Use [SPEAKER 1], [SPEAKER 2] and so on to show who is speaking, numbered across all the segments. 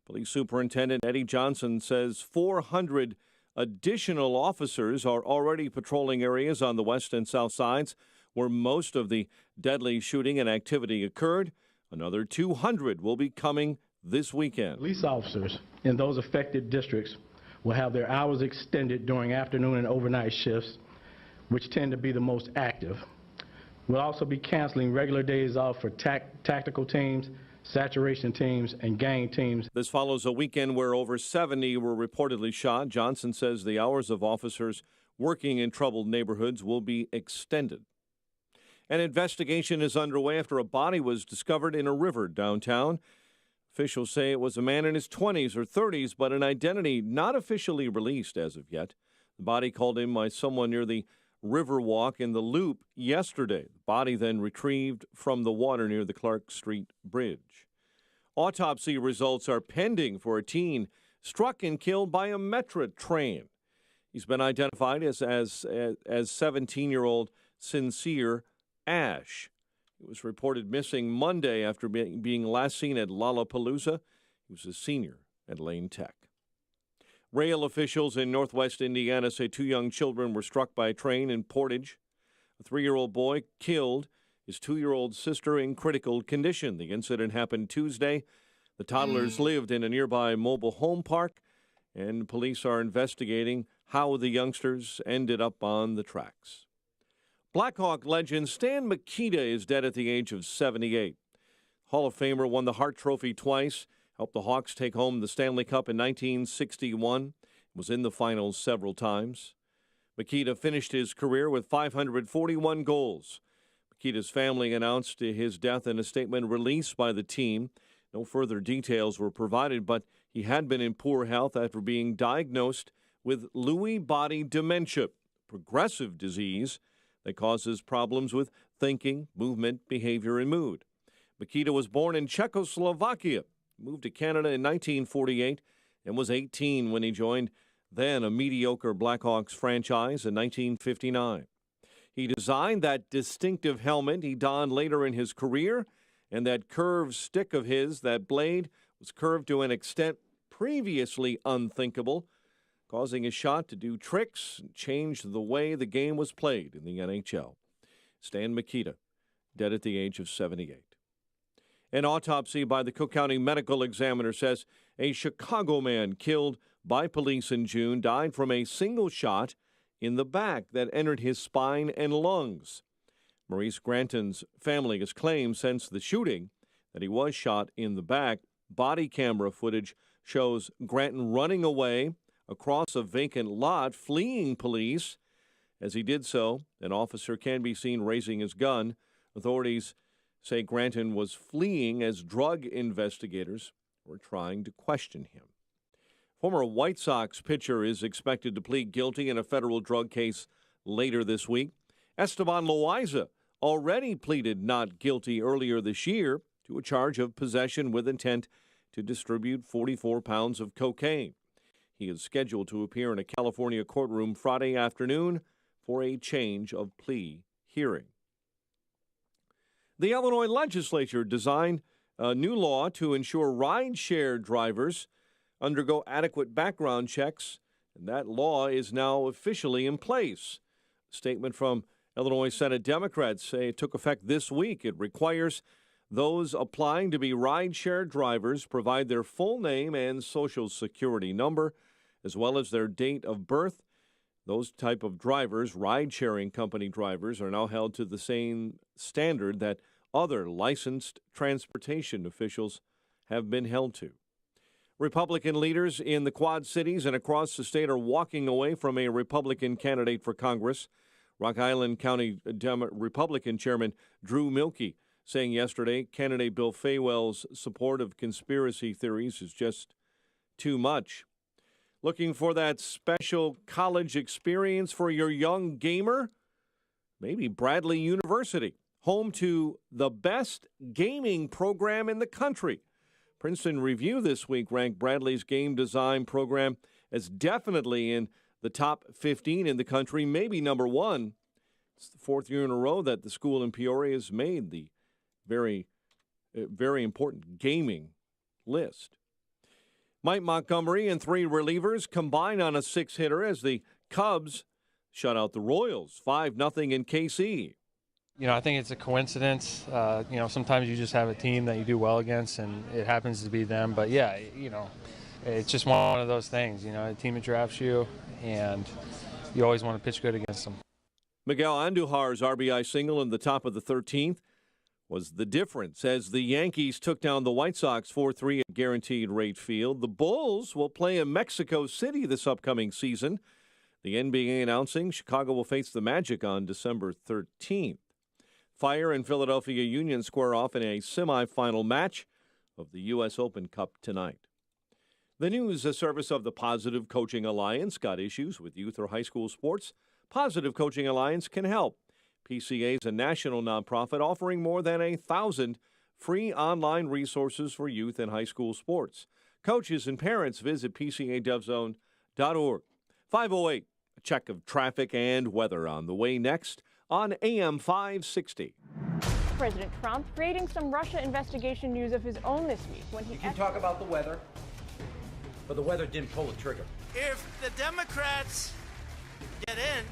[SPEAKER 1] Police Superintendent Eddie Johnson says 400 additional officers are already patrolling areas on the west and south sides where most of the deadly shooting and activity occurred. Another 200 will be coming this weekend.
[SPEAKER 2] Police officers in those affected districts will have their hours extended during afternoon and overnight shifts, which tend to be the most active. We'll also be canceling regular days off for tactical teams, saturation teams, and gang teams.
[SPEAKER 1] This follows a weekend where over 70 were reportedly shot. Johnson says the hours of officers working in troubled neighborhoods will be extended. An investigation is underway after a body was discovered in a river downtown. Officials say it was a man in his 20s or 30s, but an identity not officially released as of yet. The body called in by someone near the Riverwalk in the Loop yesterday. The body then retrieved from the water near the Clark Street Bridge. Autopsy results are pending for a teen struck and killed by a Metro train. He's been identified as 17-year-old Sincere Ash. He was reported missing Monday after being last seen at Lollapalooza. He was a senior at Lane Tech. Rail officials in northwest Indiana say 2 young children were struck by a train in Portage. A 3-year-old boy killed, his 2-year-old sister in critical condition. The incident happened Tuesday. The toddlers lived in a nearby mobile home park, and police are investigating how the youngsters ended up on the tracks. Blackhawk legend Stan Mikita is dead at the age of 78. Hall of Famer won the Hart Trophy twice, helped the Hawks take home the Stanley Cup in 1961, was in the finals several times. Mikita finished his career with 541 goals. Mikita's family announced his death in a statement released by the team. No further details were provided, but he had been in poor health after being diagnosed with Lewy body dementia, progressive disease that causes problems with thinking, movement, behavior, and mood. Mikita was born in Czechoslovakia, moved to Canada in 1948, and was 18 when he joined then a mediocre Blackhawks franchise in 1959. He designed that distinctive helmet he donned later in his career, and that curved stick of his, that blade, was curved to an extent previously unthinkable, causing his shot to do tricks and change the way the game was played in the NHL. Stan Mikita, dead at the age of 78. An autopsy by the Cook County Medical Examiner says a Chicago man killed by police in June died from a single shot in the back that entered his spine and lungs. Maurice Granton's family has claimed since the shooting that he was shot in the back. Body camera footage shows Granton running away across a vacant lot, fleeing police. As he did so, an officer can be seen raising his gun. Authorities say Granton was fleeing as drug investigators were trying to question him. Former White Sox pitcher is expected to plead guilty in a federal drug case later this week. Esteban Loaiza already pleaded not guilty earlier this year to a charge of possession with intent to distribute 44 pounds of cocaine. He is scheduled to appear in a California courtroom Friday afternoon for a change of plea hearing. The Illinois legislature designed a new law to ensure rideshare drivers undergo adequate background checks, and that law is now officially in place. A statement from Illinois Senate Democrats say it took effect this week. It requires those applying to be rideshare drivers provide their full name and social security number, as well as their date of birth. Those type of drivers, ride-sharing company drivers, are now held to the same standard that other licensed transportation officials have been held to. Republican leaders in the Quad Cities and across the state are walking away from a Republican candidate for Congress. Rock Island County Republican Chairman Drew Milkey saying yesterday candidate Bill Faywell's support of conspiracy theories is just too much. Looking for that special college experience for your young gamer? Maybe Bradley University, home to the best gaming program in the country. Princeton Review this week ranked Bradley's game design program as definitely in the top 15 in the country, maybe number one. It's the fourth year in a row that the school in Peoria has made the very important gaming list. Mike Montgomery and 3 relievers combined on a 6-hitter as the Cubs shut out the Royals 5-0 in KC.
[SPEAKER 3] I think it's a coincidence. Sometimes you just have a team that you do well against, and it happens to be them. But, yeah, it's just one of those things. A team that drafts you, and you always want to pitch good against them.
[SPEAKER 1] Miguel Andujar's RBI single in the top of the 13th was the difference as the Yankees took down the White Sox 4-3 at Guaranteed Rate Field. The Bulls will play in Mexico City this upcoming season. The NBA announcing Chicago will face the Magic on December 13th. Fire and Philadelphia Union square off in a semifinal match of the U.S. Open Cup tonight. The news, a service of the Positive Coaching Alliance. Got issues with youth or high school sports? Positive Coaching Alliance can help. PCA is a national nonprofit offering more than 1,000 free online resources for youth and high school sports. Coaches and parents visit PCADevZone.org. 508, a check of traffic and weather on the way next on AM 560.
[SPEAKER 4] President Trump creating some Russia investigation news of his own this week when he...
[SPEAKER 5] You can talk about the weather, but the weather didn't pull the trigger.
[SPEAKER 6] If the Democrats get in,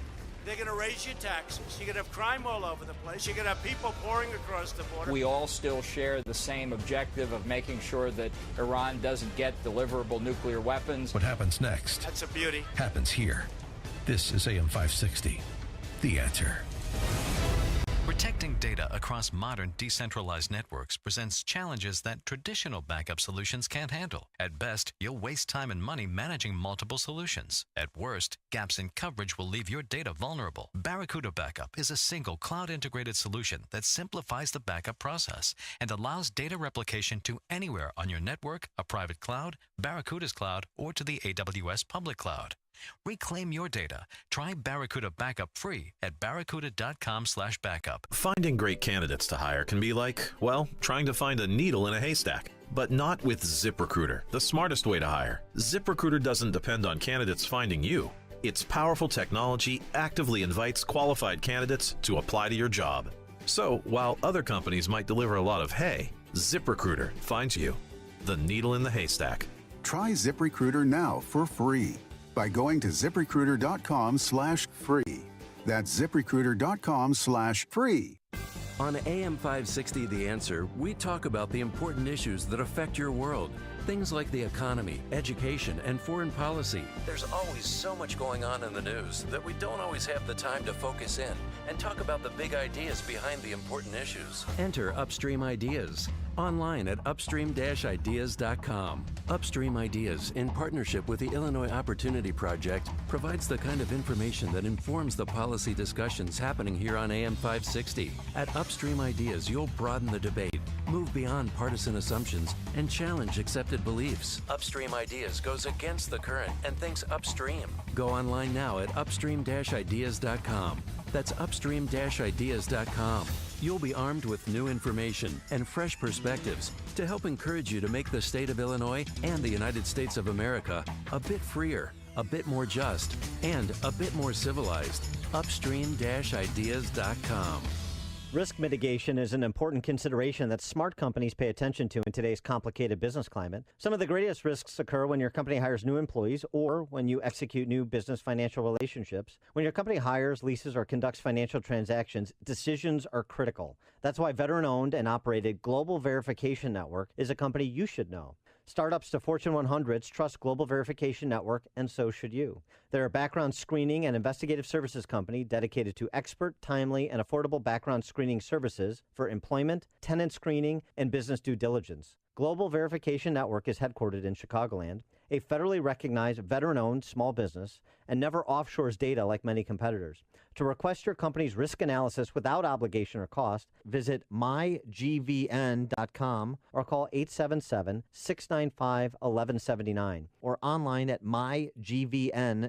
[SPEAKER 6] they're going to raise your taxes. You're going to have crime all over the place. You're going to have people pouring across the border.
[SPEAKER 7] We all still share the same objective of making sure that Iran doesn't get deliverable nuclear weapons.
[SPEAKER 8] What happens next?
[SPEAKER 6] That's a beauty.
[SPEAKER 8] Happens here. This is AM 560. The Answer.
[SPEAKER 9] Protecting data across modern decentralized networks presents challenges that traditional backup solutions can't handle. At best, you'll waste time and money managing multiple solutions. At worst, gaps in coverage will leave your data vulnerable. Barracuda Backup is a single cloud-integrated solution that simplifies the backup process and allows data replication to anywhere on your network, a private cloud, Barracuda's cloud, or to the AWS public cloud. Reclaim your data. Try Barracuda Backup free at barracuda.com/backup.
[SPEAKER 10] Finding great candidates to hire can be like, well, trying to find a needle in a haystack. But not with ZipRecruiter, the smartest way to hire. ZipRecruiter doesn't depend on candidates finding you. Its powerful technology actively invites qualified candidates to apply to your job. So, while other companies might deliver a lot of hay, ZipRecruiter finds you, the needle in the haystack.
[SPEAKER 11] Try ZipRecruiter now for free by going to ZipRecruiter.com/free. That's ZipRecruiter.com/free.
[SPEAKER 12] On AM 560 The Answer, we talk about the important issues that affect your world. Things like the economy, education, and foreign policy. There's always so much going on in the news that we don't always have the time to focus in and talk about the big ideas behind the important issues. Enter Upstream Ideas online at upstream-ideas.com. Upstream Ideas, in partnership with the Illinois Opportunity Project, provides the kind of information that informs the policy discussions happening here on AM 560. At Upstream Ideas, you'll broaden the debate, move beyond partisan assumptions, and challenge accepted beliefs. Upstream Ideas goes against the current and thinks upstream. Go online now at upstream-ideas.com. That's upstream-ideas.com. You'll be armed with new information and fresh perspectives to help encourage you to make the state of Illinois and the United States of America a bit freer, a bit more just, and a bit more civilized. Upstream-ideas.com.
[SPEAKER 13] Risk mitigation is an important consideration that smart companies pay attention to in today's complicated business climate. Some of the greatest risks occur when your company hires new employees or when you execute new business financial relationships. When your company hires, leases, or conducts financial transactions, decisions are critical. That's why veteran-owned and operated Global Verification Network is a company you should know. Startups to Fortune 100s trust Global Verification Network, and so should you. They're a background screening and investigative services company dedicated to expert, timely, and affordable background screening services for employment, tenant screening, and business due diligence. Global Verification Network is headquartered in Chicagoland, a federally recognized veteran-owned small business, and never offshores data like many competitors. To request your company's risk analysis without obligation or cost, visit mygvn.com or call 877-695-1179 or online at mygvn.com.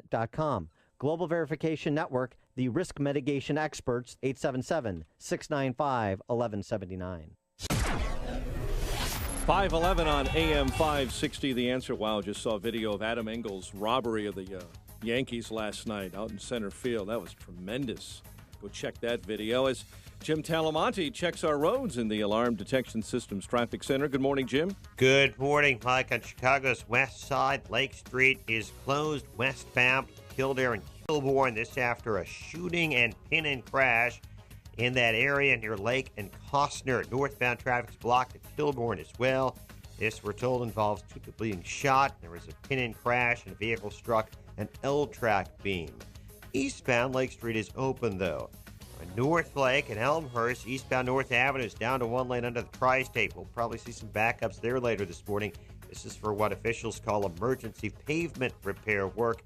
[SPEAKER 13] Global Verification Network, the risk mitigation experts, 877-695-1179.
[SPEAKER 1] 511 on AM 560, The Answer. Wow, just saw a video of Adam Engel's robbery of the Yankees last night out in center field. That was tremendous. Go check that video. As Jim Talamonte checks our roads in the Alarm Detection Systems Traffic Center. Good morning, Jim.
[SPEAKER 14] Good morning, Mike. On Chicago's west side, Lake Street is closed westbound Kildare and Kilbourne. This after a shooting and pin-in crash in that area near Lake and Costner. Northbound traffic is blocked at Kilbourne as well. This, we're told, involves two people being shot. There was a pin-in crash and a vehicle struck an L-track beam. Eastbound Lake Street is open, though. North Lake and Elmhurst, eastbound North Avenue is down to one lane under the Tri-State. We'll probably see some backups there later this morning. This is for what officials call emergency pavement repair work.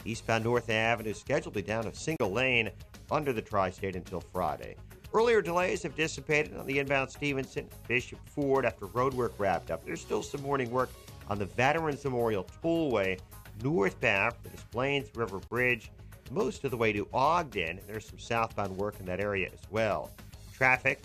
[SPEAKER 14] Eastbound North Avenue is scheduled to be down a single lane under the Tri-State until Friday. Earlier delays have dissipated on the inbound Stevenson, Bishop Ford after road work wrapped up. There's still some morning work on the Veterans Memorial Tollway northbound for the Blaines River Bridge most of the way to Ogden. There's some southbound work in that area as well. Traffic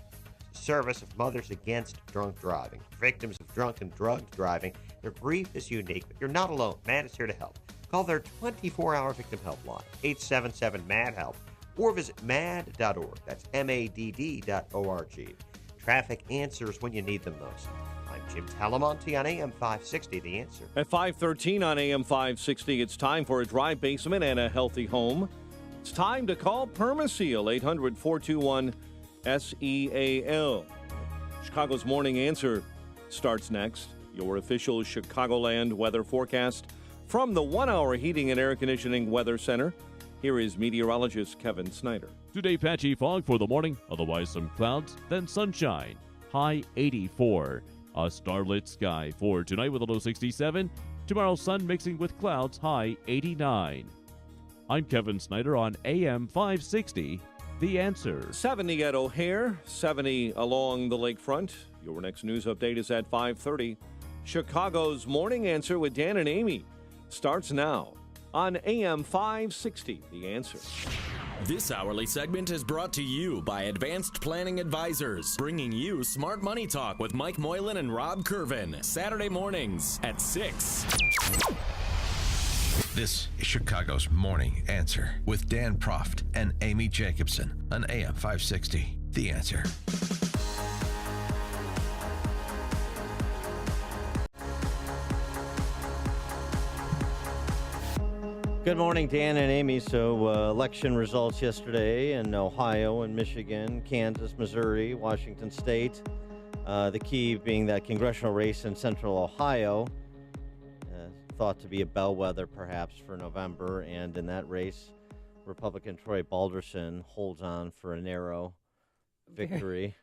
[SPEAKER 14] service of Mothers Against Drunk Driving. Victims of drunk and drugged driving, their grief is unique, but you're not alone. MADD is here to help. Call their 24-hour victim helpline, 877-MADD-HELP, or visit madd.org. That's madd.org. Traffic answers when you need them most. I'm Jim Talamonte on AM 560, The Answer.
[SPEAKER 1] At 5:13 on AM 560, it's time for a dry basement and a healthy home. It's time to call Permaseal, 800-421-SEAL. Chicago's Morning Answer starts next. Your official Chicagoland weather forecast from the 1-hour Heating and Air Conditioning Weather Center. Here is meteorologist Kevin Snyder.
[SPEAKER 15] Today, patchy fog for the morning, otherwise some clouds, then sunshine. High 84. A starlit sky for tonight with a low 67. Tomorrow, sun mixing with clouds, high 89. I'm Kevin Snyder on AM 560, The Answer.
[SPEAKER 1] 70 at O'Hare, 70 along the lakefront. Your next news update is at 5:30. Chicago's Morning Answer with Dan and Amy starts now on AM 560, The Answer.
[SPEAKER 16] This hourly segment is brought to you by Advanced Planning Advisors, bringing you Smart Money Talk with Mike Moylan and Rob Curvin, Saturday mornings at 6.
[SPEAKER 8] This is Chicago's Morning Answer with Dan Proft and Amy Jacobson on AM 560, The Answer.
[SPEAKER 13] Good morning, Dan and Amy. So election results yesterday in Ohio and Michigan, Kansas, Missouri, Washington State. The key being that congressional race in central Ohio, thought to be a bellwether perhaps for November. And in that race, Republican Troy Balderson holds on for a narrow victory.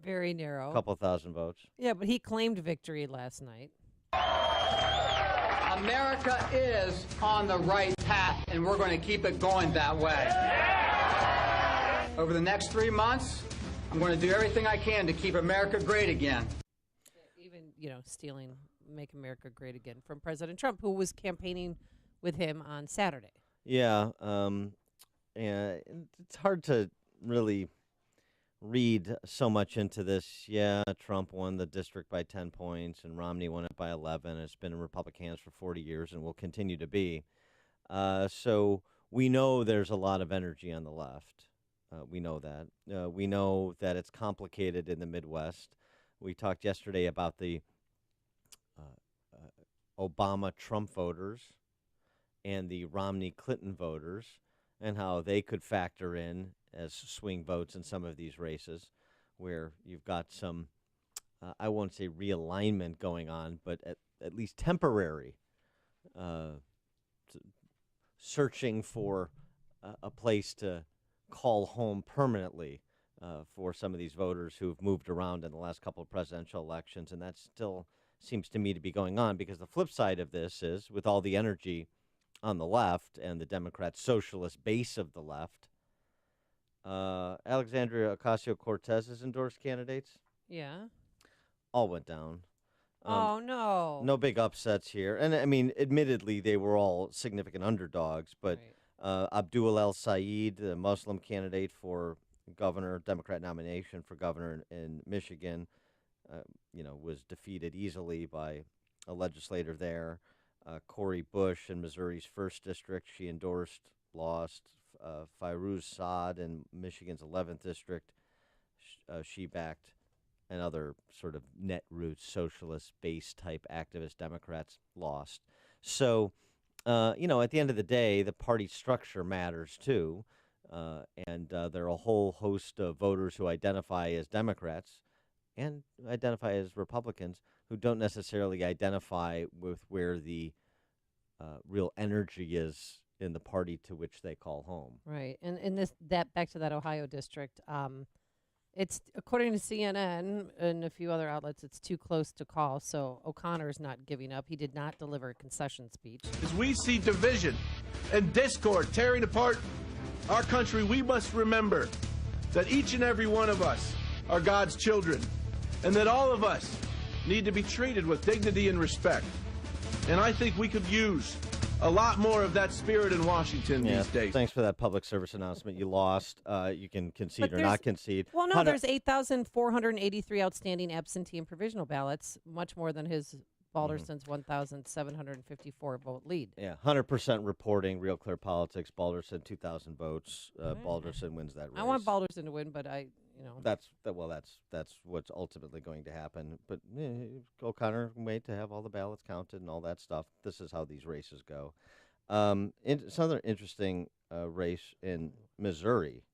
[SPEAKER 17] Very narrow.
[SPEAKER 13] A couple thousand votes.
[SPEAKER 17] Yeah, but he claimed victory last night.
[SPEAKER 18] America is on the right path, and we're going to keep it going that way. Over the next 3 months, I'm going to do everything I can to keep America great again.
[SPEAKER 17] Even, stealing Make America Great Again from President Trump, who was campaigning with him on Saturday.
[SPEAKER 13] Yeah, and it's hard to really read so much into this. Yeah, Trump won the district by 10 points and Romney won it by 11. It's been in Republican hands for 40 years and will continue to be. So we know there's a lot of energy on the left. We know that. We know that it's complicated in the Midwest. We talked yesterday about the Obama-Trump voters and the Romney-Clinton voters and how they could factor in as swing votes in some of these races where you've got some, I won't say realignment going on, but at least temporary searching for a place to call home permanently for some of these voters who've moved around in the last couple of presidential elections. And that still seems to me to be going on because the flip side of this is with all the energy on the left and the Democrat socialist base of the left, Alexandria Ocasio-Cortez's endorsed candidates?
[SPEAKER 17] Yeah.
[SPEAKER 13] All went down.
[SPEAKER 17] Oh, no.
[SPEAKER 13] No big upsets here. And, I mean, admittedly, they were all significant underdogs. But Abdul El-Sayed, the Muslim candidate for governor, Democrat nomination for governor in Michigan, was defeated easily by a legislator there. Cori Bush in Missouri's 1st district, she endorsed, lost. Fairuz Saad in Michigan's 11th district, she backed and other sort of net roots, socialist base type activist Democrats lost. So, at the end of the day, the party structure matters too. And there are a whole host of voters who identify as Democrats and identify as Republicans who don't necessarily identify with where the real energy is in the party to which they call home.
[SPEAKER 17] Right. And that back to that Ohio district, it's, according to CNN and a few other outlets, it's too close to call. So O'Connor's not giving up. He did not deliver a concession speech.
[SPEAKER 19] As we see division and discord tearing apart our country, we must remember that each and every one of us are God's children, and that all of us need to be treated with dignity and respect. And I think we could use a lot more of that spirit in Washington these days.
[SPEAKER 13] Thanks for that public service announcement. You lost. You can concede or not concede.
[SPEAKER 17] Well, no, there's 8,483 outstanding absentee and provisional ballots, much more than his Balderson's 1,754 vote lead.
[SPEAKER 13] Yeah, 100% reporting, Real Clear Politics. Balderson, 2,000 votes. Balderson wins that race.
[SPEAKER 17] I want Balderson to win, but
[SPEAKER 13] That's what's ultimately going to happen. But O'Connor can wait to have all the ballots counted and all that stuff. This is how these races go. It's another interesting race in Missouri.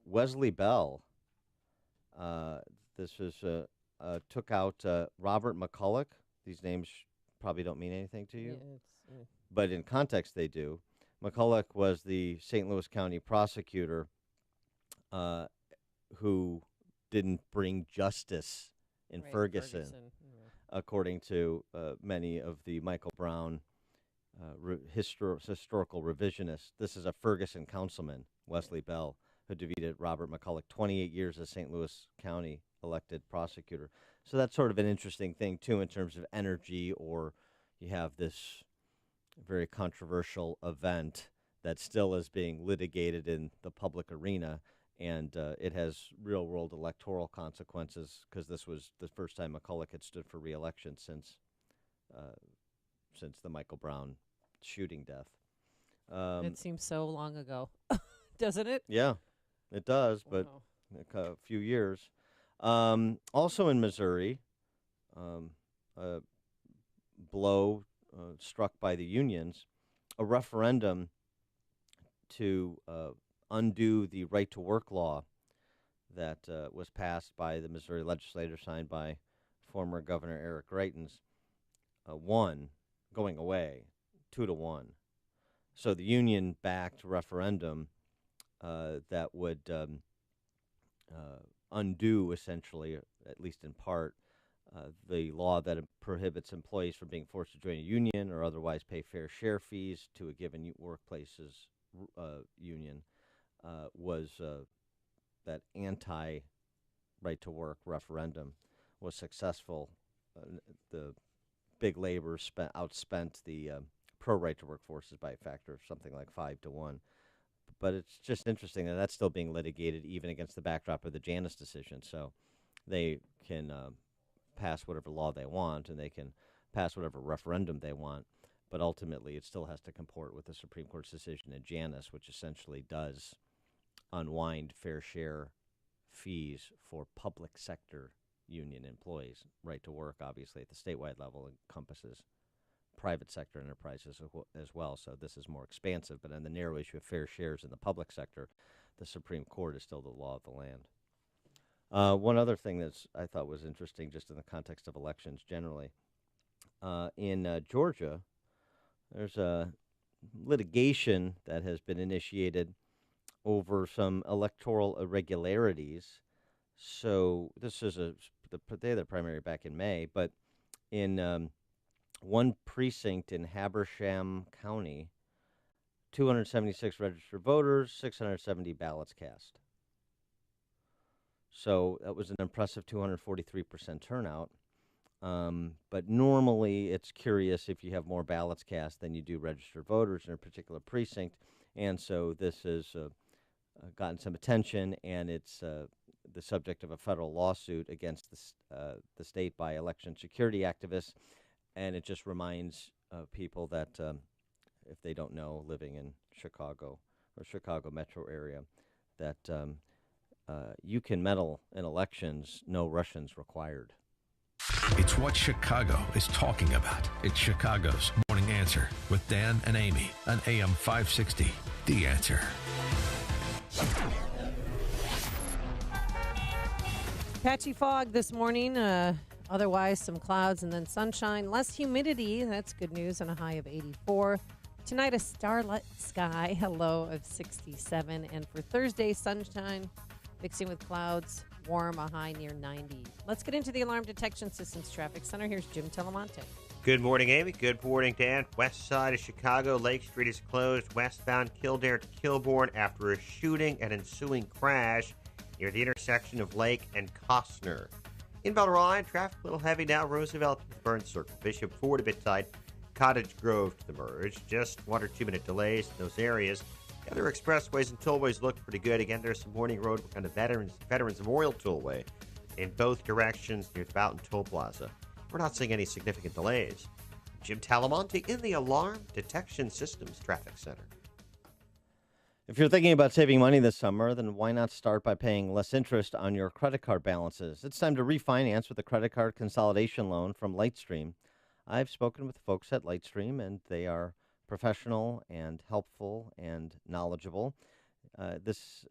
[SPEAKER 13] Wesley Bell. This is took out Robert McCulloch. These names probably don't mean anything to you, but in context they do. McCulloch was the St. Louis County prosecutor who didn't bring justice in Ferguson. According to many of the Michael Brown historical revisionists. This is a Ferguson councilman, Wesley Bell, who defeated Robert McCulloch, 28 years as St. Louis County elected prosecutor. So that's sort of an interesting thing, too, in terms of energy, or you have this very controversial event that still is being litigated in the public arena, and it has real-world electoral consequences because this was the first time McCulloch had stood for re-election since the Michael Brown shooting death.
[SPEAKER 17] It seems so long ago, doesn't it?
[SPEAKER 13] Yeah, it does, but a few years. Also in Missouri, a blow struck by the unions, a referendum to undo the right-to-work law that was passed by the Missouri legislature, signed by former Governor Eric Greitens, won, going away, 2-1. So the union-backed referendum that would undo, essentially, at least in part, the law that prohibits employees from being forced to join a union or otherwise pay fair share fees to a given workplace's union, was that anti-right-to-work referendum was successful. The big labor outspent the pro-right-to-work forces by a factor of something like 5-1. But it's just interesting that that's still being litigated even against the backdrop of the Janus decision. So they can pass whatever law they want, and they can pass whatever referendum they want, but ultimately it still has to comport with the Supreme Court's decision in Janus, which essentially does unwind fair share fees for public sector union employees. Right to work, obviously, at the statewide level encompasses private sector enterprises as well, so this is more expansive. But on the narrow issue of fair shares in the public sector, the Supreme Court is still the law of the land. One other thing that I thought was interesting, just in the context of elections generally, in Georgia, there's a litigation that has been initiated over some electoral irregularities. So this is they had their primary back in May, but in one precinct in Habersham County, 276 registered voters, 670 ballots cast. So that was an impressive 243% turnout. But normally it's curious if you have more ballots cast than you do registered voters in a particular precinct. And so this has gotten some attention, and it's the subject of a federal lawsuit against the state by election security activists. And it just reminds people that, if they don't know, living in Chicago or Chicago metro area, that you can meddle in elections, no Russians required.
[SPEAKER 8] It's what Chicago is talking about. It's Chicago's Morning Answer with Dan and Amy on AM 560. The Answer.
[SPEAKER 17] Patchy fog this morning. Otherwise, some clouds and then sunshine. Less humidity. That's good news on a high of 84. Tonight, a starlit sky, a low of 67. And for Thursday, sunshine mixing with clouds, warm, a high near 90. Let's get into the Alarm Detection Systems Traffic Center. Here's Jim Telemonte.
[SPEAKER 14] Good morning, Amy. Good morning, Dan. West side of Chicago, Lake Street is closed westbound Kildare to Kilbourne after a shooting and ensuing crash near the intersection of Lake and Costner. In Belrine, traffic a little heavy now. Roosevelt to Burn Circle. Bishop Ford a bit tight. Cottage Grove to the merge. Just 1 or 2 minute delays in those areas. The other expressways and tollways look pretty good. Again, there's some Morning Road kind of Veterans Memorial Tollway in both directions near the Fountain Toll Plaza. We're not seeing any significant delays. Jim Talamonte in the Alarm Detection Systems Traffic Center.
[SPEAKER 13] If you're thinking about saving money this summer, then why not start by paying less interest on your credit card balances? It's time to refinance with a credit card consolidation loan from Lightstream. I've spoken with folks at Lightstream, and they are professional and helpful and knowledgeable. These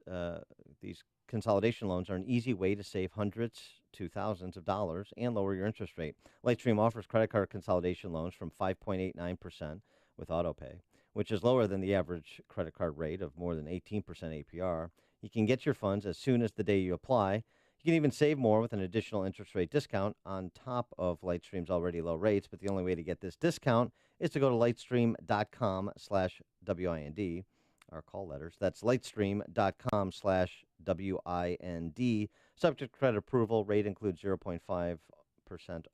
[SPEAKER 13] consolidation loans are an easy way to save hundreds to thousands of dollars and lower your interest rate. Lightstream offers credit card consolidation loans from 5.89% with autopay, which is lower than the average credit card rate of more than 18% APR. You can get your funds as soon as the day you apply. You can even save more with an additional interest rate discount on top of Lightstream's already low rates, but the only way to get this discount is to go to lightstream.com/WIND, our call letters. That's lightstream.com/WIND. Subject to credit approval. Rate includes 0.5%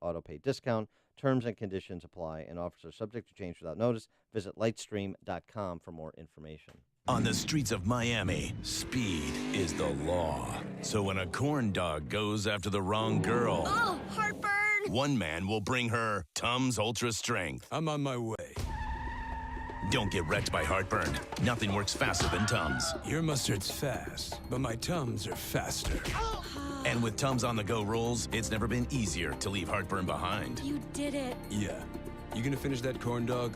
[SPEAKER 13] autopay discount. Terms and conditions apply, and offers are subject to change without notice. Visit lightstream.com for more information.
[SPEAKER 20] On the streets of Miami, speed is the law. So when a corn dog goes after the wrong girl,
[SPEAKER 21] oh, heartburn!
[SPEAKER 20] One man will bring her Tums Ultra Strength.
[SPEAKER 21] I'm on my way.
[SPEAKER 20] Don't get wrecked by heartburn. Nothing works faster than Tums.
[SPEAKER 21] Your mustard's fast, but my Tums are faster.
[SPEAKER 20] And with Tums on-the-go rolls, it's never been easier to leave heartburn behind.
[SPEAKER 21] You did it. Yeah. You gonna finish that corn dog?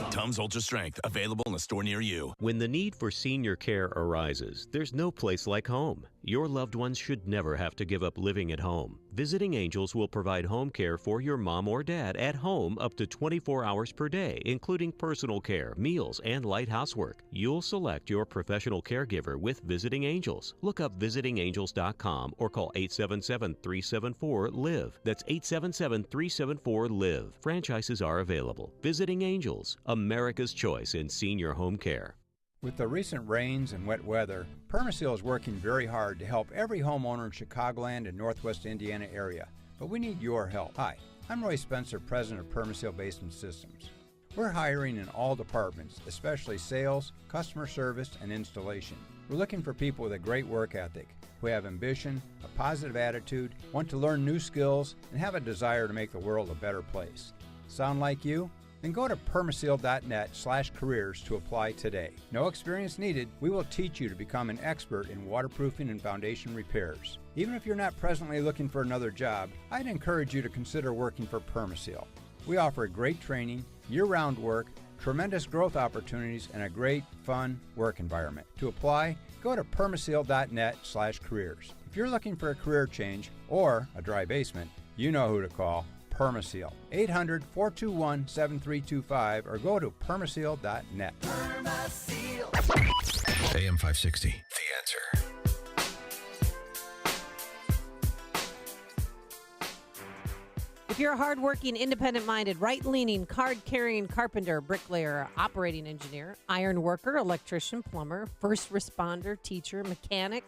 [SPEAKER 20] Tums Ultra Strength, available in a store near you.
[SPEAKER 22] When the need for senior care arises, there's no place like home. Your loved ones should never have to give up living at home. Visiting Angels will provide home care for your mom or dad at home up to 24 hours per day, including personal care, meals, and light housework. You'll select your professional caregiver with Visiting Angels. Look up visitingangels.com or call 877-374-LIVE. That's 877-374-LIVE. Franchises are available. Visiting Angels, America's choice in senior home care.
[SPEAKER 23] With the recent rains and wet weather, Permaseal is working very hard to help every homeowner in Chicagoland and Northwest Indiana area, but we need your help. Hi, I'm Roy Spencer, president of Permaseal Basement Systems. We're hiring in all departments, especially sales, customer service, and installation. We're looking for people with a great work ethic, who have ambition, a positive attitude, want to learn new skills, and have a desire to make the world a better place. Sound like you? Then go to permaseal.net/careers to apply today. No experience needed. We will teach you to become an expert in waterproofing and foundation repairs. Even if you're not presently looking for another job, I'd encourage you to consider working for Permaseal. We offer great training, year-round work, tremendous growth opportunities, and a great, fun work environment. To apply, go to permaseal.net/careers. If you're looking for a career change or a dry basement, you know who to call. Permaseal. 800-421-7325 or go to permaseal.net.
[SPEAKER 8] Permaseal. AM 560, The Answer.
[SPEAKER 17] If you're a hardworking, independent-minded, right-leaning, card-carrying carpenter, bricklayer, operating engineer, iron worker, electrician, plumber, first responder, teacher, mechanic,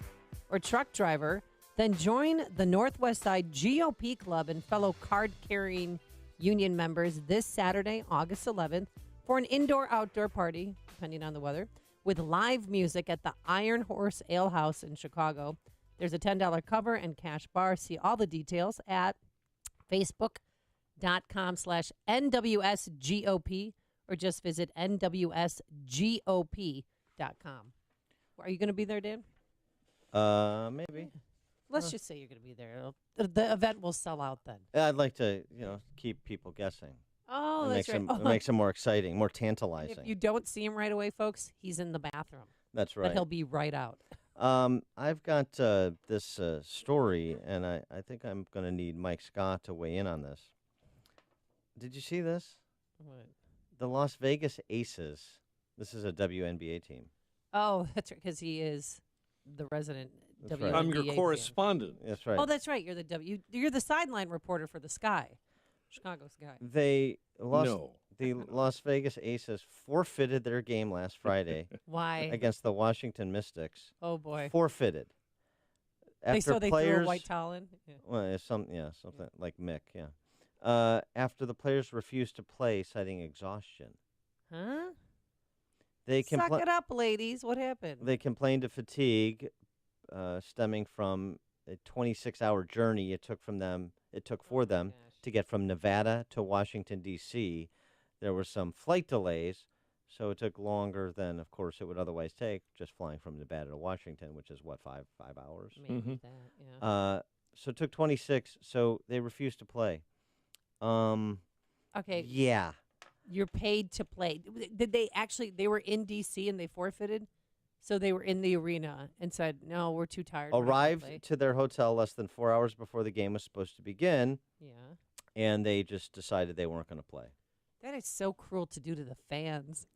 [SPEAKER 17] or truck driver, then join the Northwest Side GOP Club and fellow card-carrying union members this Saturday, August 11th, for an indoor-outdoor party, depending on the weather, with live music at the Iron Horse Ale House in Chicago. There's a $10 cover and cash bar. See all the details at Facebook.com/NWSGOP or just visit NWSGOP.com. Are you going to be there, Dan?
[SPEAKER 13] Maybe.
[SPEAKER 17] Let's just say you're going to be there. The event will sell out then.
[SPEAKER 13] I'd like to, keep people guessing.
[SPEAKER 17] Oh, that's right.
[SPEAKER 13] It makes them more exciting, more tantalizing.
[SPEAKER 17] If you don't see him right away, folks, he's in the bathroom.
[SPEAKER 13] That's right.
[SPEAKER 17] But he'll be right out.
[SPEAKER 13] I've got this story, and I think I'm going to need Mike Scott to weigh in on this. Did you see this?
[SPEAKER 17] What?
[SPEAKER 13] The Las Vegas Aces. This is a WNBA team.
[SPEAKER 17] Oh, that's right, because he is the resident
[SPEAKER 13] That's
[SPEAKER 17] WNBA
[SPEAKER 13] right.
[SPEAKER 1] I'm your
[SPEAKER 17] fan.
[SPEAKER 1] correspondent.
[SPEAKER 13] That's right.
[SPEAKER 17] Oh, that's right. You're the sideline reporter for the Sky, Chicago Sky.
[SPEAKER 13] The Las Vegas Aces forfeited their game last Friday.
[SPEAKER 17] Why?
[SPEAKER 13] Against the Washington Mystics.
[SPEAKER 17] Oh boy.
[SPEAKER 13] Forfeited.
[SPEAKER 17] They threw a white towel in. Yeah.
[SPEAKER 13] Well, something like Mick. Yeah. After the players refused to play, citing exhaustion.
[SPEAKER 17] Huh?
[SPEAKER 13] Suck
[SPEAKER 17] it up, ladies. What happened?
[SPEAKER 13] They complained of fatigue stemming from a 26-hour journey it took for them to get from Nevada to Washington, D.C. There were some flight delays, so it took longer than, of course, it would otherwise take just flying from Nevada to Washington, which is, 5 hours?
[SPEAKER 17] Maybe that, yeah.
[SPEAKER 13] So it took 26, so they refused to play.
[SPEAKER 17] Okay.
[SPEAKER 13] Yeah.
[SPEAKER 17] You're paid to play. Did they were in D.C. and they forfeited? So they were in the arena and said, no, we're too tired.
[SPEAKER 13] Arrived to their hotel less than 4 hours before the game was supposed to begin.
[SPEAKER 17] Yeah.
[SPEAKER 13] And they just decided they weren't going to play.
[SPEAKER 17] That is so cruel to do to the fans.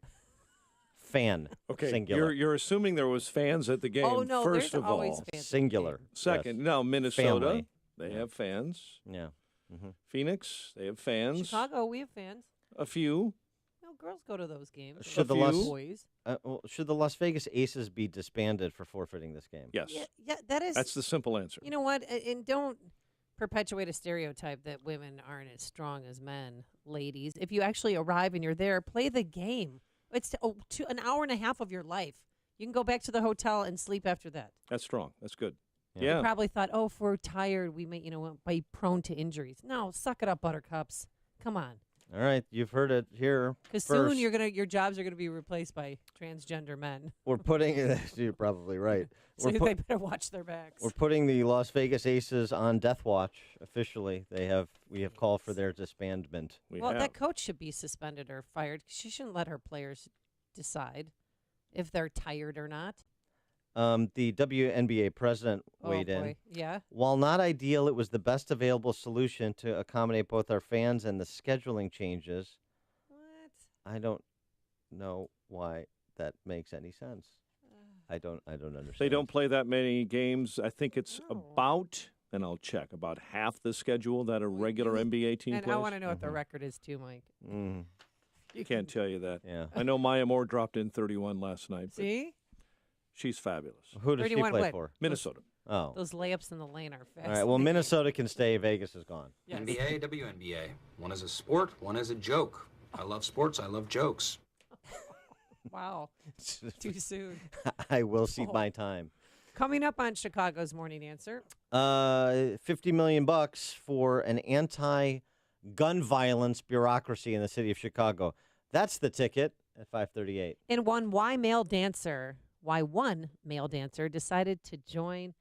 [SPEAKER 13] Fan.
[SPEAKER 1] Okay,
[SPEAKER 13] Singular.
[SPEAKER 1] You're assuming there was fans at the game.
[SPEAKER 17] Oh, no,
[SPEAKER 1] first
[SPEAKER 17] there's
[SPEAKER 1] of
[SPEAKER 17] always
[SPEAKER 1] all.
[SPEAKER 17] fans.
[SPEAKER 13] Singular.
[SPEAKER 1] Second,
[SPEAKER 13] yes.
[SPEAKER 1] no, Minnesota,
[SPEAKER 13] Family.
[SPEAKER 1] they have fans.
[SPEAKER 13] Yeah. Mm-hmm.
[SPEAKER 1] Phoenix, they have fans.
[SPEAKER 17] Chicago, we have fans.
[SPEAKER 1] A few.
[SPEAKER 17] No, girls go to those games.
[SPEAKER 13] Should the
[SPEAKER 17] boys.
[SPEAKER 13] Should the Las Vegas Aces be disbanded for forfeiting this game?
[SPEAKER 1] Yes.
[SPEAKER 17] Yeah,
[SPEAKER 1] That's the simple answer.
[SPEAKER 17] You know what? And don't perpetuate a stereotype that women aren't as strong as men, ladies. If you actually arrive and you're there, play the game. It's an hour and a half of your life. You can go back to the hotel and sleep after that.
[SPEAKER 1] That's strong. That's good.
[SPEAKER 17] Yeah. You probably thought, if we're tired, we may, be prone to injuries. No, suck it up, buttercups. Come on.
[SPEAKER 13] All right, you've heard it here.
[SPEAKER 17] Because soon your jobs are gonna be replaced by transgender men.
[SPEAKER 13] We're putting. You're probably right.
[SPEAKER 17] So they better watch their backs.
[SPEAKER 13] We're putting the Las Vegas Aces on death watch officially. We have called for their disbandment.
[SPEAKER 17] That coach should be suspended or fired. She shouldn't let her players decide if they're tired or not.
[SPEAKER 13] The WNBA president weighed in.
[SPEAKER 17] Yeah.
[SPEAKER 13] While not ideal, it was the best available solution to accommodate both our fans and the scheduling changes.
[SPEAKER 17] What?
[SPEAKER 13] I don't know why that makes any sense. I don't understand.
[SPEAKER 1] They don't play that many games. I think it's about, and I'll check, about half the schedule that a regular NBA team
[SPEAKER 17] and
[SPEAKER 1] plays.
[SPEAKER 17] I want to know what the record is too, Mike.
[SPEAKER 1] Can't tell you that.
[SPEAKER 13] Yeah.
[SPEAKER 1] I know Maya Moore dropped in 31 last night.
[SPEAKER 17] See?
[SPEAKER 1] She's fabulous.
[SPEAKER 13] Who does she play for?
[SPEAKER 1] Minnesota.
[SPEAKER 17] Those layups in the lane are fast.
[SPEAKER 13] All right, well, Minnesota can stay. Vegas is gone.
[SPEAKER 17] Yes.
[SPEAKER 2] NBA, WNBA. One is a sport, one is a joke. I love sports, I love jokes.
[SPEAKER 17] Wow. Too soon.
[SPEAKER 13] I will cede my time.
[SPEAKER 17] Coming up on Chicago's Morning Answer.
[SPEAKER 13] $50 million for an anti-gun violence bureaucracy in the city of Chicago. That's the ticket at 5:38.
[SPEAKER 17] And one why one male dancer decided to join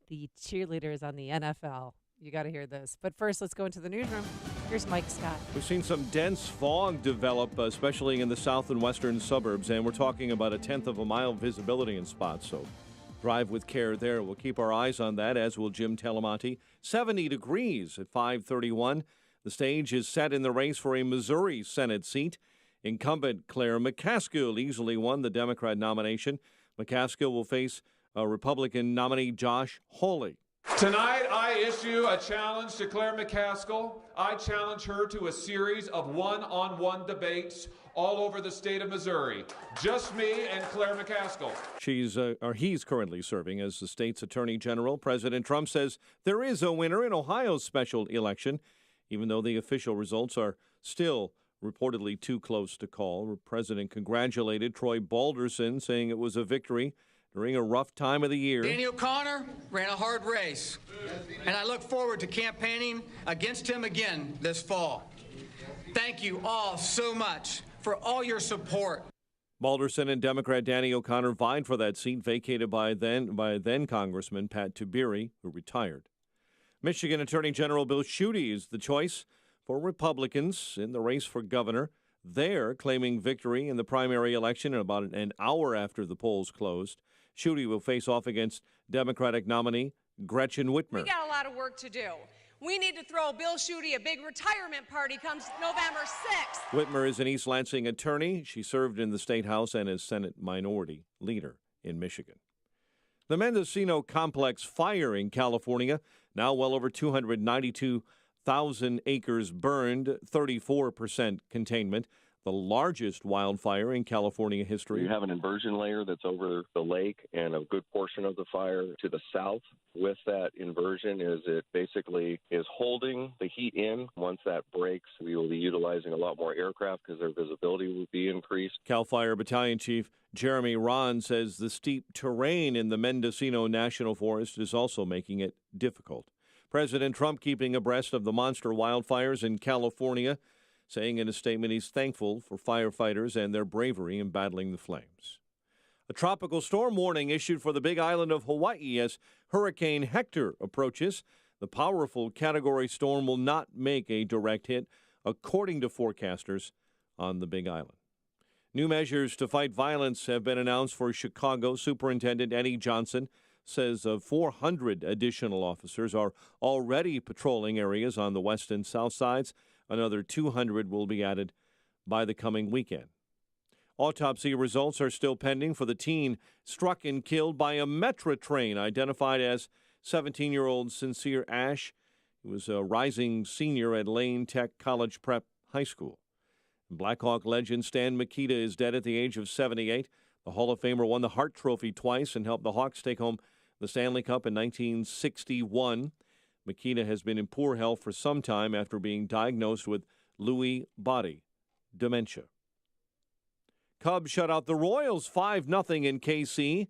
[SPEAKER 17] the cheerleaders on the NFL. You got to hear this. But first, let's go into the newsroom. Here's Mike Scott.
[SPEAKER 1] We've seen some dense fog develop, especially in the south and western suburbs, and we're talking about a tenth of a mile visibility in spots, so drive with care there. We'll keep our eyes on that, as will Jim Telemonte. 70 degrees at 5:31. The stage is set in the race for a Missouri Senate seat. Incumbent Claire McCaskill easily won the Democrat nomination. McCaskill will face Republican nominee Josh Hawley.
[SPEAKER 3] Tonight, I issue a challenge to Claire McCaskill. I challenge her to a series of one-on-one debates all over the state of Missouri. Just me and Claire McCaskill.
[SPEAKER 1] He's currently serving as the state's attorney general. President Trump says there is a winner in Ohio's special election, even though the official results are still reportedly too close to call. The president congratulated Troy Balderson, saying it was a victory during a rough time of the year.
[SPEAKER 4] Danny O'Connor ran a hard race, and I look forward to campaigning against him again this fall. Thank you all so much for all your support.
[SPEAKER 1] Balderson and Democrat Danny O'Connor vied for that seat vacated by then Congressman Pat Tiberi, who retired. Michigan Attorney General Bill Schuette is the choice for Republicans in the race for governor. They're claiming victory in the primary election about an hour after the polls closed. Schuette will face off against Democratic nominee Gretchen Whitmer.
[SPEAKER 5] We got a lot of work to do. We need to throw Bill Schuette a big retirement party comes November 6th.
[SPEAKER 1] Whitmer is an East Lansing attorney. She served in the State House and as Senate Minority Leader in Michigan. The Mendocino Complex fire in California, now well over 292,000 acres burned, 34% containment. The largest wildfire in California history.
[SPEAKER 6] You have an inversion layer that's over the lake, and a good portion of the fire to the south. With that inversion is it basically is holding the heat in. Once that breaks, we will be utilizing a lot more aircraft because their visibility will be increased.
[SPEAKER 1] CAL FIRE Battalion Chief Jeremy Ron says the steep terrain in the Mendocino National Forest is also making it difficult. President Trump keeping abreast of the monster wildfires in California, saying in a statement he's thankful for firefighters and their bravery in battling the flames. A tropical storm warning issued for the Big Island of Hawaii as Hurricane Hector approaches. The powerful Category storm will not make a direct hit, according to forecasters on the Big Island. New measures to fight violence have been announced for Chicago. Superintendent Eddie Johnson says 400 additional officers are already patrolling areas on the west and south sides. Another 200 will be added by the coming weekend. Autopsy results are still pending for the teen struck and killed by a Metra train, identified as 17-year-old Sincere Ash. He was a rising senior at Lane Tech College Prep High School. Blackhawk legend Stan Mikita is dead at the age of 78. The Hall of Famer won the Hart Trophy twice and helped the Hawks take home the Stanley Cup in 1961. Mikita has been in poor health for some time after being diagnosed with Lewy body dementia. Cubs shut out the Royals 5-0 in KC.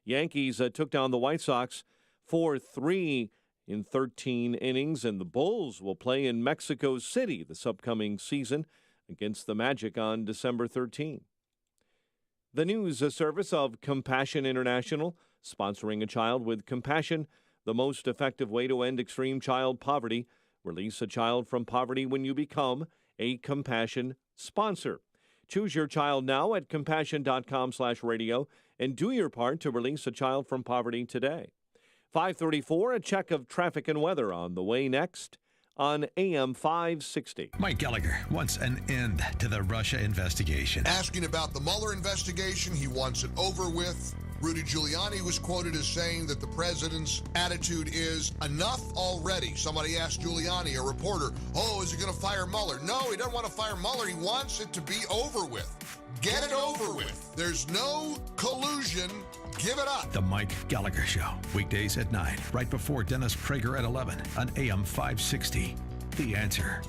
[SPEAKER 1] Yankees took down the White Sox 4-3 in 13 innings, and the Bulls will play in Mexico City this upcoming season against the Magic on December 13. The news service of Compassion International, sponsoring a child with compassion, the most effective way to end extreme child poverty. Release a child from poverty when you become a Compassion sponsor. Choose your child now at compassion.com/radio and do your part to release a child from poverty today. 5:34, a check of traffic and weather on the way next on AM 560.
[SPEAKER 8] Mike Gallagher wants an end to the Russia investigation.
[SPEAKER 7] Asking about the Mueller investigation, he wants it over with. Rudy Giuliani was quoted as saying that the president's attitude is enough already. Somebody asked Giuliani, a reporter, is he going to fire Mueller? No, he doesn't want to fire Mueller. He wants it to be over with. Get it over with. There's no collusion. Give it up.
[SPEAKER 8] The Mike Gallagher Show, weekdays at 9, right before Dennis Prager at 11 on AM 560. The Answer.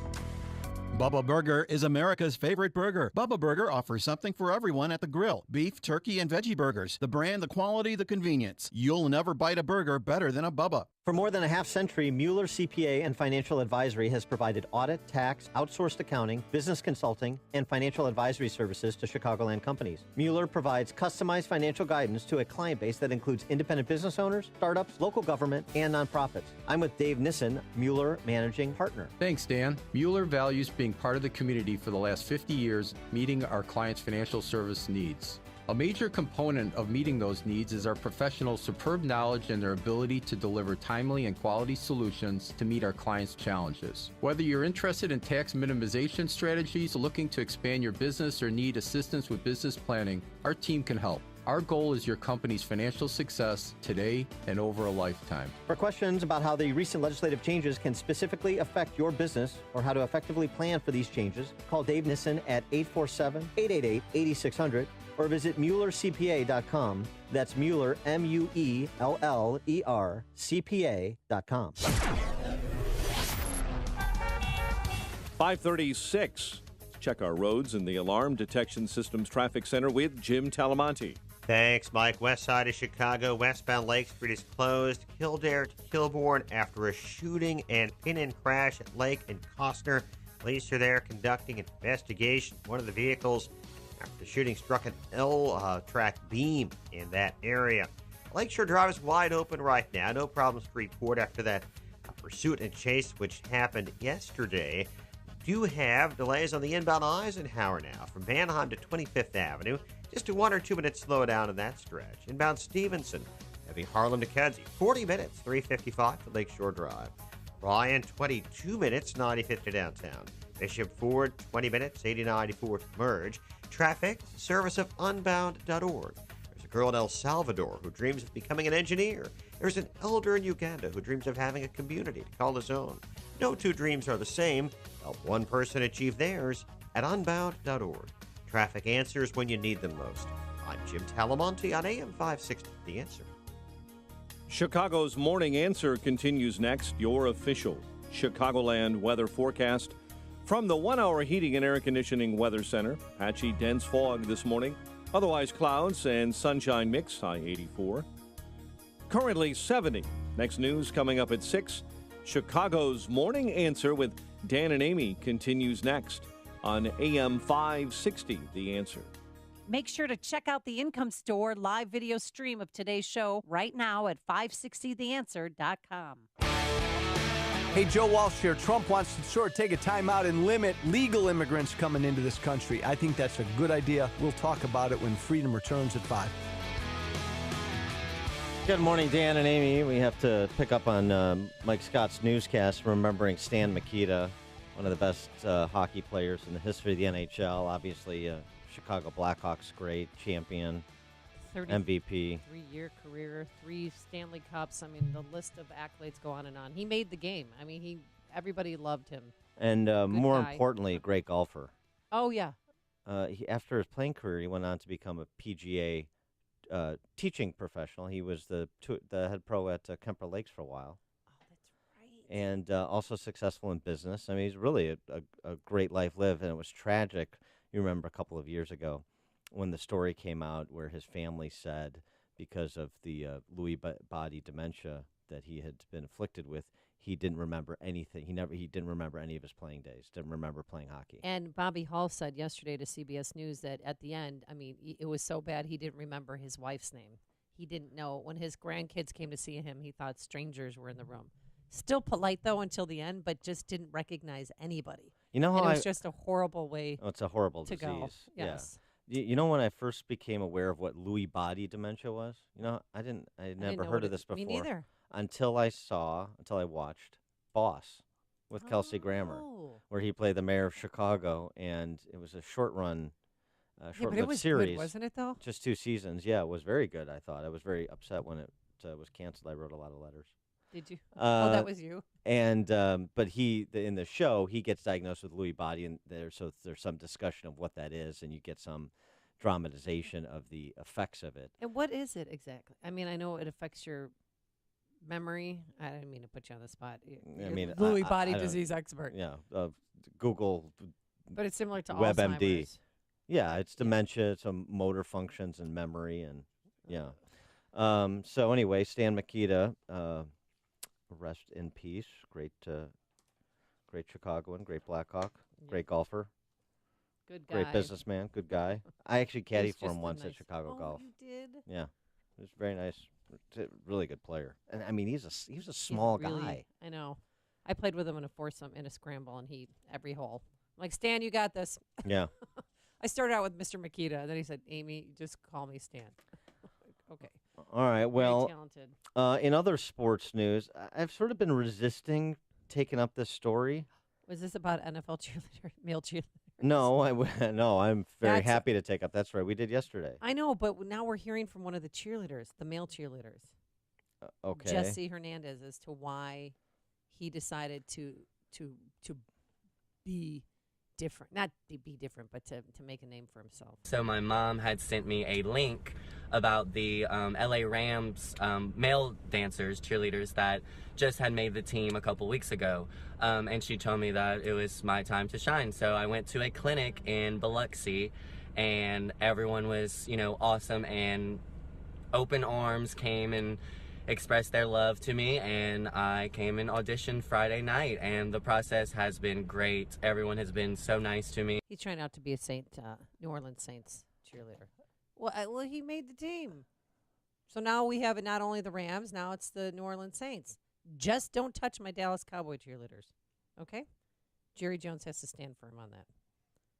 [SPEAKER 24] Bubba Burger is America's favorite burger. Bubba Burger offers something for everyone at the grill. Beef, turkey, and veggie burgers. The brand, the quality, the convenience. You'll never bite a burger better than a Bubba.
[SPEAKER 13] For more than a half century, Mueller CPA and Financial Advisory has provided audit, tax, outsourced accounting, business consulting, and financial advisory services to Chicagoland companies. Mueller provides customized financial guidance to a client base that includes independent business owners, startups, local government, and nonprofits. I'm with Dave Nissen, Mueller Managing Partner.
[SPEAKER 25] Thanks, Dan. Mueller values being part of the community for the last 50 years, meeting our clients' financial service needs. A major component of meeting those needs is our professionals' superb knowledge and their ability to deliver timely and quality solutions to meet our clients' challenges. Whether you're interested in tax minimization strategies, looking to expand your business, or need assistance with business planning, our team can help. Our goal is your company's financial success today and over a lifetime.
[SPEAKER 13] For questions about how the recent legislative changes can specifically affect your business or how to effectively plan for these changes, call Dave Nissen at 847-888-8600 or visit MuellerCPA.com. That's Mueller, MUELLER, CPA.com.
[SPEAKER 1] 5:36. Check our roads in the Alarm Detection Systems Traffic Center with Jim Talamonte.
[SPEAKER 14] Thanks, Mike. West side of Chicago, westbound Lake Street is closed. Kildare to Kilbourne after a shooting and pin-in crash at Lake and Costner. Police are there conducting an investigation. One of the vehicles after the shooting struck an L-track beam in that area. Lakeshore Drive is wide open right now. No problems to report after that pursuit and chase, which happened yesterday. Do have delays on the inbound Eisenhower now from Manheim to 25th Avenue. Just a 1 or 2 minute slowdown in that stretch. Inbound Stevenson, heavy Harlem to Kedzie, 40 minutes, 355 to Lakeshore Drive. Bryan, 22 minutes, 95th to downtown. Bishop Ford, 20 minutes, 8094 to Merge. Traffic, service of unbound.org. There's a girl in El Salvador who dreams of becoming an engineer. There's an elder in Uganda who dreams of having a community to call his own. No two dreams are the same. Help one person achieve theirs at unbound.org. Traffic answers when you need them most. I'm Jim Talamonte on AM 560, The Answer.
[SPEAKER 1] Chicago's Morning Answer continues next. Your official Chicagoland weather forecast from the 1 Hour Heating and Air Conditioning Weather Center. Patchy, dense fog this morning. Otherwise, clouds and sunshine mix, high 84. Currently 70. Next news coming up at 6. Chicago's Morning Answer with Dan and Amy continues next on AM 560, The Answer.
[SPEAKER 9] Make sure to check out the Income Store live video stream of today's show right now at 560theanswer.com.
[SPEAKER 19] Hey, Joe Walsh here. Trump wants to sort of take a time out and limit legal immigrants coming into this country. I think that's a good idea. We'll talk about it when freedom returns at 5.
[SPEAKER 13] Good morning, Dan and Amy. We have to pick up on Mike Scott's newscast, remembering Stan Mikita, one of the best hockey players in the history of the NHL. Obviously, Chicago Blackhawks great, champion, MVP.
[SPEAKER 17] 3-year career, 3 Stanley Cups. I mean, the list of accolades go on and on. He made the game. I mean, everybody loved him.
[SPEAKER 13] And more importantly, great golfer.
[SPEAKER 17] Oh, yeah.
[SPEAKER 13] After his playing career, he went on to become a PGA teaching professional. He was the head pro at Kemper Lakes for a while.
[SPEAKER 17] Oh, that's right.
[SPEAKER 13] And also successful in business. I mean, he's really a great life lived, and it was tragic. You remember a couple of years ago when the story came out where his family said because of the Lewy body dementia that he had been afflicted with, he didn't remember anything. He didn't remember any of his playing days. Didn't remember playing hockey.
[SPEAKER 17] And Bobby Hall said yesterday to CBS News that at the end, I mean, it was so bad he didn't remember his wife's name. He didn't know. When his grandkids came to see him, he thought strangers were in the room. Still polite, though, until the end, but just didn't recognize anybody.
[SPEAKER 13] You know how
[SPEAKER 17] it was just a horrible way
[SPEAKER 13] it's a horrible
[SPEAKER 17] to
[SPEAKER 13] disease.
[SPEAKER 17] go. Yes.
[SPEAKER 13] Yeah. You know when I first became aware of what Lewy body dementia was? You know, I had never heard of this before.
[SPEAKER 17] Me neither.
[SPEAKER 13] Until I watched Boss with Kelsey Grammer, where he played the mayor of Chicago, and it was a short-run series.
[SPEAKER 17] Good, wasn't it, though?
[SPEAKER 13] Just 2 seasons. Yeah, it was very good, I thought. I was very upset when it was canceled. I wrote a lot of letters.
[SPEAKER 17] Did you? That was you.
[SPEAKER 13] And but in the show, he gets diagnosed with Lewy body, and there's some discussion of what that is, and you get some dramatization of the effects of it.
[SPEAKER 17] And what is it exactly? I mean, I know it affects your memory. I didn't mean to put you on the spot. Lewy body disease expert.
[SPEAKER 13] Yeah, Google.
[SPEAKER 17] But it's similar to
[SPEAKER 13] WebMD.
[SPEAKER 17] Alzheimer's.
[SPEAKER 13] Yeah, it's dementia, some motor functions and memory, and yeah. So anyway, Stan Mikita. Rest in peace. Great Chicagoan, great Blackhawk, great golfer.
[SPEAKER 17] Good guy.
[SPEAKER 13] Great businessman, good guy. I actually caddied for him once at Chicago
[SPEAKER 17] Golf.
[SPEAKER 13] Golf.
[SPEAKER 17] You did?
[SPEAKER 13] Yeah. It was very nice. Really good player. And I mean, he was a small guy.
[SPEAKER 17] I know. I played with him in a foursome in a scramble, and every hole. I'm like, Stan, you got this.
[SPEAKER 13] Yeah.
[SPEAKER 17] I started out with Mr. Mikita, and then he said, Amy, just call me Stan. Okay.
[SPEAKER 13] All right. Well,
[SPEAKER 17] very talented.
[SPEAKER 13] In other sports news, I've sort of been resisting taking up this story.
[SPEAKER 17] Was this about NFL male cheerleaders?
[SPEAKER 13] No, I'm very happy to take up. That's right. We did yesterday.
[SPEAKER 17] I know, but now we're hearing from one of the cheerleaders, the male cheerleaders.
[SPEAKER 13] Okay.
[SPEAKER 17] Jesse Hernandez, as to why he decided to be different. Not to be different, but to make a name for himself.
[SPEAKER 10] So my mom had sent me a link about the LA Rams male dancers, cheerleaders that just had made the team a couple weeks ago. And she told me that it was my time to shine. So I went to a clinic in Biloxi, and everyone was, awesome, and open arms came and express their love to me, and I came and auditioned Friday night, and the process has been great. Everyone has been so nice to me.
[SPEAKER 17] He's trying out to be a New Orleans Saints cheerleader. Well, he made the team. So now we have not only the Rams, now it's the New Orleans Saints. Just don't touch my Dallas Cowboy cheerleaders, okay? Jerry Jones has to stand firm on that.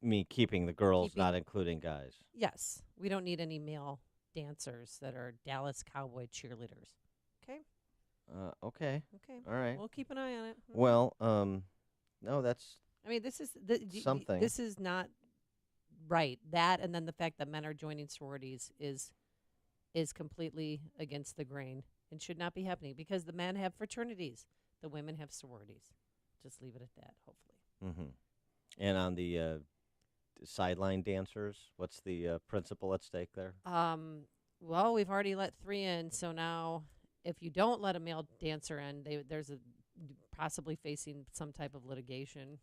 [SPEAKER 13] Me keeping the girls, not including guys.
[SPEAKER 17] Yes. We don't need any male dancers that are Dallas Cowboy cheerleaders. Okay?
[SPEAKER 13] Okay.
[SPEAKER 17] Okay.
[SPEAKER 13] All right.
[SPEAKER 17] We'll keep an eye on it.
[SPEAKER 13] Well, no, that's
[SPEAKER 17] I mean, this is
[SPEAKER 13] something.
[SPEAKER 17] This is not right. That and then the fact that men are joining sororities is completely against the grain and should not be happening because the men have fraternities, the women have sororities. Just leave it at that, hopefully.
[SPEAKER 13] Mm-hmm. And on the sideline dancers, what's the principle at stake there?
[SPEAKER 17] Well, we've already let 3 in, so now if you don't let a male dancer in, there's possibly facing some type of litigation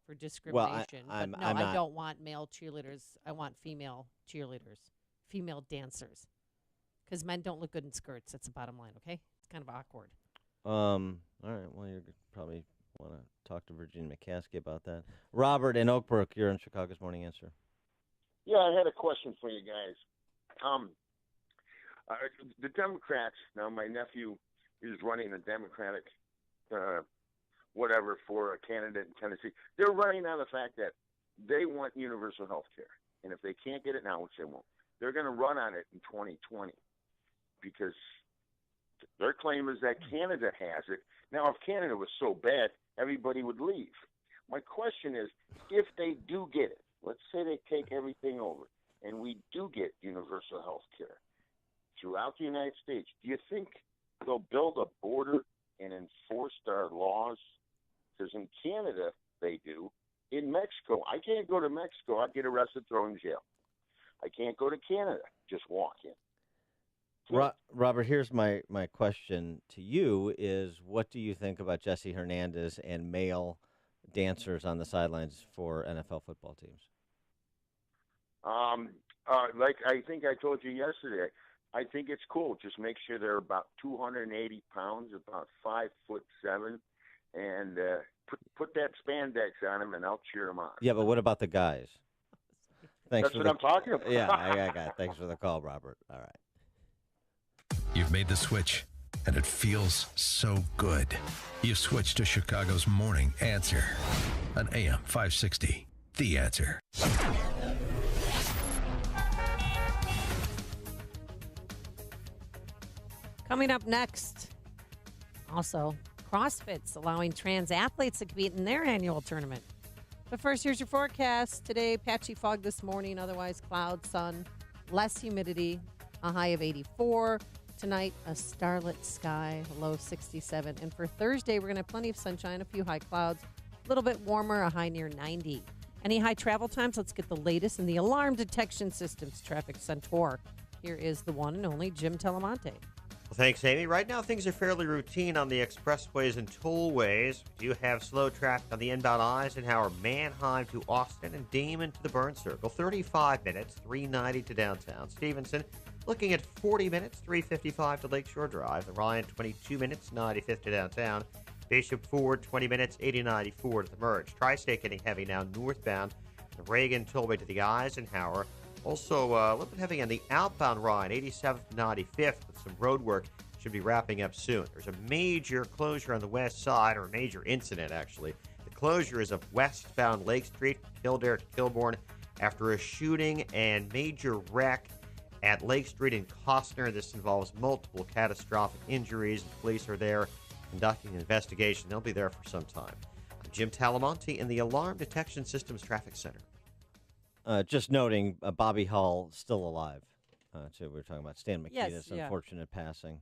[SPEAKER 17] for discrimination.
[SPEAKER 13] I'm
[SPEAKER 17] I
[SPEAKER 13] not.
[SPEAKER 17] don't want male cheerleaders. I want female cheerleaders, female dancers, because men don't look good in skirts. That's the bottom line. Okay, it's kind of awkward.
[SPEAKER 13] All right. Well, you're probably want to talk to Virginia McCaskey about that. Robert in Oak Brook, you're in Chicago's Morning Answer.
[SPEAKER 11] Yeah, I had a question for you guys. The Democrats, now my nephew is running a Democratic whatever for a candidate in Tennessee. They're running on the fact that they want universal health care. And if they can't get it now, which they won't, they're going to run on it in 2020 because their claim is that Canada has it. Now, if Canada was so bad, everybody would leave. My question is, if they do get it, let's say they take everything over, and we do get universal health care throughout the United States, do you think they'll build a border and enforce our laws? Because in Canada, they do. In Mexico, I can't go to Mexico. I'd get arrested, thrown in jail. I can't go to Canada, just walk in.
[SPEAKER 13] Robert, here's my question to you is what do you think about Jesse Hernandez and male dancers on the sidelines for NFL football teams?
[SPEAKER 11] Like I think I told you yesterday, I think it's cool. Just make sure they're about 280 pounds, about 5'7", and put that spandex on them, and I'll cheer them on.
[SPEAKER 13] Yeah, but what about the guys? Thanks
[SPEAKER 11] That's what I'm talking about.
[SPEAKER 13] Yeah, I got it. Thanks for the call, Robert. All right.
[SPEAKER 8] You've made the switch, and it feels so good. You've switched to Chicago's Morning Answer on AM 560. The Answer.
[SPEAKER 17] Coming up next, also, CrossFit's allowing trans athletes to compete in their annual tournament. But first, here's your forecast. Today, patchy fog this morning, otherwise cloud, sun, less humidity, a high of 84. Tonight, a starlit sky, low 67. And for Thursday, we're going to have plenty of sunshine, a few high clouds, a little bit warmer, a high near 90. Any high travel times? Let's get the latest in the alarm detection systems traffic centaur. Here is the one and only Jim Telemonte.
[SPEAKER 14] Well, thanks, Amy. Right now, things are fairly routine on the expressways and tollways. We do have slow traffic on the inbound Eisenhower, Manheim to Austin, and Damon to the Burn Circle. 35 minutes, 390 to downtown Stevenson. Looking at 40 minutes, 355 to Lakeshore Drive. The Ryan, 22 minutes, 95 to downtown. Bishop Ford, 20 minutes, 8094 to the Merge. Tri-State getting heavy now northbound. The Reagan tollway to the Eisenhower. Also, a little bit heavy on the outbound Ryan, 87th to 95th, with some road work. Should be wrapping up soon. There's a major closure on the west side, or a major incident, actually. The closure is of westbound Lake Street, Kildare to Kilbourne, after a shooting and major wreck at Lake Street in Costner. This involves multiple catastrophic injuries. The police are there conducting an investigation. They'll be there for some time. I'm Jim Talamonte in the Alarm Detection Systems Traffic Center.
[SPEAKER 13] Just noting, Bobby Hull still alive. We were talking about Stan Mikita's unfortunate passing.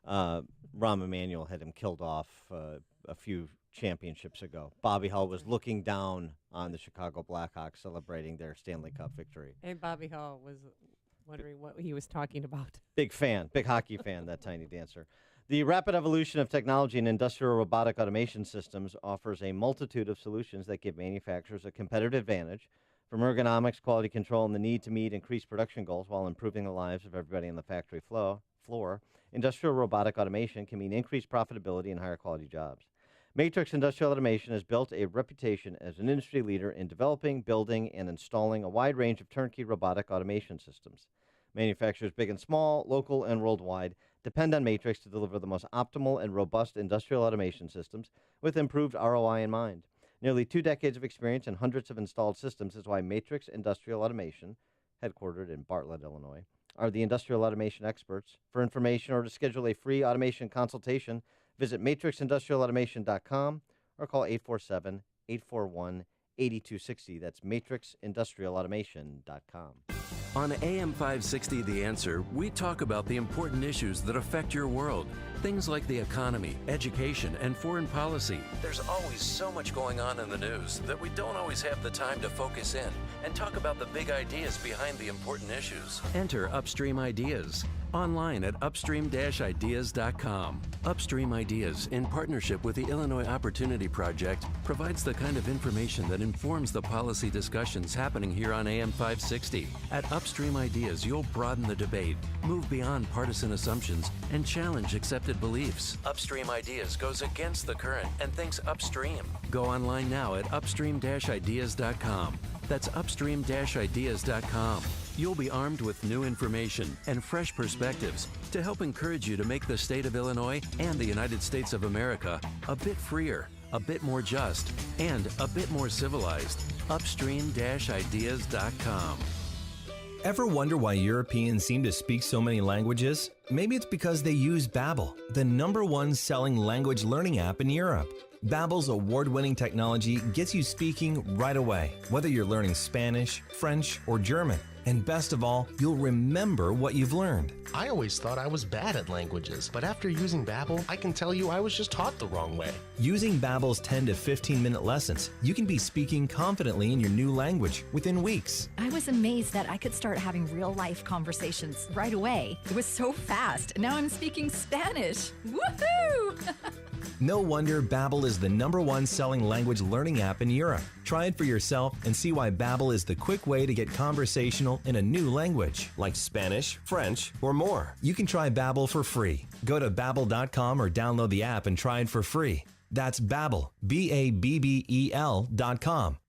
[SPEAKER 13] Yep. Rahm Emanuel had him killed off a few championships ago. Bobby Hull was looking down on the Chicago Blackhawks celebrating their Stanley Cup victory.
[SPEAKER 17] And Bobby Hull was wondering what he was talking about.
[SPEAKER 13] Big fan, big hockey fan, that tiny dancer. The rapid evolution of technology and industrial robotic automation systems offers a multitude of solutions that give manufacturers a competitive advantage, from ergonomics, quality control, and the need to meet increased production goals while improving the lives of everybody on the factory floor. floor, industrial robotic automation can mean increased profitability and higher quality jobs. Matrix Industrial Automation has built a reputation as an industry leader in developing, building, and installing a wide range of turnkey robotic automation systems. Manufacturers big and small, local and worldwide, depend on Matrix to deliver the most optimal and robust industrial automation systems with improved ROI in mind. Nearly 2 decades of experience and hundreds of installed systems is why Matrix Industrial Automation, headquartered in Bartlett, Illinois, are the industrial automation experts. For information or to schedule a free automation consultation, visit matrixindustrialautomation.com or call 847-841-8260. That's matrixindustrialautomation.com.
[SPEAKER 12] On AM 560 The Answer, we talk about the important issues that affect your world. Things like the economy, education, and foreign policy. There's always so much going on in the news that we don't always have the time to focus in and talk about the big ideas behind the important issues. Enter Upstream Ideas online at upstream-ideas.com. Upstream Ideas, in partnership with the Illinois Opportunity Project, provides the kind of information that informs the policy discussions happening here on AM 560. At Upstream Ideas, you'll broaden the debate, move beyond partisan assumptions, and challenge accepted beliefs. Upstream Ideas goes against the current and thinks upstream. Go online now at upstream-ideas.com. That's upstream-ideas.com. You'll be armed with new information and fresh perspectives to help encourage you to make the state of Illinois and the United States of America a bit freer, a bit more just, and a bit more civilized. Upstream-ideas.com.
[SPEAKER 15] Ever wonder why Europeans seem to speak so many languages? Maybe it's because they use Babbel, the #1 selling language learning app in Europe. Babbel's award-winning technology gets you speaking right away, whether you're learning Spanish, French, or German. And best of all, you'll remember what you've learned.
[SPEAKER 16] I always thought I was bad at languages, but after using Babbel, I can tell you I was just taught the wrong way.
[SPEAKER 15] Using Babbel's 10 to 15-minute lessons, you can be speaking confidently in your new language within weeks.
[SPEAKER 18] I was amazed that I could start having real-life conversations right away. It was so fast. Now I'm speaking Spanish. Woohoo!
[SPEAKER 15] No wonder Babbel is the #1 selling language learning app in Europe. Try it for yourself and see why Babbel is the quick way to get conversational in a new language, like Spanish, French, or more. You can try Babbel for free. Go to Babbel.com or download the app and try it for free. That's Babbel, Babbel.com,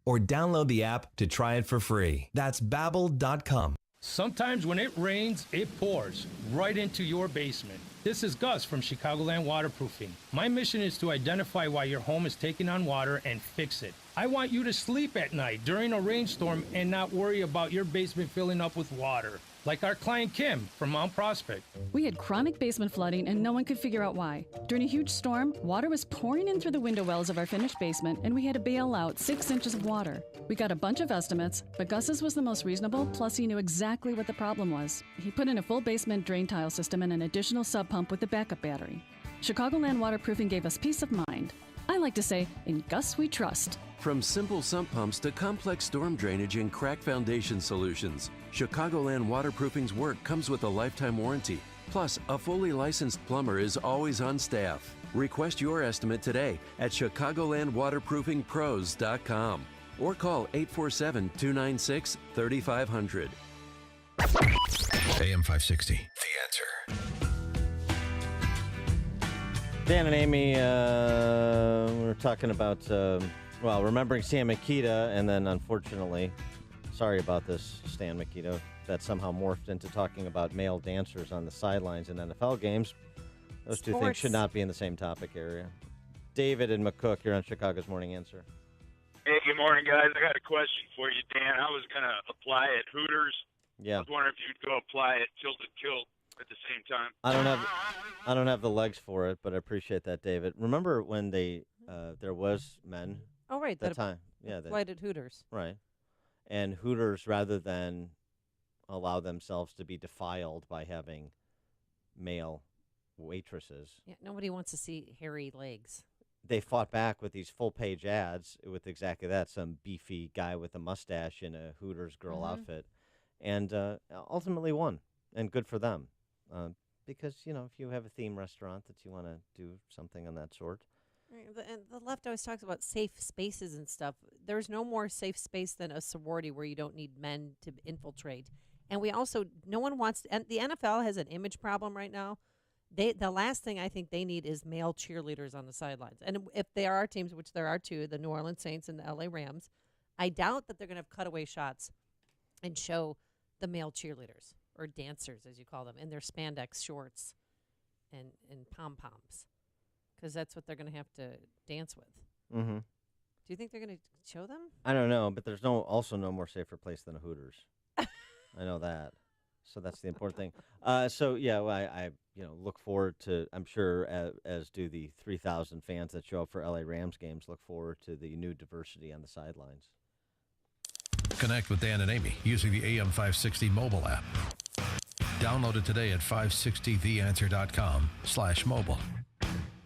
[SPEAKER 15] or download the app to try it for free. That's Babbel.com.
[SPEAKER 21] Sometimes when it rains, it pours right into your basement. This is Gus from Chicagoland Waterproofing. My mission is to identify why your home is taking on water and fix it. I want you to sleep at night during a rainstorm and not worry about your basement filling up with water. Like our client Kim from Mount Prospect.
[SPEAKER 26] We had chronic basement flooding and no one could figure out why. During a huge storm, water was pouring in through the window wells of our finished basement and we had to bail out 6 inches of water. We got a bunch of estimates, but Gus's was the most reasonable, plus he knew exactly what the problem was. He put in a full basement drain tile system and an additional sub pump with a backup battery. Chicagoland Waterproofing gave us peace of mind. I like to say, in Gus we trust.
[SPEAKER 12] From simple sump pumps to complex storm drainage and crack foundation solutions, Chicagoland Waterproofing's work comes with a lifetime warranty. Plus, a fully licensed plumber is always on staff. Request your estimate today at ChicagolandWaterproofingPros.com or call 847-296-3500.
[SPEAKER 8] AM 560, The Answer.
[SPEAKER 13] Dan and Amy, we're talking about, remembering Stan Mikita, and then unfortunately, sorry about this, Stan Mikita, that somehow morphed into talking about male dancers on the sidelines in NFL games. Those two things should not be in the same topic area. David and McCook, you're on Chicago's Morning Answer.
[SPEAKER 27] Hey, good morning, guys. I got a question for you, Dan. I was going to apply at Hooters.
[SPEAKER 13] Yeah.
[SPEAKER 27] I was wondering if you'd go apply at Tilted Kilt at the same time.
[SPEAKER 13] I don't have the legs for it, but I appreciate that, David. Remember when there was men?
[SPEAKER 17] Oh, right.
[SPEAKER 13] That time. Yeah.
[SPEAKER 17] Applied at Hooters.
[SPEAKER 13] Right. And Hooters, rather than allow themselves to be defiled by having male waitresses.
[SPEAKER 17] Yeah, nobody wants to see hairy legs.
[SPEAKER 13] They fought back with these full-page ads with exactly that, some beefy guy with a mustache in a Hooters girl outfit, and ultimately won, and good for them. Because, if you have a theme restaurant that you want to do something on that sort.
[SPEAKER 17] Right, and the left always talks about safe spaces and stuff. There's no more safe space than a sorority where you don't need men to infiltrate And we also, no one wants, and the NFL has an image problem right now. The last thing I think they need is male cheerleaders on the sidelines. And if there are teams, which there are two, the New Orleans Saints and the LA Rams, I doubt that they're going to have cutaway shots and show the male cheerleaders or dancers, as you call them, in their spandex shorts and pom-poms, because that's what they're going to have to dance with.
[SPEAKER 13] Mm-hmm.
[SPEAKER 17] Do you think they're going to show them?
[SPEAKER 13] I don't know, but there's also no more safer place than a Hooters. I know that. So that's the important thing. I look forward to, I'm sure, as do the 3,000 fans that show up for LA Rams games, look forward to the new diversity on the sidelines.
[SPEAKER 8] Connect with Dan and Amy using the AM 560 mobile app. Download it today at 560theanswer.com/mobile.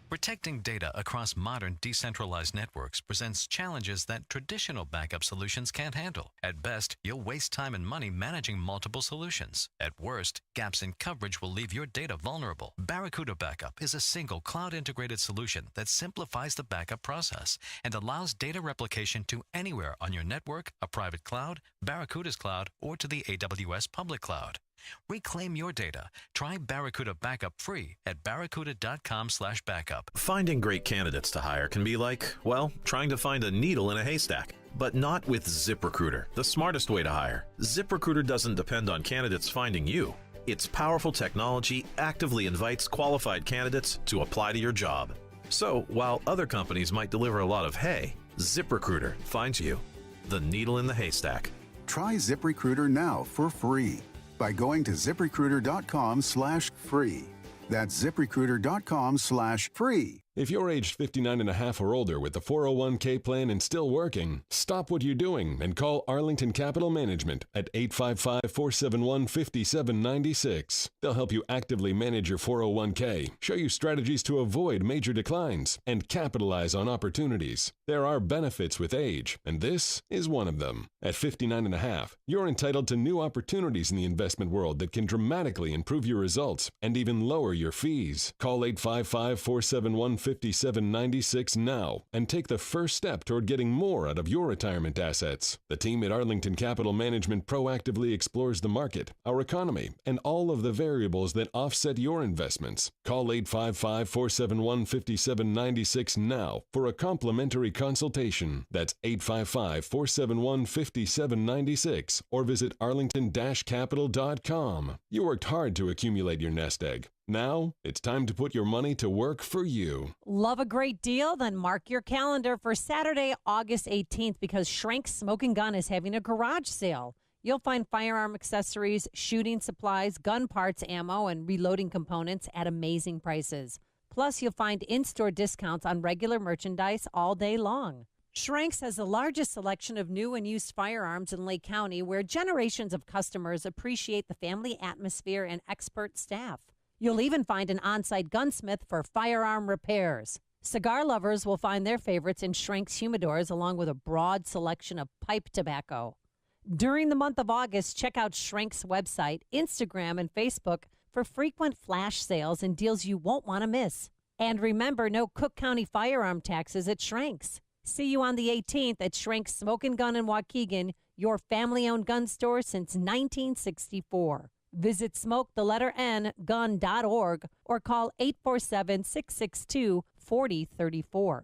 [SPEAKER 2] Protecting data across modern decentralized networks presents challenges that traditional backup solutions can't handle. At best, you'll waste time and money managing multiple solutions. At worst, gaps in coverage will leave your data vulnerable. Barracuda Backup is a single cloud-integrated solution that simplifies the backup process and allows data replication to anywhere on your network, a private cloud, Barracuda's cloud, or to the AWS public cloud. Reclaim your data. Try Barracuda Backup free at barracuda.com/backup.
[SPEAKER 3] Finding great candidates to hire can be like, well, trying to find a needle in a haystack. But not with ZipRecruiter, the smartest way to hire. ZipRecruiter doesn't depend on candidates finding you. Its powerful technology actively invites qualified candidates to apply to your job. So, while other companies might deliver a lot of hay, ZipRecruiter finds you, the needle in the haystack.
[SPEAKER 4] Try ZipRecruiter now for free by going to ZipRecruiter.com/free. That's ZipRecruiter.com/free.
[SPEAKER 5] If you're aged 59 and a half or older with a 401k plan and still working, stop what you're doing and call Arlington Capital Management at 855-471-5796. They'll help you actively manage your 401k, show you strategies to avoid major declines, and capitalize on opportunities. There are benefits with age, and this is one of them. At 59 and a half, you're entitled to new opportunities in the investment world that can dramatically improve your results and even lower your fees. Call 855-471-5796 now and take the first step toward getting more out of your retirement assets. The team at Arlington Capital Management proactively explores the market, our economy, and all of the variables that offset your investments. Call 855-471-5796 now for a complimentary consultation. That's 855-471-5796 or visit arlington-capital.com. You worked hard to accumulate your nest egg. Now, it's time to put your money to work for you.
[SPEAKER 9] Love a great deal? Then mark your calendar for Saturday, August 18th, because Schrank's Smoke & Gun is having a garage sale. You'll find firearm accessories, shooting supplies, gun parts, ammo, and reloading components at amazing prices. Plus, you'll find in-store discounts on regular merchandise all day long. Schrank's has the largest selection of new and used firearms in Lake County, where generations of customers appreciate the family atmosphere and expert staff. You'll even find an on-site gunsmith for firearm repairs. Cigar lovers will find their favorites in Schrank's humidors, along with a broad selection of pipe tobacco. During the month of August, check out Schrank's website, Instagram, and Facebook for frequent flash sales and deals you won't want to miss. And remember, no Cook County firearm taxes at Schrank's. See you on the 18th at Schrank's Smoke & Gun in Waukegan, your family-owned gun store since 1964. Visit smoke_gun.org or call 847-662-4034.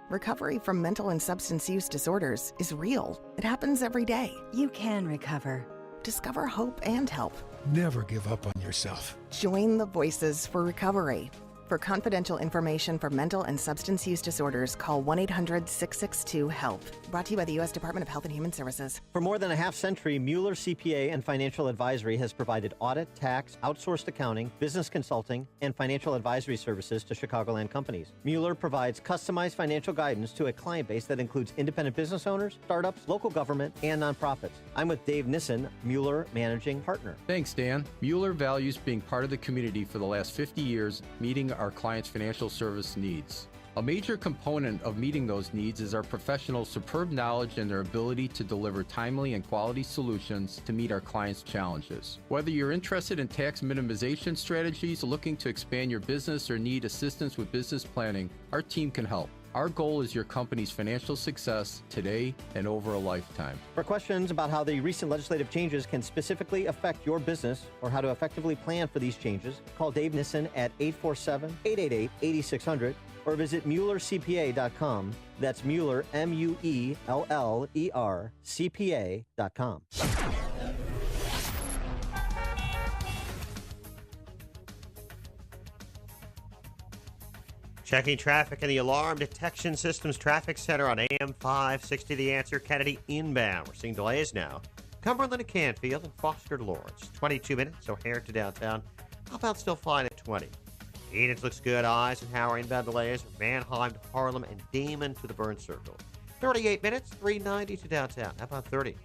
[SPEAKER 20] Recovery from mental and substance use disorders is real. It happens every day. You can recover. Discover hope and help.
[SPEAKER 22] Never give up on yourself.
[SPEAKER 20] Join the Voices for Recovery. For confidential information for mental and substance use disorders, call 1-800-662-HELP. Brought to you by the U.S. Department of Health and Human Services.
[SPEAKER 13] For more than a half century, Mueller CPA and Financial Advisory has provided audit, tax, outsourced accounting, business consulting, and financial advisory services to Chicagoland companies. Mueller provides customized financial guidance to a client base that includes independent business owners, startups, local government, and nonprofits. I'm with Dave Nissen, Mueller Managing Partner.
[SPEAKER 25] Thanks, Dan. Mueller values being part of the community for the last 50 years, meeting our clients' financial service needs. A major component of meeting those needs is our professionals' superb knowledge and their ability to deliver timely and quality solutions to meet our clients' challenges. Whether you're interested in tax minimization strategies, looking to expand your business, or need assistance with business planning, our team can help. Our goal is your company's financial success today and over a lifetime.
[SPEAKER 13] For questions about how the recent legislative changes can specifically affect your business or how to effectively plan for these changes, call Dave Nissen at 847-888-8600 or visit MuellerCPA.com. That's Mueller, M-U-E-L-L-E-R, CPA.com.
[SPEAKER 14] Checking traffic in the Alarm Detection Systems Traffic Center on AM 560. The Answer, Kennedy inbound. We're seeing delays now. Cumberland to Canfield and Foster to Lawrence. 22 minutes. O'Hare to downtown. Outbound still fine at 20. Edith looks good. Eisenhower inbound delays. Mannheim to Harlem and Damon to the Burn Circle. 38 minutes. 390 to downtown. Outbound 30.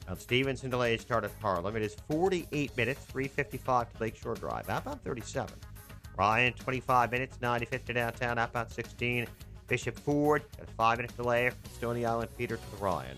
[SPEAKER 14] Mount Stevenson delays start at Harlem. It is 48 minutes. 355 to Lakeshore Drive. Outbound 37. Ryan, 25 minutes, 95th to downtown, outbound 16. Bishop Ford, got a 5-minute delay from Stony Island Peter to the Ryan.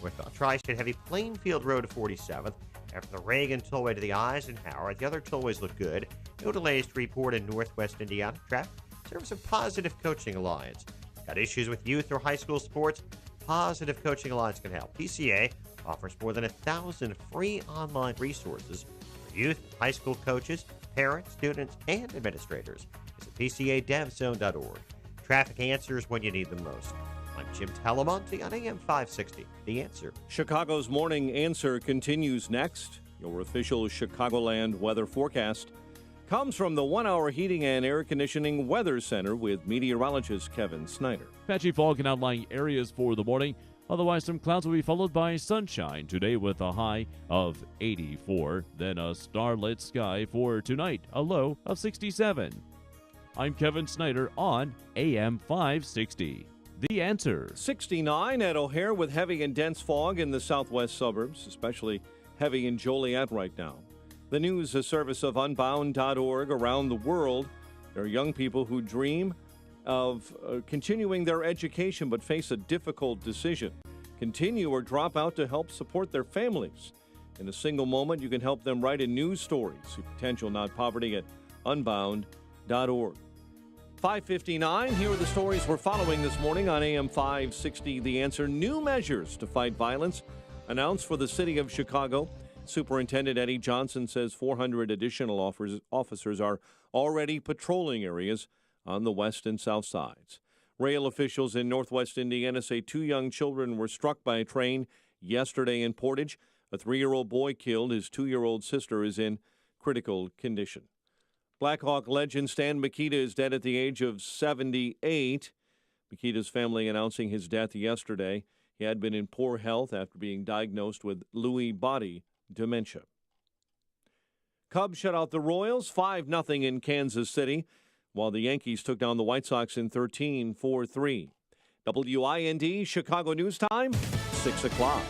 [SPEAKER 14] Northbound Tri-State Heavy Plainfield Road to 47th. After the Reagan Tollway to the Eisenhower, the other tollways look good. No delays to report in Northwest Indiana. Traffic serves a Positive Coaching Alliance. Got issues with youth or high school sports? Positive Coaching Alliance can help. PCA offers more than 1,000 free online resources for youth, high school coaches, parents, students, and administrators. Visit PCADevZone.org. Traffic answers when you need them most. I'm Jim Talamonte on AM 560. The Answer.
[SPEAKER 1] Chicago's Morning Answer continues next. Your official Chicagoland weather forecast comes from the 1-hour heating and air conditioning weather center with meteorologist Kevin Snyder.
[SPEAKER 6] Patchy fog in outlying areas for the morning. Otherwise, some clouds will be followed by sunshine today with a high of 84. Then a starlit sky for tonight, a low of 67. I'm Kevin Snyder on AM 560. The Answer.
[SPEAKER 1] 69 at O'Hare with heavy and dense fog in the southwest suburbs, especially heavy in Joliet right now. The news, a service of Unbound.org. Around the world, there are young people who dream of continuing their education but face a difficult decision. Continue or drop out to help support their families. In a single moment, you can help them write a news story. See Potential Not Poverty at unbound.org. 5:59, here are the stories we're following this morning on AM 560. The Answer. New measures to fight violence announced for the city of Chicago. Superintendent Eddie Johnson says 400 additional officers are already patrolling areas on the west and south sides. Rail officials in northwest Indiana say 2 young children were struck by a train yesterday in Portage. A 3-year-old boy killed. His 2-year-old sister is in critical condition. Blackhawk legend Stan Mikita is dead at the age of 78. Mikita's family announcing his death yesterday. He had been in poor health after being diagnosed with Lewy body dementia. Cubs shut out the Royals 5-0 in Kansas City, while the Yankees took down the White Sox in 13-4-3. WIND Chicago News Time, 6 o'clock.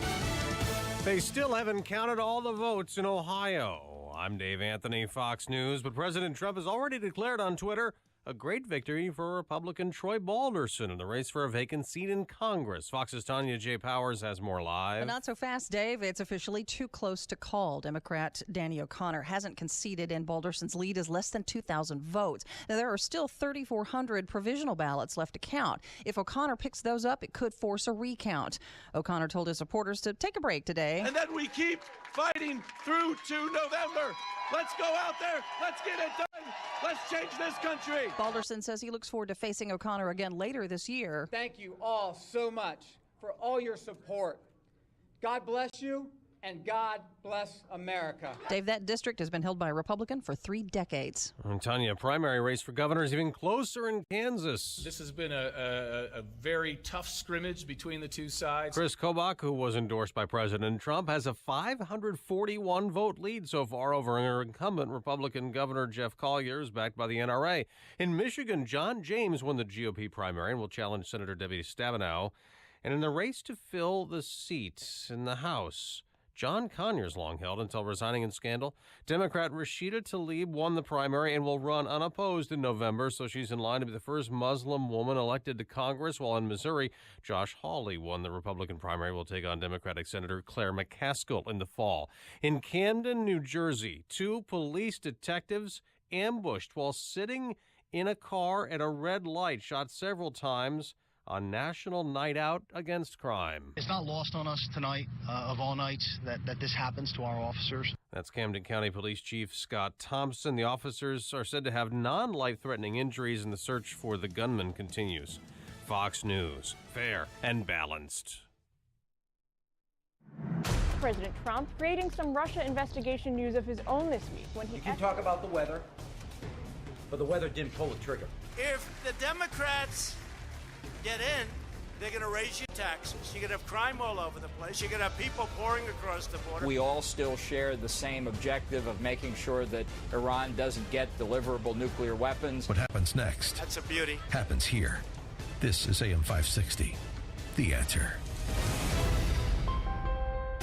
[SPEAKER 7] They still haven't counted all the votes in Ohio. I'm Dave Anthony, Fox News, but President Trump has already declared on Twitter a great victory for Republican Troy Balderson in the race for a vacant seat in Congress. Fox's Tanya J. Powers has more live.
[SPEAKER 10] But not so fast, Dave. It's officially too close to call. Democrat Danny O'Connor hasn't conceded, and Balderson's lead is less than 2,000 votes. Now, there are still 3,400 provisional ballots left to count. If O'Connor picks those up, it could force a recount. O'Connor told his supporters to take a break today.
[SPEAKER 19] And then we keep fighting through to November. Let's go out there. Let's get it done. Let's change this country.
[SPEAKER 10] Balderson says he looks forward to facing O'Connor again later this year.
[SPEAKER 23] Thank you all so much for all your support. God bless you, and God bless America.
[SPEAKER 10] Dave, that district has been held by a Republican for 3 decades.
[SPEAKER 7] And Tanya, primary race for governor is even closer in Kansas.
[SPEAKER 24] This has been a very tough scrimmage between the two sides.
[SPEAKER 7] Chris Kobach, who was endorsed by President Trump, has a 541 vote lead so far over incumbent Republican Governor Jeff Collier, who's backed by the NRA. In Michigan, John James won the GOP primary and will challenge Senator Debbie Stabenow. And in the race to fill the seat in the House, John Conyers long held until resigning in scandal. Democrat Rashida Tlaib won the primary and will run unopposed in November, so she's in line to be the first Muslim woman elected to Congress, while in Missouri, Josh Hawley won the Republican primary and will take on Democratic Senator Claire McCaskill in the fall. In Camden, New Jersey, 2 police detectives ambushed while sitting in a car at a red light, shot several times on National Night Out Against Crime.
[SPEAKER 11] It's not lost on us tonight, of all nights, that this happens to our officers.
[SPEAKER 7] That's Camden County Police Chief Scott Thompson. The officers are said to have non-life-threatening injuries, and the search for the gunman continues. Fox News, fair and balanced.
[SPEAKER 12] President Trump creating some Russia investigation news of his own this week when he...
[SPEAKER 15] You can talk about the weather, but the weather didn't pull the trigger.
[SPEAKER 16] If the Democrats get in, they're going to raise your taxes. You're going to have crime all over the place. You're going to have people pouring across the border.
[SPEAKER 18] We all still share the same objective of making sure that Iran doesn't get deliverable nuclear weapons.
[SPEAKER 8] What happens next?
[SPEAKER 16] That's a beauty.
[SPEAKER 8] Happens here. This is AM 560. The Answer.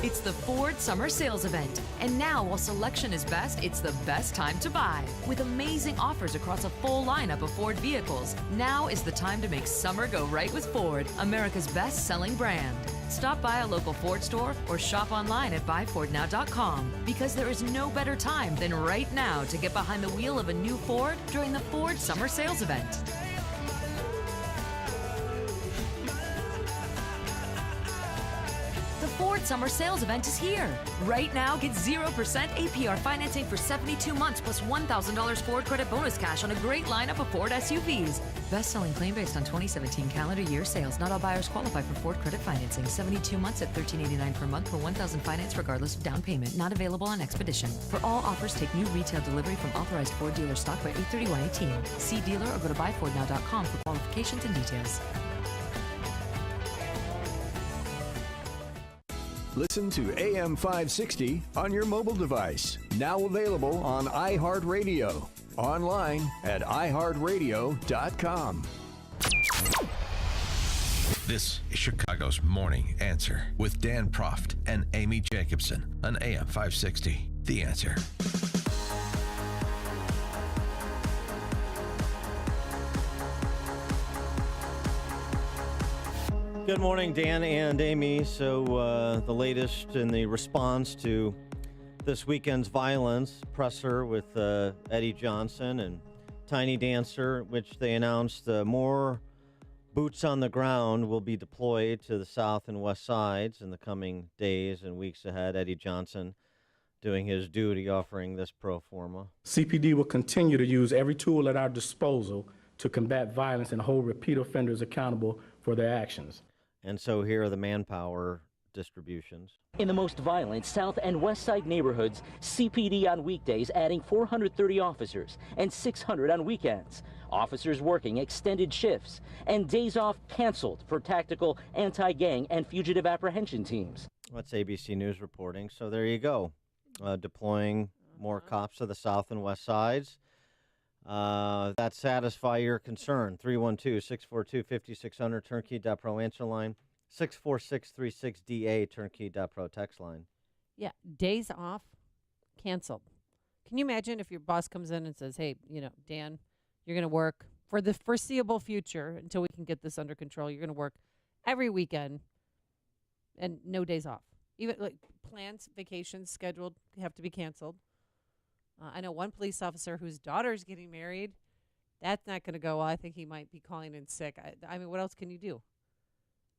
[SPEAKER 21] It's the Ford Summer Sales Event. And now, while selection is best, it's the best time to buy. With amazing offers across a full lineup of Ford vehicles, now is the time to make summer go right with Ford, America's best-selling brand. Stop by a local Ford store or shop online at buyfordnow.com, because there is no better time than right now to get behind the wheel of a new Ford during the Ford Summer Sales Event. Ford Summer Sales Event is here. Right now, get 0% APR financing for 72 months plus $1,000 Ford credit bonus cash on a great lineup of Ford SUVs. Best-selling claim based on 2017 calendar year sales. Not all buyers qualify for Ford credit financing. 72 months at $1,389 per month for $1,000 finance regardless of down payment. Not available on Expedition. For all offers, take new retail delivery from authorized Ford dealer stock by 8/31/18. See dealer or go to buyfordnow.com for qualifications and details.
[SPEAKER 26] Listen to AM 560 on your mobile device. Now available on iHeartRadio. Online at iHeartRadio.com.
[SPEAKER 8] This is Chicago's Morning Answer with Dan Proft and Amy Jacobson on AM 560. The Answer.
[SPEAKER 13] Good morning, Dan and Amy. So the latest in the response to this weekend's violence, presser with Eddie Johnson and Tiny Dancer, which they announced more boots on the ground will be deployed to the south and west sides in the coming days and weeks ahead. Eddie Johnson doing his duty, offering this pro forma.
[SPEAKER 22] CPD will continue to use every tool at our disposal to combat violence and hold repeat offenders accountable for their actions.
[SPEAKER 13] And so here are the manpower distributions.
[SPEAKER 28] In the most violent South and West Side neighborhoods, CPD on weekdays adding 430 officers and 600 on weekends. Officers working extended shifts and days off canceled for tactical anti-gang and fugitive apprehension teams.
[SPEAKER 13] That's ABC News reporting. So there you go. Deploying more cops to the south and west sides. That satisfy your concern. 312-642-5600, turnkey.pro answer line. 64636DA, turnkey.pro text line.
[SPEAKER 17] Yeah, days off, canceled. Can you imagine if your boss comes in and says, hey, Dan, you're going to work for the foreseeable future until we can get this under control. You're going to work every weekend and no days off. Even like plans, vacations scheduled have to be canceled. I know one police officer whose daughter's getting married. That's not going to go well. I think he might be calling in sick. I mean, what else can you do?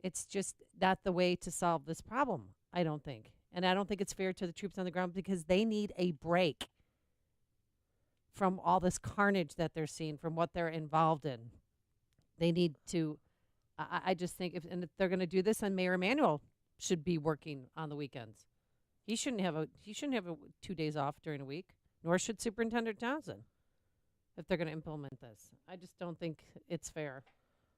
[SPEAKER 17] It's just not the way to solve this problem, I don't think. And I don't think it's fair to the troops on the ground because they need a break from all this carnage that they're seeing, from what they're involved in. They need to, I just think, if they're going to do this, then Mayor Emanuel should be working on the weekends. He shouldn't have 2 days off during a week. Nor should Superintendent Johnson if they're going to implement this. I just don't think it's fair.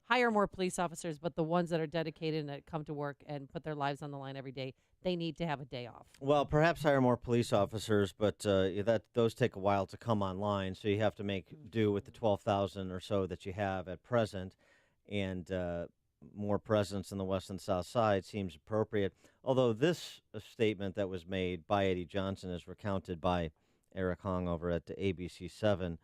[SPEAKER 17] Hire more police officers, but the ones that are dedicated and that come to work and put their lives on the line every day, they need to have a day off.
[SPEAKER 13] Well, perhaps hire more police officers, but those take a while to come online, so you have to make do with the 12,000 or so that you have at present, and more presence in the west and south side seems appropriate. Although this statement that was made by Eddie Johnson is recounted by Eric Hong over at ABC7,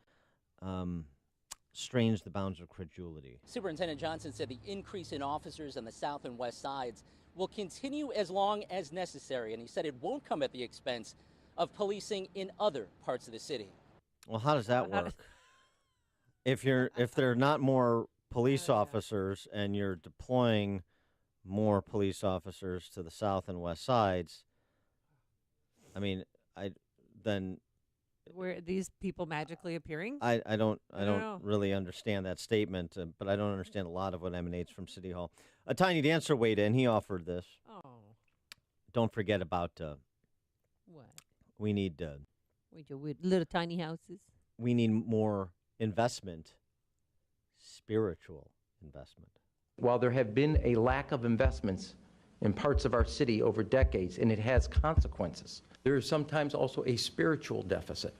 [SPEAKER 13] strains the bounds of credulity.
[SPEAKER 28] Superintendent Johnson said the increase in officers on the south and west sides will continue as long as necessary, and he said it won't come at the expense of policing in other parts of the city.
[SPEAKER 13] Well, how does that work? If there are not more police officers and you're deploying more police officers to the south and west sides, I mean,
[SPEAKER 17] Were these people magically appearing?
[SPEAKER 13] I don't
[SPEAKER 17] know.
[SPEAKER 13] really understand that statement, but I don't understand a lot of what emanates from City Hall. A Tiny Dancer weighed in. He offered this.
[SPEAKER 17] Oh.
[SPEAKER 13] Don't forget about
[SPEAKER 17] What?
[SPEAKER 13] we need
[SPEAKER 17] With little tiny houses?
[SPEAKER 13] we need more investment, spiritual investment.
[SPEAKER 2] While there have been a lack of investments in parts of our city over decades, and it has consequences, there is sometimes also a spiritual deficit.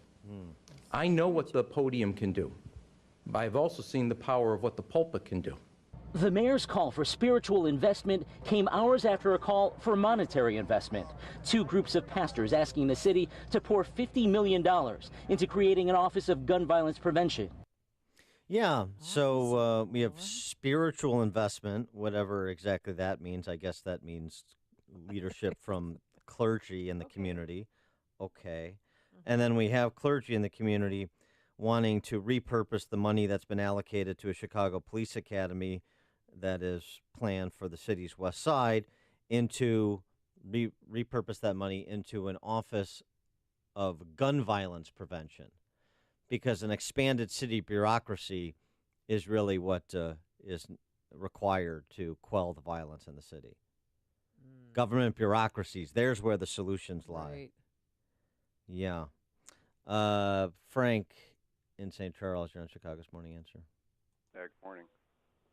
[SPEAKER 2] I know what the podium can do, but I've also seen the power of what the pulpit can do.
[SPEAKER 28] The mayor's call for spiritual investment came hours after a call for monetary investment. Two groups of pastors asking the city to pour $50 million into creating an office of gun violence prevention.
[SPEAKER 13] Yeah, so we have spiritual investment, whatever exactly that means. I guess that means leadership from clergy in the community. Okay. And then we have clergy in the community wanting to repurpose the money that's been allocated to a Chicago Police Academy that is planned for the city's west side into repurpose that money into an office of gun violence prevention, because an expanded city bureaucracy is really what is required to quell the violence in the city. Government bureaucracies, there's where the solutions lie.
[SPEAKER 17] Right.
[SPEAKER 13] Yeah. Frank in St. Charles, you're on Chicago's Morning Answer.
[SPEAKER 3] Good morning.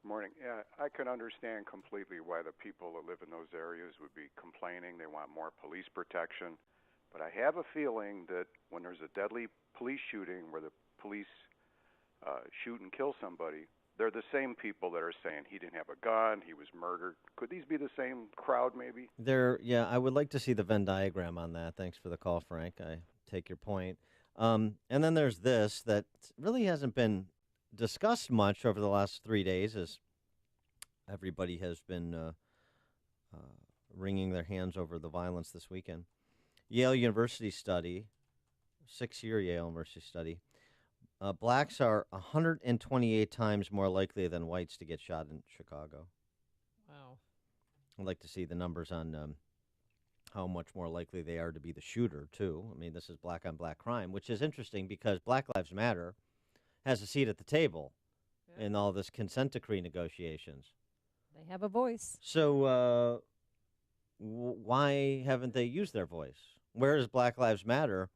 [SPEAKER 3] Morning. Yeah, I can understand completely why the people that live in those areas would be complaining. They want more police protection. But I have a feeling that when there's a deadly police shooting where the police shoot and kill somebody, they're the same people that are saying he didn't have a gun, he was murdered. Could these be the same crowd, maybe?
[SPEAKER 13] Yeah, I would like to see the Venn diagram on that. Thanks for the call, Frank. I take your point. And then there's this that really hasn't been discussed much over the last 3 days, as everybody has been wringing their hands over the violence this weekend. Yale University study, 6-year Yale University study, blacks are 128 times more likely than whites to get shot in Chicago.
[SPEAKER 17] Wow.
[SPEAKER 13] I'd like to see the numbers on how much more likely they are to be the shooter, too. I mean, this is black-on-black crime, which is interesting because Black Lives Matter has a seat at the table in all this consent decree negotiations.
[SPEAKER 17] They have a voice.
[SPEAKER 13] So why haven't they used their voice? Where is Black Lives Matter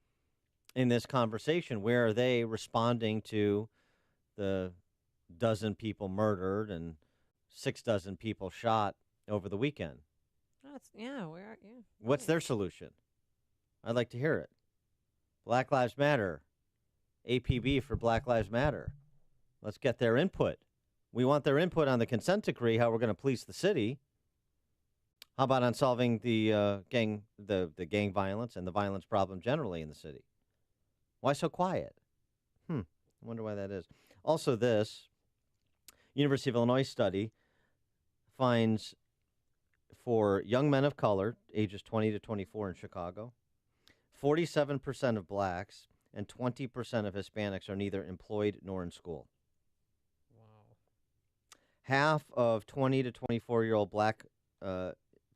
[SPEAKER 13] in this conversation? Where are they responding to the dozen people murdered and 6 dozen people shot over the weekend? What's their solution? I'd like to hear it. Black Lives Matter. APB for Black Lives Matter. Let's get their input. We want their input on the consent decree, how we're going to police the city. How about on solving the gang violence and the violence problem generally in the city? Why so quiet? I wonder why that is. Also, this University of Illinois study finds for young men of color, ages 20 to 24 in Chicago, 47% of blacks and 20% of Hispanics are neither employed nor in school.
[SPEAKER 17] Wow.
[SPEAKER 13] Half of 20 to 24-year-old black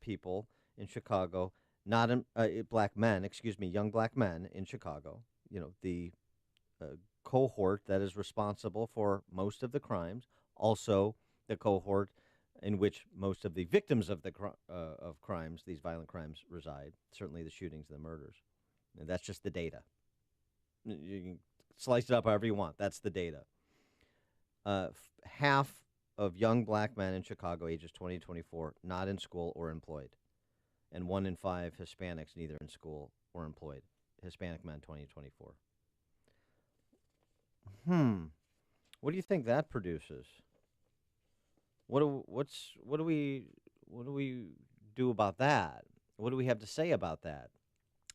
[SPEAKER 13] people in Chicago, black men, young black men in Chicago, the cohort that is responsible for most of the crimes, also the cohort in which most of the victims of of crimes, these violent crimes, reside, certainly the shootings and the murders. And that's just the data. You can slice it up however you want. That's the data. Half of young black men in Chicago, ages 20 to 24, not in school or employed. And 1 in 5 Hispanics, neither in school or employed. Hispanic men, 20 to 24. What do you think that produces? What do we do about that? What do we have to say about that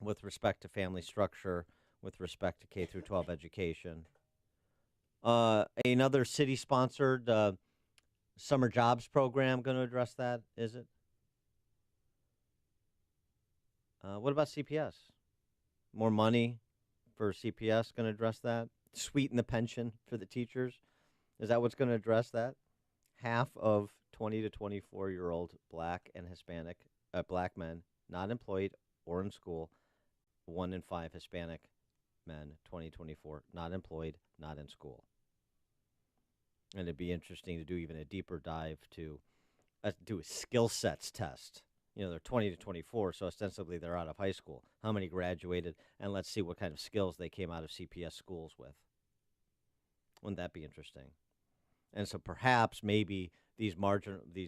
[SPEAKER 13] with respect to family structure, with respect to K through 12 education? Another city-sponsored summer jobs program going to address that, is it? What about CPS? More money for CPS going to address that? Sweeten the pension for the teachers? Is that what's going to address that? half of 20 to 24-year-old black and Hispanic black men not employed or in school. 1 in 5 Hispanic men, 2024, not employed, not in school. And it'd be interesting to do even a deeper dive to do a skill sets test. You know, they're 20 to 24, so ostensibly they're out of high school. How many graduated? And let's see what kind of skills they came out of CPS schools with. Wouldn't that be interesting? And so perhaps maybe these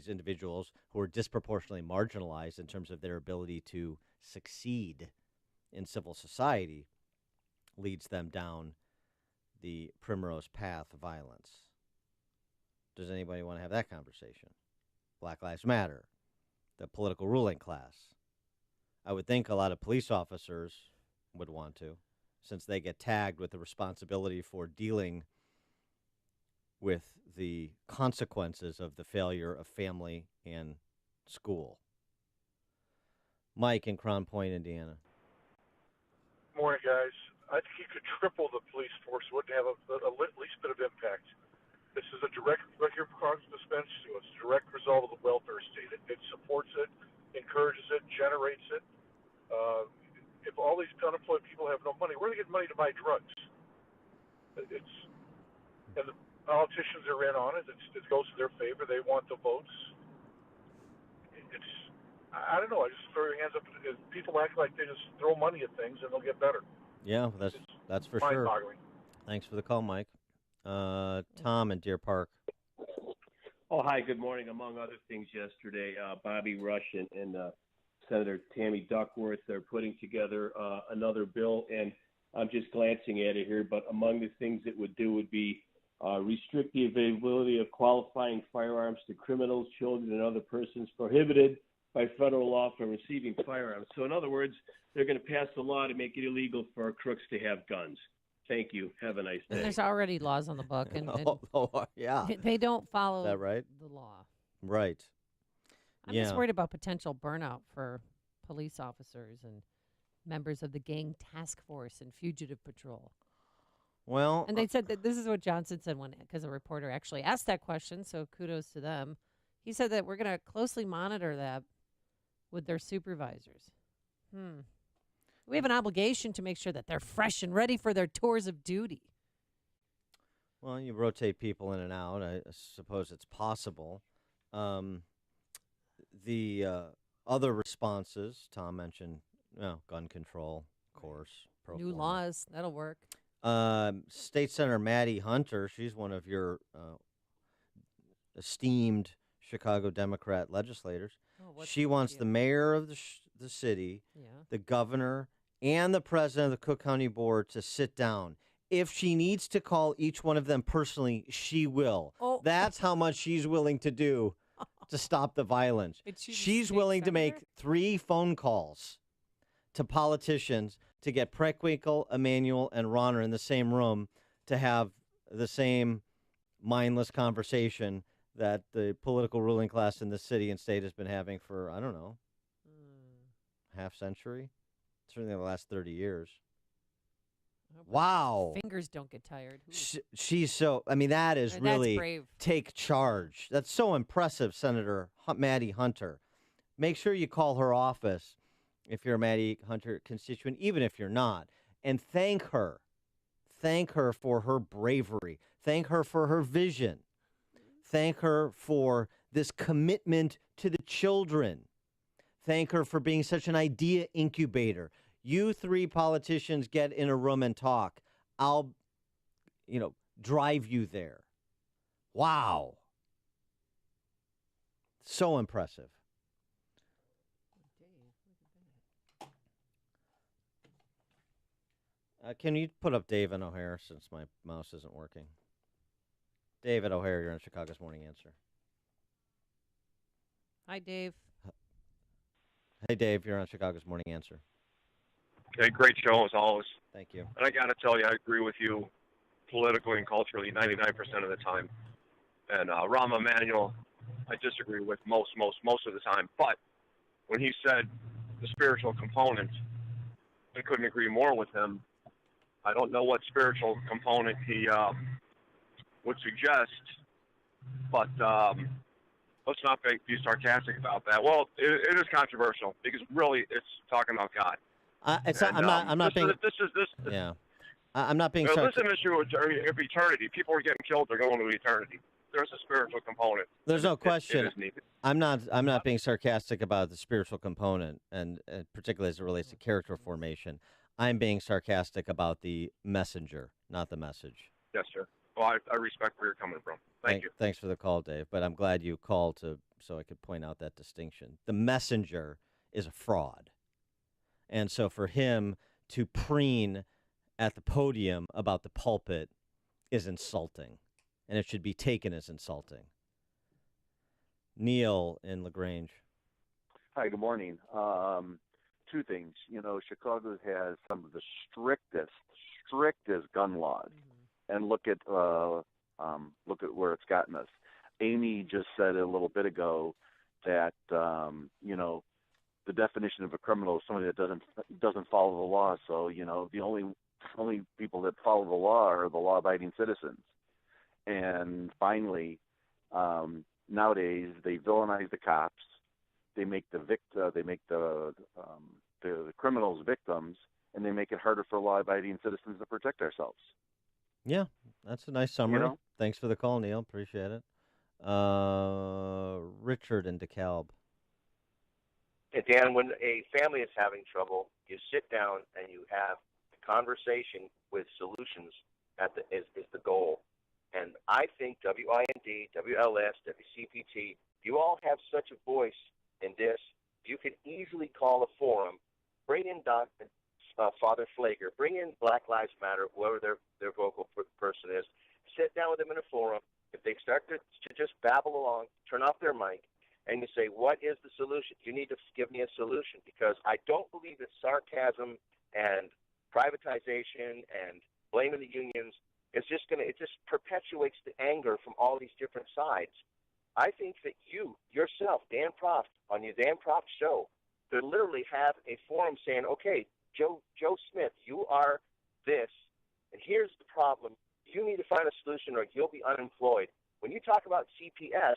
[SPEAKER 13] individuals who are disproportionately marginalized in terms of their ability to succeed in civil society leads them down the primrose path of violence. Does anybody want to have that conversation? Black Lives Matter, the political ruling class. I would think a lot of police officers would want to, since they get tagged with the responsibility for dealing with the consequences of the failure of family and school. Mike in Crown Point, Indiana.
[SPEAKER 4] Morning, guys. I think you could triple the police force. Wouldn't have a least bit of impact. This is a direct, like your Congressman Spence, it's a direct result of the welfare state. It supports it, encourages it, generates it. If all these unemployed people have no money, where do they get money to buy drugs? And the politicians are in on it. It goes to their favor. They want the votes. I don't know. I just throw your hands up. People act like they just throw money at things and they'll get better.
[SPEAKER 13] Yeah, that's for sure. Thanks for the call, Mike. Tom in Deer Park.
[SPEAKER 5] Oh, hi. Good morning. Among other things, yesterday, Bobby Rush and Senator Tammy Duckworth are putting together another bill, and I'm just glancing at it here. But among the things it would do would be restrict the availability of qualifying firearms to criminals, children, and other persons prohibited by federal law from receiving firearms. So, in other words, they're going to pass a law to make it illegal for crooks to have guns. Thank you. Have a nice day.
[SPEAKER 17] And there's already laws on the book, and
[SPEAKER 13] yeah,
[SPEAKER 17] they don't follow
[SPEAKER 13] Is that right?
[SPEAKER 17] the law.
[SPEAKER 13] Right.
[SPEAKER 17] I'm just worried about potential burnout for police officers and members of the gang task force and fugitive patrol.
[SPEAKER 13] Well,
[SPEAKER 17] and they said that this is what Johnson said because a reporter actually asked that question, so kudos to them. He said that we're going to closely monitor that with their supervisors. We have an obligation to make sure that they're fresh and ready for their tours of duty.
[SPEAKER 13] Well, you rotate people in and out. I suppose it's possible. The other responses, Tom mentioned, gun control, of course.
[SPEAKER 17] New laws, that'll work.
[SPEAKER 13] State Senator Maddie Hunter, she's one of your esteemed Chicago Democrat legislators. She wants the mayor of the city, the governor, and the president of the Cook County Board to sit down. If she needs to call each one of them personally, she will. That's how much she's willing to do to stop the violence. She's willing to make 3 phone calls to politicians to get Preckwinkle, Emanuel, and Ronner in the same room to have the same mindless conversation that the political ruling class in the city and state has been having for, I don't know, half century? Certainly the last 30 years. Wow.
[SPEAKER 17] Fingers don't get tired.
[SPEAKER 13] She's so, I mean, that is really
[SPEAKER 17] brave.
[SPEAKER 13] Take charge. That's so impressive, Senator Maddie Hunter. Make sure you call her office if you're a Maddie Hunter constituent, even if you're not, and thank her. Thank her for her bravery. Thank her for her vision. Thank her for this commitment to the children. Thank her for being such an idea incubator. You 3 politicians get in a room and talk. I'll, drive you there. Wow. So impressive. Can you put up Dave in O'Hare since my mouse isn't working? David O'Hare, you're on Chicago's Morning Answer.
[SPEAKER 17] Hi, Dave.
[SPEAKER 13] Hey, Dave, you're on Chicago's Morning Answer.
[SPEAKER 6] Okay, great show as always.
[SPEAKER 13] Thank you.
[SPEAKER 6] And I got to tell you, I agree with you politically and culturally 99% of the time. And Rahm Emanuel, I disagree with most of the time. But when he said the spiritual component, I couldn't agree more with him. I don't know what spiritual component he would suggest, But let's not be sarcastic about that. Well, it is controversial because really it's talking about God.
[SPEAKER 13] I'm not being. Yeah. I'm not being sarcastic.
[SPEAKER 6] This issue of eternity. People are getting killed. They're going to eternity. There's a spiritual component.
[SPEAKER 13] There's no question.
[SPEAKER 6] It is needed.
[SPEAKER 13] I'm not being sarcastic about the spiritual component, and particularly as it relates to character formation. I'm being sarcastic about the messenger, not the message.
[SPEAKER 6] Yes, sir. Well, I respect where you're coming from. Thank you.
[SPEAKER 13] Thanks for the call, Dave. But I'm glad you called so I could point out that distinction. The messenger is a fraud, and so for him to preen at the podium about the pulpit is insulting, and it should be taken as insulting. Neil in LaGrange.
[SPEAKER 1] Hi, good morning. Two things. Chicago has some of the strictest gun laws, and look at where it's gotten us. Amy just said a little bit ago that the definition of a criminal is somebody that doesn't follow the law. So the only people that follow the law are the law-abiding citizens. And finally, nowadays they villainize the cops. They make the criminals victims, and they make it harder for law-abiding citizens to protect ourselves.
[SPEAKER 13] Yeah, that's a nice summary. Thanks for the call, Neil. Appreciate it. Richard in DeKalb.
[SPEAKER 9] Hey, Dan, when a family is having trouble, you sit down and you have a conversation with solutions is the goal. And I think WIND, WLS, WCPT, you all have such a voice in this. You could easily call a forum, bring in Father Flager, bring in Black Lives Matter, whoever their vocal person is, sit down with them in a forum. If they start to just babble along, turn off their mic, and you say, what is the solution? You need to give me a solution, because I don't believe that sarcasm and privatization and blaming the unions it just perpetuates the anger from all these different sides. I think that you, yourself, Dan Proft, on your Dan Proft show, could literally have a forum saying, okay, Joe Smith, you are this, and here's the problem. You need to find a solution or you'll be unemployed. When you talk about CPS,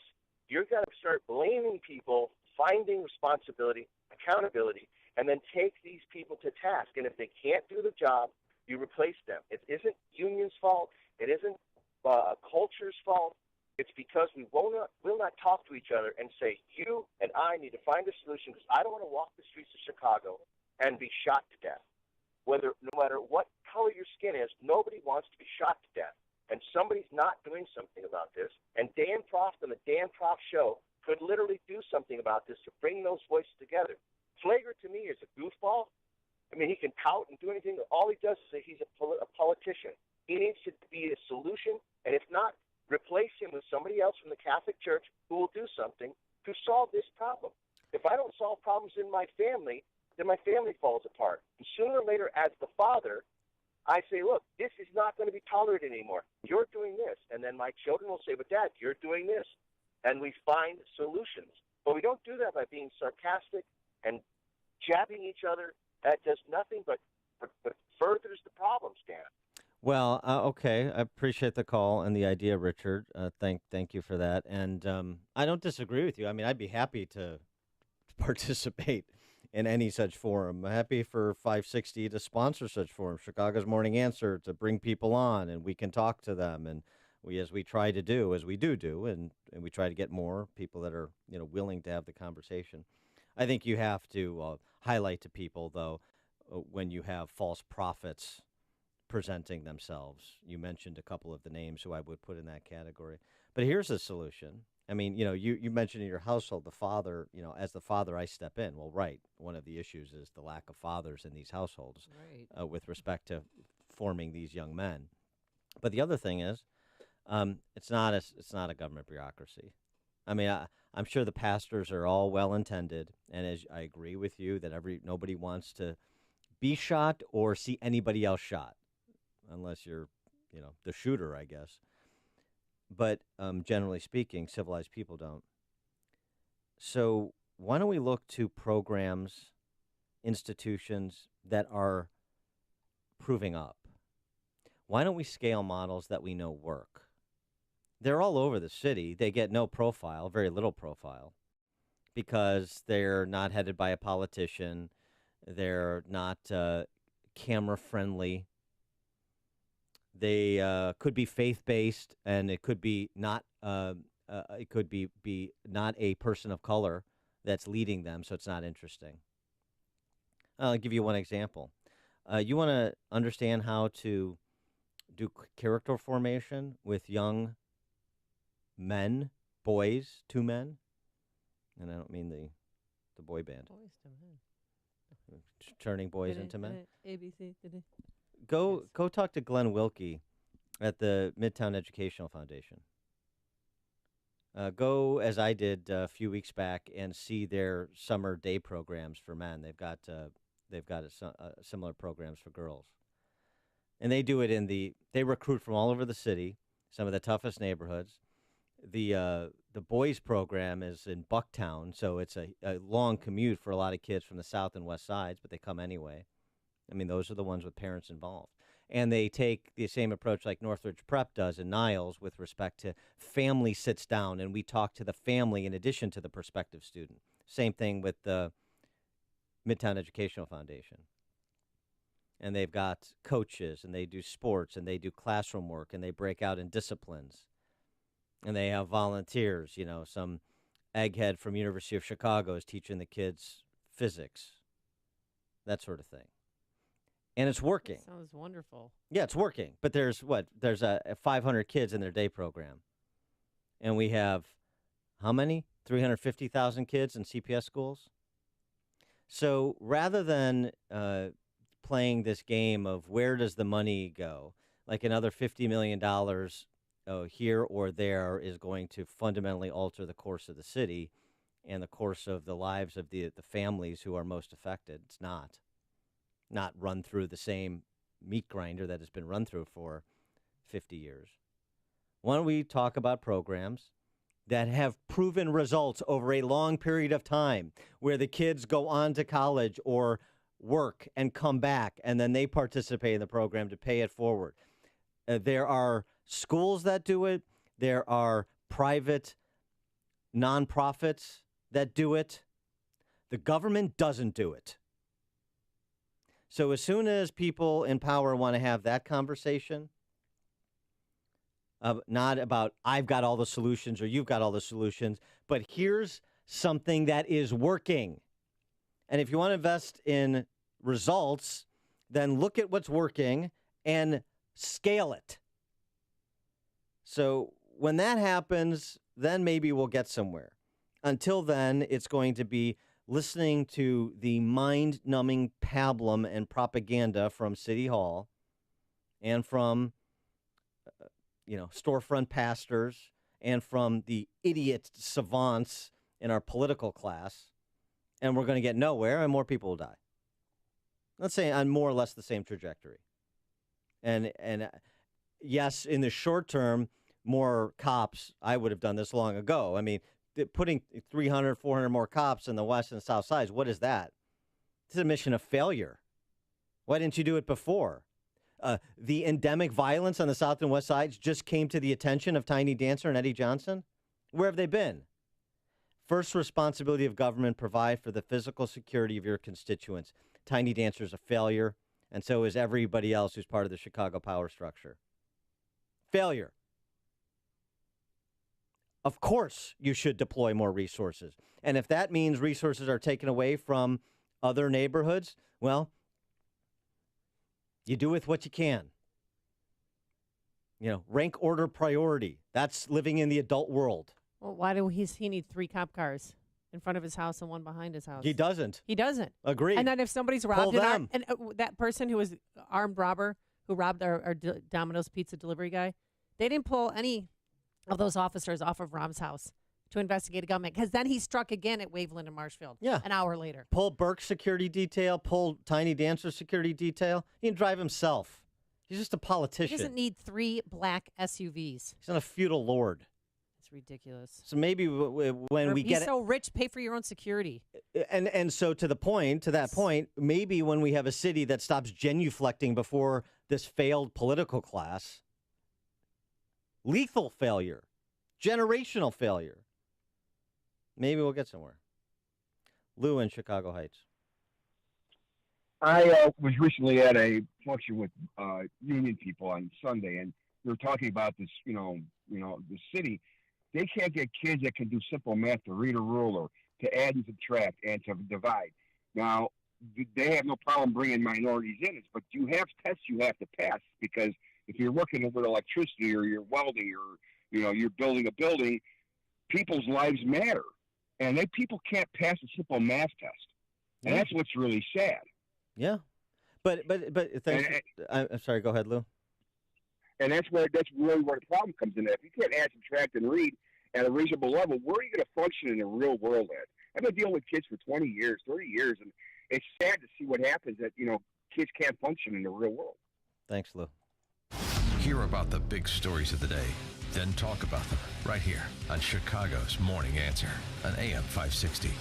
[SPEAKER 9] you're going to start blaming people, finding responsibility, accountability, and then take these people to task. And if they can't do the job, you replace them. It isn't unions' fault. It isn't culture's fault. It's because we will not talk to each other and say, you and I need to find a solution, because I don't want to walk the streets of Chicago and be shot to death. No matter what color your skin is, nobody wants to be shot to death. And somebody's not doing something about this. And Dan Proft on the Dan Proft show could literally do something about this to bring those voices together. Flager, to me, is a goofball. I mean, he can tout and do anything. All he does is say he's a politician. He needs to be a solution, and if not, replace him with somebody else from the Catholic Church who will do something to solve this problem. If I don't solve problems in my family, then my family falls apart. And sooner or later, as the father, I say, look, this is not going to be tolerated anymore. You're doing this. And then my children will say, but Dad, you're doing this. And we find solutions. But we don't do that by being sarcastic and jabbing each other. That does nothing but furthers the problems, Dan.
[SPEAKER 13] Well, okay. I appreciate the call and the idea, Richard. Thank you for that. And I don't disagree with you. I mean, I'd be happy to participate in any such forum. I'm happy for 560 to sponsor such forums, Chicago's Morning Answer, to bring people on and we can talk to them. And as we try to do, as we do, and we try to get more people that are willing to have the conversation. I think you have to highlight to people, though, when you have false prophets presenting themselves. You mentioned a couple of the names who I would put in that category. But here's a solution. I mean, you mentioned in your household, the father, as the father, I step in. Well, right. One of the issues is the lack of fathers in these households with respect to forming these young men. But the other thing is, it's not a government bureaucracy. I mean, I'm sure the pastors are all well-intended, and as I agree with you that nobody wants to be shot or see anybody else shot, unless you're, the shooter, I guess. But generally speaking, civilized people don't. So why don't we look to programs, institutions that are proving up? Why don't we scale models that we know work? They're all over the city. They get no profile, very little profile, because they're not headed by a politician. They're not camera-friendly. They could be faith-based, and it could be not. It could be not a person of color that's leading them, so it's not interesting. I'll give you one example. You want to understand how to do character formation with young men, boys, two men, and I don't mean the boy band.
[SPEAKER 17] Boys to men.
[SPEAKER 13] Turning boys into men.
[SPEAKER 17] ABC.
[SPEAKER 13] Go talk to Glenn Wilkie at the Midtown Educational Foundation. Go, as I did a few weeks back, and see their summer day programs for men. They've got similar programs for girls, and they do it they recruit from all over the city, some of the toughest neighborhoods. The boys program is in Bucktown, so it's a long commute for a lot of kids from the south and west sides, but they come anyway. I mean, those are the ones with parents involved. And they take the same approach like Northridge Prep does in Niles with respect to family sits down, and we talk to the family in addition to the prospective student. Same thing with the Midtown Educational Foundation. And they've got coaches, and they do sports, and they do classroom work, and they break out in disciplines. And they have volunteers, some egghead from University of Chicago is teaching the kids physics, that sort of thing. And it's working.
[SPEAKER 17] That sounds wonderful.
[SPEAKER 13] Yeah, it's working. But there's 500 kids in their day program. And we have how many? 350,000 kids in CPS schools? So rather than playing this game of where does the money go, like another $50 million here or there is going to fundamentally alter the course of the city and the course of the lives of the families who are most affected. It's not run through the same meat grinder that has been run through for 50 years. Why don't we talk about programs that have proven results over a long period of time, where the kids go on to college or work and come back, and then they participate in the program to pay it forward. There are schools that do it. There are private nonprofits that do it. The government doesn't do it. So as soon as people in power want to have that conversation, not about I've got all the solutions or you've got all the solutions, but here's something that is working. And if you want to invest in results, then look at what's working and scale it. So when that happens, then maybe we'll get somewhere. Until then, it's going to be listening to the mind-numbing pablum and propaganda from City Hall and from, storefront pastors and from the idiot savants in our political class, and we're going to get nowhere, and more people will die. Let's say on more or less the same trajectory. And yes, in the short term, more cops, I would have done this long ago. I mean, putting 300, 400 more cops in the west and south sides, what is that? It's a mission of failure. Why didn't you do it before? The endemic violence on the south and west sides just came to the attention of Tiny Dancer and Eddie Johnson. Where have they been? First responsibility of government, provide for the physical security of your constituents. Tiny Dancer is a failure, and so is everybody else who's part of the Chicago power structure. Failure. Of course, you should deploy more resources. And if that means resources are taken away from other neighborhoods, well, you do with what you can. Rank order priority. That's living in the adult world.
[SPEAKER 17] Well, why do he need 3 cop cars in front of his house and one behind his house?
[SPEAKER 13] He doesn't. Agreed.
[SPEAKER 17] And then if somebody's robbed that person who was armed robber who robbed our Domino's pizza delivery guy, they didn't pull any of those officers off of Rom's house to investigate a gunman, because then he struck again at Waveland and Marshfield an hour later.
[SPEAKER 13] Pull Burke's security detail, pull Tiny Dancer's security detail. He can drive himself. He's just a politician.
[SPEAKER 17] He doesn't need 3 black SUVs.
[SPEAKER 13] He's not a feudal lord.
[SPEAKER 17] It's ridiculous.
[SPEAKER 13] So maybe when we get
[SPEAKER 17] he's so rich, pay for your own security.
[SPEAKER 13] And so to that point, maybe when we have a city that stops genuflecting before this failed political class, lethal failure, generational failure. Maybe we'll get somewhere. Lou in Chicago Heights.
[SPEAKER 10] I was recently at a function with union people on Sunday, and they were talking about this. The city, they can't get kids that can do simple math to read a ruler, to add and subtract, and to divide. Now, they have no problem bringing minorities in, but you have tests you have to pass, because if you're working with electricity or you're welding or you're building a building, people's lives matter, and people can't pass a simple math test, and that's what's really sad.
[SPEAKER 13] Yeah, but thanks. I'm sorry. Go ahead, Lou.
[SPEAKER 10] And that's really where the problem comes in. If you can't add, subtract, and read at a reasonable level, where are you going to function in the real world at? I've been dealing with kids for 20 years, 30 years, and it's sad to see what happens that kids can't function in the real world.
[SPEAKER 13] Thanks, Lou.
[SPEAKER 8] Hear about the big stories of the day, then talk about them right here on Chicago's Morning Answer on AM 560.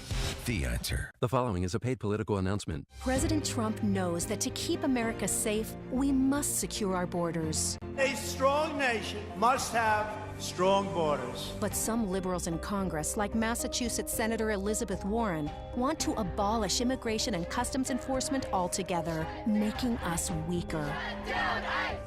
[SPEAKER 8] The Answer.
[SPEAKER 14] The following is a paid political announcement.
[SPEAKER 19] President Trump knows that to keep America safe, we must secure our borders.
[SPEAKER 16] A strong nation must have strong borders.
[SPEAKER 19] But some liberals in Congress, like Massachusetts Senator Elizabeth Warren, want to abolish immigration and customs enforcement altogether, making us weaker.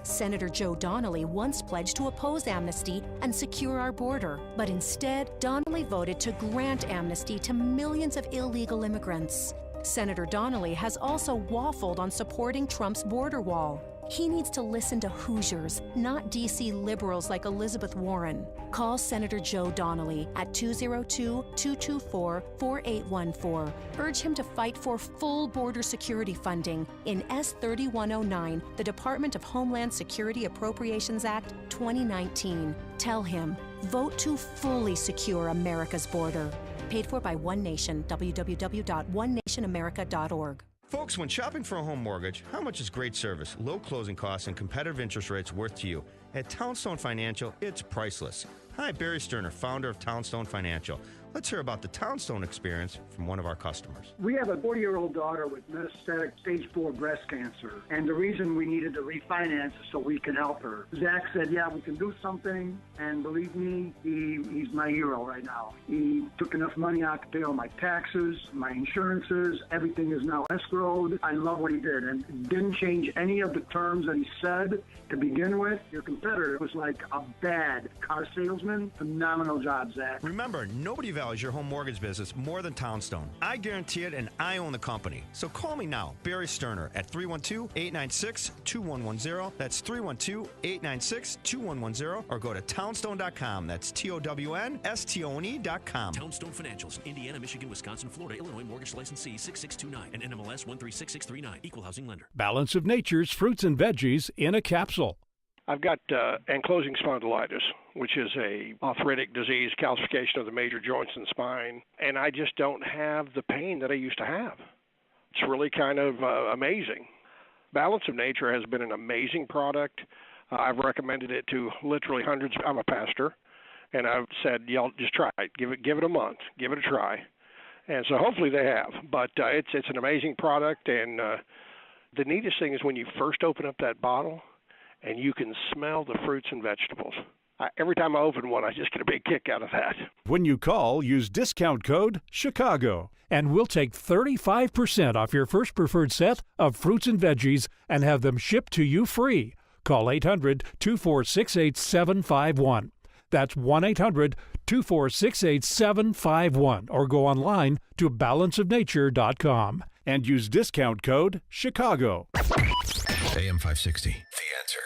[SPEAKER 19] Senator Joe Donnelly once pledged to oppose amnesty and secure our border, but instead, Donnelly voted to grant amnesty to millions of illegal immigrants. Senator Donnelly has also waffled on supporting Trump's border wall. He needs to listen to Hoosiers, not D.C. liberals like Elizabeth Warren. Call Senator Joe Donnelly at 202-224-4814. Urge him to fight for full border security funding in S3109, the Department of Homeland Security Appropriations Act 2019. Tell him, vote to fully secure America's border. Paid for by One Nation, www.onenationamerica.org.
[SPEAKER 20] Folks, when shopping for a home mortgage, how much is great service, low closing costs, and competitive interest rates worth to you? At Townstone Financial, it's priceless. Hi, Barry Sterner, founder of Townstone Financial. Let's hear about the Townstone experience from one of our customers.
[SPEAKER 23] We have a 40-year-old daughter with metastatic stage 4 breast cancer, and the reason we needed to refinance is so we can help her. Zach said, yeah, we can do something, and believe me, he's my hero right now. He took enough money out to pay all my taxes, my insurances, everything is now escrowed. I love what he did, and didn't change any of the terms that he said to begin with. Your competitor was like a bad car salesman. Phenomenal job, Zach.
[SPEAKER 20] Remember, nobody values your home mortgage business more than Townstone. I guarantee it, and I own the company. So call me now, Barry Sterner, at 312-896-2110. That's 312-896-2110. Or go to townstone.com. That's TOWNSTONE.com.
[SPEAKER 24] Townstone Financials, Indiana, Michigan, Wisconsin, Florida, Illinois, mortgage licensee 6629 and NMLS 136639. Equal housing lender.
[SPEAKER 25] Balance of Nature's fruits and veggies in a capsule.
[SPEAKER 27] I've got ankylosing spondylitis, which is a arthritic disease, calcification of the major joints and spine, and I just don't have the pain that I used to have. It's really kind of amazing. Balance of Nature has been an amazing product. I've recommended it to literally hundreds. I'm a pastor, and I've said, y'all just try it. Give it a month. Give it a try. And so hopefully they have. But it's an amazing product, and the neatest thing is when you first open up that bottle, and you can smell the fruits and vegetables. Every time I open one, I just get a big kick out of that.
[SPEAKER 25] When you call, use discount code CHICAGO, and we'll take 35% off your first preferred set of fruits and veggies and have them shipped to you free. Call 800-246-8751. That's 1-800-246-8751, or go online to balanceofnature.com and use discount code CHICAGO.
[SPEAKER 8] AM 560, The Answer.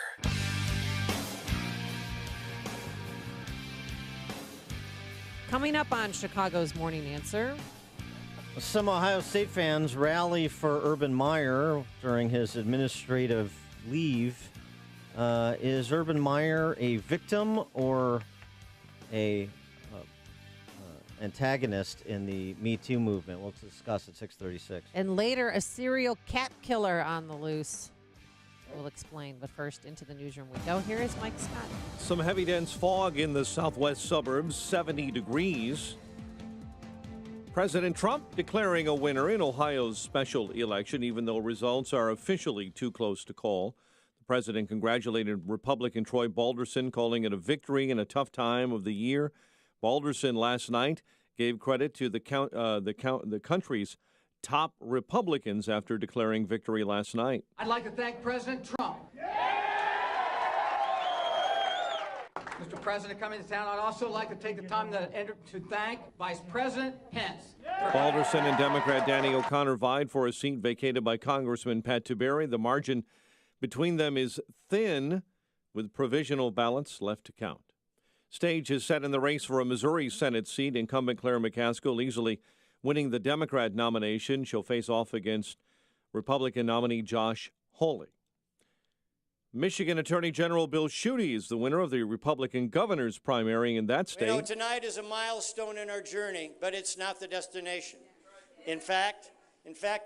[SPEAKER 17] Coming up on Chicago's Morning Answer.
[SPEAKER 13] Some Ohio State fans rally for Urban Meyer during his administrative leave. Is Urban Meyer a victim or a antagonist in the Me Too movement? We'll discuss at 6:36.
[SPEAKER 17] And later, a serial cat killer on the loose. We'll explain, but first, into the newsroom we go. Here is Mike Scott.
[SPEAKER 29] Some heavy, dense fog in the southwest suburbs, 70 degrees. President Trump declaring a winner in Ohio's special election, even though results are officially too close to call. The president congratulated Republican Troy Balderson, calling it a victory in a tough time of the year. Balderson last night gave credit to the country's top Republicans after declaring victory last night.
[SPEAKER 2] I'd like to thank President Trump. Mr. President, coming to town, I'd also like to take the time to thank Vice President Pence.
[SPEAKER 29] Balderson and Democrat Danny O'Connor vied for a seat vacated by Congressman Pat Tiberi. The margin between them is thin, with provisional ballots left to count. Stage is set in the race for a Missouri Senate seat. Incumbent Claire McCaskill easily winning the Democrat nomination. She'll face off against Republican nominee Josh Hawley. Michigan Attorney General Bill Schuette is the winner of the Republican governor's primary in that state.
[SPEAKER 7] You know, tonight is a milestone in our journey, but it's not the destination. In fact,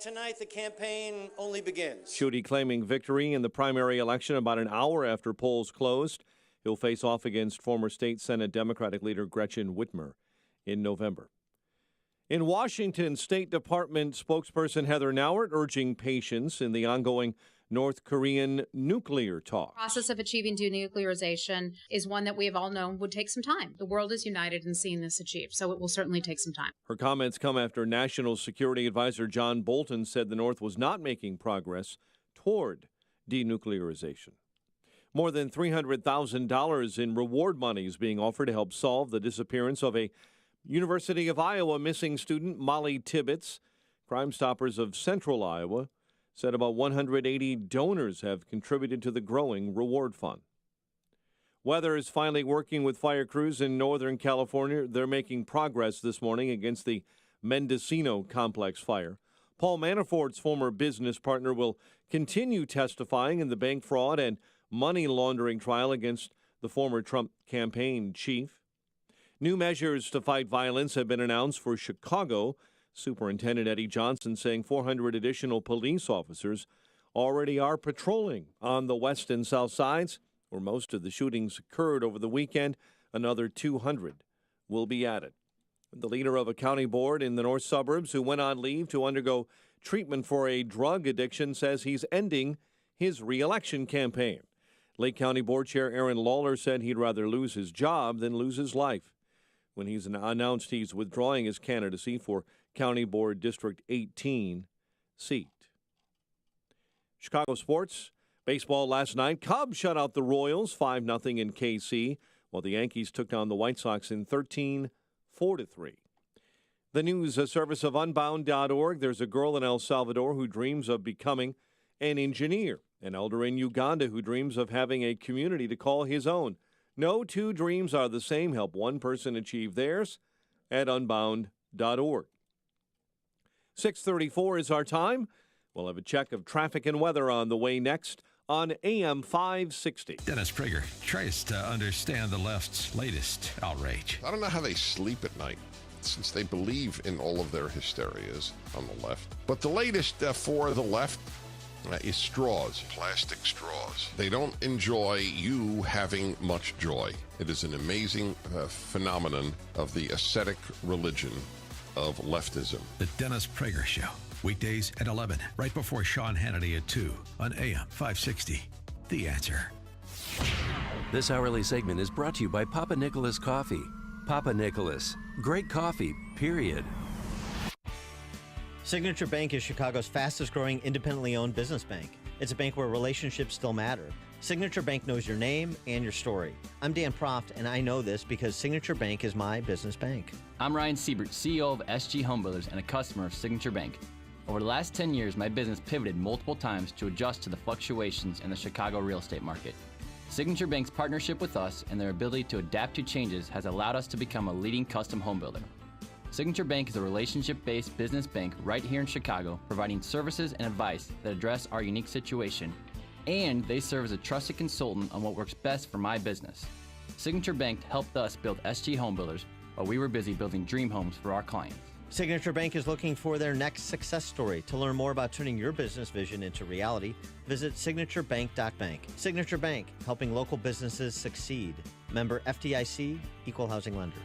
[SPEAKER 7] tonight the campaign only begins.
[SPEAKER 29] Schuette claiming victory in the primary election about an hour after polls closed. He'll face off against former state Senate Democratic leader Gretchen Whitmer in November. In Washington, State Department spokesperson Heather McDonald urging patience in the ongoing North Korean nuclear talks.
[SPEAKER 11] The process of achieving denuclearization is one that we have all known would take some time. The world is united in seeing this achieved, so it will certainly take some time.
[SPEAKER 29] Her comments come after National Security Advisor John Bolton said the North was not making progress toward denuclearization. More than $300,000 in reward money is being offered to help solve the disappearance of a University of Iowa missing student, Molly Tibbetts. Crime Stoppers of Central Iowa said about 180 donors have contributed to the growing reward fund. Weather is finally working with fire crews in Northern California. They're making progress this morning against the Mendocino complex fire. Paul Manafort's former business partner will continue testifying in the bank fraud and money laundering trial against the former Trump campaign chief. New measures to fight violence have been announced for Chicago. Superintendent Eddie Johnson saying 400 additional police officers already are patrolling on the west and south sides, where most of the shootings occurred over the weekend. Another 200 will be added. The leader of a county board in the north suburbs who went on leave to undergo treatment for a drug addiction says he's ending his re-election campaign. Lake County Board Chair Aaron Lawler said he'd rather lose his job than lose his life when he's announced he's withdrawing his candidacy for County Board District 18 seat. Chicago sports. Baseball last night. Cubs shut out the Royals 5-0 in KC, while the Yankees took down the White Sox in 13-4-3. The news service of Unbound.org. There's a girl in El Salvador who dreams of becoming an engineer. An elder in Uganda who dreams of having a community to call his own. No two dreams are the same. Help one person achieve theirs at Unbound.org. 6:34 is our time. We'll have a check of traffic and weather on the way next on AM 560.
[SPEAKER 8] Dennis Prager tries to understand the left's latest outrage.
[SPEAKER 12] I don't know how they sleep at night, since they believe in all of their hysterias on the left. But the latest for the left is straws, plastic straws. They don't enjoy you having much joy. It is an amazing phenomenon of the ascetic religion of leftism.
[SPEAKER 8] The Dennis Prager Show, weekdays at 11, right before Sean Hannity at 2 on AM 560. The Answer.
[SPEAKER 14] This hourly segment is brought to you by Papa Nicholas Coffee. Papa Nicholas, great coffee, period.
[SPEAKER 13] Signature Bank is Chicago's fastest growing independently owned business bank. It's a bank where relationships still matter. Signature Bank knows your name and your story. I'm Dan Proft, and I know this because Signature Bank is my business bank.
[SPEAKER 15] I'm Ryan Siebert, CEO of SG Home Builders and a customer of Signature Bank. Over the last 10 years, my business pivoted multiple times to adjust to the fluctuations in the Chicago real estate market. Signature Bank's partnership with us and their ability to adapt to changes has allowed us to become a leading custom home builder. Signature Bank is a relationship-based business bank right here in Chicago, providing services and advice that address our unique situation, and they serve as a trusted consultant on what works best for my business. Signature Bank helped us build SG Home Builders while we were busy building dream homes for our clients.
[SPEAKER 13] Signature Bank is looking for their next success story. To learn more about turning your business vision into reality, visit signaturebank.bank. Signature Bank, helping local businesses succeed. Member FDIC, Equal Housing Lender.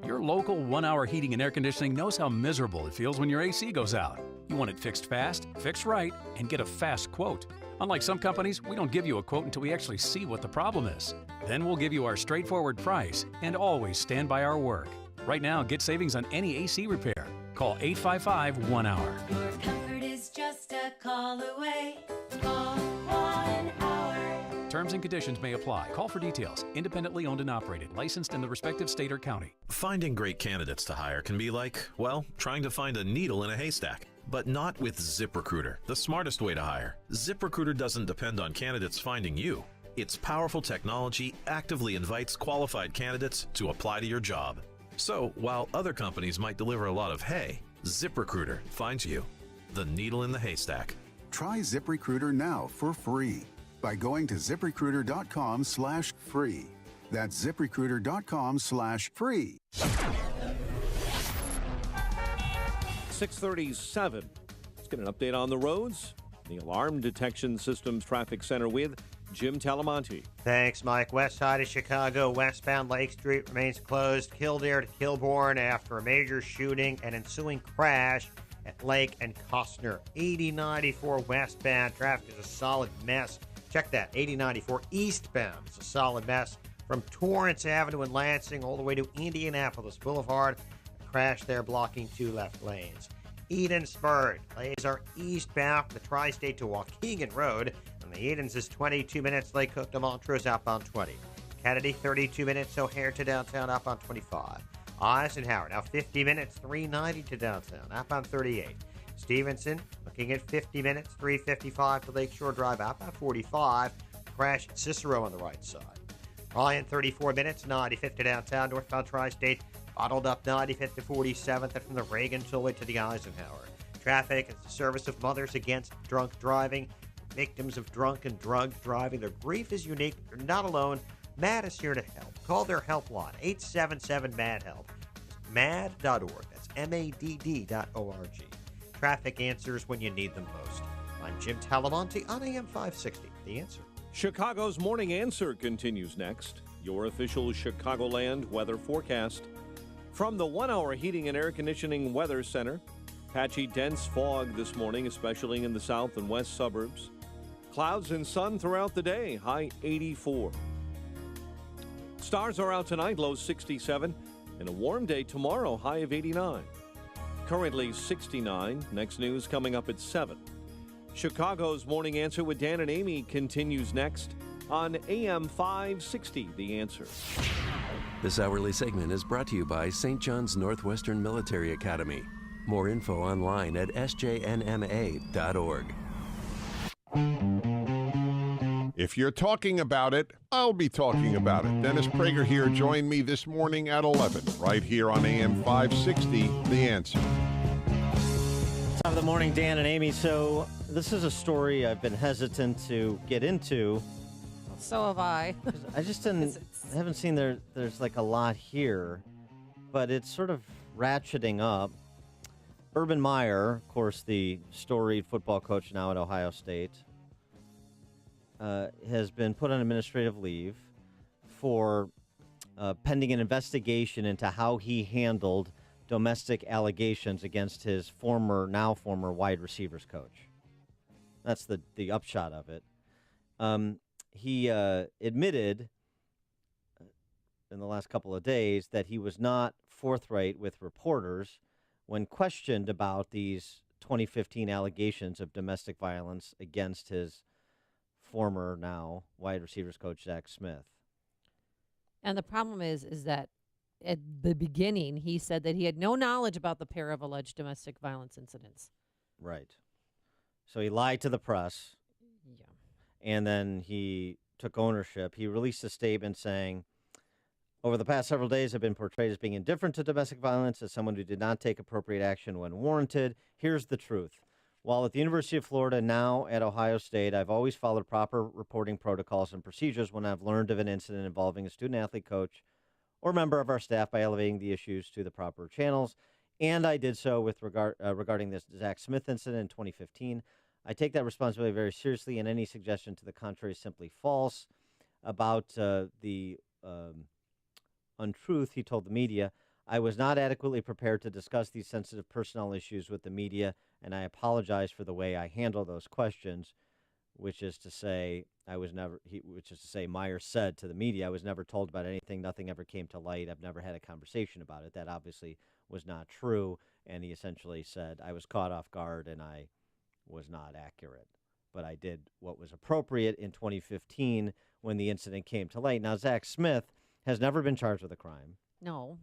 [SPEAKER 14] Your
[SPEAKER 3] Your local 1 Hour Heating and Air Conditioning knows how miserable it feels when your AC goes out. You want it fixed fast, fixed right, and get a fast quote. Unlike some companies, we don't give you a quote until we actually see what the problem is. Then we'll give you our straightforward price and always stand by our work. Right now, get savings on any AC repair. Call 855-1-HOUR.
[SPEAKER 4] Your comfort is just a call away. Call 1 Hour.
[SPEAKER 3] Terms and conditions may apply. Call for details. Independently owned and operated. Licensed in the respective state or county.
[SPEAKER 24] Finding great candidates to hire can be like, well, trying to find a needle in a haystack. But not with ZipRecruiter, the smartest way to hire. ZipRecruiter doesn't depend on candidates finding you. Its powerful technology actively invites qualified candidates to apply to your job. So, while other companies might deliver a lot of hay, ZipRecruiter finds you, the needle in the haystack.
[SPEAKER 5] Try ZipRecruiter now for free by going to ZipRecruiter.com/free. That's ZipRecruiter.com/free.
[SPEAKER 29] 6:37. Let's get an update on the roads. The Alarm Detection Systems Traffic Center with Jim Talamonte.
[SPEAKER 13] Thanks, Mike. West side of Chicago, westbound Lake Street remains closed. Kildare to Kilbourne after a major shooting and ensuing crash at Lake and Costner. 8094 westbound traffic is a solid mess. Check that. 8094 eastbound is a solid mess from Torrance Avenue in Lansing all the way to Indianapolis Boulevard. Crash there blocking 2 left lanes. Edensburg. Lanes are eastbound from the Tri-State to Waukegan Road. And the Edens is 22 minutes. Lake Cook to Montrose outbound 20. Kennedy 32 minutes. O'Hare to downtown outbound 25. Eisenhower now 50 minutes. 390 to downtown outbound 38. Stevenson looking at 50 minutes. 355 to Lakeshore Drive outbound 45. Crash at Cicero on the right side. Ryan 34 minutes. 95th to downtown northbound Tri-State. Bottled up 95th to 47th and from the Reagan Tollway to the Eisenhower. Traffic is the service of mothers against drunk driving. Victims of drunk and drugged driving. Their grief is unique. You're not alone. MAD is here to help. Call their helpline, 877-MAD-HELP. MAD.org. That's MADD.org. Traffic answers when you need them most. I'm Jim Talamonte on AM 560. The Answer.
[SPEAKER 29] Chicago's Morning Answer continues next. Your official Chicagoland weather forecast. From the 1 Hour Heating and Air Conditioning Weather Center, patchy dense fog this morning, especially in the south and west suburbs. Clouds and sun throughout the day, high 84. Stars are out tonight, low 67, and a warm day tomorrow, high of 89. Currently 69. Next news coming up at 7. Chicago's Morning Answer with Dan and Amy continues next on AM 560, The Answer.
[SPEAKER 14] This hourly segment is brought to you by St. John's Northwestern Military Academy. More info online at sjnma.org.
[SPEAKER 12] If you're talking about it, I'll be talking about it. Dennis Prager here. Join me this morning at 11, right here on AM 560, The Answer.
[SPEAKER 13] Top of the morning, Dan and Amy. So this is a story I've been hesitant to get into.
[SPEAKER 17] So have I.
[SPEAKER 13] I just haven't seen there's like a lot here, but it's sort of ratcheting up. Urban Meyer, of course, the storied football coach now at Ohio State, has been put on administrative leave for pending an investigation into how he handled domestic allegations against his now former wide receivers coach. That's the upshot of it. He admitted in the last couple of days that he was not forthright with reporters when questioned about these 2015 allegations of domestic violence against his former now wide receivers coach, Zach Smith.
[SPEAKER 17] And the problem is that at the beginning, he said that he had no knowledge about the pair of alleged domestic violence incidents.
[SPEAKER 13] Right. So he lied to the press.
[SPEAKER 17] Yeah.
[SPEAKER 13] And then he took ownership. He released a statement saying, over the past several days, I've been portrayed as being indifferent to domestic violence, as someone who did not take appropriate action when warranted. Here's the truth. While at the University of Florida, now at Ohio State, I've always followed proper reporting protocols and procedures when I've learned of an incident involving a student-athlete coach or member of our staff by elevating the issues to the proper channels. And I did so with regarding this Zach Smith incident in 2015. I take that responsibility very seriously, and any suggestion to the contrary is simply false. About the untruth, he told the media, I was not adequately prepared to discuss these sensitive personnel issues with the media, and I apologize for the way I handle those questions, which is to say, Meyer said to the media, I was never told about anything. Nothing ever came to light. I've never had a conversation about it. That obviously was not true, and he essentially said, I was caught off guard and I was not accurate. But I did what was appropriate in 2015 when the incident came to light. Now, Zach Smith has never been charged with a crime.
[SPEAKER 17] No.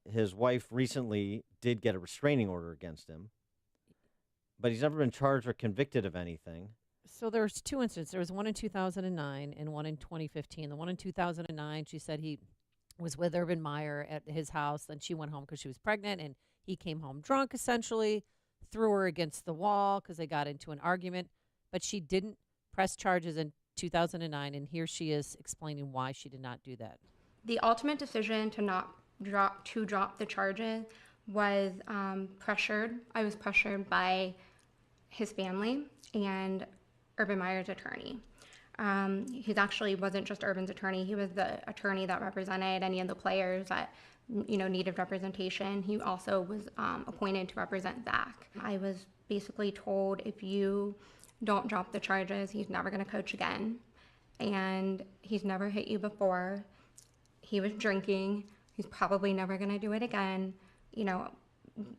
[SPEAKER 13] His wife recently did get a restraining order against him, but he's never been charged or convicted of anything.
[SPEAKER 17] So there's two incidents. There was one in 2009 and one in 2015. The one in 2009, she said he was with Urban Meyer at his house. Then she went home because she was pregnant, and he came home drunk, essentially, threw her against the wall because they got into an argument. But she didn't press charges in 2009, and here she is explaining why she did not do that.
[SPEAKER 1] The ultimate decision to not drop the charges was pressured. I was pressured by his family and Urban Meyer's attorney. He actually wasn't just Urban's attorney. He was the attorney that represented any of the players that needed representation. He also was appointed to represent Zach. I was basically told, if you don't drop the charges, he's never going to coach again. And he's never hit you before. He was drinking. He's probably never going to do it again.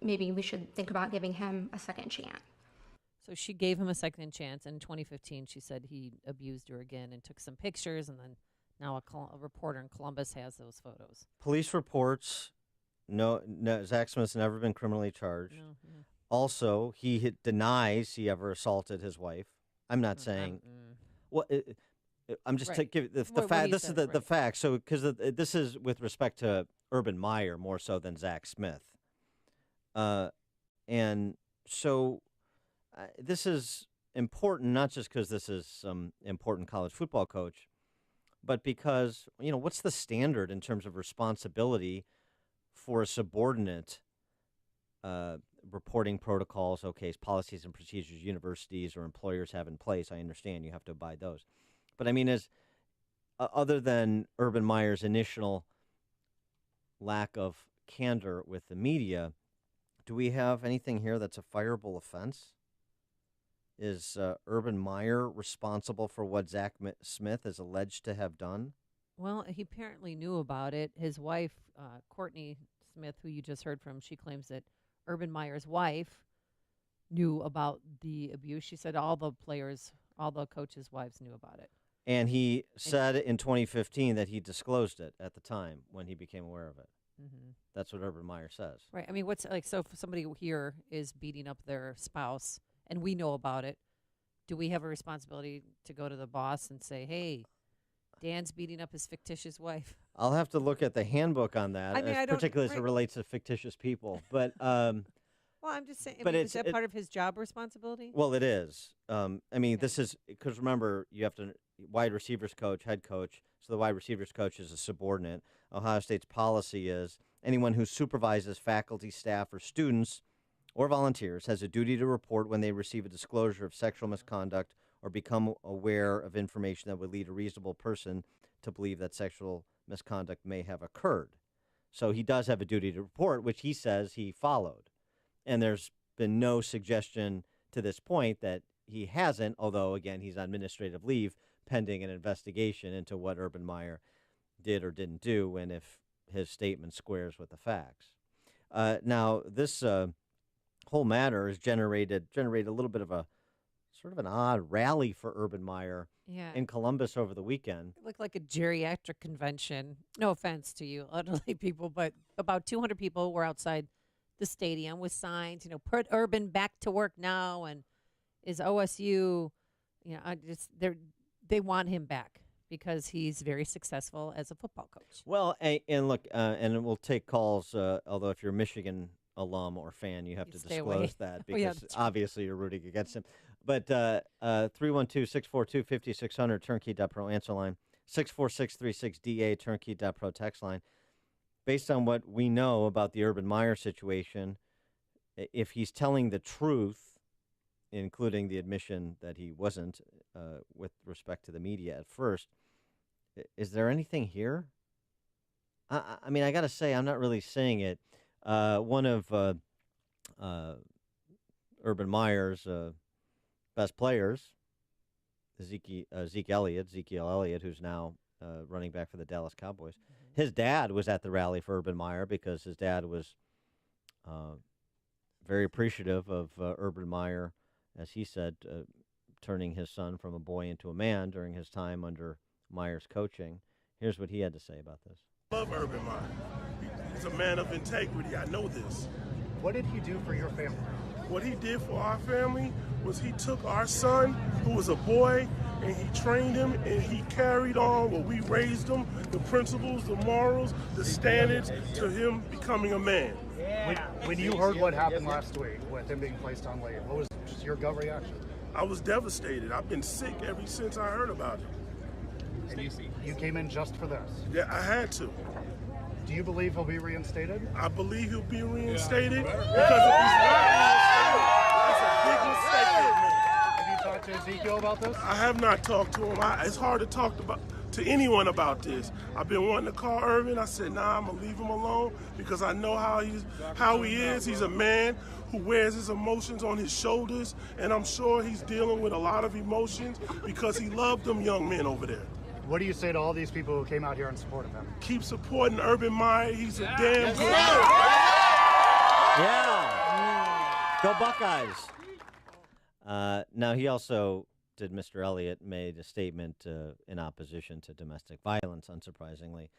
[SPEAKER 1] Maybe we should think about giving him a second chance.
[SPEAKER 17] So she gave him a second chance. In 2015, she said he abused her again and took some pictures, and then now a reporter in Columbus has those photos.
[SPEAKER 13] Police reports, no, Zach Smith's never been criminally charged.
[SPEAKER 17] No, yeah.
[SPEAKER 13] Also, he denies he ever assaulted his wife. I'm not saying. Well, I'm just
[SPEAKER 17] Right.
[SPEAKER 13] giving the
[SPEAKER 17] What
[SPEAKER 13] fact.
[SPEAKER 17] he
[SPEAKER 13] This
[SPEAKER 17] said,
[SPEAKER 13] is the
[SPEAKER 17] right.
[SPEAKER 13] fact. So, because this is with respect to Urban Meyer more so than Zach Smith, and so this is important not just because this is some important college football coach, but because what's the standard in terms of responsibility for a subordinate? Reporting protocols, policies and procedures universities or employers have in place. I understand you have to abide those. But I mean, as other than Urban Meyer's initial lack of candor with the media, do we have anything here that's a fireable offense? Is Urban Meyer responsible for what Zach Smith is alleged to have done?
[SPEAKER 17] Well, he apparently knew about it. His wife, Courtney Smith, who you just heard from, she claims that Urban Meyer's wife knew about the abuse. She said all the coaches' wives knew about it.
[SPEAKER 13] And he said in 2015 that he disclosed it at the time when he became aware of it.
[SPEAKER 17] Mm-hmm.
[SPEAKER 13] That's what Urban Meyer says.
[SPEAKER 17] Right. I mean, so if somebody here is beating up their spouse and we know about it, do we have a responsibility to go to the boss and say, hey, Dan's beating up his fictitious wife?
[SPEAKER 13] I'll have to look at the handbook on that, particularly as it relates to fictitious people. But
[SPEAKER 17] well, I'm just saying, is that part of his job responsibility?
[SPEAKER 13] Well, it is. This is because remember, you have to wide receivers coach, head coach. So the wide receivers coach is a subordinate. Ohio State's policy is anyone who supervises faculty, staff, or students or volunteers has a duty to report when they receive a disclosure of sexual misconduct or become aware of information that would lead a reasonable person to believe that sexual misconduct may have occurred. So he does have a duty to report, which he says he followed. And there's been no suggestion to this point that he hasn't, although, again, he's on administrative leave pending an investigation into what Urban Meyer did or didn't do and if his statement squares with the facts. Now, this whole matter has generated a little bit of a sort of an odd rally for Urban Meyer in Columbus over the weekend.
[SPEAKER 17] It looked like a geriatric convention. No offense to you elderly people, but about 200 people were outside the stadium with signs, put Urban back to work now, and is OSU, they want him back because he's very successful as a football coach.
[SPEAKER 13] Well, and look, and we'll take calls, although if you're a Michigan alum or fan, you have to disclose that because obviously you're rooting against him. But 312-642-5600, turnkey.pro answer line, 64636DA, turnkey.pro text line. Based on what we know about the Urban Meyer situation, if he's telling the truth, including the admission that he wasn't with respect to the media at first, is there anything here? I mean, I got to say, I'm not really saying it. One of Urban Meyer's best players, Ezekiel Elliott, who's now running back for the Dallas Cowboys. His dad was at the rally for Urban Meyer because his dad was very appreciative of Urban Meyer, as he said, turning his son from a boy into a man during his time under Meyer's coaching. Here's what he had to say about this.
[SPEAKER 6] I love Urban Meyer. He's a man of integrity. I know this.
[SPEAKER 9] What did he do for your family?
[SPEAKER 6] What he did for our family was he took our son, who was a boy, and he trained him, and he carried on what we raised him, the principles, the morals, the standards, to him becoming a man.
[SPEAKER 9] When you heard what happened last week with him being placed on leave, what was just your gut reaction?
[SPEAKER 6] I was devastated. I've been sick ever since I heard about it.
[SPEAKER 9] And you came in just for this?
[SPEAKER 6] Yeah, I had to.
[SPEAKER 9] Do you believe he'll be reinstated?
[SPEAKER 6] I believe he'll be reinstated because if he's not reinstated, that's a big mistake for me.
[SPEAKER 9] Have you talked to Ezekiel about this?
[SPEAKER 6] I have not talked to him. It's hard to talk to anyone about this. I've been wanting to call Irvin. I said, nah, I'm gonna leave him alone because I know how he is. He's a man who wears his emotions on his shoulders, and I'm sure he's dealing with a lot of emotions because he loved them young men over there.
[SPEAKER 9] What do you say to all these people who came out here in support of him?
[SPEAKER 6] Keep supporting Urban Meyer. He's a damn good
[SPEAKER 13] Yeah. Go Buckeyes. Now, he also Mr. Elliott made a statement in opposition to domestic violence, unsurprisingly.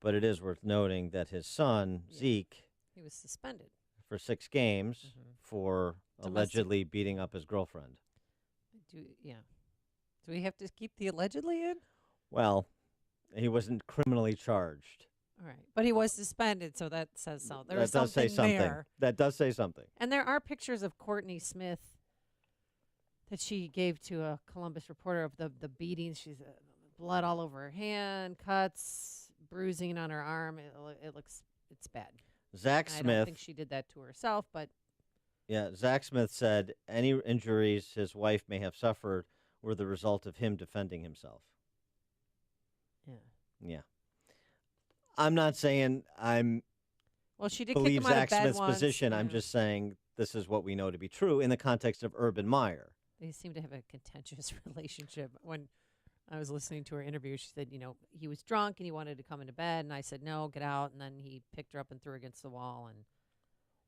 [SPEAKER 13] But it is worth noting that his son, Zeke,
[SPEAKER 17] he was suspended
[SPEAKER 13] for 6 games for allegedly beating up his girlfriend.
[SPEAKER 17] Do we have to keep the allegedly in?
[SPEAKER 13] Well, he wasn't criminally charged.
[SPEAKER 17] All right. But he was suspended, so that says so.
[SPEAKER 13] That does say something.
[SPEAKER 17] There.
[SPEAKER 13] That does say something.
[SPEAKER 17] And there are pictures of Courtney Smith that she gave to a Columbus reporter of the beatings. She's blood all over her hand, cuts, bruising on her arm. It's bad.
[SPEAKER 13] Zach
[SPEAKER 17] I
[SPEAKER 13] Smith.
[SPEAKER 17] don't think she did that to herself, but
[SPEAKER 13] yeah, Zach Smith said any injuries his wife may have suffered were the result of him defending himself. Yeah. I'm not saying
[SPEAKER 17] she did
[SPEAKER 13] believe
[SPEAKER 17] kick him out of
[SPEAKER 13] Zach
[SPEAKER 17] bed
[SPEAKER 13] Smith's
[SPEAKER 17] once,
[SPEAKER 13] position.
[SPEAKER 17] yeah.
[SPEAKER 13] I'm just saying this is what we know to be true in the context of Urban Meyer.
[SPEAKER 17] They seem to have a contentious relationship. When I was listening to her interview, she said, he was drunk and he wanted to come into bed, and I said, no, get out, and then he picked her up and threw her against the wall. And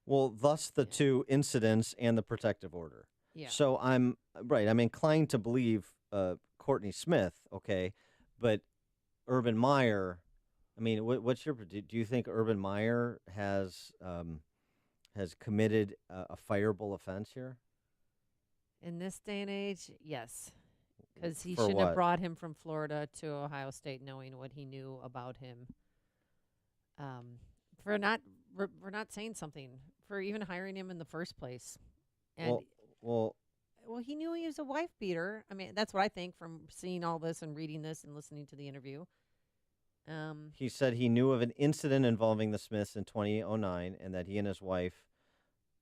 [SPEAKER 13] well, thus the 2 incidents and the protective order.
[SPEAKER 17] Yeah.
[SPEAKER 13] So I'm inclined to believe Courtney Smith, okay, but Urban Meyer, I mean, what's your? Do you think Urban Meyer has committed a fireable offense here?
[SPEAKER 17] In this day and age, yes, because he
[SPEAKER 13] For
[SPEAKER 17] shouldn't
[SPEAKER 13] what?
[SPEAKER 17] have brought him from Florida to Ohio State, knowing what he knew about him. For not saying something, for even hiring him in the first place, and
[SPEAKER 13] well,
[SPEAKER 17] he knew he was a wife beater. I mean, that's what I think from seeing all this and reading this and listening to the interview.
[SPEAKER 13] He said he knew of an incident involving the Smiths in 2009, and that he and his wife,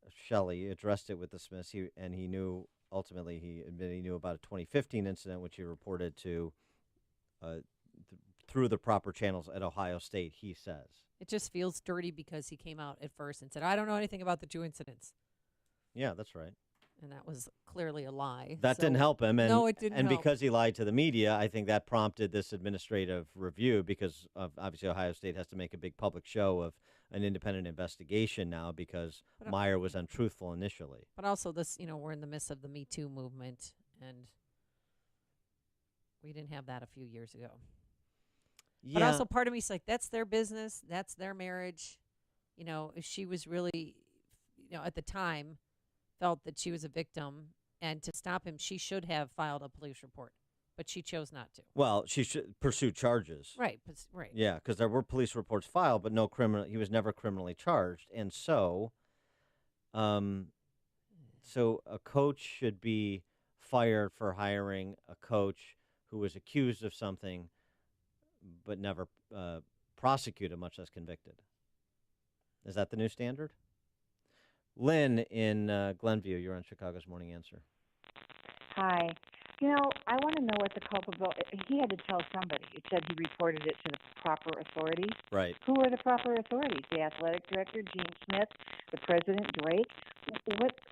[SPEAKER 13] Shelley, addressed it with the Smiths. He knew, ultimately, he admitted he knew about a 2015 incident, which he reported to through the proper channels at Ohio State, he says.
[SPEAKER 17] It just feels dirty because he came out at first and said, I don't know anything about the 2 incidents.
[SPEAKER 13] Yeah, that's right.
[SPEAKER 17] And that was clearly a lie.
[SPEAKER 13] That didn't help him. And,
[SPEAKER 17] no, it didn't
[SPEAKER 13] And
[SPEAKER 17] help.
[SPEAKER 13] because he lied to the media, I think that prompted this administrative review because obviously Ohio State has to make a big public show of an independent investigation now because Meyer was untruthful initially.
[SPEAKER 17] But also this, we're in the midst of the Me Too movement, and we didn't have that a few years ago.
[SPEAKER 13] Yeah.
[SPEAKER 17] But also part of me is like, that's their business. That's their marriage. If she was really, at the time, felt that she was a victim, and to stop him, she should have filed a police report, but she chose not to.
[SPEAKER 13] Well, she should pursue charges.
[SPEAKER 17] Right. Right.
[SPEAKER 13] Yeah, because there were police reports filed, but he was never criminally charged. And so a coach should be fired for hiring a coach who was accused of something but never prosecuted, much less convicted. Is that the new standard? Lynn in Glenview, you're on Chicago's Morning Answer.
[SPEAKER 10] Hi. I want to know what the culpability. He had to tell somebody. It said he reported it to the proper authorities.
[SPEAKER 13] Right.
[SPEAKER 10] Who are the proper authorities? The athletic director, Gene Smith, the president, Drake.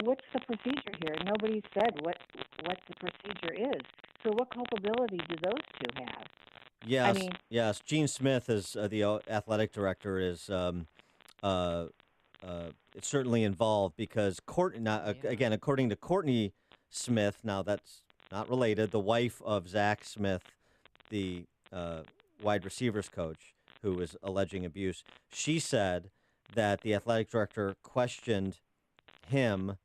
[SPEAKER 10] What's the procedure here? Nobody said what the procedure is. So what culpability do those two have?
[SPEAKER 13] Yes,
[SPEAKER 10] I mean,
[SPEAKER 13] yes. Gene Smith is the athletic director. Is it's certainly involved because again, according to Courtney Smith. Now that's not related. The wife of Zach Smith, the wide receivers coach, who was alleging abuse. She said that the athletic director questioned him,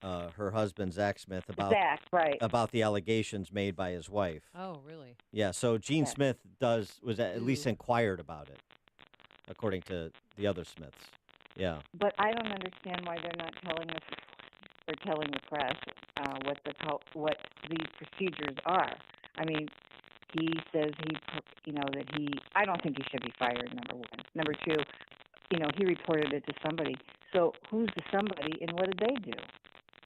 [SPEAKER 13] her husband Zach Smith, about the allegations made by his wife.
[SPEAKER 17] Oh, really?
[SPEAKER 13] Yeah. So Gene Smith was at least inquired about it, according to the other Smiths. Yeah.
[SPEAKER 10] But I don't understand why they're not telling us or telling the press what these procedures are. I mean, he says I don't think he should be fired, number one. Number two, he reported it to somebody. So who's the somebody and what did they do?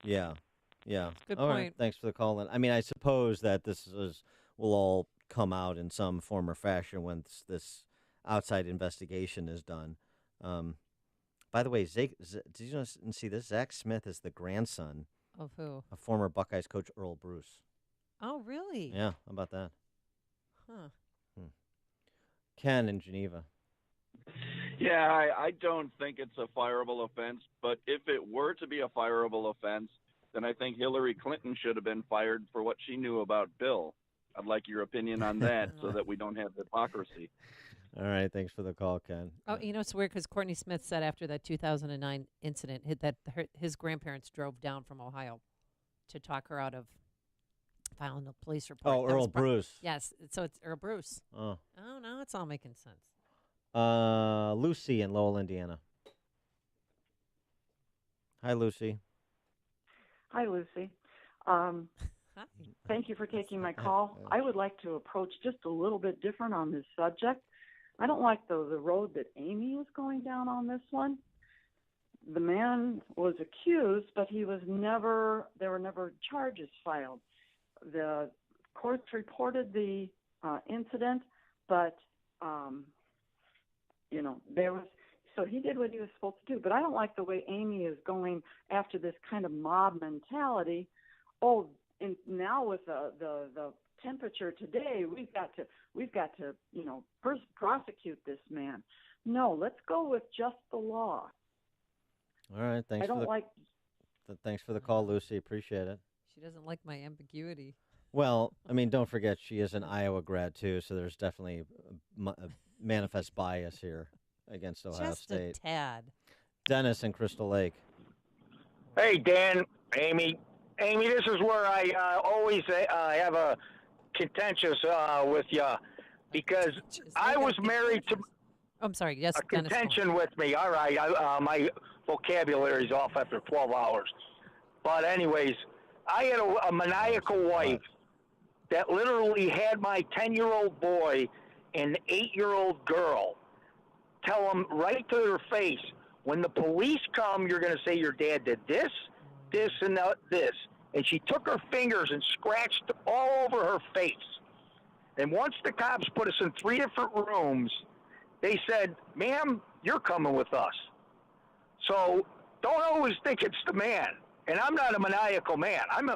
[SPEAKER 13] Yeah. Yeah.
[SPEAKER 17] Good
[SPEAKER 13] all
[SPEAKER 17] point.
[SPEAKER 13] Right. Thanks for the call. I mean, I suppose that will all come out in some form or fashion when this outside investigation is done. By the way, did you see this? Zach Smith is the grandson
[SPEAKER 17] of who?
[SPEAKER 13] Of former Buckeyes coach Earl Bruce.
[SPEAKER 17] Oh, really?
[SPEAKER 13] Yeah, how about that?
[SPEAKER 17] Huh.
[SPEAKER 13] Ken in Geneva.
[SPEAKER 16] Yeah, I don't think it's a fireable offense, but if it were to be a fireable offense, then I think Hillary Clinton should have been fired for what she knew about Bill. I'd like your opinion on that so that we don't have hypocrisy.
[SPEAKER 13] All right, thanks for the call, Ken.
[SPEAKER 17] Oh, it's weird because Courtney Smith said after that 2009 incident his grandparents drove down from Ohio to talk her out of filing a police report.
[SPEAKER 13] Oh, Earl Bruce.
[SPEAKER 17] Yes, so it's Earl Bruce.
[SPEAKER 13] Oh.
[SPEAKER 17] Oh, no, it's all making sense.
[SPEAKER 13] Lucy in Lowell, Indiana. Hi, Lucy.
[SPEAKER 18] Hi, Lucy. Thank you for taking my call. I would like to approach just a little bit different on this subject. I don't like the road that Amy is going down on this one. The man was accused, but there were never charges filed. The courts reported the incident, but so he did what he was supposed to do. But I don't like the way Amy is going after this kind of mob mentality. Oh, and now with the temperature today, we've got to prosecute this man. No, let's go with just the law.
[SPEAKER 13] All right, thanks. Thanks for the call, Lucy. Appreciate it.
[SPEAKER 17] She doesn't like my ambiguity.
[SPEAKER 13] Well, I mean, don't forget she is an Iowa grad too, so there's definitely a manifest bias here against Ohio State.
[SPEAKER 17] Just a tad.
[SPEAKER 13] Dennis in Crystal Lake.
[SPEAKER 19] Hey, Dan, Amy, this is where I always have a contentious with you because I was married to.
[SPEAKER 17] I'm sorry. Yes,
[SPEAKER 19] a contention with me. All right, my vocabulary's off after 12 hours. But anyways, I had a maniacal wife that literally had my 10-year-old boy and 8-year-old girl tell them right to their face, when the police come, you're going to say your dad did this, and this. And she took her fingers and scratched all over her face. And once the cops put us in 3 different rooms, they said, ma'am, you're coming with us. So don't always think it's the man. And I'm not a maniacal man. I'm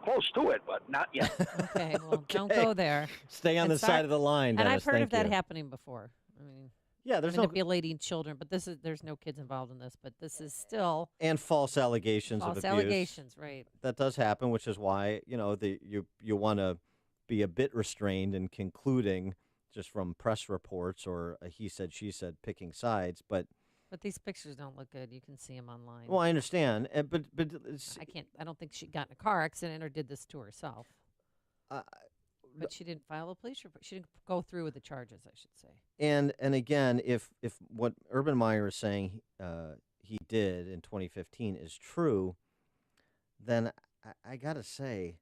[SPEAKER 19] close to it, but not yet.
[SPEAKER 17] Okay, well, don't go there.
[SPEAKER 13] Stay on the side of the line, Dennis.
[SPEAKER 17] And I've heard of that
[SPEAKER 13] you.
[SPEAKER 17] happening before. I mean,
[SPEAKER 13] yeah, there's
[SPEAKER 17] manipulating children, but there's no kids involved in this. But this is still
[SPEAKER 13] and false allegations of abuse.
[SPEAKER 17] False allegations, right?
[SPEAKER 13] That does happen, which is why you want to be a bit restrained in concluding just from press reports or a he said she said picking sides, but
[SPEAKER 17] these pictures don't look good. You can see them online.
[SPEAKER 13] Well, I understand, but
[SPEAKER 17] I don't think she got in a car accident or did this to herself. But she didn't file a police report. She didn't go through with the charges, I should say.
[SPEAKER 13] And again, if what Urban Meyer is saying he did in 2015 is true, then I gotta say,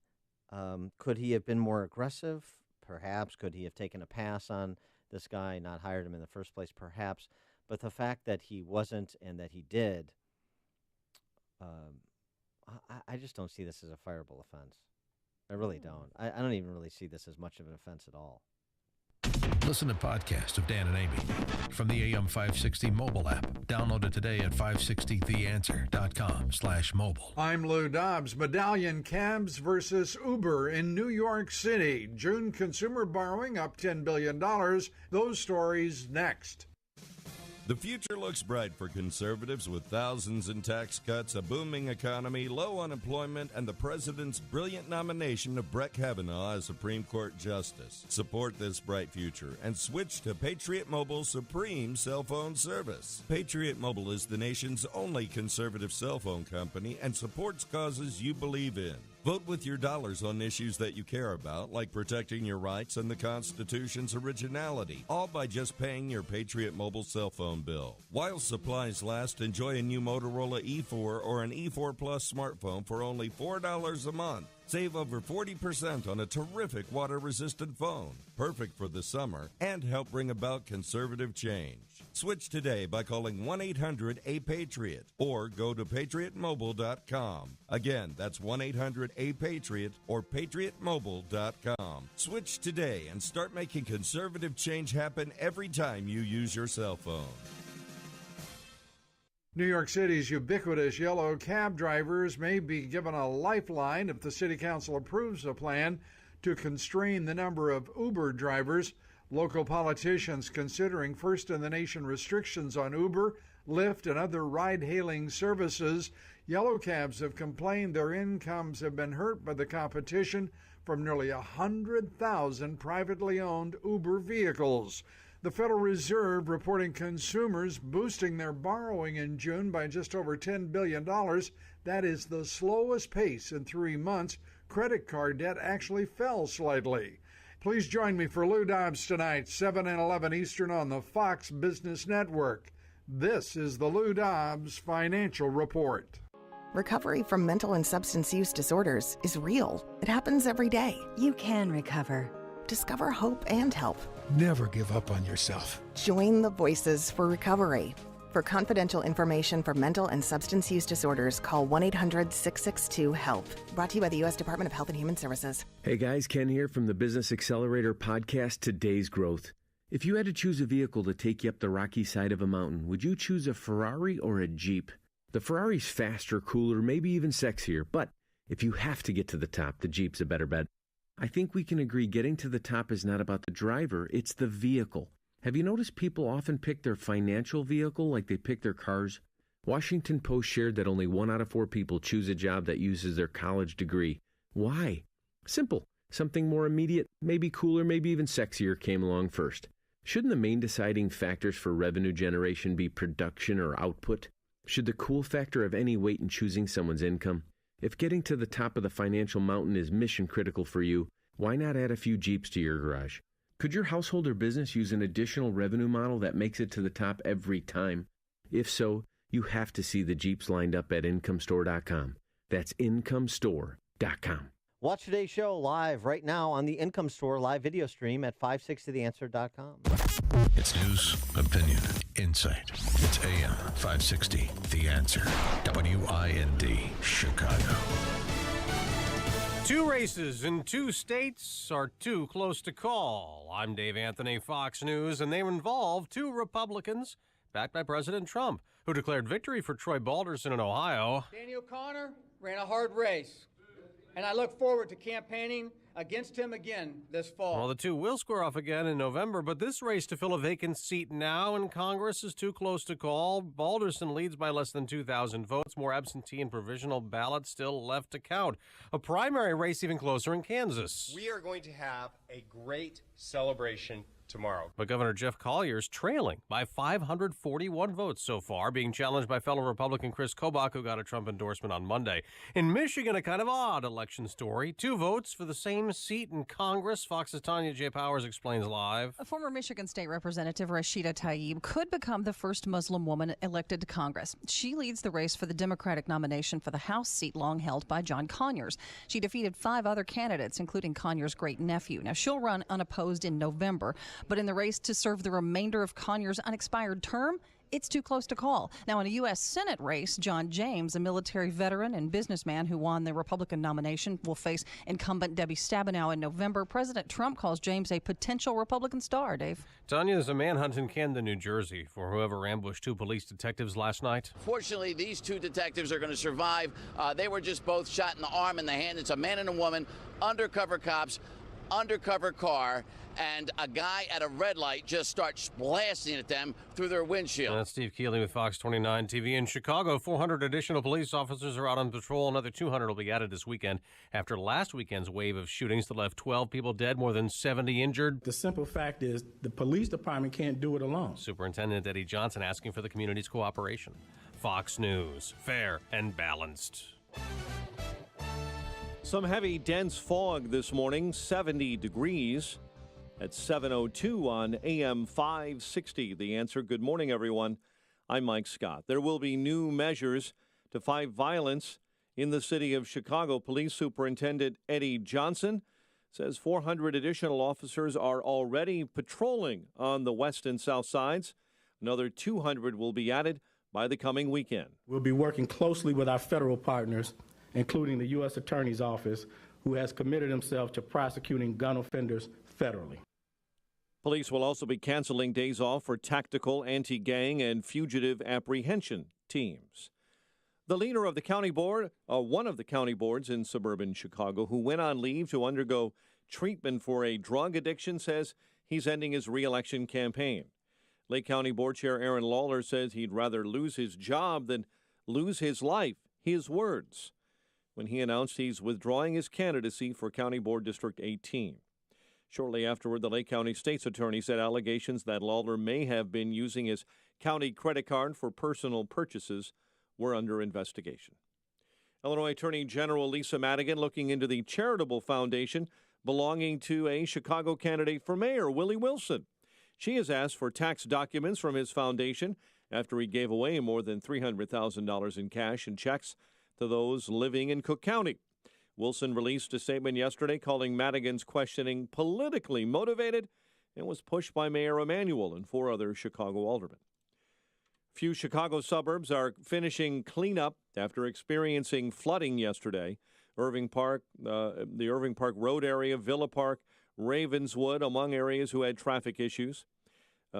[SPEAKER 13] could he have been more aggressive? Perhaps. Could he have taken a pass on this guy, not hired him in the first place? Perhaps. But the fact that he wasn't and that he did, I just don't see this as a fireable offense. I really don't. I don't even really see this as much of an offense at all.
[SPEAKER 8] Listen to podcasts of Dan and Amy from the AM 560 mobile app. Download it today at 560theanswer.com/mobile.
[SPEAKER 2] I'm Lou Dobbs. Medallion cabs versus Uber in New York City. June consumer borrowing up $10 billion. Those stories next.
[SPEAKER 20] The future looks bright for conservatives with thousands in tax cuts, a booming economy, low unemployment, and the president's brilliant nomination of Brett Kavanaugh as Supreme Court Justice. Support this bright future and switch to Patriot Mobile's supreme cell phone service. Patriot Mobile is the nation's only conservative cell phone company and supports causes you believe in. Vote with your dollars on issues that you care about, like protecting your rights and the Constitution's originality, all by just paying your Patriot Mobile cell phone bill. While supplies last, enjoy a new Motorola E4 or an E4 Plus smartphone for only $4 a month. Save over 40% on a terrific water-resistant phone, perfect for the summer, and help bring about conservative change. Switch today by calling 1-800-A-PATRIOT or go to patriotmobile.com. Again, that's 1-800-A-PATRIOT or patriotmobile.com. Switch today and start making conservative change happen every time you use your cell phone.
[SPEAKER 2] New York City's ubiquitous yellow cab drivers may be given a lifeline if the city council approves a plan to constrain the number of Uber drivers. Local politicians considering first-in-the-nation restrictions on Uber, Lyft, and other ride-hailing services. Yellow cabs have complained their incomes have been hurt by the competition from nearly 100,000 privately owned Uber vehicles. The Federal Reserve reporting consumers boosting their borrowing in June by just over $10 billion. That is the slowest pace in 3 months. Credit card debt actually fell slightly. Please join me for Lou Dobbs tonight, 7 and 11 Eastern on the Fox Business Network. This is the Lou Dobbs Financial Report.
[SPEAKER 21] Recovery from mental and substance use disorders is real. It happens every day. You can recover. Discover hope and help.
[SPEAKER 22] Never give up on yourself.
[SPEAKER 21] Join the Voices for Recovery. For confidential information for mental and substance use disorders, call 1-800-662-HELP. Brought to you by the U.S. Department of Health and Human Services.
[SPEAKER 23] Hey guys, Ken here from the Business Accelerator podcast, Today's Growth. If you had to choose a vehicle to take you up the rocky side of a mountain, would you choose a Ferrari or a Jeep? The Ferrari's faster, cooler, maybe even sexier, but if you have to get to the top, the Jeep's a better bet. I think we can agree getting to the top is not about the driver, it's the vehicle. Have you noticed people often pick their financial vehicle like they pick their cars? Washington Post shared that only 1 out of 4 people choose a job that uses their college degree. Why? Simple. Something more immediate, maybe cooler, maybe even sexier came along first. Shouldn't the main deciding factors for revenue generation be production or output? Should the cool factor have any weight in choosing someone's income? If getting to the top of the financial mountain is mission critical for you, why not add a few Jeeps to your garage? Could your household or business use an additional revenue model that makes it to the top every time? If so, you have to see the Jeeps lined up at IncomeStore.com. That's IncomeStore.com.
[SPEAKER 13] Watch today's show live right now on the Income Store live video stream at 560theanswer.com.
[SPEAKER 8] It's news, opinion, insight. It's AM 560, The Answer. WIND, Chicago.
[SPEAKER 25] 2 races in 2 states are too close to call. I'm Dave Anthony, Fox News, and they involve 2 Republicans backed by President Trump, who declared victory for Troy Balderson in Ohio.
[SPEAKER 26] Danny O'Connor ran a hard race, and I look forward to campaigning against him again this fall.
[SPEAKER 25] Well, the 2 will square off again in November, but this race to fill a vacant seat now in Congress is too close to call. Balderson leads by less than 2,000 votes. More absentee and provisional ballots still left to count. A primary race even closer in Kansas.
[SPEAKER 27] We are going to have a great celebration tomorrow.
[SPEAKER 25] But Governor Jeff Collier's trailing by 541 votes so far, being challenged by fellow Republican Chris Kobach, who got a Trump endorsement on Monday. In Michigan, a kind of odd election story. 2 votes for the same seat in Congress. Fox's Tanya J. Powers explains live.
[SPEAKER 28] A former Michigan State Representative Rashida Tlaib could become the first Muslim woman elected to Congress. She leads the race for the Democratic nomination for the House seat long held by John Conyers. She defeated 5 other candidates, including Conyers' great-nephew. Now, she'll run unopposed in November. But in the race to serve the remainder of Conyers' unexpired term, it's too close to call. Now, in a U.S. Senate race, John James, a military veteran and businessman who won the Republican nomination, will face incumbent Debbie Stabenow in November. President Trump calls James a potential Republican star, Dave.
[SPEAKER 25] Tanya, there's a manhunt in Camden, New Jersey for whoever ambushed two police detectives last night.
[SPEAKER 3] Fortunately, these two detectives are going to survive. They were just both shot in the arm and the hand. It's a man and a woman, undercover cops, undercover car, and a guy at a red light just starts blasting at them through their windshield.
[SPEAKER 25] That's Steve Keeley with Fox 29 TV. In Chicago, 400 additional police officers are out on patrol. Another 200 will be added this weekend after last weekend's wave of shootings that left 12 people dead, more than 70 injured.
[SPEAKER 4] The simple fact is the police department can't do it alone.
[SPEAKER 25] Superintendent Eddie Johnson asking for the community's cooperation. Fox News, fair and balanced.
[SPEAKER 5] Some heavy, dense fog this morning, 70 degrees at 7:02 on AM 560. The Answer. Good morning, everyone. I'm Mike Scott. There will be new measures to fight violence in the city of Chicago. Police Superintendent Eddie Johnson says 400 additional officers are already patrolling on the west and south sides. Another 200 will be added by the coming weekend.
[SPEAKER 4] We'll be working closely with our federal partners, including the U.S. Attorney's Office, who has committed himself to prosecuting gun offenders federally.
[SPEAKER 5] Police will also be canceling days off for tactical, anti-gang, and fugitive apprehension teams. The leader of the county board, one of the county boards in suburban Chicago, who went on leave to undergo treatment for a drug addiction, says he's ending his re-election campaign. Lake County Board Chair Aaron Lawler says he'd rather lose his job than lose his life. His words when he announced he's withdrawing his candidacy for County Board District 18. Shortly afterward, the Lake County State's Attorney said allegations that Lawler may have been using his county credit card for personal purchases were under investigation. Illinois Attorney General Lisa Madigan looking into the charitable foundation belonging to a Chicago candidate for mayor, Willie Wilson. She has asked for tax documents from his foundation after he gave away more than $300,000 in cash and checks to those living in Cook County. Wilson released a statement yesterday calling Madigan's questioning politically motivated and was pushed by Mayor Emanuel and 4 other Chicago aldermen. Few Chicago suburbs are finishing cleanup after experiencing flooding yesterday. Irving Park, the Irving Park Road area, Villa Park, Ravenswood, among areas who had traffic issues.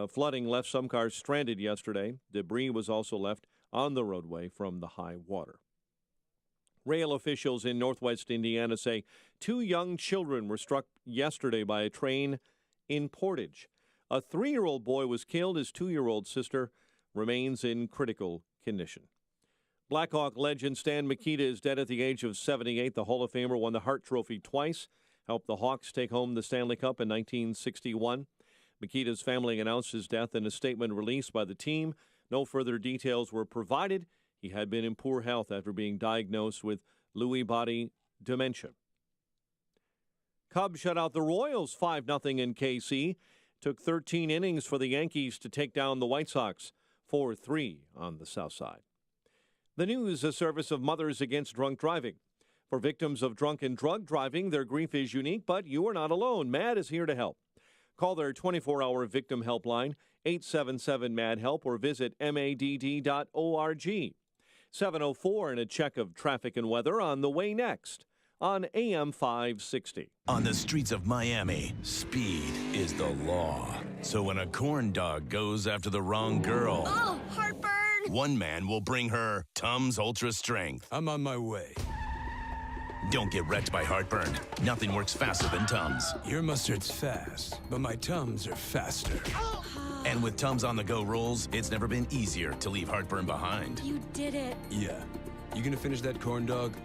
[SPEAKER 5] Flooding left some cars stranded yesterday. Debris was also left on the roadway from the high water. Rail officials in northwest Indiana say 2 young children were struck yesterday by a train in Portage. A 3-year-old boy was killed. His 2-year-old sister remains in critical condition. Blackhawk legend Stan Mikita is dead at the age of 78. The Hall of Famer won the Hart Trophy twice, helped the Hawks take home the Stanley Cup in 1961. Mikita's family announced his death in a statement released by the team. No further details were provided. He had been in poor health after being diagnosed with Lewy body dementia. Cubs shut out the Royals 5-0 in KC. Took 13 innings for the Yankees to take down the White Sox 4-3 on the south side. The news, a service of Mothers Against Drunk Driving. For victims of drunk and drug driving, their grief is unique, but you are not alone. MAD is here to help. Call their 24-hour victim helpline, 877-MAD-HELP, or visit madd.org. 7:04 and a check of traffic and weather on the way next on AM 560.
[SPEAKER 7] On the streets of Miami, speed is the law. So when a corn dog goes after the wrong girl,
[SPEAKER 11] oh, heartburn!
[SPEAKER 7] One man will bring her Tums Ultra Strength.
[SPEAKER 22] I'm on my way.
[SPEAKER 7] Don't get wrecked by heartburn. Nothing works faster than Tums.
[SPEAKER 22] Your mustard's fast, but my Tums are faster.
[SPEAKER 7] And with Tums on-the-go rolls, it's never been easier to leave heartburn behind.
[SPEAKER 11] You did it.
[SPEAKER 22] Yeah. You gonna finish that corn dog?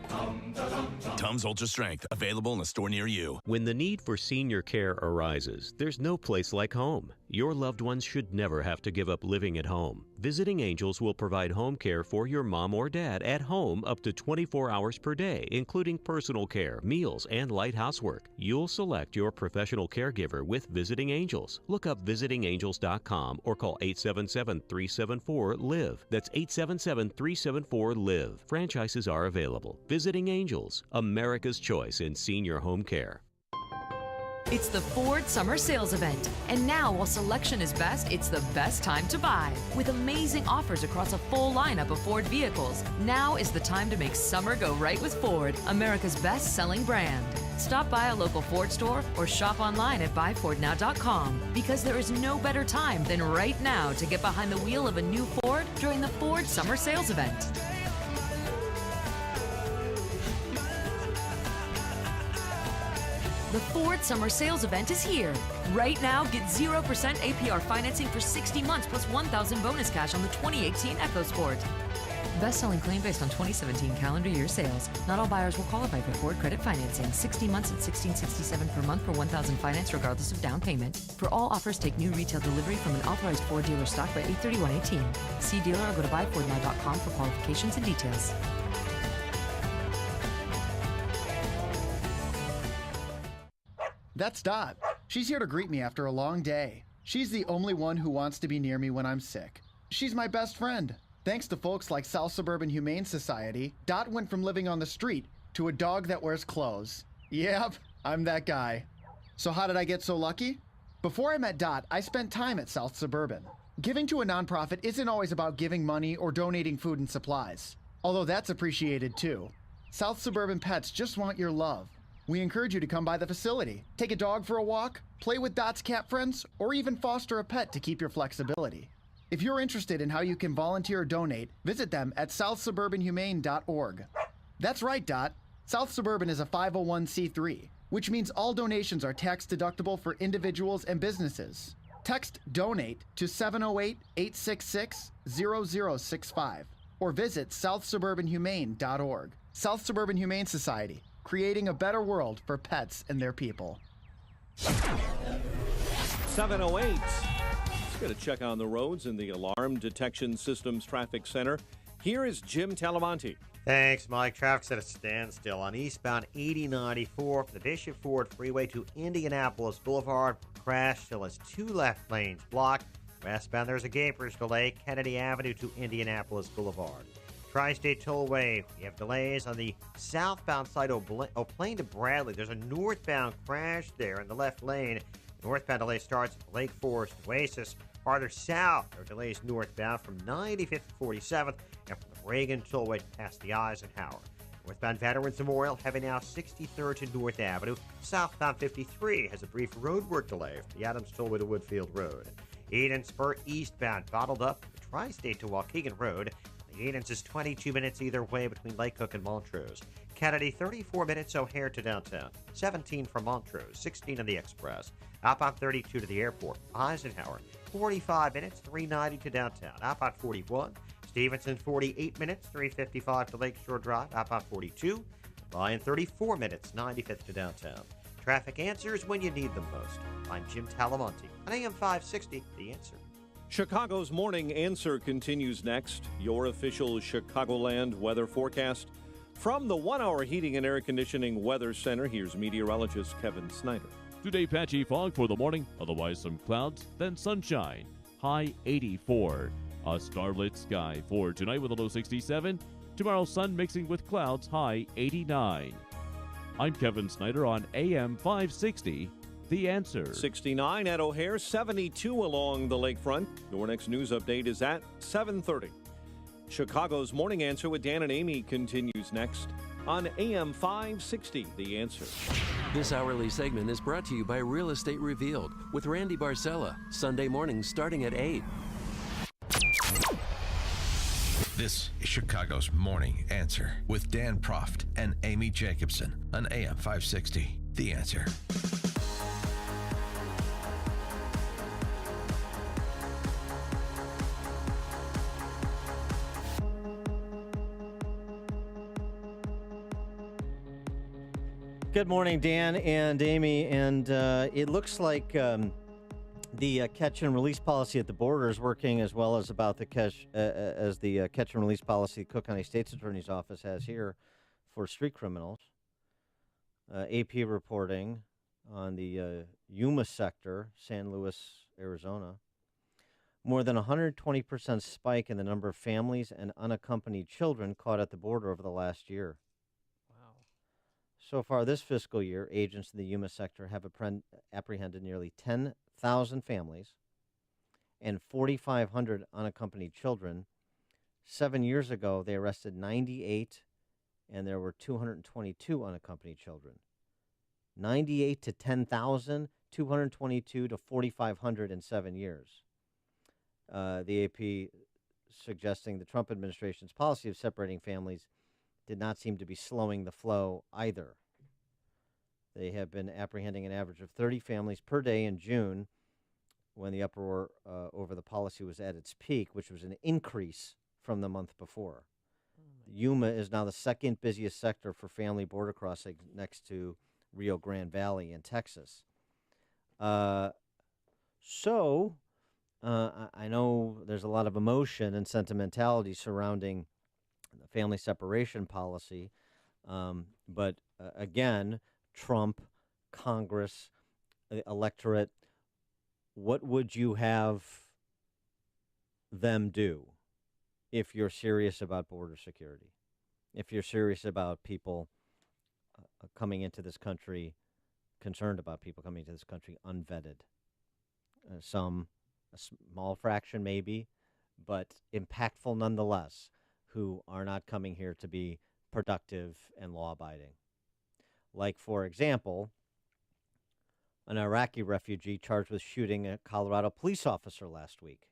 [SPEAKER 7] Tums Ultra Strength, available in a store near you.
[SPEAKER 14] When the need for senior care arises, there's no place like home. Your loved ones should never have to give up living at home. Visiting Angels will provide home care for your mom or dad at home up to 24 hours per day, including personal care, meals, and light housework. You'll select your professional caregiver with Visiting Angels. Look up visitingangels.com or call 877-374-LIVE. That's 877-374-LIVE. Franchises are available. Visiting Angels, America's choice in senior home care.
[SPEAKER 1] It's the Ford Summer Sales Event. And now, while selection is best, it's the best time to buy. With amazing offers across a full lineup of Ford vehicles, now is the time to make summer go right with Ford, America's best-selling brand. Stop by a local Ford store or shop online at buyfordnow.com, because there is no better time than right now to get behind the wheel of a new Ford during the Ford Summer Sales Event. The Ford Summer Sales Event is here. Right now, get 0% APR financing for 60 months plus $1,000 bonus cash on the 2018 EcoSport. Best-selling claim based on 2017 calendar year sales. Not all buyers will qualify for Ford credit financing. 60 months at $1,667 per month for $1,000 finance regardless of down payment. For all offers, take new retail delivery from an authorized Ford dealer stock by 8/31/18. See dealer or go to buyfordnow.com for qualifications and details.
[SPEAKER 6] That's Dot. She's here to greet me after a long day. She's the only one who wants to be near me when I'm sick. She's my best friend. Thanks to folks like South Suburban Humane Society, Dot went from living on the street to a dog that wears clothes. Yep, I'm that guy. So how did I get so lucky? Before I met Dot, I spent time at South Suburban. Giving to a nonprofit isn't always about giving money or donating food and supplies, although that's appreciated too. South Suburban Pets just want your love. We encourage you to come by the facility, take a dog for a walk, play with Dot's cat friends, or even foster a pet to keep your flexibility. If you're interested in how you can volunteer or donate, visit them at southsuburbanhumane.org. That's right, Dot. South Suburban is a 501c3, which means all donations are tax deductible for individuals and businesses. Text DONATE to 708-866-0065 or visit southsuburbanhumane.org. South Suburban Humane Society, creating a better world for pets and their people.
[SPEAKER 5] 708. Let's get a check on the roads in the Alarm Detection Systems Traffic Center. Here is Jim Talamonte.
[SPEAKER 9] Thanks, Mike. Traffic's at a standstill on eastbound 8094 from the Bishop Ford Freeway to Indianapolis Boulevard. Crash still has two left lanes blocked. Westbound, there's a gapers delay, Kennedy Avenue to Indianapolis Boulevard. Tri-State Tollway, we have delays on the southbound side of Plain to Bradley. There's a northbound crash there in the left lane. Northbound delay starts at Lake Forest Oasis. Farther south, there are delays northbound from 95th to 47th and from the Reagan Tollway past the Eisenhower. Northbound Veterans Memorial heading now 63rd to North Avenue. Southbound 53 has a brief roadwork delay from the Adams Tollway to Woodfield Road. Eden Spur eastbound bottled up from the Tri-State to Waukegan Road. The Edens is 22 minutes either way between Lake Cook and Montrose. Kennedy, 34 minutes O'Hare to downtown. 17 from Montrose, 16 on the Express. Outbound 32 to the airport. Eisenhower, 45 minutes, 390 to downtown. Outbound 41. Stevenson, 48 minutes, 355 to Lakeshore Drive. Outbound 42. Lyon, 34 minutes, 95th to downtown. Traffic answers when you need them most. I'm Jim Talamonte on AM 560, The Answer.
[SPEAKER 5] Chicago's Morning Answer continues next. Your official Chicagoland weather forecast. From the 1-hour Heating and Air Conditioning Weather Center, here's meteorologist Kevin Snyder.
[SPEAKER 10] Today, patchy fog for the morning, otherwise some clouds, then sunshine. High 84. A starlit sky for tonight with a low 67. Tomorrow, sun mixing with clouds, high 89. I'm Kevin Snyder on AM 560. The Answer.
[SPEAKER 5] 69 at O'Hare, 72 along the lakefront. Your next news update is at 7:30. Chicago's Morning Answer with Dan and Amy continues next on AM 560, The Answer.
[SPEAKER 11] This hourly segment is brought to you by Real Estate Revealed with Randy Barcella, Sunday mornings starting at 8.
[SPEAKER 8] This is Chicago's Morning Answer with Dan Proft and Amy Jacobson on AM 560, The Answer.
[SPEAKER 13] Good morning, Dan and Amy. And it looks like the catch and release policy at the border is working as well as about the catch and release policy Cook County State's Attorney's Office has here for street criminals. AP reporting on the Yuma sector, San Luis, Arizona. More than 120% spike in the number of families and unaccompanied children caught at the border over the last year. So far this fiscal year, agents in the Yuma sector have apprehended nearly 10,000 families and 4,500 unaccompanied children. 7 years ago, they arrested 98, and there were 222 unaccompanied children. 98 to 10,000, 222 to 4,500 in 7 years. The AP suggesting the Trump administration's policy of separating families did not seem to be slowing the flow either. They have been apprehending an average of 30 families per day in June, when the uproar over the policy was at its peak, which was an increase from the month before. Yuma is now the second busiest sector for family border crossing, next to Rio Grande Valley in Texas. I know there's a lot of emotion and sentimentality surrounding the family separation policy, but again, Trump, Congress, the electorate, what would you have them do if you're serious about border security, if you're serious about people coming into this country, concerned about people coming into this country unvetted? A small fraction maybe, but impactful nonetheless, who are not coming here to be productive and law-abiding. Like, for example, an Iraqi refugee charged with shooting a Colorado police officer last week,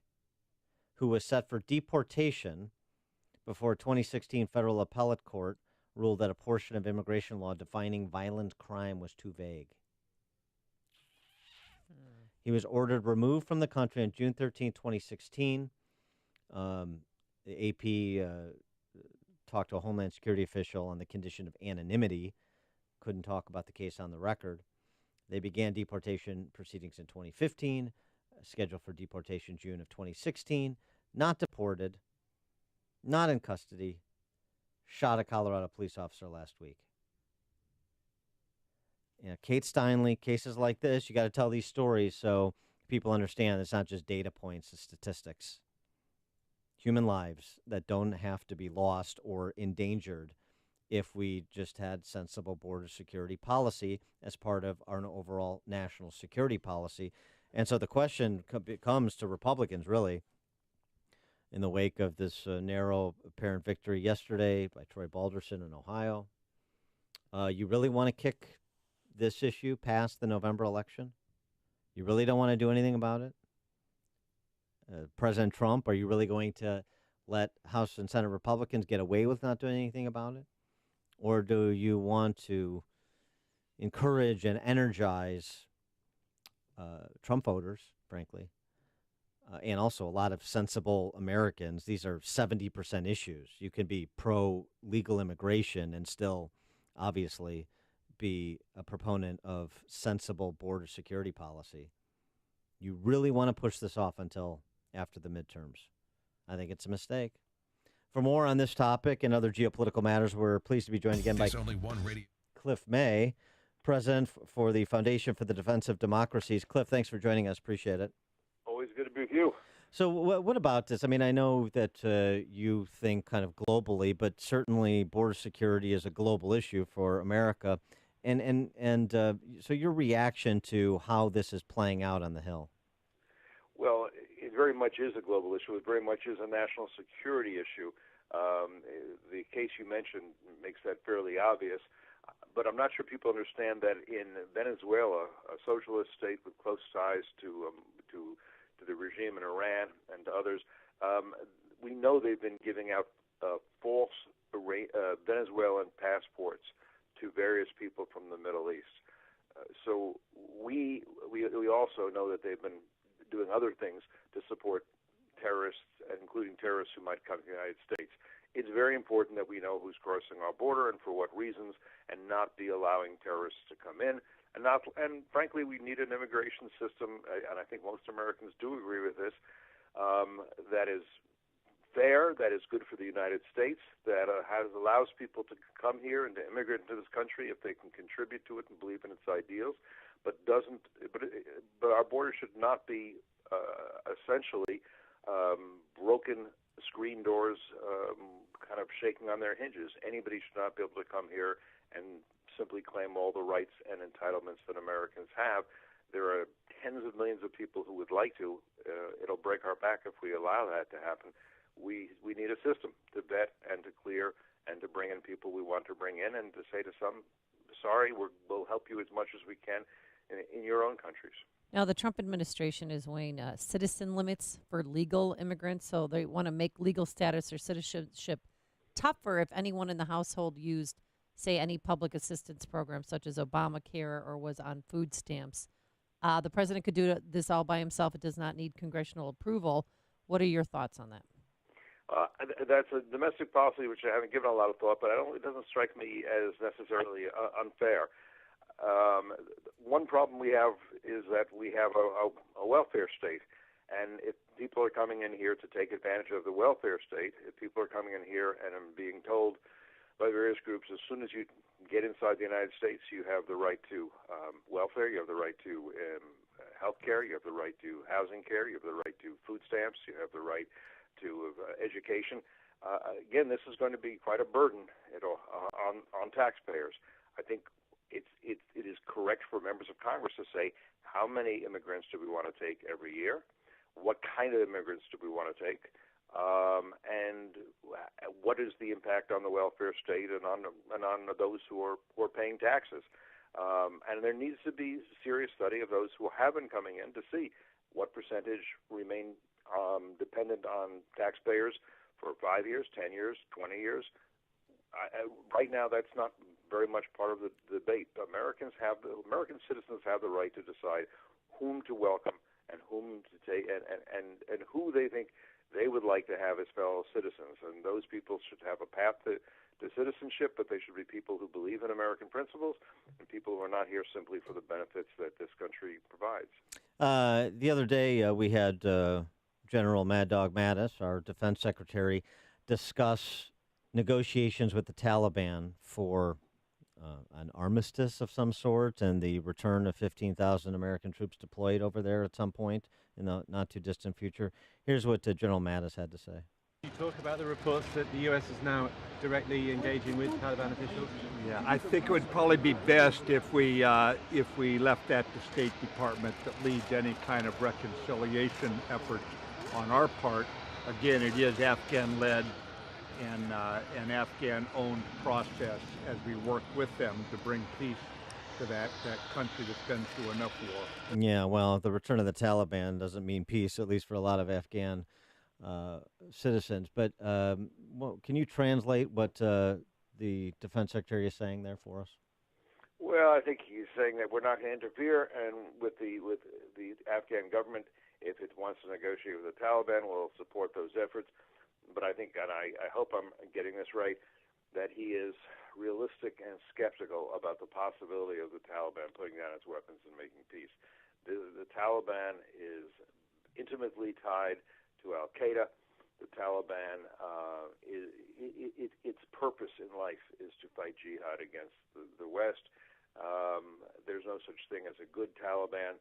[SPEAKER 13] who was set for deportation before a 2016 federal appellate court ruled that a portion of immigration law defining violent crime was too vague. He was ordered removed from the country on June 13, 2016. The AP talked to a Homeland Security official on the condition of anonymity, couldn't talk about the case on the record. They began deportation proceedings in 2015, scheduled for deportation June of 2016, not deported, not in custody, shot a Colorado police officer last week. You know, Kate Steinle, cases like this, you got to tell these stories so people understand it's not just data points, it's statistics. Human lives that don't have to be lost or endangered if we just had sensible border security policy as part of our overall national security policy. And so the question comes to Republicans, really, in the wake of this narrow apparent victory yesterday by Troy Balderson in Ohio. You really want to kick this issue past the November election? You really don't want to do anything about it? President Trump, are you really going to let House and Senate Republicans get away with not doing anything about it? Or do you want to encourage and energize Trump voters, frankly, and also a lot of sensible Americans? These are 70% issues. You can be pro-legal immigration and still, obviously, be a proponent of sensible border security policy. You really want to push this off until after the midterms. I think it's a mistake. For more on this topic and other geopolitical matters, we're pleased to be joined again by Cliff May, President for the Foundation for the Defense of Democracies. Cliff, thanks for joining us. Appreciate it.
[SPEAKER 12] Always good to be with you.
[SPEAKER 13] So what about this? I mean, I know that you think kind of globally, but certainly border security is a global issue for America. And so your reaction to how this is playing out on the Hill?
[SPEAKER 12] Well, it very much is a global issue. It very much is a national security issue. The case you mentioned makes that fairly obvious. But I'm not sure people understand that in Venezuela, a socialist state with close ties to the regime in Iran and to others, we know they've been giving out false Venezuelan passports to various people from the Middle East. So we also know that they've been doing other things to support terrorists, including terrorists who might come to the United States. It's very important that we know who's crossing our border and for what reasons, and not be allowing terrorists to come in. And frankly, we need an immigration system, and I think most Americans do agree with this, that is fair, that is good for the United States, that allows people to come here and to immigrate into this country if they can contribute to it and believe in its ideals, but our border should not be essentially broken screen doors kind of shaking on their hinges. Anybody should not be able to come here and simply claim all the rights and entitlements that Americans have. There are tens of millions of people who would like to. It'll break our back if we allow that to happen. We need a system to vet and to clear and to bring in people we want to bring in, and to say to some, sorry, we'll help you as much as we can in your own countries.
[SPEAKER 2] Now, the Trump administration is weighing citizen limits for legal immigrants, so they want to make legal status or citizenship tougher if anyone in the household used, say, any public assistance program such as Obamacare or was on food stamps. The president could do this all by himself. It does not need congressional approval. What are your thoughts on that?
[SPEAKER 12] That's a domestic policy which I haven't given a lot of thought, but it doesn't strike me as necessarily unfair. One problem we have is that we have a welfare state, and if people are coming in here to take advantage of the welfare state, if people are coming in here and are being told by various groups, as soon as you get inside the United States, you have the right to welfare, you have the right to health care, you have the right to housing care, you have the right to food stamps, you have the right to education. Again, this is going to be quite a burden on taxpayers. I think it is correct for members of Congress to say, how many immigrants do we want to take every year? What kind of immigrants do we want to take? And what is the impact on the welfare state and on those who are paying taxes? And there needs to be serious study of those who have been coming in to see what percentage remain dependent on taxpayers for 5 years, 10 years, 20 years. Right now, that's not very much part of the debate. American citizens have the right to decide whom to welcome and whom to take, and who they think they would like to have as fellow citizens. And those people should have a path to citizenship, but they should be people who believe in American principles and people who are not here simply for the benefits that this country provides.
[SPEAKER 13] The other day, we had General Mad Dog Mattis, our defense secretary, discuss negotiations with the Taliban for an armistice of some sort and the return of 15,000 American troops deployed over there at some point in the not-too-distant future. Here's what General Mattis had to say.
[SPEAKER 15] You talk about the reports that the U.S. is now directly engaging with Taliban officials?
[SPEAKER 16] Yeah, I think it would probably be best if we left that to State Department that leads any kind of reconciliation effort on our part. Again, it is Afghan-led and an Afghan-owned process as we work with them to bring peace to that country that's been through enough war.
[SPEAKER 13] Yeah, well, the return of the Taliban doesn't mean peace, at least for a lot of Afghan citizens. But can you translate what the defense secretary is saying there for us?
[SPEAKER 12] Well, I think he's saying that we're not going to interfere, and with the Afghan government, if it wants to negotiate with the Taliban, we'll support those efforts. But I think, and I hope I'm getting this right, that he is realistic and skeptical about the possibility of the Taliban putting down its weapons and making peace. The Taliban is intimately tied to Al-Qaeda. The Taliban, its purpose in life is to fight jihad against the West. There's no such thing as a good Taliban.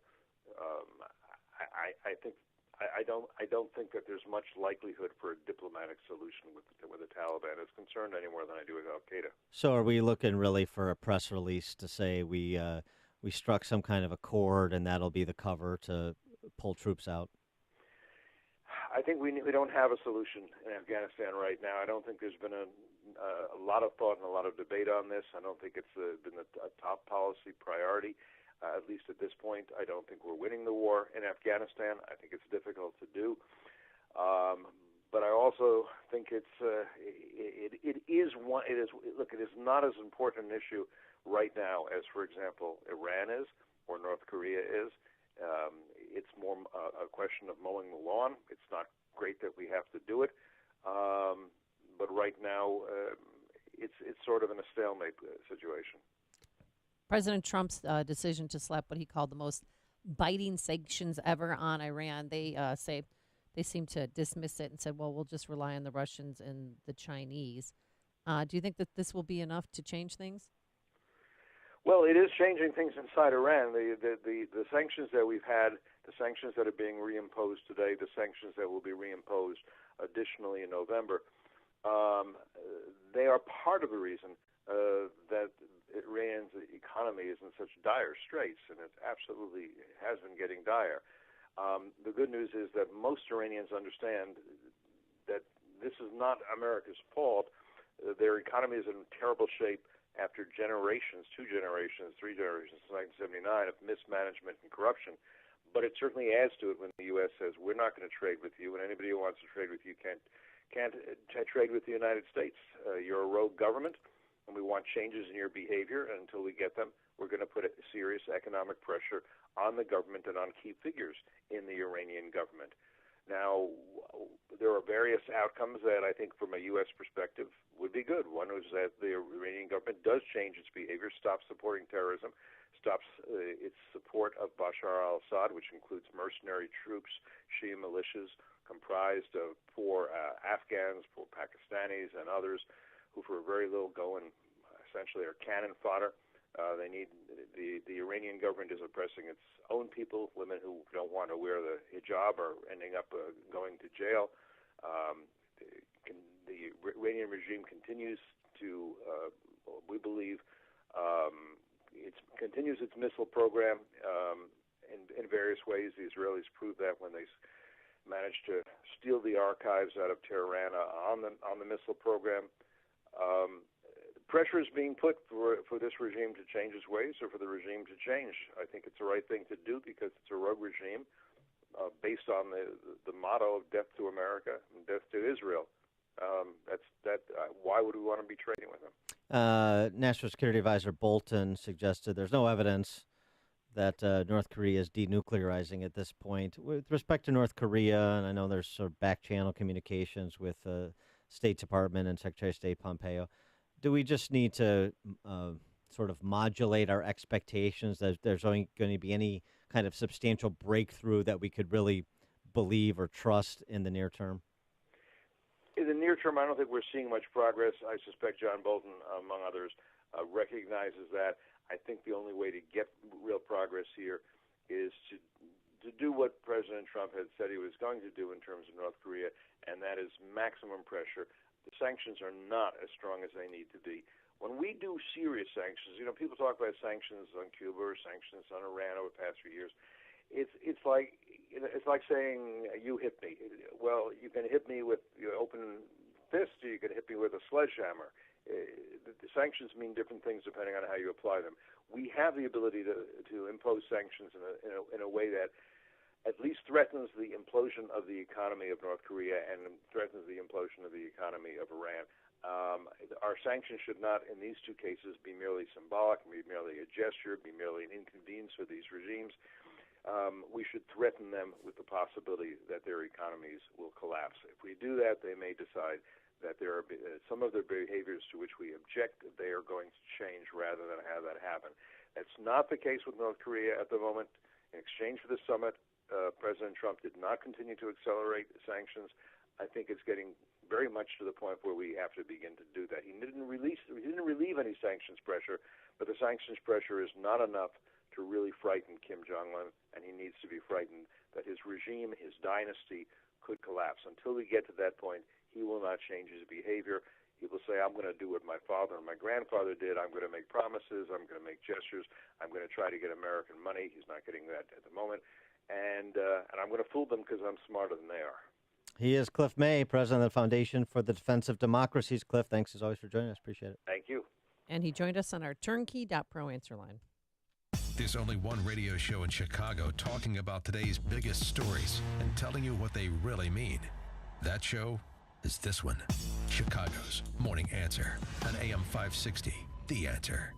[SPEAKER 12] I don't think that there's much likelihood for a diplomatic solution with the Taliban is concerned any more than I do with Al-Qaeda.
[SPEAKER 13] So are we looking really for a press release to say we struck some kind of accord and that'll be the cover to pull troops out?
[SPEAKER 12] I think we don't have a solution in Afghanistan right now. I don't think there's been a lot of thought and a lot of debate on this. I don't think it's been a top policy priority. At least at this point, I don't think we're winning the war in Afghanistan. I think it's difficult to do, but I also think it is not as important an issue right now as, for example, Iran is or North Korea is. It's more a question of mowing the lawn. It's not great that we have to do it, but right now it's sort of in a stalemate situation.
[SPEAKER 2] President Trump's decision to slap what he called the most biting sanctions ever on Iran, they seem to dismiss it and said, well, we'll just rely on the Russians and the Chinese. Do you think that this will be enough to change things?
[SPEAKER 12] Well, it is changing things inside Iran. The sanctions that we've had, the sanctions that are being reimposed today, the sanctions that will be reimposed additionally in November, they are part of the reason that Iran's economy is in such dire straits, and it absolutely has been getting dire. The good news is that most Iranians understand that this is not America's fault. Their economy is in terrible shape after generations, 2 generations, 3 generations since 1979 of mismanagement and corruption. But it certainly adds to it when the U.S. says, we're not going to trade with you, and anybody who wants to trade with you can't trade with the United States. You're a rogue government, and we want changes in your behavior, and until we get them, we're going to put a serious economic pressure on the government and on key figures in the Iranian government. Now, there are various outcomes that I think from a U.S. perspective would be good. One is that the Iranian government does change its behavior, stops supporting terrorism, stops its support of Bashar al-Assad, which includes mercenary troops, Shia militias, comprised of poor Afghans, poor Pakistanis, and others who for very little go and essentially are cannon fodder. They need the Iranian government is oppressing its own people. Women who don't want to wear the hijab are ending up going to jail. The Iranian regime continues to, we believe, it continues its missile program in various ways. The Israelis proved that when they managed to steal the archives out of Tehran on the missile program. Pressure is being put for this regime to change its ways, or for the regime to change. I think it's the right thing to do because it's a rogue regime based on the motto of death to America and death to Israel. Why would we want to be trading with them?
[SPEAKER 13] National Security Advisor Bolton suggested there's no evidence that North Korea is denuclearizing at this point. With respect to North Korea, and I know there's sort of back-channel communications with the State Department and Secretary of State Pompeo, do we just need to sort of modulate our expectations that there's only going to be any kind of substantial breakthrough that we could really believe or trust in the near term?
[SPEAKER 12] In the near term, I don't think we're seeing much progress. I suspect John Bolton, among others, recognizes that. I think the only way to get real progress here is to do what President Trump had said he was going to do in terms of North Korea, and that is maximum pressure. The sanctions are not as strong as they need to be. When we do serious sanctions, people talk about sanctions on Cuba or sanctions on Iran over the past few years. It's like saying you hit me. Well, you can hit me with your open fist, or you can hit me with a sledgehammer. The sanctions mean different things depending on how you apply them. We have the ability to impose sanctions in a way that at least threatens the implosion of the economy of North Korea and threatens the implosion of the economy of Iran. Our sanctions should not, in these two cases, be merely symbolic, be merely a gesture, be merely an inconvenience for these regimes. We should threaten them with the possibility that their economies will collapse. If we do that, they may decide that there are some of their behaviors to which we object, they are going to change rather than have that happen. That's not the case with North Korea at the moment. In exchange for the summit, President Trump did not continue to accelerate sanctions. I think it's getting very much to the point where we have to begin to do that. He didn't relieve any sanctions pressure, but the sanctions pressure is not enough to really frighten Kim Jong-un, and he needs to be frightened that his regime, his dynasty, could collapse. Until we get to that point, he will not change his behavior. He will say, I'm going to do what my father and my grandfather did. I'm going to make promises. I'm going to make gestures. I'm going to try to get American money. He's not getting that at the moment. And I'm going to fool them because I'm smarter than they are.
[SPEAKER 13] He is Cliff May, president of the Foundation for the Defense of Democracies. Cliff, thanks as always for joining us. Appreciate it.
[SPEAKER 12] Thank you.
[SPEAKER 2] And he joined us on our turnkey.pro answer line.
[SPEAKER 8] There's only one radio show in Chicago talking about today's biggest stories and telling you what they really mean. That show is this one, Chicago's Morning Answer on AM 560, The Answer.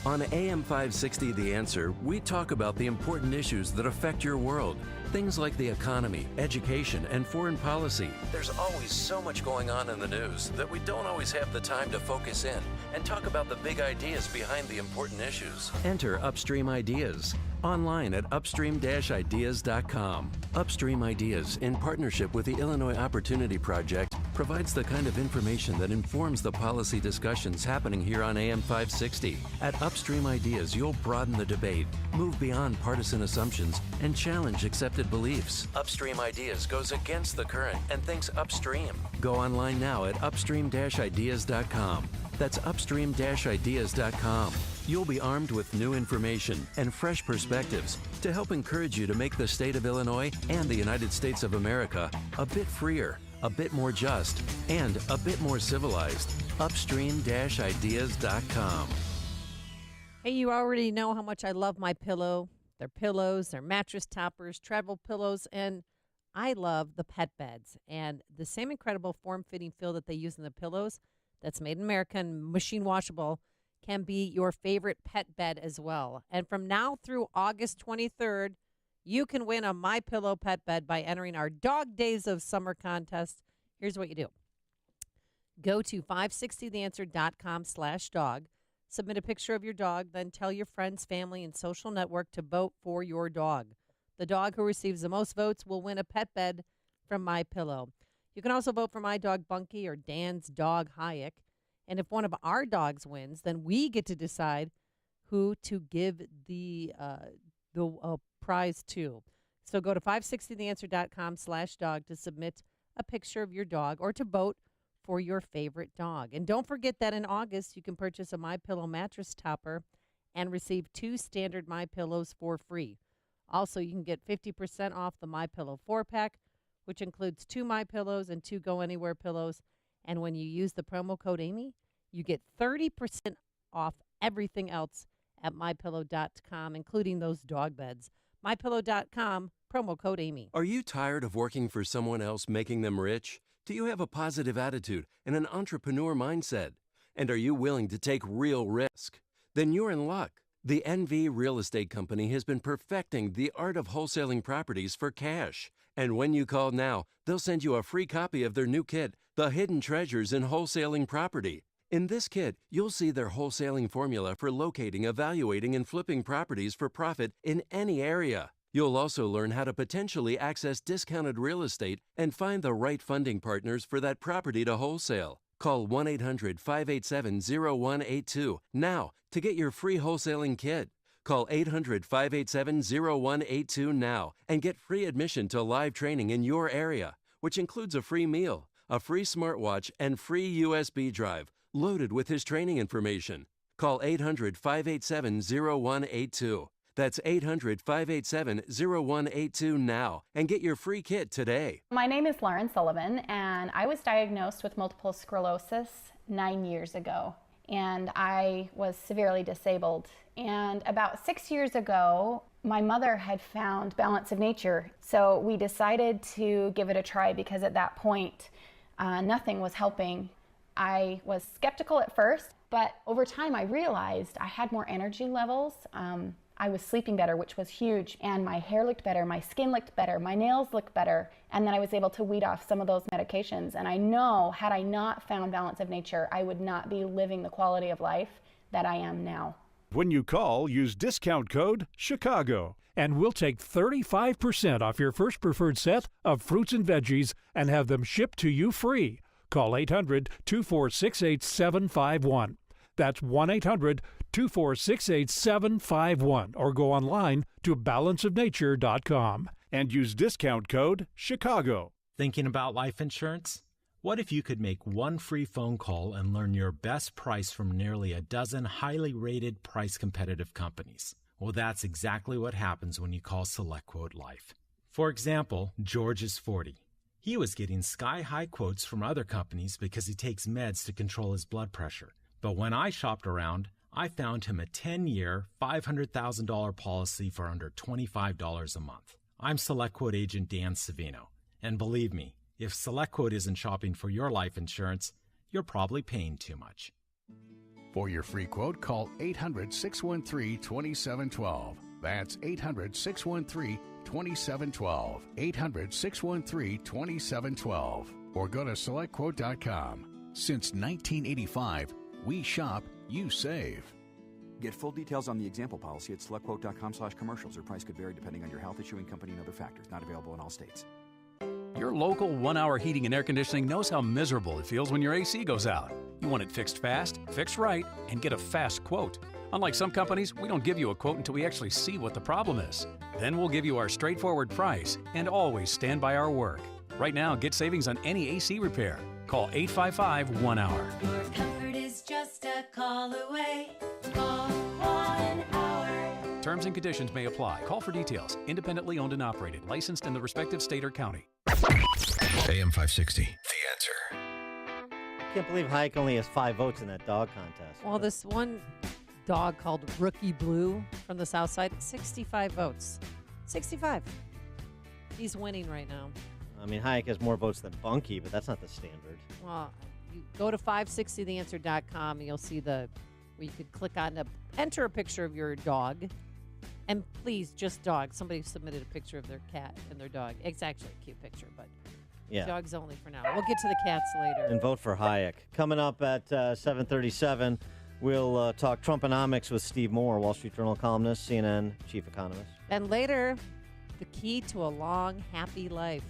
[SPEAKER 11] On AM 560, The Answer, we talk about the important issues that affect your world. Things like the economy, education, and foreign policy. There's always so much going on in the news that we don't always have the time to focus in and talk about the big ideas behind the important issues. Enter Upstream Ideas online at upstream-ideas.com. Upstream Ideas, in partnership with the Illinois Opportunity Project, provides the kind of information that informs the policy discussions happening here on AM 560. At Upstream Ideas, you'll broaden the debate, move beyond partisan assumptions, and challenge accepted beliefs. Upstream Ideas goes against the current and thinks upstream. Go online now at upstream-ideas.com. That's upstream-ideas.com. You'll be armed with new information and fresh perspectives to help encourage you to make the state of Illinois and the United States of America a bit freer, a bit more just, and a bit more civilized. Upstream-ideas.com.
[SPEAKER 2] Hey, you already know how much I love My Pillow, their pillows, their mattress toppers, travel pillows, and I love the pet beds. And the same incredible form-fitting feel that they use in the pillows that's made in America and machine washable can be your favorite pet bed as well. And from now through August 23rd, you can win a My Pillow pet bed by entering our Dog Days of Summer contest. Here's what you do. Go to 560theanswer.com/dog. Submit a picture of your dog, then tell your friends, family, and social network to vote for your dog. The dog who receives the most votes will win a pet bed from My Pillow. You can also vote for my dog Bunky or Dan's dog Hayek. And if one of our dogs wins, then we get to decide who to give the prize to. So go to 560theanswer.com/dog to submit a picture of your dog or to vote for your favorite dog. And don't forget that in August, you can purchase a My Pillow mattress topper and receive 2 standard My Pillows for free. Also, you can get 50% off the My Pillow 4-pack, which includes 2 My Pillows and 2 Go Anywhere pillows. And when you use the promo code Amy, you get 30% off everything else at MyPillow.com, including those dog beds. MyPillow.com, promo code Amy.
[SPEAKER 11] Are you tired of working for someone else making them rich? Do you have a positive attitude and an entrepreneur mindset? And are you willing to take real risk? Then you're in luck. The NV Real Estate Company has been perfecting the art of wholesaling properties for cash. And when you call now, they'll send you a free copy of their new kit, The Hidden Treasures in Wholesaling Property. In this kit, you'll see their wholesaling formula for locating, evaluating, and flipping properties for profit in any area. You'll also learn how to potentially access discounted real estate and find the right funding partners for that property to wholesale. Call 1-800-587-0182 now to get your free wholesaling kit. Call 800-587-0182 now and get free admission to live training in your area, which includes a free meal, a free smartwatch, and free USB drive loaded with his training information. Call 800-587-0182. That's 800-587-0182 now and get your free kit today.
[SPEAKER 17] My name is Lauren Sullivan, and I was diagnosed with multiple sclerosis 9 years ago, and I was severely disabled. And about 6 years ago, my mother had found Balance of Nature, so we decided to give it a try because at that point, nothing was helping. I was skeptical at first, but over time I realized I had more energy levels. I was sleeping better, which was huge, and my hair looked better, my skin looked better, my nails looked better, and then I was able to weed off some of those medications. And I know, had I not found Balance of Nature, I would not be living the quality of life that I am now.
[SPEAKER 18] When you call, use discount code CHICAGO, and we'll take 35% off your first preferred set of fruits and veggies and have them shipped to you free. Call 800-246-8751. That's 1-800-246-8751, or go online to balanceofnature.com and use discount code CHICAGO.
[SPEAKER 19] Thinking about life insurance? What if you could make one free phone call and learn your best price from nearly a dozen highly rated, price-competitive companies? Well, that's exactly what happens when you call SelectQuote Life. For example, George is 40. He was getting sky-high quotes from other companies because he takes meds to control his blood pressure. But when I shopped around, I found him a 10-year, $500,000 policy for under $25 a month. I'm SelectQuote agent Dan Savino. And believe me, if SelectQuote isn't shopping for your life insurance, you're probably paying too much.
[SPEAKER 20] For your free quote, call 800-613-2712. That's 800-613-2712. 800-613-2712. Or go to SelectQuote.com. Since 1985, we shop, you save.
[SPEAKER 21] Get full details on the example policy at SelectQuote.com/commercials. Or price could vary depending on your health, issuing company, and other factors. Not available in all states.
[SPEAKER 23] Your local 1-hour heating and air conditioning knows how miserable it feels when your AC goes out. You want it fixed fast, fixed right, and get a fast quote. Unlike some companies, we don't give you a quote until we actually see what the problem is. Then we'll give you our straightforward price and always stand by our work. Right now, get savings on any AC repair. Call 855-1-HOUR.
[SPEAKER 24] Your comfort is just
[SPEAKER 3] a call away. Call 1 hour.
[SPEAKER 23] Terms and conditions may apply. Call for details. Independently owned and operated. Licensed in the respective state or county.
[SPEAKER 8] AM 560, The Answer.
[SPEAKER 13] I can't believe Hike only has 5 votes in that dog contest.
[SPEAKER 2] Well, this one dog called Rookie Blue from the South Side, 65 votes. 65. He's winning right now.
[SPEAKER 13] I mean, Hayek has more votes than Bunky, but that's not the standard.
[SPEAKER 2] Well, you go to 560theanswer.com and you'll see where you could click on enter a picture of your dog. And please, just dog. Somebody submitted a picture of their cat and their dog. It's actually a cute picture, but dogs only for now. We'll get to the cats later.
[SPEAKER 13] And vote for Hayek. Coming up at 7:37, we'll talk Trumponomics with Steve Moore, Wall Street Journal columnist, CNN chief economist.
[SPEAKER 2] And later, the key to a long, happy life.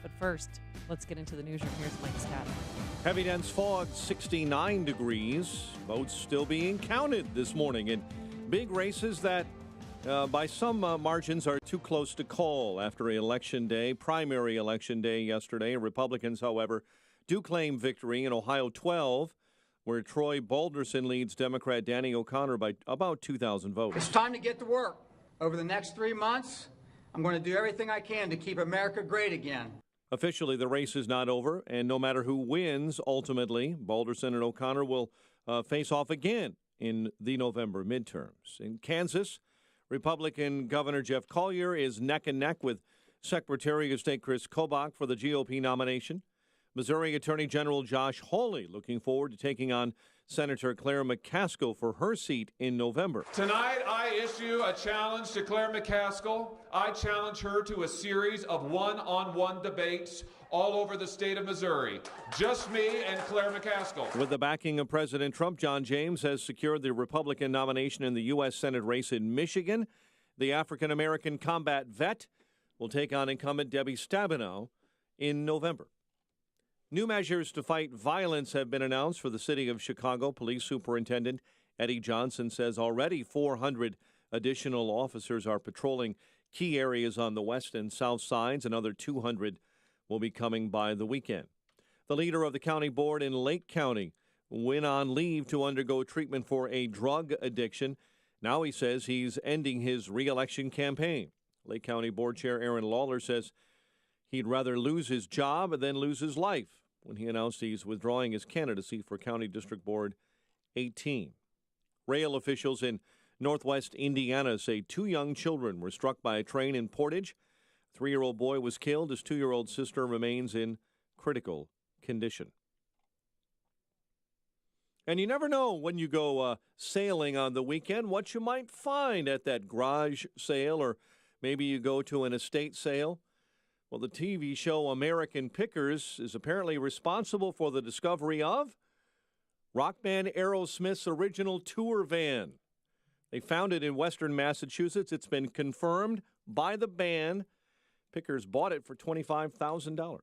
[SPEAKER 2] But first, let's get into the newsroom. Here's Mike Scott.
[SPEAKER 5] Heavy dense fog, 69 degrees. Votes still being counted this morning in big races that by some margins are too close to call after election day, primary election day yesterday. Republicans, however, do claim victory in Ohio 12, where Troy Balderson leads Democrat Danny O'Connor by about 2,000 votes.
[SPEAKER 4] It's time to get to work. Over the next 3 months, I'm going to do everything I can to keep America great again.
[SPEAKER 5] Officially, the race is not over, and no matter who wins, ultimately, Balderson and O'Connor will face off again in the November midterms. In Kansas, Republican Governor Jeff Collier is neck and neck with Secretary of State Chris Kobach for the GOP nomination. Missouri Attorney General Josh Hawley looking forward to taking on Senator Claire McCaskill for her seat in November.
[SPEAKER 22] Tonight, I issue a challenge to Claire McCaskill. I challenge her to a series of one-on-one debates all over the state of Missouri. Just me and Claire McCaskill.
[SPEAKER 5] With the backing of President Trump, John James has secured the Republican nomination in the U.S. Senate race in Michigan. The African-American combat vet will take on incumbent Debbie Stabenow in November. New measures to fight violence have been announced for the city of Chicago. Police Superintendent Eddie Johnson says already 400 additional officers are patrolling key areas on the west and south sides. Another 200 will be coming by the weekend. The leader of the county board in Lake County went on leave to undergo treatment for a drug addiction. Now he says he's ending his re-election campaign. Lake County Board Chair Aaron Lawler says he'd rather lose his job than lose his life when he announced he's withdrawing his candidacy for County District Board 18. Rail officials in northwest Indiana say 2 young children were struck by a train in Portage. A 3-year-old boy was killed. His 2-year-old sister remains in critical condition. And you never know when you go sailing on the weekend what you might find at that garage sale, or maybe you go to an estate sale. Well, the TV show American Pickers is apparently responsible for the discovery of rock band Aerosmith's original tour van. They found it in western Massachusetts. It's been confirmed by the band. Pickers bought it for $25,000.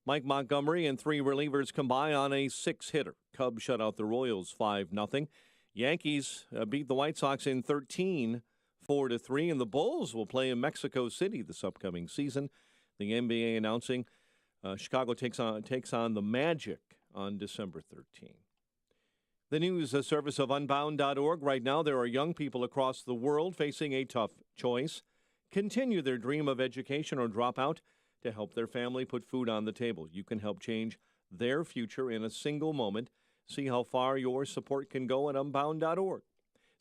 [SPEAKER 5] Mike Montgomery and 3 relievers combine on a 6-hitter. Cubs shut out the Royals 5-0. Yankees beat the White Sox in 13 4-3, and the Bulls will play in Mexico City this upcoming season. The NBA announcing Chicago takes on the Magic on December 13. The news service of Unbound.org. Right now, there are young people across the world facing a tough choice: continue their dream of education or drop out to help their family put food on the table. You can help change their future in a single moment. See how far your support can go at Unbound.org.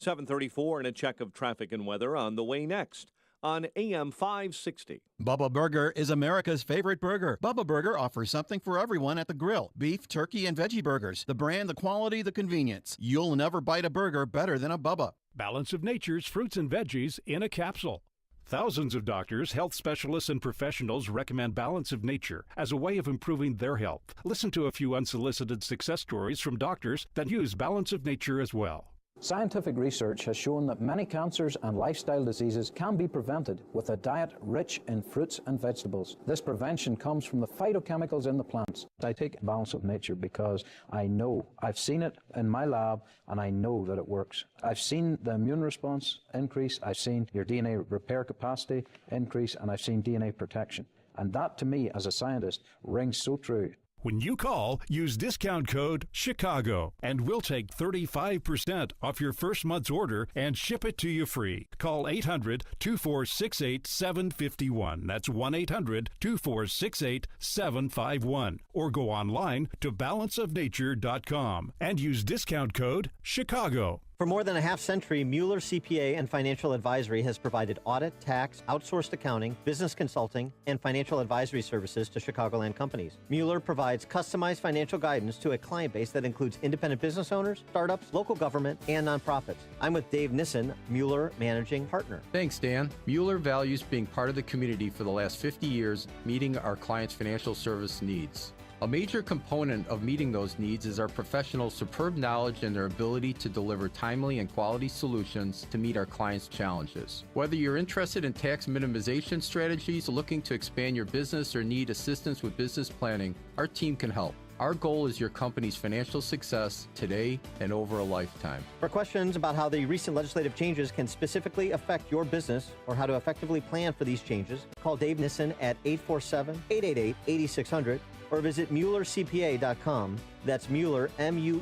[SPEAKER 5] 7:34 and a check of traffic and weather on the way next on AM 560.
[SPEAKER 24] Bubba Burger is America's favorite burger. Bubba Burger offers something for everyone at the grill. Beef, turkey, and veggie burgers. The brand, the quality, the convenience. You'll never bite a burger better than a Bubba.
[SPEAKER 18] Balance of Nature's fruits and veggies in a capsule. Thousands of doctors, health specialists, and professionals recommend Balance of Nature as a way of improving their health. Listen to a few unsolicited success stories from doctors that use Balance of Nature as well.
[SPEAKER 25] Scientific research has shown that many cancers and lifestyle diseases can be prevented with a diet rich in fruits and vegetables. This prevention comes from the phytochemicals in the plants. I take Balance of Nature because I know, I've seen it in my lab, and I know that it works. I've seen the immune response increase, I've seen your DNA repair capacity increase, and I've seen DNA protection. And that, to me, as a scientist, rings so true.
[SPEAKER 18] When you call, use discount code Chicago, and we'll take 35% off your first month's order and ship it to you free. Call 800-2468-751. That's 1-800-2468-751. Or go online to balanceofnature.com and use discount code Chicago.
[SPEAKER 13] For more than a half century, Mueller CPA and Financial Advisory has provided audit, tax, outsourced accounting, business consulting, and financial advisory services to Chicagoland companies. Mueller provides customized financial guidance to a client base that includes independent business owners, startups, local government, and nonprofits. I'm with Dave Nissen, Mueller Managing Partner.
[SPEAKER 1] Thanks, Dan. Mueller values being part of the community for the last 50 years, meeting our clients' financial service needs. A major component of meeting those needs is our professionals' superb knowledge and their ability to deliver timely and quality solutions to meet our clients' challenges. Whether you're interested in tax minimization strategies, looking to expand your business, or need assistance with business planning, our team can help. Our goal is your company's financial success today and over a lifetime.
[SPEAKER 13] For questions about how the recent legislative changes can specifically affect your business or how to effectively plan for these changes, call Dave Nissen at 847-888-8600 or visit MuellerCPA.com. That's Mueller, Mueller,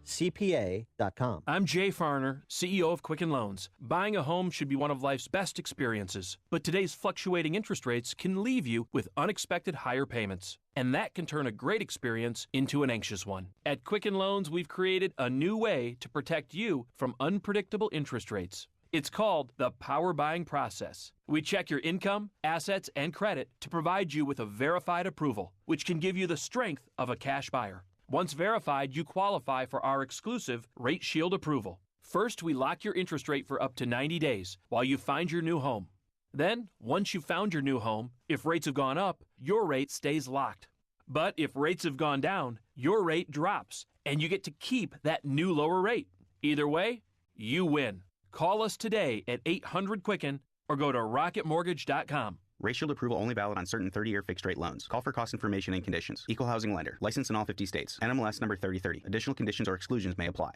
[SPEAKER 13] CPA.com.
[SPEAKER 6] I'm Jay Farner, CEO of Quicken Loans. Buying a home should be one of life's best experiences, but today's fluctuating interest rates can leave you with unexpected higher payments, and that can turn a great experience into an anxious one. At Quicken Loans, we've created a new way to protect you from unpredictable interest rates. It's called the power buying process. We check your income, assets, and credit to provide you with a verified approval, which can give you the strength of a cash buyer. Once verified, you qualify for our exclusive Rate Shield approval. First, we lock your interest rate for up to 90 days while you find your new home. Then, once you've found your new home, if rates have gone up, your rate stays locked. But if rates have gone down, your rate drops, and you get to keep that new lower rate. Either way, you win. Call us today at 800-QUICKEN or go to rocketmortgage.com.
[SPEAKER 7] Rate Shield approval only valid on certain 30-year fixed-rate loans. Call for cost information and conditions. Equal housing lender. Licensed in all 50 states. NMLS number 3030. Additional conditions or exclusions may apply.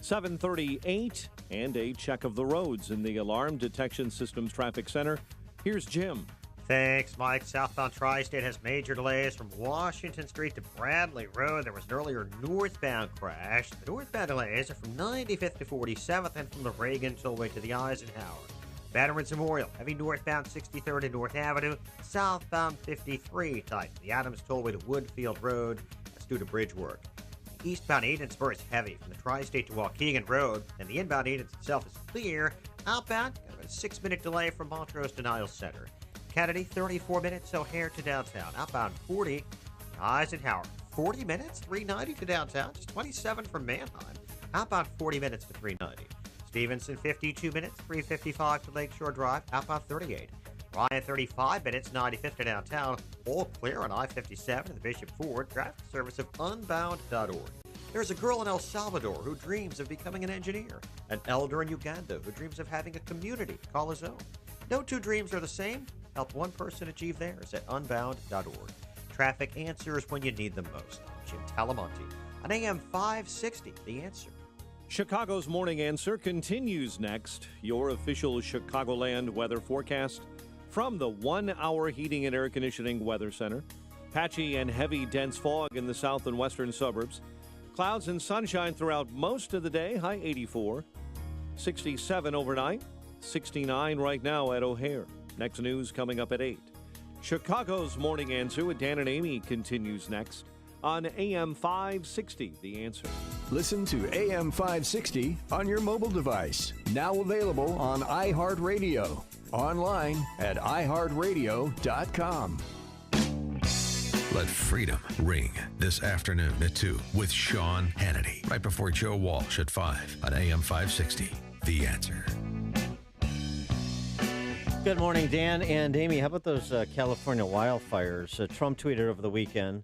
[SPEAKER 5] 7:38 and a check of the roads in the Alarm Detection Systems Traffic Center. Here's Jim.
[SPEAKER 13] Thanks, Mike. Southbound Tri-State has major delays from Washington Street to Bradley Road. There was an earlier northbound crash. The northbound delays are from 95th to 47th and from the Reagan Tollway to the Eisenhower. Veterans Memorial, heavy northbound 63rd and North Avenue, southbound 53 tight. The Adams Tollway to Woodfield Road, that's due to bridge work. Eastbound Edensburg is heavy from the Tri-State to Waukegan Road, and the inbound Edens itself is clear. Outbound, got about a 6-minute delay from Montrose to Niles Center. Kennedy, 34 minutes, O'Hare to downtown. Outbound 40, Eisenhower, 40 minutes, 390 to downtown. Just 27 from Manheim. Outbound 40 minutes to 390. Stevenson, 52 minutes, 355 to Lakeshore Drive. Outbound 38. Ryan, 35 minutes, 95th to downtown. All clear on I-57 and the Bishop Ford. Traffic service of unbound.org. There's a girl in El Salvador who dreams of becoming an engineer. An elder in Uganda who dreams of having a community to call his own. No two dreams are the same. Help one person achieve theirs at unbound.org. Traffic answers when you need them most. I'm Jim Talamonte on AM 560, The Answer.
[SPEAKER 5] Chicago's Morning Answer continues next. Your official Chicagoland weather forecast from the 1 Hour Heating and Air Conditioning Weather Center. Patchy and heavy dense fog in the south and western suburbs. Clouds and sunshine throughout most of the day. High 84. 67 overnight. 69 right now at O'Hare. Next news coming up at 8. Chicago's Morning Answer with Dan and Amy continues next on AM 560, The Answer.
[SPEAKER 9] Listen to AM 560 on your mobile device. Now available on iHeartRadio. Online at iHeartRadio.com.
[SPEAKER 8] Let freedom ring this afternoon at 2 with Sean Hannity. Right before Joe Walsh at 5 on AM 560, The Answer.
[SPEAKER 13] Good morning, Dan and Amy. How about those California wildfires? Trump tweeted over the weekend,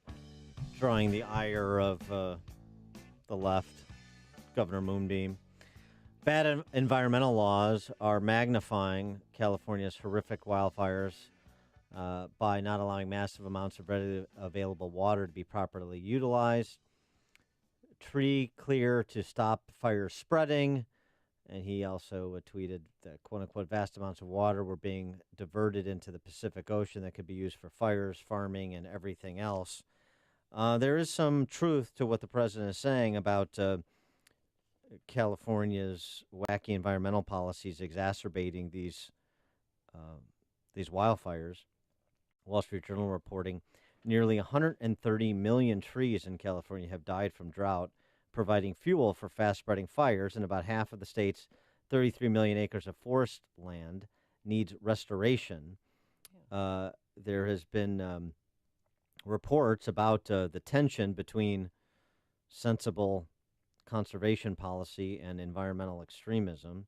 [SPEAKER 13] drawing the ire of the left, Governor Moonbeam. Bad environmental laws are magnifying California's horrific wildfires by not allowing massive amounts of readily available water to be properly utilized. Tree clear to stop fire spreading. And he also tweeted that, quote-unquote, vast amounts of water were being diverted into the Pacific Ocean that could be used for fires, farming, and everything else. There is some truth to what the president is saying about California's wacky environmental policies exacerbating these wildfires. Wall Street Journal reporting nearly 130 million trees in California have died from drought, providing fuel for fast-spreading fires, and about half of the state's 33 million acres of forest land needs restoration. There has been reports about the tension between sensible conservation policy and environmental extremism.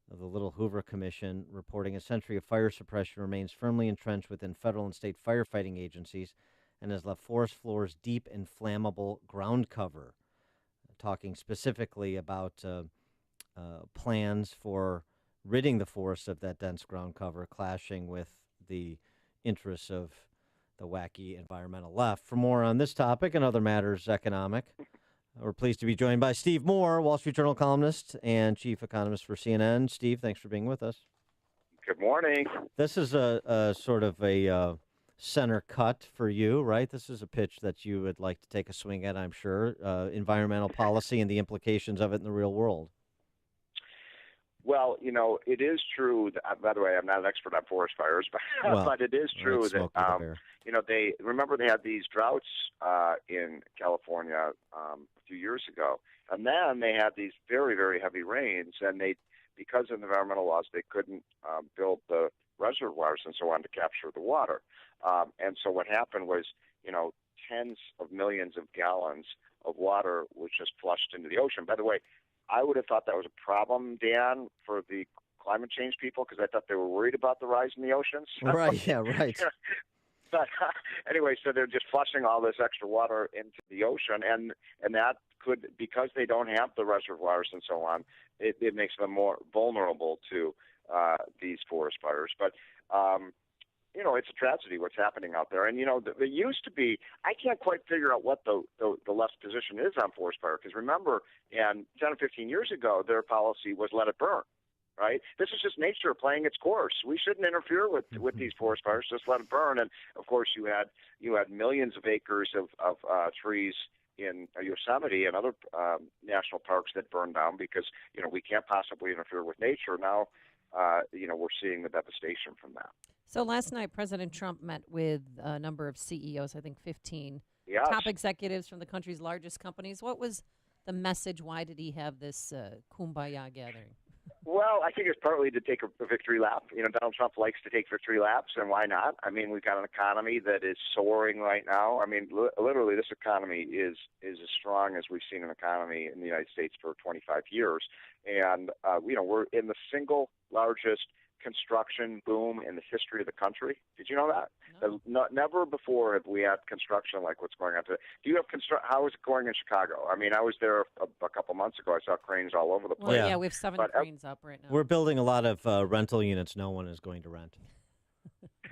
[SPEAKER 13] The Little Hoover Commission reporting a century of fire suppression remains firmly entrenched within federal and state firefighting agencies and has left forest floors deep in flammable ground cover. Talking specifically about plans for ridding the forest of that dense ground cover, clashing with the interests of the wacky environmental left. For more on this topic and other matters economic, we're pleased to be joined by Steve Moore, Wall Street Journal columnist and chief economist for CNN. Steve, thanks for being with us.
[SPEAKER 10] Good morning.
[SPEAKER 13] This is a sort of a center cut for you, right? This is a pitch that you would like to take a swing at, I'm sure, environmental policy and the implications of it in the real world.
[SPEAKER 10] Well, it is true that, by the way, I'm not an expert on forest fires, but it is true that, they had these droughts in California a few years ago, and then they had these very, very heavy rains, and because of environmental laws, they couldn't build the reservoirs and so on to capture the water. And so what happened was, tens of millions of gallons of water was just flushed into the ocean. By the way, I would have thought that was a problem, Dan, for the climate change people, because I thought they were worried about the rise in the oceans.
[SPEAKER 13] Right, yeah, right.
[SPEAKER 10] But anyway, so they're just flushing all this extra water into the ocean, and that could, because they don't have the reservoirs and so on, it makes them more vulnerable to these forest fires. But it's a tragedy what's happening out there. And, there used to be, I can't quite figure out what the left's position is on forest fire, because remember, 10 or 15 years ago, their policy was let it burn, right? This is just nature playing its course. We shouldn't interfere with these forest fires, just let it burn. And, of course, you had millions of acres of trees in Yosemite and other national parks that burned down because, we can't possibly interfere with nature. Now, we're seeing the devastation from that.
[SPEAKER 2] So last night, President Trump met with a number of CEOs, I think 15
[SPEAKER 10] yes.
[SPEAKER 2] top executives from the country's largest companies. What was the message? Why did he have this kumbaya gathering?
[SPEAKER 10] Well, I think it's partly to take a victory lap. Donald Trump likes to take victory laps, and why not? I mean, we've got an economy that is soaring right now. I mean, literally, this economy is as strong as we've seen an economy in the United States for 25 years. And, we're in the single largest construction boom in the history of the country. Did you know that? No. Never before have we had construction like what's going on today. Do you have how is it going in Chicago? I mean, I was there a couple months ago. I saw cranes all over the place.
[SPEAKER 2] Well, yeah, we have 7 cranes up right now.
[SPEAKER 13] We're building a lot of rental units no one is going to rent.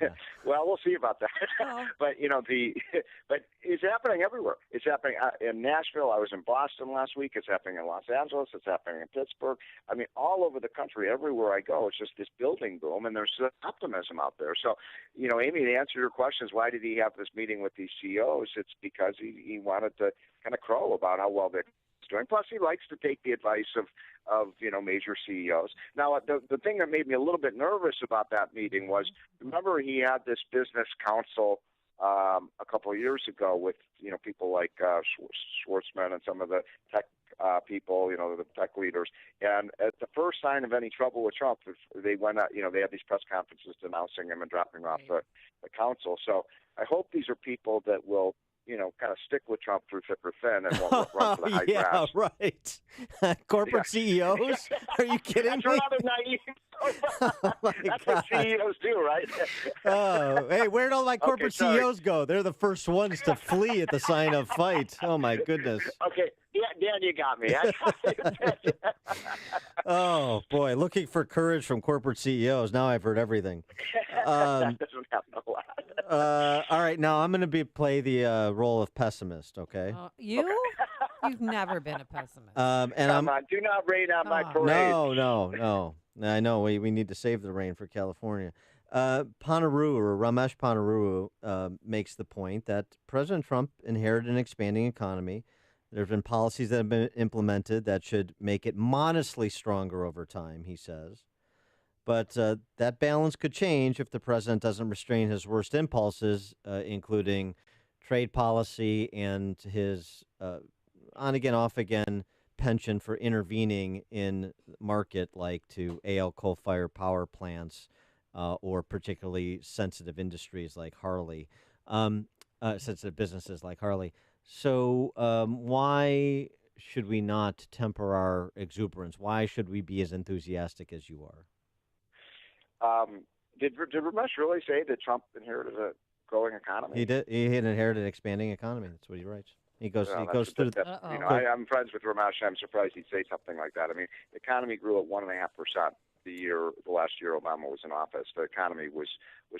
[SPEAKER 10] Yeah. Well, we'll see about that. But but it's happening everywhere. It's happening in Nashville. I was in Boston last week. It's happening in Los Angeles. It's happening in Pittsburgh. I mean, all over the country, everywhere I go, it's just this building boom, and there's optimism out there. So, Amy, to answer your questions, why did he have this meeting with these CEOs? It's because he wanted to kind of crow about how well they're doing. Plus, he likes to take the advice of major CEOs. Now, the thing that made me a little bit nervous about that meeting was, remember, he had this business council a couple of years ago with people like Schwartzman and some of the tech people, the tech leaders. And at the first sign of any trouble with Trump, they went out. They had these press conferences denouncing him and dropping him off the council. So I hope these are people that will kind of stick with Trump through thick or thin and won't run for the high grass.
[SPEAKER 13] Right. Corporate CEOs? Are you kidding me?
[SPEAKER 10] That's rather naive. That's what CEOs do, right?
[SPEAKER 13] Oh, hey, where'd all my corporate CEOs go? They're the first ones to flee at the sign of fight. Oh, my goodness.
[SPEAKER 10] Okay. Dan, you got me.
[SPEAKER 13] Oh, boy. Looking for courage from corporate CEOs. Now I've heard everything.
[SPEAKER 10] That doesn't happen a lot.
[SPEAKER 13] All right. Now I'm going to play the role of pessimist, okay?
[SPEAKER 2] You? You've never been a pessimist.
[SPEAKER 10] Come on, do not rain on my parade.
[SPEAKER 13] No. I know we need to save the rain for California. Ramesh Panaruru makes the point that President Trump inherited an expanding economy. There have been policies that have been implemented that should make it modestly stronger over time, he says. But that balance could change if the president doesn't restrain his worst impulses, including trade policy and his on-again, off-again penchant for intervening in market, like to AL coal-fired power plants or particularly sensitive industries like Harley, sensitive businesses like Harley. So why should we not temper our exuberance? Why should we be as enthusiastic as you are?
[SPEAKER 10] Did Ramesh really say that Trump inherited a growing economy?
[SPEAKER 13] He did. He had inherited an expanding economy. That's what he writes. He goes through.
[SPEAKER 10] I'm friends with Ramesh. I'm surprised he'd say something like that. I mean, the economy grew at 1.5% the last year Obama was in office. The economy was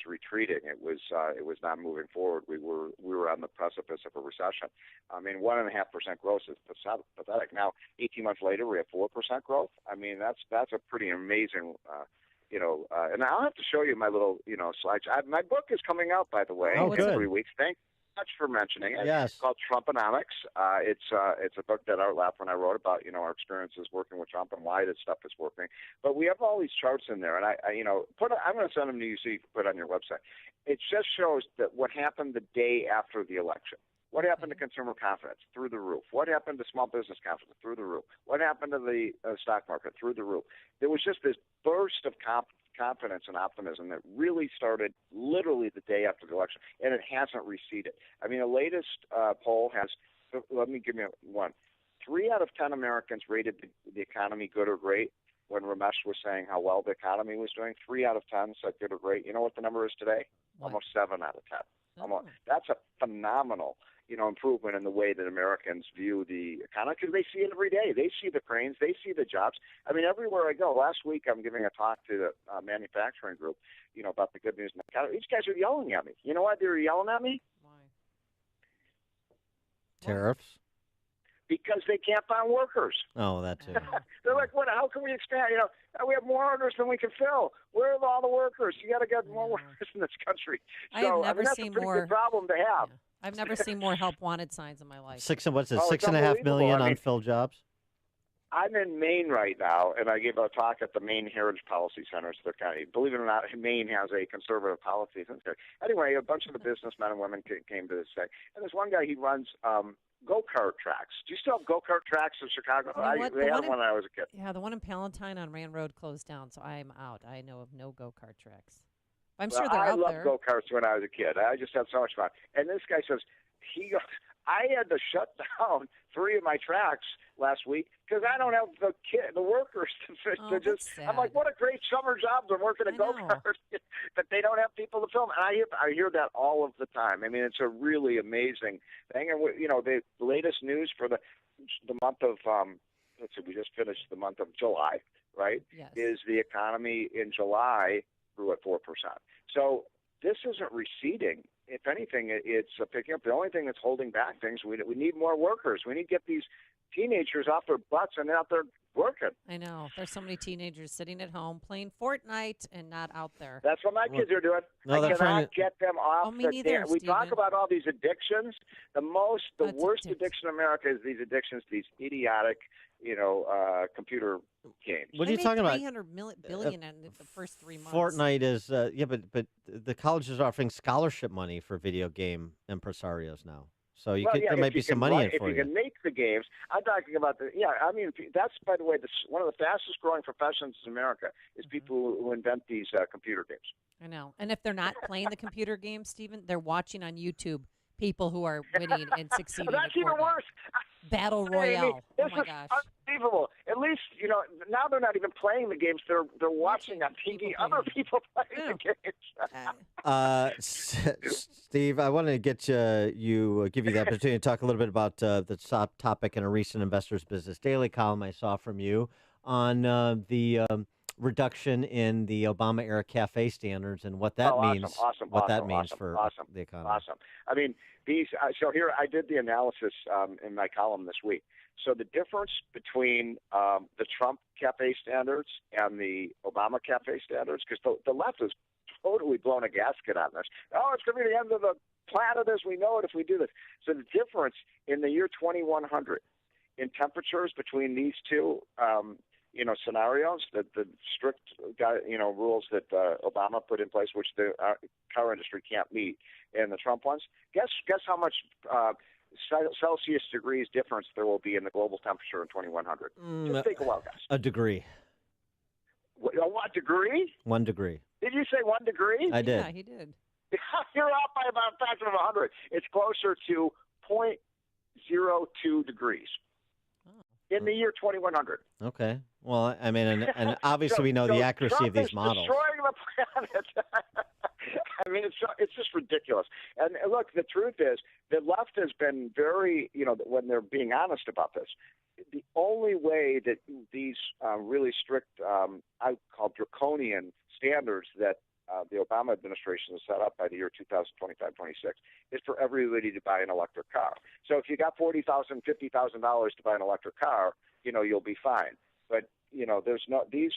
[SPEAKER 10] retreating. It was not moving forward. We were on the precipice of a recession. I mean, 1.5% growth is pathetic. Now, 18 months later, we have 4% growth. I mean, that's a pretty amazing. And I'll have to show you my little, slides. My book is coming out, by the way, in 3 weeks. Thank you much for mentioning it.
[SPEAKER 13] Yes.
[SPEAKER 10] It's called Trumponomics. It's a book that Art Laugh and I wrote about, our experiences working with Trump and why this stuff is working. But we have all these charts in there, and I'm going to send them to you so you can put it on your website. It just shows that what happened the day after the election. What happened to consumer confidence? Through the roof. What happened to small business confidence? Through the roof. What happened to the stock market? Through the roof. There was just this burst of confidence and optimism that really started literally the day after the election, and it hasn't receded. I mean, the latest poll has, let me give you one. 3 out of 10 Americans rated the economy good or great when Ramesh was saying how well the economy was doing. 3 out of 10 said good or great. You know what the number is today?
[SPEAKER 2] What?
[SPEAKER 10] Almost 7 out of 10. That's a phenomenal improvement in the way that Americans view the economy, because they see it every day. They see the cranes. They see the jobs. I mean, everywhere I go. Last week, I'm giving a talk to the manufacturing group, about the good news in the economy. These guys are yelling at me. You know why they were yelling at me?
[SPEAKER 2] Why?
[SPEAKER 13] Tariffs?
[SPEAKER 10] Because they can't find workers.
[SPEAKER 13] Oh, that too.
[SPEAKER 10] They're like, what? How can we expand? We have more orders than we can fill. Where are all the workers? You got to get more workers in this country. So, that's a pretty good problem to have.
[SPEAKER 2] Yeah. I've never seen more help wanted signs in my life.
[SPEAKER 13] 6.5 million unfilled jobs?
[SPEAKER 10] I'm in Maine right now, and I gave a talk at the Maine Heritage Policy Centers. Believe it or not, Maine has a conservative policy center. Anyway, a bunch of the businessmen and women came to this thing. And there's one guy, he runs go-kart tracks. Do you still have go-kart tracks in Chicago? They had one when I was a kid.
[SPEAKER 2] Yeah, the one in Palatine on Rand Road closed down, so I'm out. I know of no go-kart tracks. I'm sure they're out there.
[SPEAKER 10] I loved go-karts when I was a kid. I just had so much fun. And this guy says, I had to shut down 3 of my tracks last week because I don't have the workers to just. I'm like, what a great summer job! I'm working at go-karts, but they don't have people to film. And I hear that all of the time. I mean, it's a really amazing thing. And the latest news for the month of let's see, we just finished the month of July, right?
[SPEAKER 2] Yes.
[SPEAKER 10] Is the economy in July grew at 4%. So this isn't receding. If anything, it's picking up. The only thing that's holding back things, we need more workers. We need to get these teenagers off their butts and out there working.
[SPEAKER 2] I know. There's so many teenagers sitting at home playing Fortnite and not out there.
[SPEAKER 10] That's what my kids are doing. I cannot get them off the damn. We talk about all these addictions. The worst addiction in America is these addictions, these idiotic, computer games.
[SPEAKER 13] What are you talking about?
[SPEAKER 2] $300 billion in the first 3 months.
[SPEAKER 13] Fortnite is, but the college is offering scholarship money for video game impresarios now. So there might be some money in for you.
[SPEAKER 10] If you can make the games, I'm talking about that's, by the way, one of the fastest growing professions in America is people who invent these computer games.
[SPEAKER 2] I know. And if they're not playing the computer games, Stephen, they're watching on YouTube people who are winning and succeeding.
[SPEAKER 10] That's even worse.
[SPEAKER 2] Battle Royale.
[SPEAKER 10] This
[SPEAKER 2] oh my
[SPEAKER 10] is
[SPEAKER 2] gosh.
[SPEAKER 10] Unbelievable. At least, now they're not even playing the games. They're watching on TV other people playing the games.
[SPEAKER 13] Steve, I want to give you the opportunity to talk a little bit about the top topic in a recent Investors Business Daily column I saw from you on the reduction in the Obama-era cafe standards and what that means. For the economy.
[SPEAKER 10] Awesome. I mean, these. So here, I did the analysis in my column this week. So the difference between the Trump cafe standards and the Obama cafe standards, because the left has totally blown a gasket on this. Oh, it's going to be the end of the planet as we know it if we do this. So the difference in the year 2100 in temperatures between these two, scenarios, the strict, rules that Obama put in place, which the car industry can't meet, and the Trump ones. Guess how much Celsius degrees difference there will be in the global temperature in 2100. Just take a while, guys.
[SPEAKER 13] A degree.
[SPEAKER 10] What degree?
[SPEAKER 13] 1 degree.
[SPEAKER 10] Did you say 1 degree?
[SPEAKER 13] I did.
[SPEAKER 2] Yeah, he did.
[SPEAKER 10] You're off by about a factor of 100. It's closer to 0.02 degrees in the year 2100.
[SPEAKER 13] Okay. Well, I mean, and obviously we know the accuracy
[SPEAKER 10] Trump
[SPEAKER 13] of these
[SPEAKER 10] is
[SPEAKER 13] models.
[SPEAKER 10] Destroying the planet. I mean, it's just ridiculous. And look, the truth is, the left has been very, when they're being honest about this, the only way that these really strict, I call draconian standards that the Obama administration has set up by the year 2025-26 is for everybody to buy an electric car. So if you got $40,000, $50,000 to buy an electric car, you'll be fine. But there's no these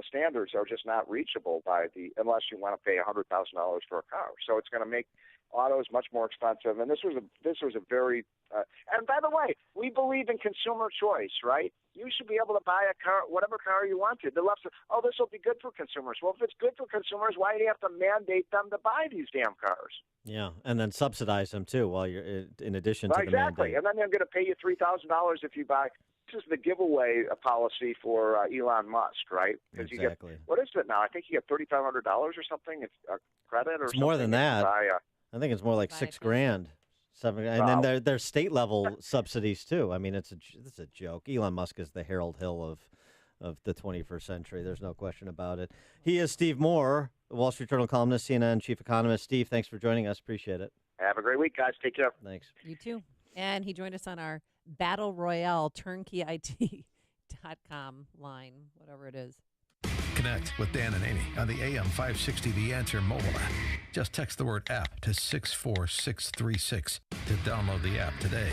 [SPEAKER 10] standards are just not reachable unless you want to pay $100,000 for a car. So it's going to make autos much more expensive. And this was a very and by the way, we believe in consumer choice, right? You should be able to buy a car, whatever car you want to. The left says, "Oh, this will be good for consumers." Well, if it's good for consumers, why do you have to mandate them to buy these damn cars?
[SPEAKER 13] Yeah, and then subsidize them too while you're in addition to the
[SPEAKER 10] exactly.
[SPEAKER 13] mandate.
[SPEAKER 10] And then they're going to pay you $3,000 if you buy. This is the giveaway policy for Elon Musk, right? Because
[SPEAKER 13] exactly.
[SPEAKER 10] You get, what is it now? I think you get $3,500 or something. It's a credit or
[SPEAKER 13] it's
[SPEAKER 10] something.
[SPEAKER 13] more than that.
[SPEAKER 10] Buy
[SPEAKER 13] I think it's more like $6,000. And then there's state level subsidies too. I mean, it's a joke. Elon Musk is the Harold Hill of the 21st century. There's no question about it. He is Steve Moore, the Wall Street Journal columnist, CNN chief economist. Steve, thanks for joining us. Appreciate it.
[SPEAKER 10] Have a great week, guys. Take care.
[SPEAKER 13] Thanks.
[SPEAKER 2] You too. And he joined us on our Battle Royale turnkeyit.com line, whatever it is.
[SPEAKER 8] Connect with Dan and Amy on the AM 560 The Answer mobile app. Just text the word app to 64636 to download the app today.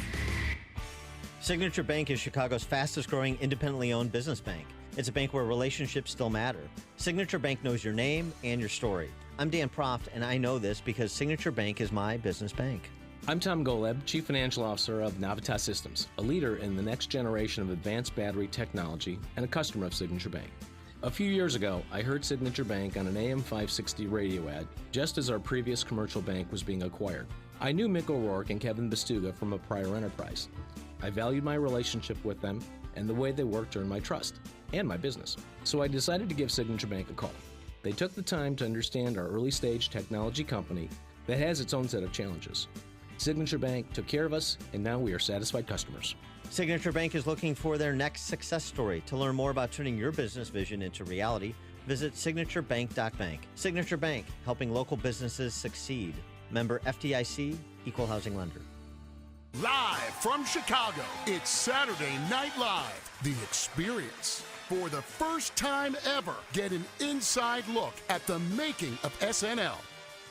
[SPEAKER 13] Signature Bank is Chicago's fastest growing independently owned business bank. It's a bank where relationships still matter. Signature Bank knows your name and your story. I'm Dan Proft, and I know this because Signature Bank is my business bank.
[SPEAKER 6] I'm Tom Goleb, Chief Financial Officer of Navitas Systems, a leader in the next generation of advanced battery technology and a customer of Signature Bank. A few years ago, I heard Signature Bank on an AM 560 radio ad just as our previous commercial bank was being acquired. I knew Mick O'Rourke and Kevin Bastuga from a prior enterprise. I valued my relationship with them, and the way they worked earned my trust and my business. So I decided to give Signature Bank a call. They took the time to understand our early-stage technology company that has its own set of challenges. Signature Bank took care of us, and now we are satisfied customers.
[SPEAKER 13] Signature Bank is looking for their next success story. To learn more about turning your business vision into reality, visit signaturebank.bank. Signature Bank, helping local businesses succeed. Member FDIC, Equal Housing Lender.
[SPEAKER 11] Live from Chicago, it's Saturday Night Live, The Experience. For the first time ever, get an inside look at the making of SNL.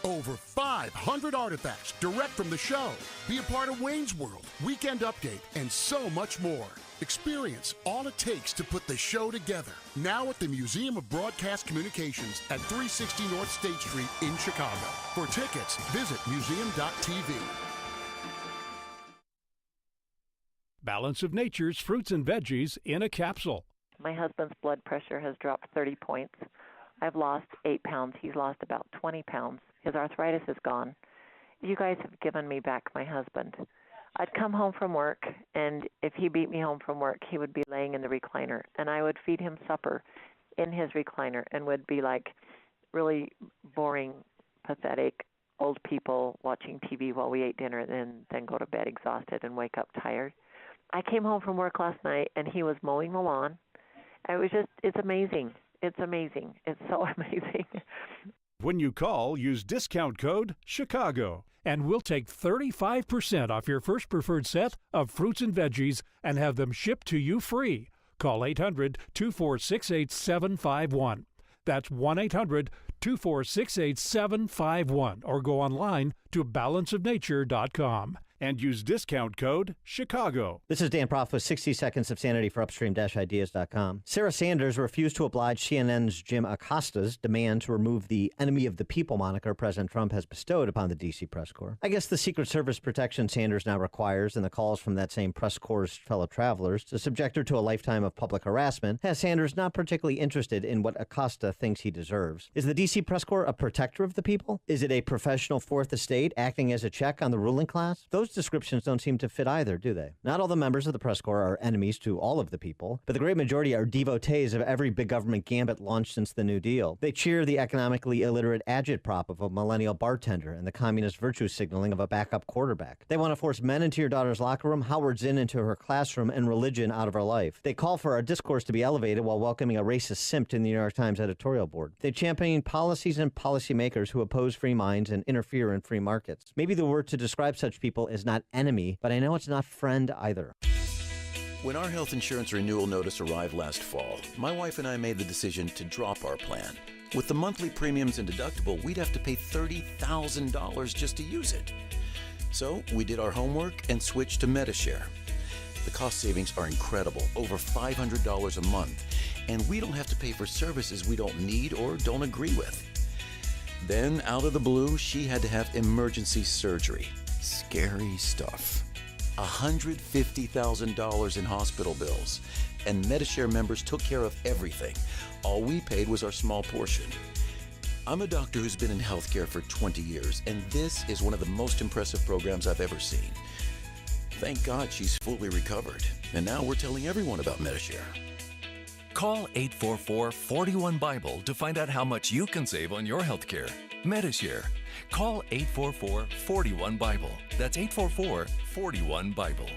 [SPEAKER 11] Over 500 artifacts direct from the show. Be a part of Wayne's World, Weekend Update, and so much more. Experience all it takes to put the show together. Now at the Museum of Broadcast Communications at 360 North State Street in Chicago. For tickets, visit museum.tv.
[SPEAKER 18] Balance of Nature's fruits and veggies in a capsule.
[SPEAKER 12] My husband's blood pressure has dropped 30 points. I've lost 8 pounds. He's lost about 20 pounds. His arthritis is gone. You guys have given me back my husband. I'd come home from work, and if he beat me home from work, he would be laying in the recliner, and I would feed him supper in his recliner and would be like really boring, pathetic old people watching TV while we ate dinner and then go to bed exhausted and wake up tired. I came home from work last night, and he was mowing the lawn. It's amazing. It's amazing. It's so amazing.
[SPEAKER 18] When you call, use discount code CHICAGO, and we'll take 35% off your first preferred set of fruits and veggies and have them shipped to you free. Call 800-246-8751. That's 1-800-246-8751, or go online to balanceofnature.com and use discount code Chicago.
[SPEAKER 13] This is Dan Proft with 60 Seconds of Sanity for Upstream-Ideas.com. Sarah Sanders refused to oblige CNN's Jim Acosta's demand to remove the enemy of the people moniker President Trump has bestowed upon the D.C. press corps. I guess the Secret Service protection Sanders now requires and the calls from that same press corps' fellow travelers to subject her to a lifetime of public harassment has Sanders not particularly interested in what Acosta thinks he deserves. Is the D.C. press corps a protector of the people? Is it a professional fourth estate acting as a check on the ruling class? Those descriptions don't seem to fit either, do they? Not all the members of the press corps are enemies to all of the people, but the great majority are devotees of every big government gambit launched since the New Deal. They cheer the economically illiterate agitprop of a millennial bartender and the communist virtue signaling of a backup quarterback. They want to force men into your daughter's locker room, Howard Zinn into her classroom, and religion out of her life. They call for our discourse to be elevated while welcoming a racist simp to the New York Times editorial board. They champion policies and policymakers who oppose free minds and interfere in free markets. Maybe the word to describe such people is not enemy, but I know it's not friend either.
[SPEAKER 14] When our health insurance renewal notice arrived last fall, my wife and I made the decision to drop our plan. With the monthly premiums and deductible, we'd have to pay $30,000 just to use it. So we did our homework and switched to MediShare. The cost savings are incredible, over $500 a month, and we don't have to pay for services we don't need or don't agree with. Then, out of the blue, she had to have emergency surgery. Scary stuff. $150,000 in hospital bills, and MediShare members took care of everything. All we paid was our small portion. I'm a doctor who's been in healthcare for 20 years, and this is one of the most impressive programs I've ever seen. Thank God she's fully recovered, and now we're telling everyone about MediShare.
[SPEAKER 15] Call 844-41-BIBLE to find out how much you can save on your healthcare. MediShare. Call 844-41-BIBLE. That's 844-41-BIBLE.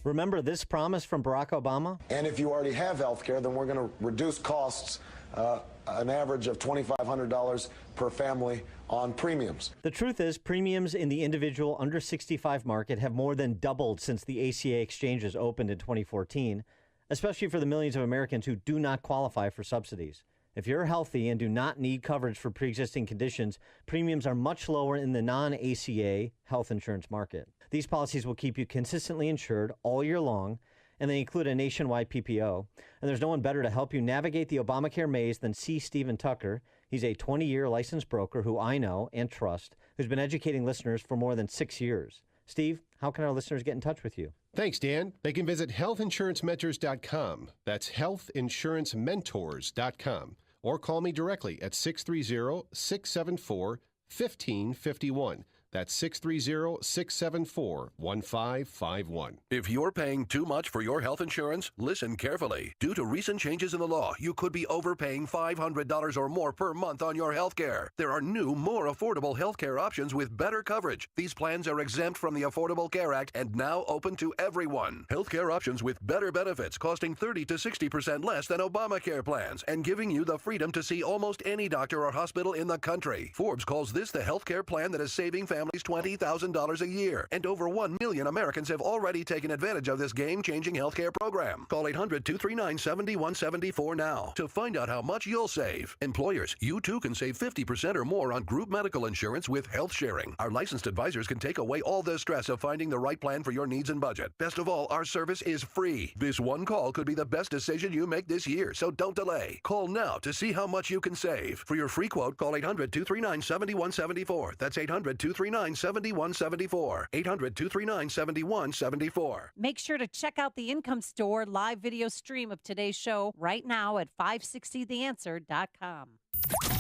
[SPEAKER 13] Remember this promise from Barack Obama?
[SPEAKER 16] And if you already have health care, then we're going to reduce costs an average of $2,500 per family on premiums.
[SPEAKER 13] The truth is, premiums in the individual under 65 market have more than doubled since the ACA exchanges opened in 2014, especially for the millions of Americans who do not qualify for subsidies. If you're healthy and do not need coverage for pre-existing conditions, premiums are much lower in the non-ACA health insurance market. These policies will keep you consistently insured all year long, and they include a nationwide PPO. And there's no one better to help you navigate the Obamacare maze than C. Stephen Tucker. He's a 20-year licensed broker who I know and trust, who's been educating listeners for more than 6 years. Steve, how can our listeners get in touch with you?
[SPEAKER 17] Thanks, Dan. They can visit healthinsurancementors.com. That's healthinsurancementors.com. Or call me directly at 630-674-1551. That's 630-674-1551.
[SPEAKER 8] If you're paying too much for your health insurance, listen carefully. Due to recent changes in the law, you could be overpaying $500 or more per month on your health care. There are new, more affordable health care options with better coverage. These plans are exempt from the Affordable Care Act and now open to everyone. Health care options with better benefits costing 30 to 60% less than Obamacare plans and giving you the freedom to see almost any doctor or hospital in the country. Forbes calls this the health care plan that is saving families $20,000 a year, and over 1 million Americans have already taken advantage of this game-changing healthcare program. Call 800-239-7174 now to find out how much you'll save. Employers, you too can save 50% or more on group medical insurance with health sharing. Our licensed advisors can take away all the stress of finding the right plan for your needs and budget. Best of all, our service is free. This one call could be the best decision you make this year, so don't delay. Call now to see how much you can save. For your free quote, call 800-239-7174. That's 800-239-7174. 800-239-7174.
[SPEAKER 2] Make sure to check out the Income Store live video stream of today's show right now at 560theanswer.com.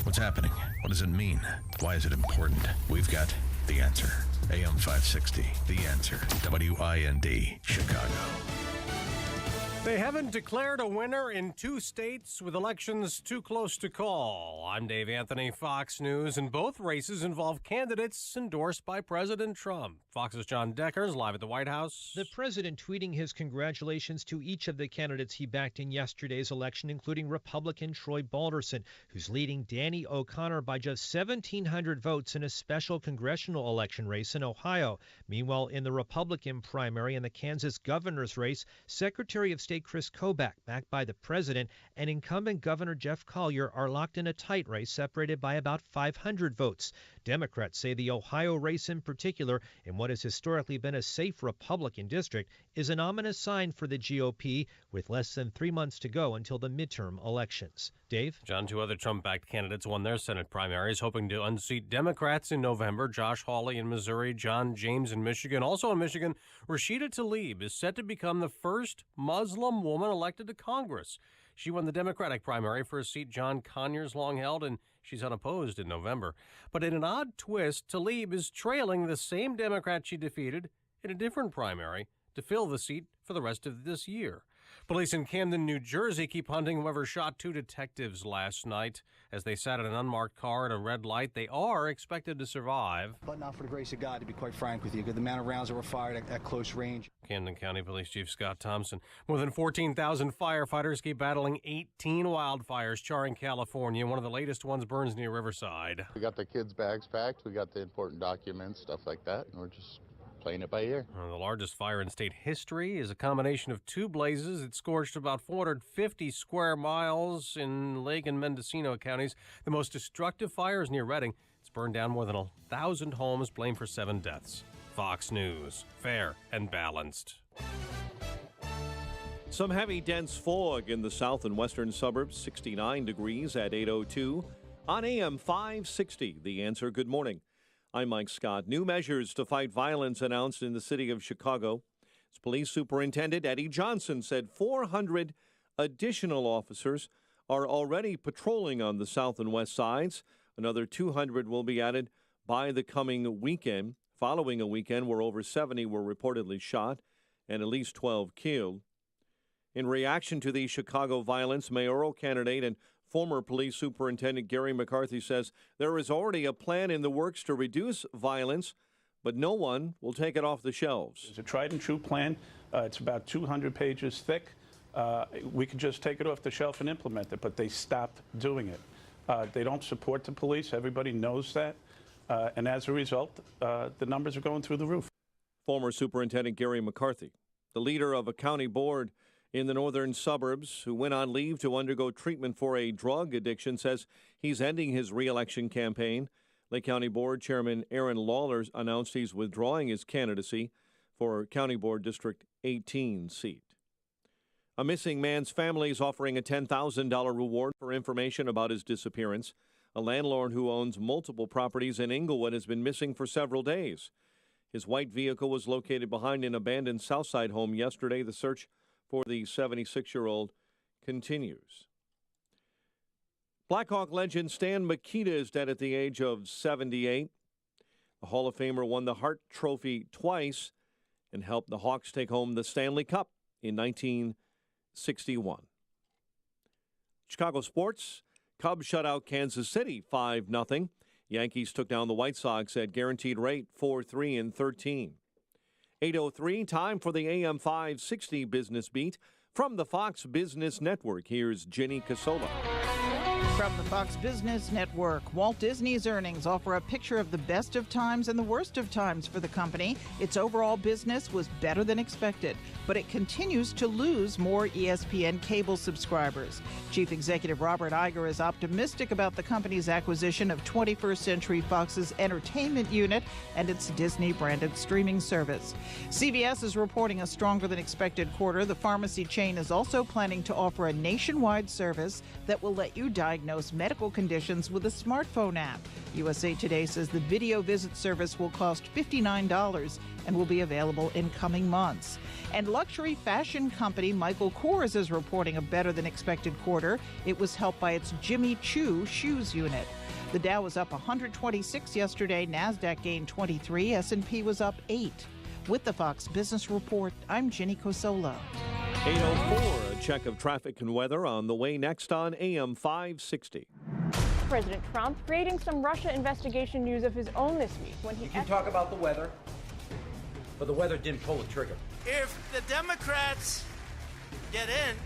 [SPEAKER 8] What's happening? What does it mean? Why is it important? We've got the answer. AM 560, The Answer. WIND, Chicago.
[SPEAKER 19] They haven't declared a winner in 2 states with elections too close to call. I'm Dave Anthony, Fox News, and both races involve candidates endorsed by President Trump. Fox's John Deckers live at the White House.
[SPEAKER 3] The president tweeting his congratulations to each of the candidates he backed in yesterday's election, including Republican Troy Balderson, who's leading Danny O'Connor by just 1,700 votes in a special congressional election race in Ohio. Meanwhile, in the Republican primary in the Kansas governor's race, Secretary of State Chris Kobach, backed by the president, and incumbent Governor Jeff Collier are locked in a tight race separated by about 500 votes. Democrats say the Ohio race in particular, in what has historically been a safe Republican district, is an ominous sign for the GOP, with less than 3 months to go until the midterm elections. Dave?
[SPEAKER 19] John, two other Trump-backed candidates won their Senate primaries, hoping to unseat Democrats in November. Josh Hawley in Missouri, John James in Michigan. Also in Michigan, Rashida Tlaib is set to become the first Muslim woman elected to Congress. She won the Democratic primary for a seat John Conyers long held, and she's unopposed in November. But in an odd twist, Tlaib is trailing the same Democrat she defeated in a different primary to fill the seat for the rest of this year. Police in Camden, New Jersey keep hunting whoever shot two detectives last night as they sat in an unmarked car at a red light. They are expected to survive.
[SPEAKER 4] But not for the grace of God, to be quite frank with you, because the amount of rounds that were fired at close range.
[SPEAKER 19] Camden County Police Chief Scott Thompson. More than 14,000 firefighters keep battling 18 wildfires charring California. One of the latest ones burns near Riverside.
[SPEAKER 20] We got the kids' bags packed. We got the important documents, stuff like that, and we're just playing it by ear.
[SPEAKER 19] The largest fire in state history is a combination of two blazes. It scorched about 450 square miles in Lake and Mendocino counties. The most destructive fire is near Redding. It's burned down more than 1,000 homes, blamed for 7 deaths. Fox News, fair and balanced.
[SPEAKER 5] Some heavy, dense fog in the south and western suburbs, 69 degrees at 8:02. On AM 560, The Answer, good morning. I'm Mike Scott. New measures to fight violence announced in the city of Chicago. As Police Superintendent Eddie Johnson said 400 additional officers are already patrolling on the south and west sides. Another 200 will be added by the coming weekend, following a weekend where over 70 were reportedly shot and at least 12 killed. In reaction to the Chicago violence, mayoral candidate and former police superintendent Gary McCarthy says there is already a plan in the works to reduce violence, but no one will take it off the shelves.
[SPEAKER 21] It's a tried and true plan. It's about 200 pages thick. We could just take it off the shelf and implement it, but they stopped doing it. They don't support the police. Everybody knows that. And as a result, the numbers are going through the roof.
[SPEAKER 5] Former Superintendent Gary McCarthy, the leader of a county board in the northern suburbs who went on leave to undergo treatment for a drug addiction, says he's ending his re-election campaign. Lake County Board Chairman Aaron Lawler announced he's withdrawing his candidacy for County Board District 18 seat. A missing man's family is offering a $10,000 reward for information about his disappearance. A landlord who owns multiple properties in Inglewood has been missing for several days. His white vehicle was located behind an abandoned Southside home yesterday. The search for the 76-year-old continues. Blackhawk legend Stan Mikita is dead at the age of 78. The Hall of Famer won the Hart Trophy twice and helped the Hawks take home the Stanley Cup in 1961. Chicago sports. Cubs shut out Kansas City 5-0. Yankees took down the White Sox at guaranteed rate 4-3 and 13. 8:03, time for the AM 560 Business Beat. From the Fox Business Network, here's Ginny Casola.
[SPEAKER 23] From the Fox Business Network, Walt Disney's earnings offer a picture of the best of times and the worst of times for the company. Its overall business was better than expected, but it continues to lose more ESPN cable subscribers. Chief Executive Robert Iger is optimistic about the company's acquisition of 21st Century Fox's entertainment unit and its Disney-branded streaming service. CVS is reporting a stronger than expected quarter. The pharmacy chain is also planning to offer a nationwide service that will let you diagnose medical conditions with a smartphone app. USA Today says the video visit service will cost $59 and will be available in coming months. And luxury fashion company Michael Kors is reporting a better than expected quarter. It was helped by its Jimmy Choo shoes unit. The Dow was up 126 yesterday. NASDAQ gained 23. S&P was up 8. With the Fox Business Report, I'm Ginny Cosola.
[SPEAKER 5] 8:04, a check of traffic and weather on the way next on AM 560.
[SPEAKER 26] President Trump creating some Russia investigation news of his own this week when he...
[SPEAKER 27] You can talk about the weather.
[SPEAKER 1] but the weather didn't pull the trigger.
[SPEAKER 7] If the Democrats get in,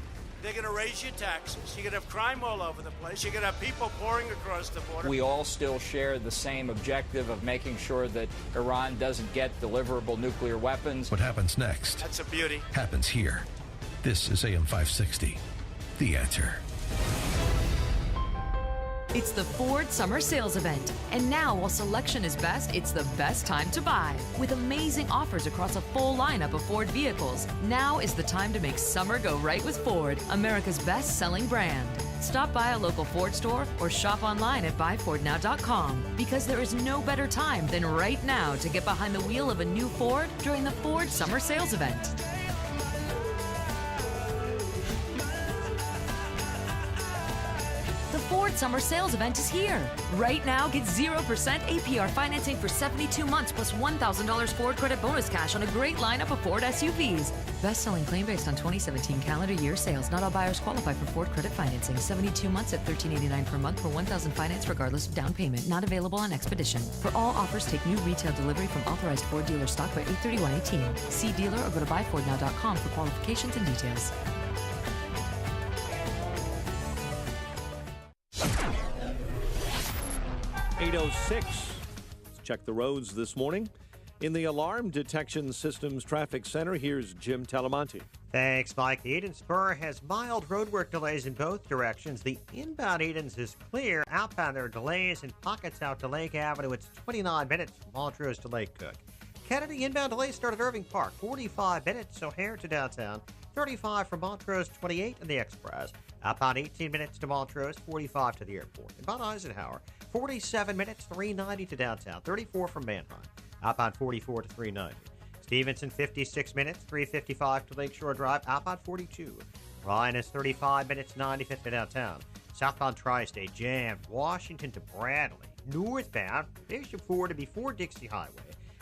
[SPEAKER 7] they're going to raise your taxes. You're going to have crime all over the place. You're going to have people pouring across the border.
[SPEAKER 22] We all still share the same objective of making sure that Iran doesn't get deliverable nuclear weapons.
[SPEAKER 8] What happens next?
[SPEAKER 7] That's a beauty.
[SPEAKER 8] Happens here. This is AM 560. The Answer.
[SPEAKER 24] It's the Ford Summer Sales Event. And now, while selection is best, it's the best time to buy. With amazing offers across a full lineup of Ford vehicles, now is the time to make summer go right with Ford, America's best-selling brand. Stop by a local Ford store or shop online at buyfordnow.com, because there is no better time than right now to get behind the wheel of a new Ford during the Ford Summer Sales Event. The Ford Summer Sales Event is here. Right now, get 0% APR financing for 72 months plus $1,000 Ford credit bonus cash on a great lineup of Ford SUVs. Best-selling claim based on 2017 calendar year sales. Not all buyers qualify for Ford credit financing. 72 months at $1,389 per month for $1,000 finance regardless of down payment. Not available on Expedition. For all offers, take new retail delivery from authorized Ford dealer stock by 8/31/18. See dealer or go to buyfordnow.com for qualifications and details.
[SPEAKER 5] .06. Let's check the roads this morning. In the Alarm Detection Systems Traffic Center, here's Jim Talamonte.
[SPEAKER 13] Thanks, Mike. The Eden Spur has mild roadwork delays in both directions. The inbound Edens is clear. Outbound, there are delays in pockets out to Lake Avenue. It's 29 minutes from Montrose to Lake Cook. Kennedy inbound delays start at Irving Park, 45 minutes. O'Hare to downtown, 35 from Montrose, 28 in the Express. Outbound 18 minutes to Montrose, 45 to the airport. Inbound Eisenhower, 47 minutes, 390 to downtown, 34 from Manheim. Outbound 44 to 390. Stevenson, 56 minutes, 355 to Lakeshore Drive. Outbound 42. Ryan is 35 minutes, 95 to downtown. Southbound Tri-State jammed. Washington to Bradley. Northbound, Bishop Ford to before Dixie Highway.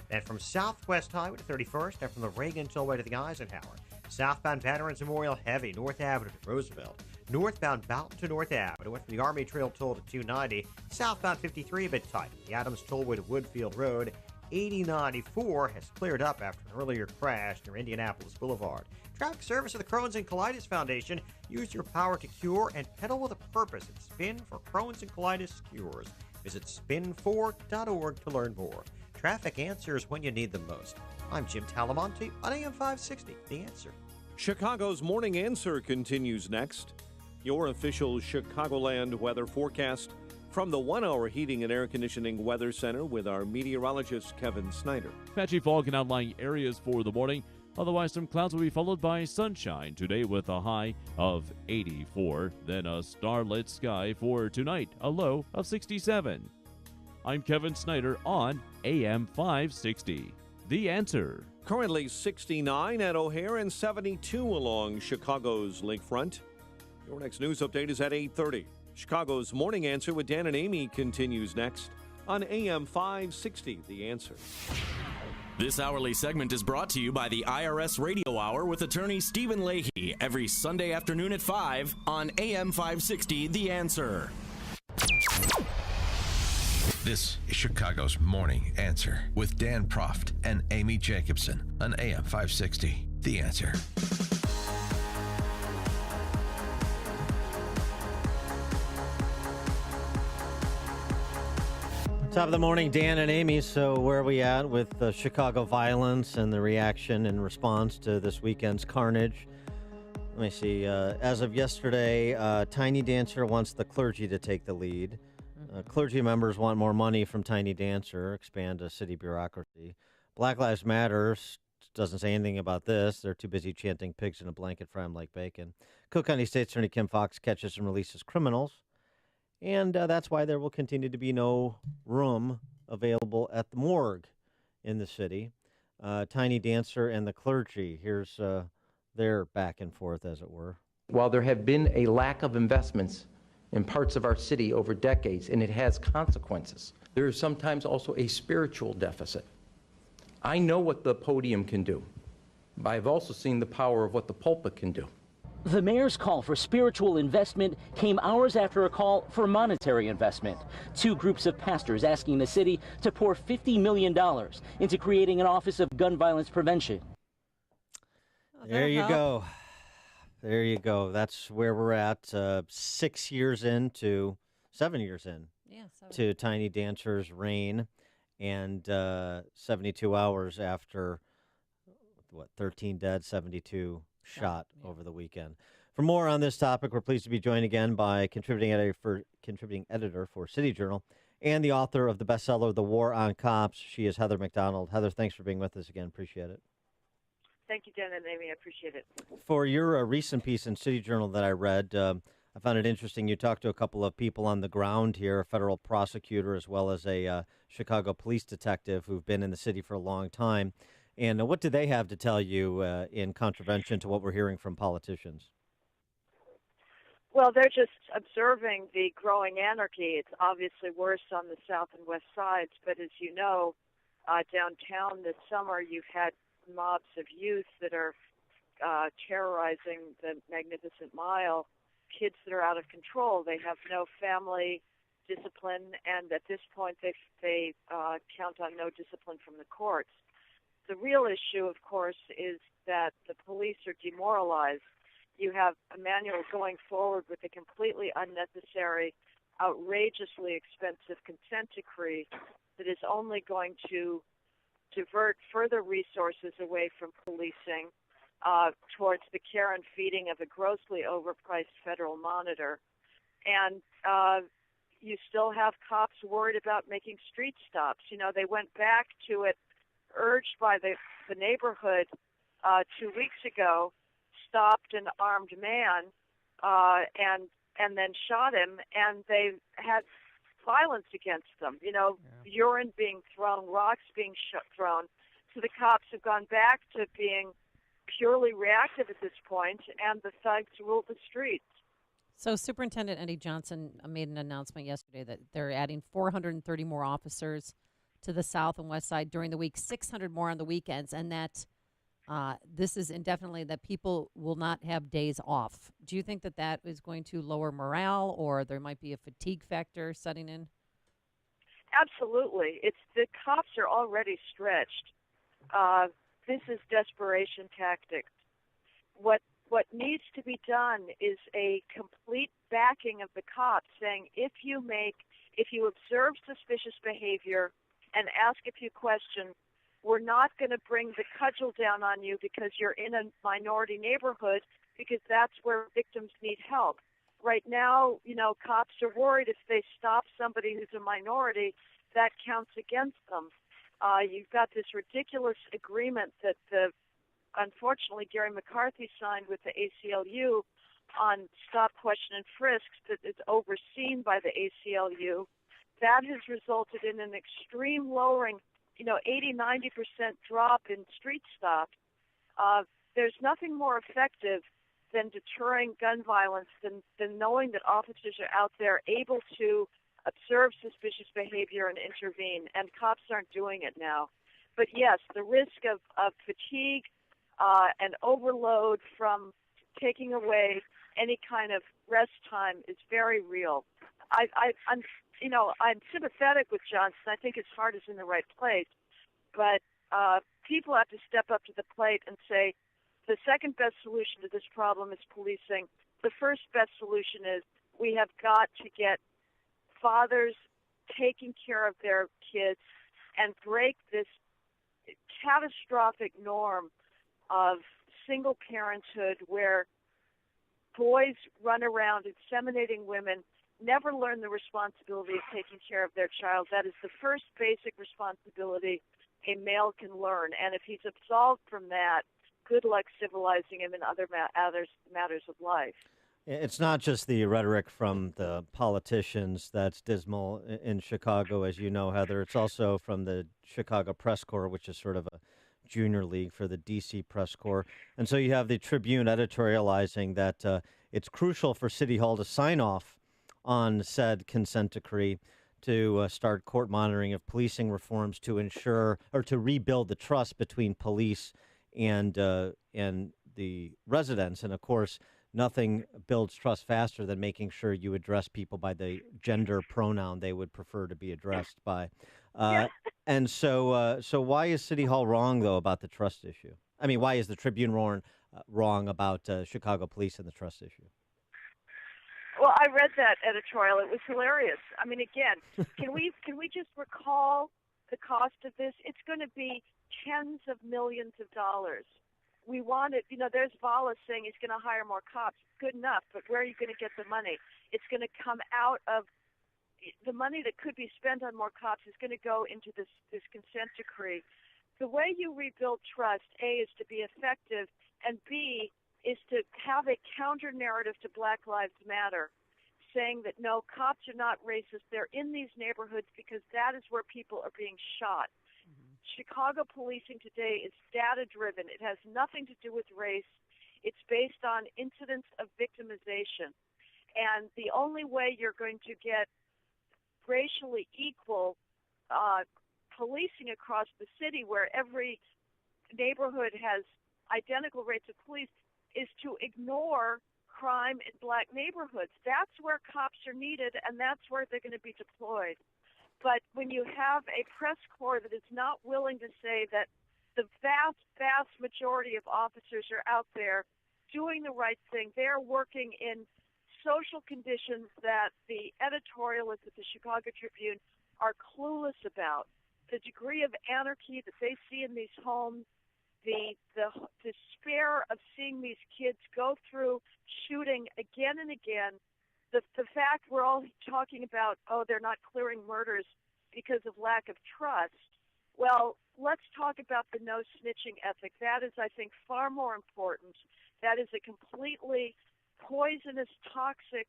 [SPEAKER 13] Then from Southwest Highway to 31st, and from the Reagan Tollway to the Eisenhower. Southbound Veterans Memorial heavy, North Avenue to Roosevelt. Northbound Boughton to North Avenue, went from the Army Trail toll to 290. Southbound 53 a bit tight. The Adams Tollway to Woodfield Road. 8094 has cleared up after an earlier crash near Indianapolis Boulevard. Traffic service of the Crohn's and Colitis Foundation. Use your power to cure and pedal with a purpose at Spin for Crohn's and Colitis Cures. Visit spin4.org to learn more. Traffic answers when you need them most. I'm Jim Talamonte on AM 560, The Answer.
[SPEAKER 5] Chicago's Morning Answer continues next. Your official Chicagoland weather forecast from the 1 Hour Heating and Air Conditioning Weather Center with our meteorologist Kevin Snyder.
[SPEAKER 25] Patchy fog in outlying areas for the morning. Otherwise, some clouds will be followed by sunshine today with a high of 84. Then a starlit sky for tonight, a low of 67. I'm Kevin Snyder on AM 560. The Answer.
[SPEAKER 5] Currently 69 at O'Hare and 72 along Chicago's lakefront. Your next news update is at 8:30. Chicago's Morning Answer with Dan and Amy continues next on AM 560, The Answer.
[SPEAKER 26] This hourly segment is brought to you by the IRS Radio Hour with attorney Stephen Leahy every Sunday afternoon at 5 on AM 560, The Answer.
[SPEAKER 8] This is Chicago's Morning Answer with Dan Proft and Amy Jacobson on AM 560, The Answer.
[SPEAKER 13] Top of the morning, Dan and Amy. So where are we at with Chicago violence and the reaction and response to this weekend's carnage? Let me see. As of yesterday, Tiny Dancer wants the clergy to take the lead. Clergy members want more money from Tiny Dancer, expand a city bureaucracy. Black Lives Matter doesn't say anything about this. They're too busy chanting pigs in a blanket fry 'em like bacon. Cook County State Attorney Kim Foxx catches and releases criminals. And that's why there will continue to be no room available at the morgue in the city. Tiny Dancer and the clergy, here's their back and forth, as it were.
[SPEAKER 27] While there have been a lack of investments in parts of our city over decades, and it has consequences, there is sometimes also a spiritual deficit. I know what the podium can do, but I've also seen the power of what the pulpit can do.
[SPEAKER 1] The mayor's call for spiritual investment came hours after a call for monetary investment. Two groups of pastors asking the city to pour $50 million into creating an Office of Gun Violence Prevention.
[SPEAKER 13] There you go. There you go. That's where we're at. 7 years in to Tiny Dancer's reign, and 72 hours after, 13 dead, 72 shot over the weekend. For more on this topic, we're pleased to be joined again by contributing editor for City Journal and the author of the bestseller, The War on Cops. She is Heather McDonald. Heather, thanks for being with us again. Appreciate it.
[SPEAKER 6] Thank you, Dan and Amy. I appreciate it.
[SPEAKER 13] For your recent piece in City Journal that I read, I found it interesting. You talked to a couple of people on the ground here, a federal prosecutor as well as a Chicago police detective who've been in the city for a long time. And what do they have to tell you in contravention to what we're hearing from politicians?
[SPEAKER 6] Well, they're just observing the growing anarchy. It's obviously worse on the south and west sides, but as you know, downtown this summer you've had mobs of youth that are terrorizing the Magnificent Mile, kids that are out of control. They have no family discipline, and at this point they count on no discipline from the courts. The real issue, of course, is that the police are demoralized. You have Emanuel going forward with a completely unnecessary, outrageously expensive consent decree that is only going to divert further resources away from policing towards the care and feeding of a grossly overpriced federal monitor. And you still have cops worried about making street stops. You know, they went back to it urged by the neighborhood 2 weeks ago, stopped an armed man and then shot him, and they had violence against them. You know, urine being thrown, rocks being thrown. So the cops have gone back to being purely reactive at this point, and the thugs rule the streets.
[SPEAKER 2] So Superintendent Eddie Johnson made an announcement yesterday that they're adding 430 more officers to the south and west side during the week, 600 more on the weekends, and that this is indefinitely, that people will not have days off. Do you think that that is going to lower morale, or there might be a fatigue factor setting in?
[SPEAKER 6] Absolutely. The cops are already stretched. This is desperation tactics. What needs to be done is a complete backing of the cops, saying if you observe suspicious behavior and ask a few questions, we're not going to bring the cudgel down on you because you're in a minority neighborhood, because that's where victims need help. Right now, you know, cops are worried if they stop somebody who's a minority, that counts against them. You've got this ridiculous agreement that unfortunately Gary McCarthy signed with the ACLU on stop, question, and frisks that is overseen by the ACLU. That has resulted in an extreme lowering, 80-90% drop in street stops. There's nothing more effective than deterring gun violence than knowing that officers are out there able to observe suspicious behavior and intervene, and cops aren't doing it now. But yes, the risk of fatigue and overload from taking away any kind of rest time is very real. I'm sympathetic with Johnson. I think his heart is in the right place. But people have to step up to the plate and say, the second best solution to this problem is policing. The first best solution is we have got to get fathers taking care of their kids and break this catastrophic norm of single parenthood where boys run around inseminating women, never learn the responsibility of taking care of their child. That is the first basic responsibility a male can learn. And if he's absolved from that, good luck civilizing him in other matters of life.
[SPEAKER 13] It's not just the rhetoric from the politicians that's dismal in Chicago, as you know, Heather. It's also from the Chicago Press Corps, which is sort of a junior league for the D.C. Press Corps. And so you have the Tribune editorializing that it's crucial for City Hall to sign off on said consent decree to start court monitoring of policing reforms to ensure or to rebuild the trust between police and the residents. And, of course, nothing builds trust faster than making sure you address people by the gender pronoun they would prefer to be addressed by. And so why is City Hall wrong, though, about the trust issue? I mean, why is the Tribune wrong about Chicago police and the trust issue?
[SPEAKER 6] Well, I read that editorial. It was hilarious. I mean, again, can we just recall the cost of this? It's going to be tens of millions of dollars. We want it, there's Vala saying he's going to hire more cops. Good enough, but where are you going to get the money? It's going to come out of the money that could be spent on more cops is going to go into this consent decree. The way you rebuild trust, A, is to be effective, and B, is to have a counter narrative to Black Lives Matter, saying that no, cops are not racist. They're in these neighborhoods because that is where people are being shot. Chicago policing today is data-driven. It has nothing to do with race. It's based on incidents of victimization. And the only way you're going to get racially equal policing across the city where every neighborhood has identical rates of police is to ignore crime in black neighborhoods. That's where cops are needed, and that's where they're going to be deployed. But when you have a press corps that is not willing to say that the vast, vast majority of officers are out there doing the right thing, they're working in social conditions that the editorialists at the Chicago Tribune are clueless about. The degree of anarchy that they see in these homes, the despair of seeing these kids go through shooting again and again, the fact we're all talking about, they're not clearing murders because of lack of trust. Well, let's talk about the no snitching ethic. That is, I think, far more important. That is a completely poisonous, toxic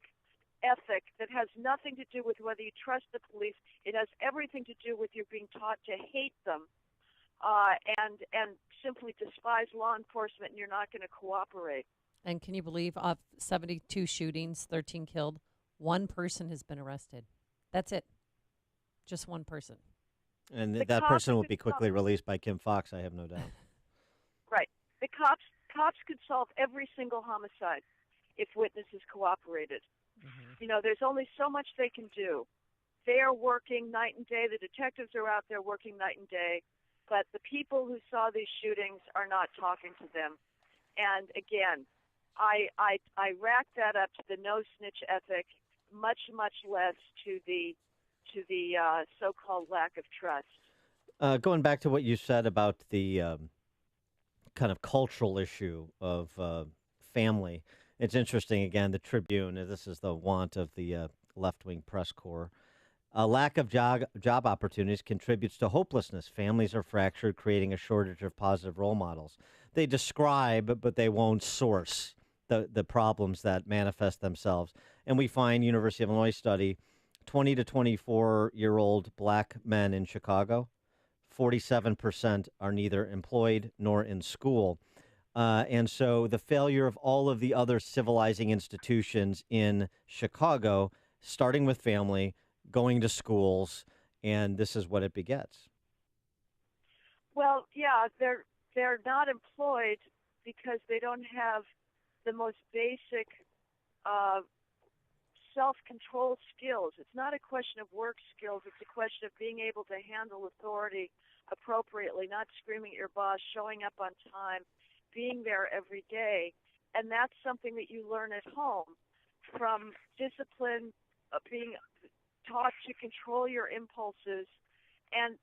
[SPEAKER 6] ethic that has nothing to do with whether you trust the police. It has everything to do with you being taught to hate them and simply despise law enforcement, and you're not going to cooperate.
[SPEAKER 2] And can you believe of 72 shootings, 13 killed, one person has been arrested? That's it. Just one person.
[SPEAKER 13] And that person will be quickly released by Kim Fox, I have no doubt.
[SPEAKER 6] Right. The cops could solve every single homicide if witnesses cooperated. Mm-hmm. There's only so much they can do. They are working night and day. The detectives are out there working night and day. But the people who saw these shootings are not talking to them. And again, I rack that up to the no snitch ethic, much less to the so-called lack of trust.
[SPEAKER 13] Going back to what you said about the kind of cultural issue of family, it's interesting. Again, the Tribune. This is the want of the left-wing press corps. A lack of job opportunities contributes to hopelessness. Families are fractured, creating a shortage of positive role models. They describe, but they won't source the problems that manifest themselves. And we find, University of Illinois study, 20 to 24-year-old black men in Chicago, 47% are neither employed nor in school. And so the failure of all of the other civilizing institutions in Chicago, starting with family, going to schools, and this is what it begets.
[SPEAKER 6] Well, yeah, they're not employed because they don't have the most basic self-control skills. It's not a question of work skills. It's a question of being able to handle authority appropriately, not screaming at your boss, showing up on time, being there every day. And that's something that you learn at home from discipline, being taught to control your impulses, and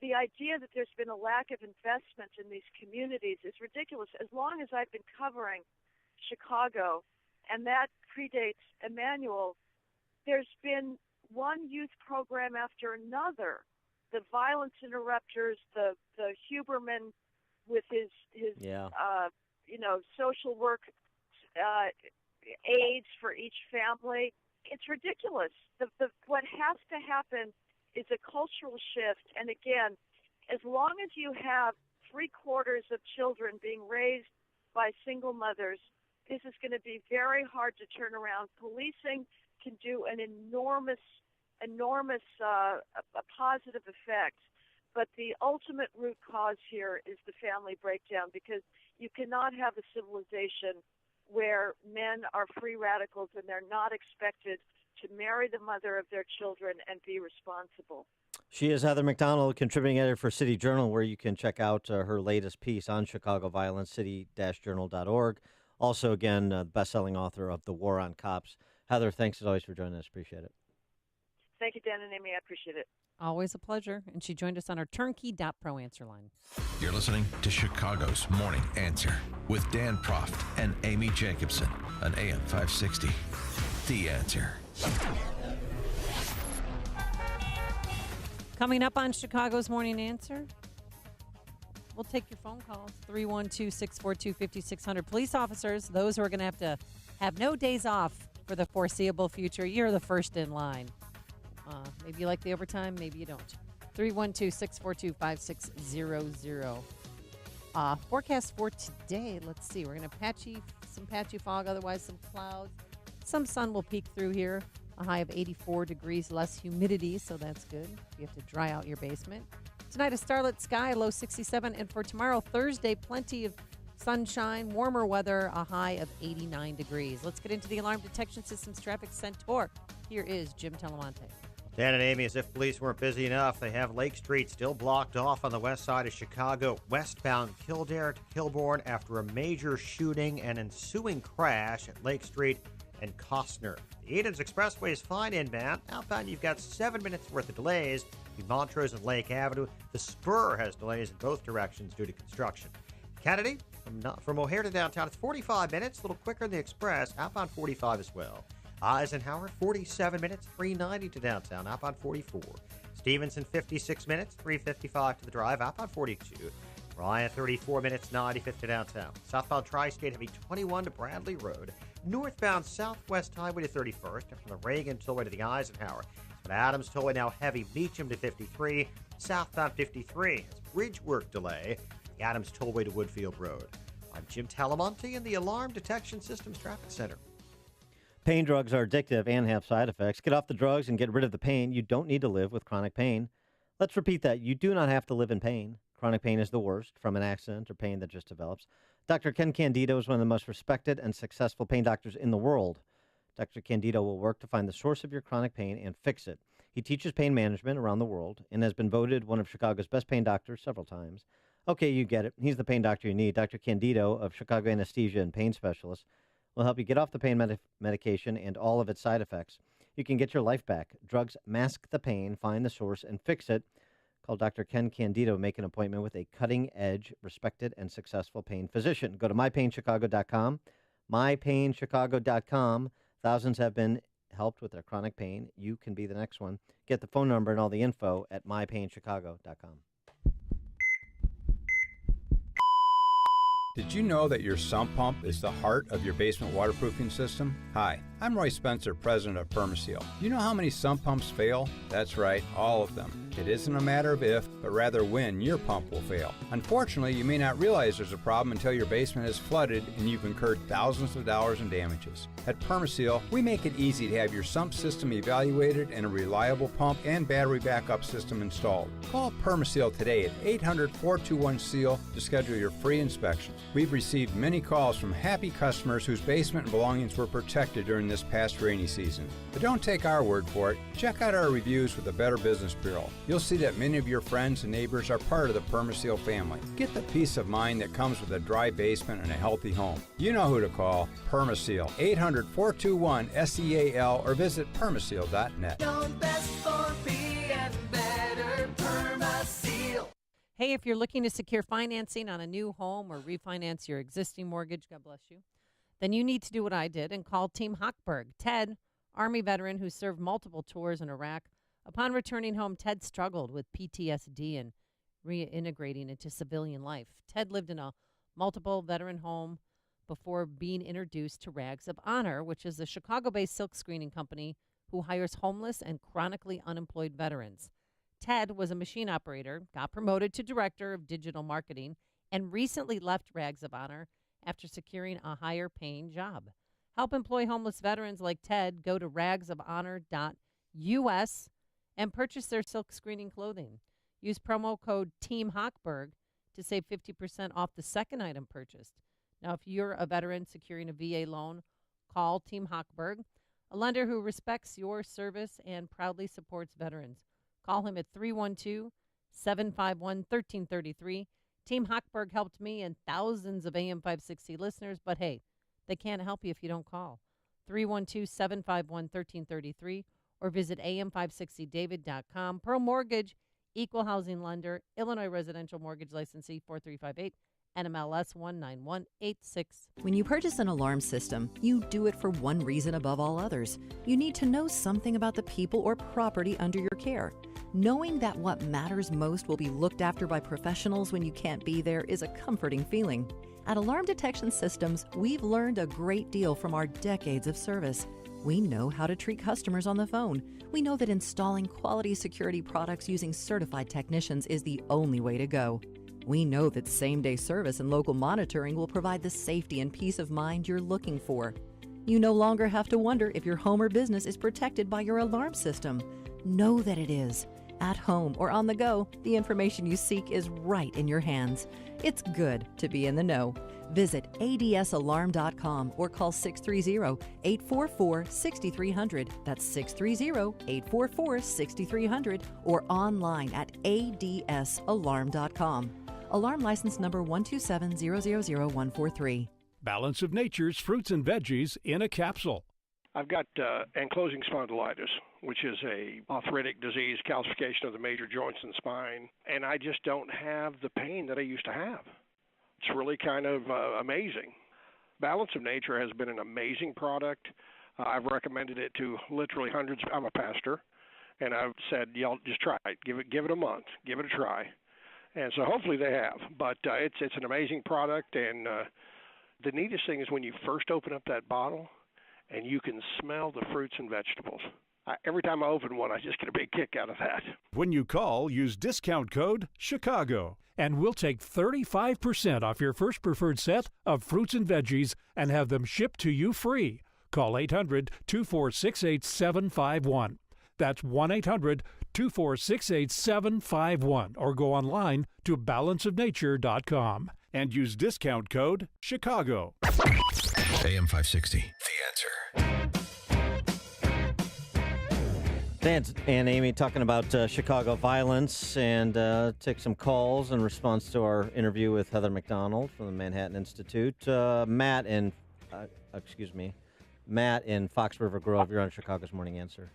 [SPEAKER 6] the idea that there's been a lack of investment in these communities is ridiculous. As long as I've been covering Chicago, and that predates Emmanuel, there's been one youth program after another. The violence interrupters, the Huberman with his social work aides for each family. It's ridiculous. What has to happen is a cultural shift. And again, as long as you have 3/4 of children being raised by single mothers, this is going to be very hard to turn around. Policing can do an enormous positive effect. But the ultimate root cause here is the family breakdown, because you cannot have a civilization where men are free radicals and they're not expected to marry the mother of their children and be responsible.
[SPEAKER 13] She is Heather McDonald, contributing editor for City Journal, where you can check out her latest piece on Chicago violence, city-journal.org. Also, again, best-selling author of The War on Cops. Heather, thanks as always for joining us. Appreciate it.
[SPEAKER 6] Thank you, Dan and Amy. I appreciate it.
[SPEAKER 2] Always a pleasure. And she joined us on our turnkey.pro answer line.
[SPEAKER 8] You're listening to Chicago's Morning Answer with Dan Proft and Amy Jacobson on AM 560. The Answer.
[SPEAKER 2] Coming up on Chicago's Morning Answer, we'll take your phone calls. 312-642-5600. Police officers, those who are going to have no days off for the foreseeable future, you're the first in line. Maybe you like the overtime, maybe you don't. 312-642-5600. Forecast for today, let's see. We're going to some patchy fog, otherwise some clouds. Some sun will peek through here. A high of 84 degrees, less humidity, so that's good. You have to dry out your basement. Tonight, a starlit sky, low 67. And for tomorrow, Thursday, plenty of sunshine, warmer weather, a high of 89 degrees. Let's get into the Alarm Detection Systems Traffic Center. Here is Jim Telemonte.
[SPEAKER 9] Dan and Amy, as if police weren't busy enough, they have Lake Street still blocked off on the west side of Chicago, westbound Kildare to Kilbourne after a major shooting and ensuing crash at Lake Street and Costner. The Edens Expressway is fine inbound. Outbound, you've got 7 minutes worth of delays between Montrose and Lake Avenue. The Spur has delays in both directions due to construction. Kennedy, from O'Hare to downtown, it's 45 minutes, a little quicker than the Express. Outbound 45 as well. Eisenhower, 47 minutes, 390 to downtown. Outbound 44. Stevenson, 56 minutes, 355 to the drive. Outbound 42. Ryan, 34 minutes, 95 to downtown. Southbound Tri-State heavy 21 to Bradley Road. Northbound Southwest Highway to 31st, and from the Reagan Tollway to the Eisenhower. But Adams Tollway now heavy Beecham to 53. Southbound 53 has bridge work delay. The Adams Tollway to Woodfield Road. I'm Jim Talamonte in the Alarm Detection Systems Traffic Center.
[SPEAKER 13] Pain drugs are addictive and have side effects. Get off the drugs and get rid of the pain. You don't need to live with chronic pain. Let's repeat that. You do not have to live in pain. Chronic pain is the worst from an accident or pain that just develops. Dr. Ken Candido is one of the most respected and successful pain doctors in the world. Dr. Candido will work to find the source of your chronic pain and fix it. He teaches pain management around the world and has been voted one of Chicago's best pain doctors several times. Okay, you get it. He's the pain doctor you need. Dr. Candido of Chicago Anesthesia and Pain Specialists will help you get off the pain medication and all of its side effects. You can get your life back. Drugs mask the pain, find the source, and fix it. Call Dr. Ken Candido. Make an appointment with a cutting-edge, respected, and successful pain physician. Go to mypainchicago.com. mypainchicago.com. Thousands have been helped with their chronic pain. You can be the next one. Get the phone number and all the info at mypainchicago.com.
[SPEAKER 10] Did you know that your sump pump is the heart of your basement waterproofing system? Hi, I'm Roy Spencer, president of Permaseal. You know how many sump pumps fail? That's right, all of them. It isn't a matter of if, but rather when your pump will fail. Unfortunately, you may not realize there's a problem until your basement is flooded and you've incurred thousands of dollars in damages. At Permaseal, we make it easy to have your sump system evaluated and a reliable pump and battery backup system installed. Call Permaseal today at 800-421-SEAL to schedule your free inspection. We've received many calls from happy customers whose basement and belongings were protected during this past rainy season. But don't take our word for it. Check out our reviews with the Better Business Bureau. You'll see that many of your friends and neighbors are part of the Permaseal family. Get the peace of mind that comes with a dry basement and a healthy home. You know who to call. Permaseal. 800-421-SEAL or visit permaseal.net.
[SPEAKER 2] Hey, if you're looking to secure financing on a new home or refinance your existing mortgage, God bless you, then you need to do what I did and call Team Hochberg. Ted, Army veteran who served multiple tours in Iraq. Upon returning home, Ted struggled with PTSD and reintegrating into civilian life. Ted lived in a multiple veteran home before being introduced to Rags of Honor, which is a Chicago-based silk screening company who hires homeless and chronically unemployed veterans. Ted was a machine operator, got promoted to director of digital marketing, and recently left Rags of Honor after securing a higher-paying job. Help employ homeless veterans like Ted. Go to ragsofhonor.us and purchase their silk screening clothing. Use promo code Team Hochberg to save 50% off the second item purchased. Now, if you're a veteran securing a VA loan, call Team Hochberg, a lender who respects your service and proudly supports veterans. Call him at 312-751-1333. Team Hochberg helped me and thousands of AM 560 listeners, but hey, they can't help you if you don't call. 312-751-1333 or visit am560david.com. Pearl Mortgage, equal housing lender, Illinois residential mortgage licensee 4358, NMLS 19186.
[SPEAKER 11] When you purchase an alarm system, you do it for one reason above all others. You need to know something about the people or property under your care. Knowing that what matters most will be looked after by professionals when you can't be there is a comforting feeling. At Alarm Detection Systems, we've learned a great deal from our decades of service. We know how to treat customers on the phone. We know that installing quality security products using certified technicians is the only way to go. We know that same-day service and local monitoring will provide the safety and peace of mind you're looking for. You no longer have to wonder if your home or business is protected by your alarm system. Know that it is. At home or on the go, the information you seek is right in your hands. It's good to be in the know. Visit adsalarm.com or call 630-844-6300. That's 630-844-6300 or online at adsalarm.com. Alarm license number 127000143.
[SPEAKER 12] Balance of Nature's fruits and veggies in a capsule.
[SPEAKER 14] I've got ankylosing spondylitis, which is a arthritic disease, calcification of the major joints and spine, and I just don't have the pain that I used to have. It's really kind of amazing. Balance of Nature has been an amazing product. I've recommended it to literally hundreds. I'm a pastor, and I've said, y'all just try it. Give it a month. Give it a try. And so hopefully they have. But it's an amazing product, and the neatest thing is when you first open up that bottle, and you can smell the fruits and vegetables. Every time I open one, I just get a big kick out of that.
[SPEAKER 12] When you call, use discount code CHICAGO, and we'll take 35% off your first preferred set of fruits and veggies and have them shipped to you free. Call 800-246-8751. That's 1-800-246-8751, or go online to balanceofnature.com and use discount code CHICAGO.
[SPEAKER 8] AM 560, The Answer.
[SPEAKER 13] Dan and Amy talking about Chicago violence, and take some calls in response to our interview with Heather McDonald from the Manhattan Institute. Matt in Fox River Grove, you're on Chicago's Morning Answer.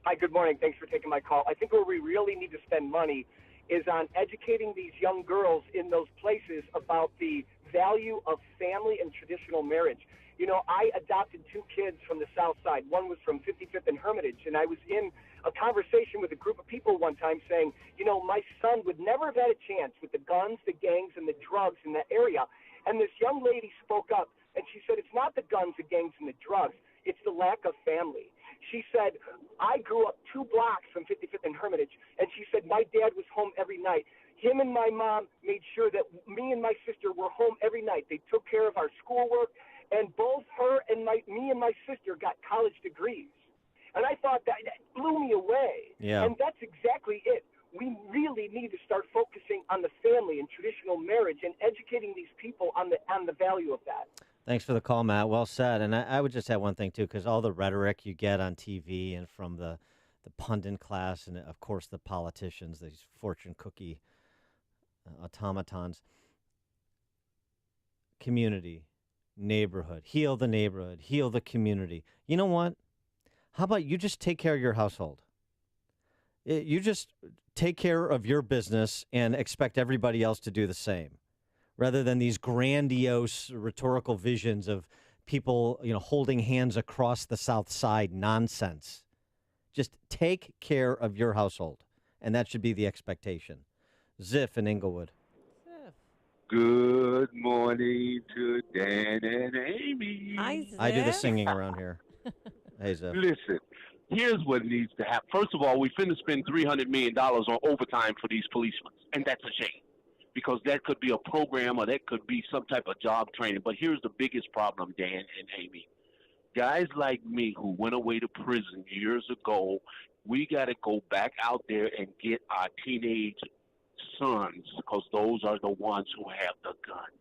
[SPEAKER 15] Hi, good morning. Thanks for taking my call. I think where we really need to spend money is on educating these young girls in those places about the value of family and traditional marriage. You know, I adopted two kids from the South Side. One was from 55th and Hermitage, and I was in a conversation with a group of people one time saying, you know, my son would never have had a chance with the guns, the gangs, and the drugs in that area. And this young lady spoke up, and she said, it's not the guns, the gangs, and the drugs. It's the lack of family. She said, I grew up 2 blocks from 55th and Hermitage, and she said, my dad was home every night. Him and my mom made sure that me and my sister were home every night. They took care of our schoolwork, and both her and me and my sister got college degrees. And I thought that blew me away.
[SPEAKER 13] Yeah.
[SPEAKER 15] And that's exactly it. We really need to start focusing on the family and traditional marriage and educating these people on the value of that.
[SPEAKER 13] Thanks for the call, Matt. Well said. And I would just add one thing, too, because all the rhetoric you get on TV and from the pundit class and, of course, the politicians, these fortune cookie automatons, community, neighborhood, heal the community. You know what? How about you just take care of your household? You just take care of your business and expect everybody else to do the same, rather than these grandiose rhetorical visions of people, holding hands across the South Side nonsense. Just take care of your household, and that should be the expectation. Ziff in Inglewood.
[SPEAKER 16] Good morning to Dan and Amy.
[SPEAKER 2] Hi, Ziff.
[SPEAKER 13] I do the singing around here. Hey, Ziff.
[SPEAKER 16] Listen, here's what needs to happen. First of all, we finna spend $300 million on overtime for these policemen, and that's a shame, because that could be a program or that could be some type of job training. But here's the biggest problem, Dan and Amy. Guys like me who went away to prison years ago, we got to go back out there and get our teenage sons, because those are the ones who have the guns.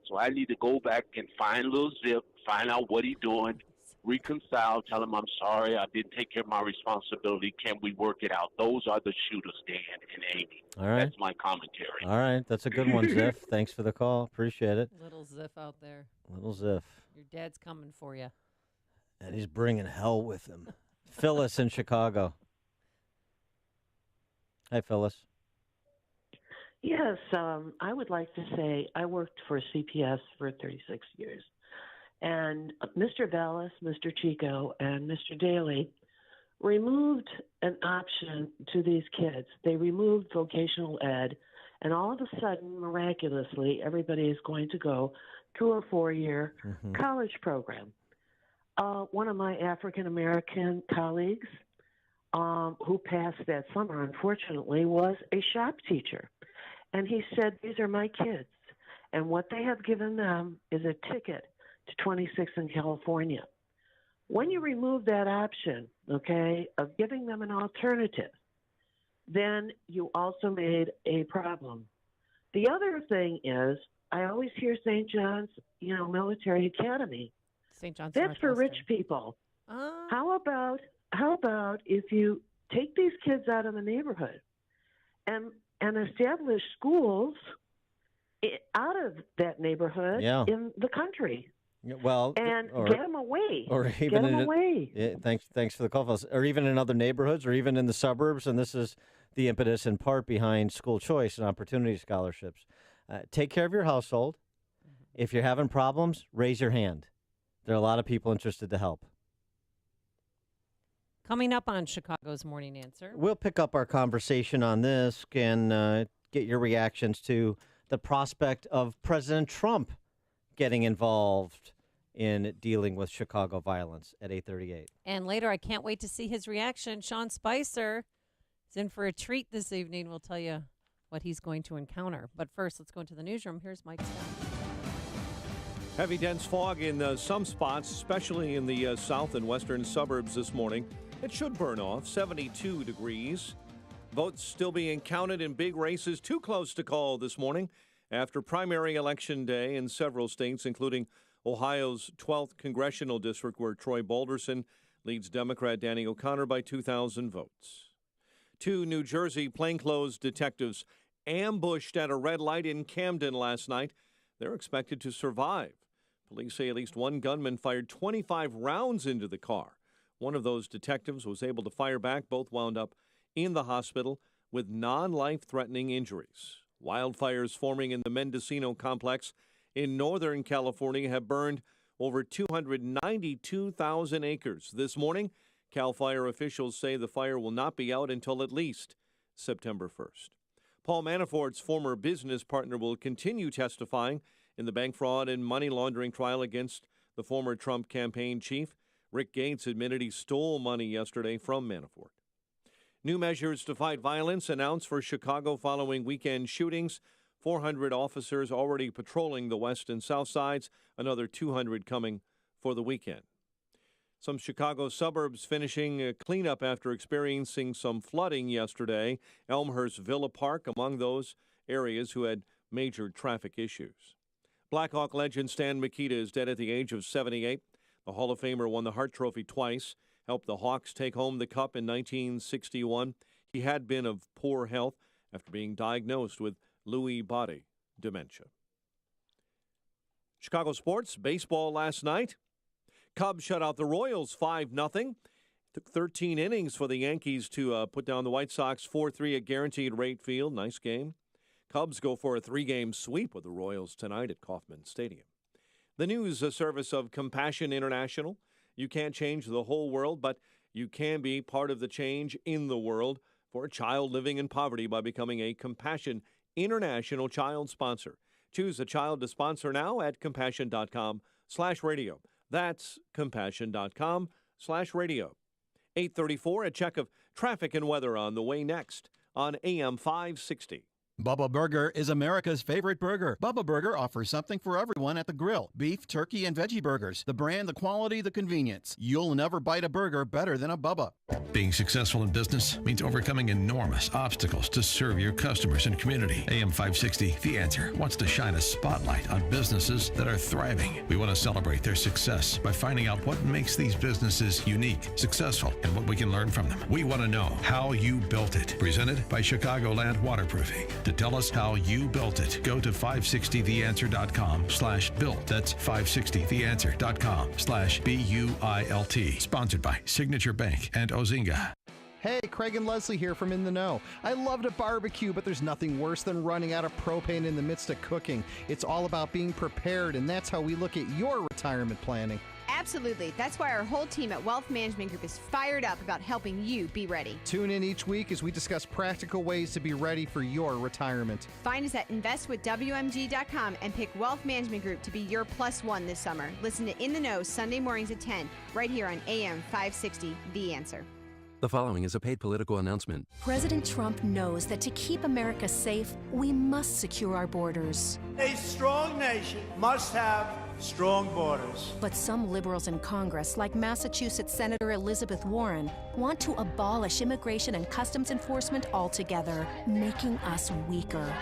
[SPEAKER 16] So I need to go back and find little Zip, find out what he's doing, reconcile, tell him I'm sorry, I didn't take care of my responsibility. Can we work it out? Those are the shooters, Dan and Amy.
[SPEAKER 13] All right.
[SPEAKER 16] That's my commentary.
[SPEAKER 13] All right. That's a good one, Ziff. Thanks for the call. Appreciate it.
[SPEAKER 2] Little Ziff out there.
[SPEAKER 13] Little Ziff.
[SPEAKER 2] Your dad's coming for you.
[SPEAKER 13] And he's bringing hell with him. Phyllis in Chicago. Hi, Phyllis.
[SPEAKER 3] Yes, I would like to say I worked for CPS for 36 years. And Mr. Vallis, Mr. Chico, and Mr. Daly removed an option to these kids. They removed vocational ed, and all of a sudden, miraculously, everybody is going to go through a 4-year college program. One of my African-American colleagues who passed that summer, unfortunately, was a shop teacher. And he said, these are my kids, and what they have given them is a ticket to 26 in California. When you remove that option, okay, of giving them an alternative, then you also made a problem. The other thing is, I always hear St. John's, military academy.
[SPEAKER 2] St. John's.
[SPEAKER 3] That's for rich people. How about if you take these kids out of the neighborhood and establish schools out of that neighborhood in the country?
[SPEAKER 13] Well,
[SPEAKER 3] and get them away.
[SPEAKER 13] Or even
[SPEAKER 3] get them away.
[SPEAKER 13] Yeah, thanks for the call, Phyllis. Or even in other neighborhoods, or even in the suburbs. And this is the impetus in part behind school choice and opportunity scholarships. Take care of your household. If you're having problems, raise your hand. There are a lot of people interested to help.
[SPEAKER 2] Coming up on Chicago's Morning Answer.
[SPEAKER 13] We'll pick up our conversation on this and get your reactions to the prospect of President Trump getting involved in dealing with Chicago violence at 8:38.
[SPEAKER 2] And later, I can't wait to see his reaction. Sean Spicer is in for a treat this evening. We'll tell you what he's going to encounter. But first, let's go into the newsroom. Here's Mike Stone.
[SPEAKER 5] Heavy, dense fog in some spots, especially in the south and western suburbs this morning. It should burn off, 72 degrees. Votes still being counted in big races, too close to call this morning after primary election day in several states, including Ohio's 12th congressional district, where Troy Balderson leads Democrat Danny O'Connor by 2,000 votes. 2 New Jersey plainclothes detectives ambushed at a red light in Camden last night. They're expected to survive. Police say at least one gunman fired 25 rounds into the car. One of those detectives was able to fire back. Both wound up in the hospital with non-life-threatening injuries. Wildfires forming in the Mendocino complex in Northern California have burned over 292,000 acres. This morning, CAL FIRE officials say the fire will not be out until at least September 1st. Paul Manafort's former business partner will continue testifying in the bank fraud and money laundering trial against the former Trump campaign chief. Rick Gates admitted he stole money yesterday from Manafort. New measures to fight violence announced for Chicago following weekend shootings. 400 officers already patrolling the west and south sides, another 200 coming for the weekend. Some Chicago suburbs finishing a cleanup after experiencing some flooding yesterday. Elmhurst Villa Park among those areas who had major traffic issues. Blackhawk legend Stan Mikita is dead at the age of 78. The Hall of Famer won the Hart Trophy twice, helped the Hawks take home the cup in 1961. He had been of poor health after being diagnosed with Lewy body dementia. Chicago sports, baseball last night. Cubs shut out the Royals 5-0. Took 13 innings for the Yankees to put down the White Sox 4-3 at Guaranteed Rate Field. Nice game. Cubs go for a 3-game sweep with the Royals tonight at Kauffman Stadium. The news service of Compassion International. You can't change the whole world, but you can be part of the change in the world for a child living in poverty by becoming a Compassion International child sponsor. Choose a child to sponsor now at compassion.com/radio. That's compassion.com/radio. 8:34, a check of traffic and weather on the way next on AM 560.
[SPEAKER 4] Bubba Burger is America's favorite burger. Bubba Burger offers something for everyone at the grill. Beef, turkey, and veggie burgers. The brand, the quality, the convenience. You'll never bite a burger better than a Bubba.
[SPEAKER 8] Being successful in business means overcoming enormous obstacles to serve your customers and community. AM 560, The Answer, wants to shine a spotlight on businesses that are thriving. We want to celebrate their success by finding out what makes these businesses unique, successful, and what we can learn from them. We want to know how you built it. Presented by Chicagoland Waterproofing. To tell us how you built it, go to 560theanswer.com/built. That's 560theanswer.com/BUILT. Sponsored by Signature Bank and Ozinga.
[SPEAKER 17] Hey, Craig and Leslie here from In the Know. I love to barbecue, but there's nothing worse than running out of propane in the midst of cooking. It's all about being prepared, and that's how we look at your retirement planning.
[SPEAKER 18] Absolutely. That's why our whole team at Wealth Management Group is fired up about helping you be ready.
[SPEAKER 17] Tune in each week as we discuss practical ways to be ready for your retirement.
[SPEAKER 18] Find us at investwithwmg.com and pick Wealth Management Group to be your +1 this summer. Listen to In the Know Sunday mornings at 10, right here on AM 560, The Answer.
[SPEAKER 19] The following is a paid political announcement.
[SPEAKER 20] President Trump knows that to keep America safe, we must secure our borders.
[SPEAKER 7] A strong nation must have strong borders.
[SPEAKER 20] But some liberals in Congress, like Massachusetts Senator Elizabeth Warren, want to abolish immigration and customs enforcement altogether, making us weaker.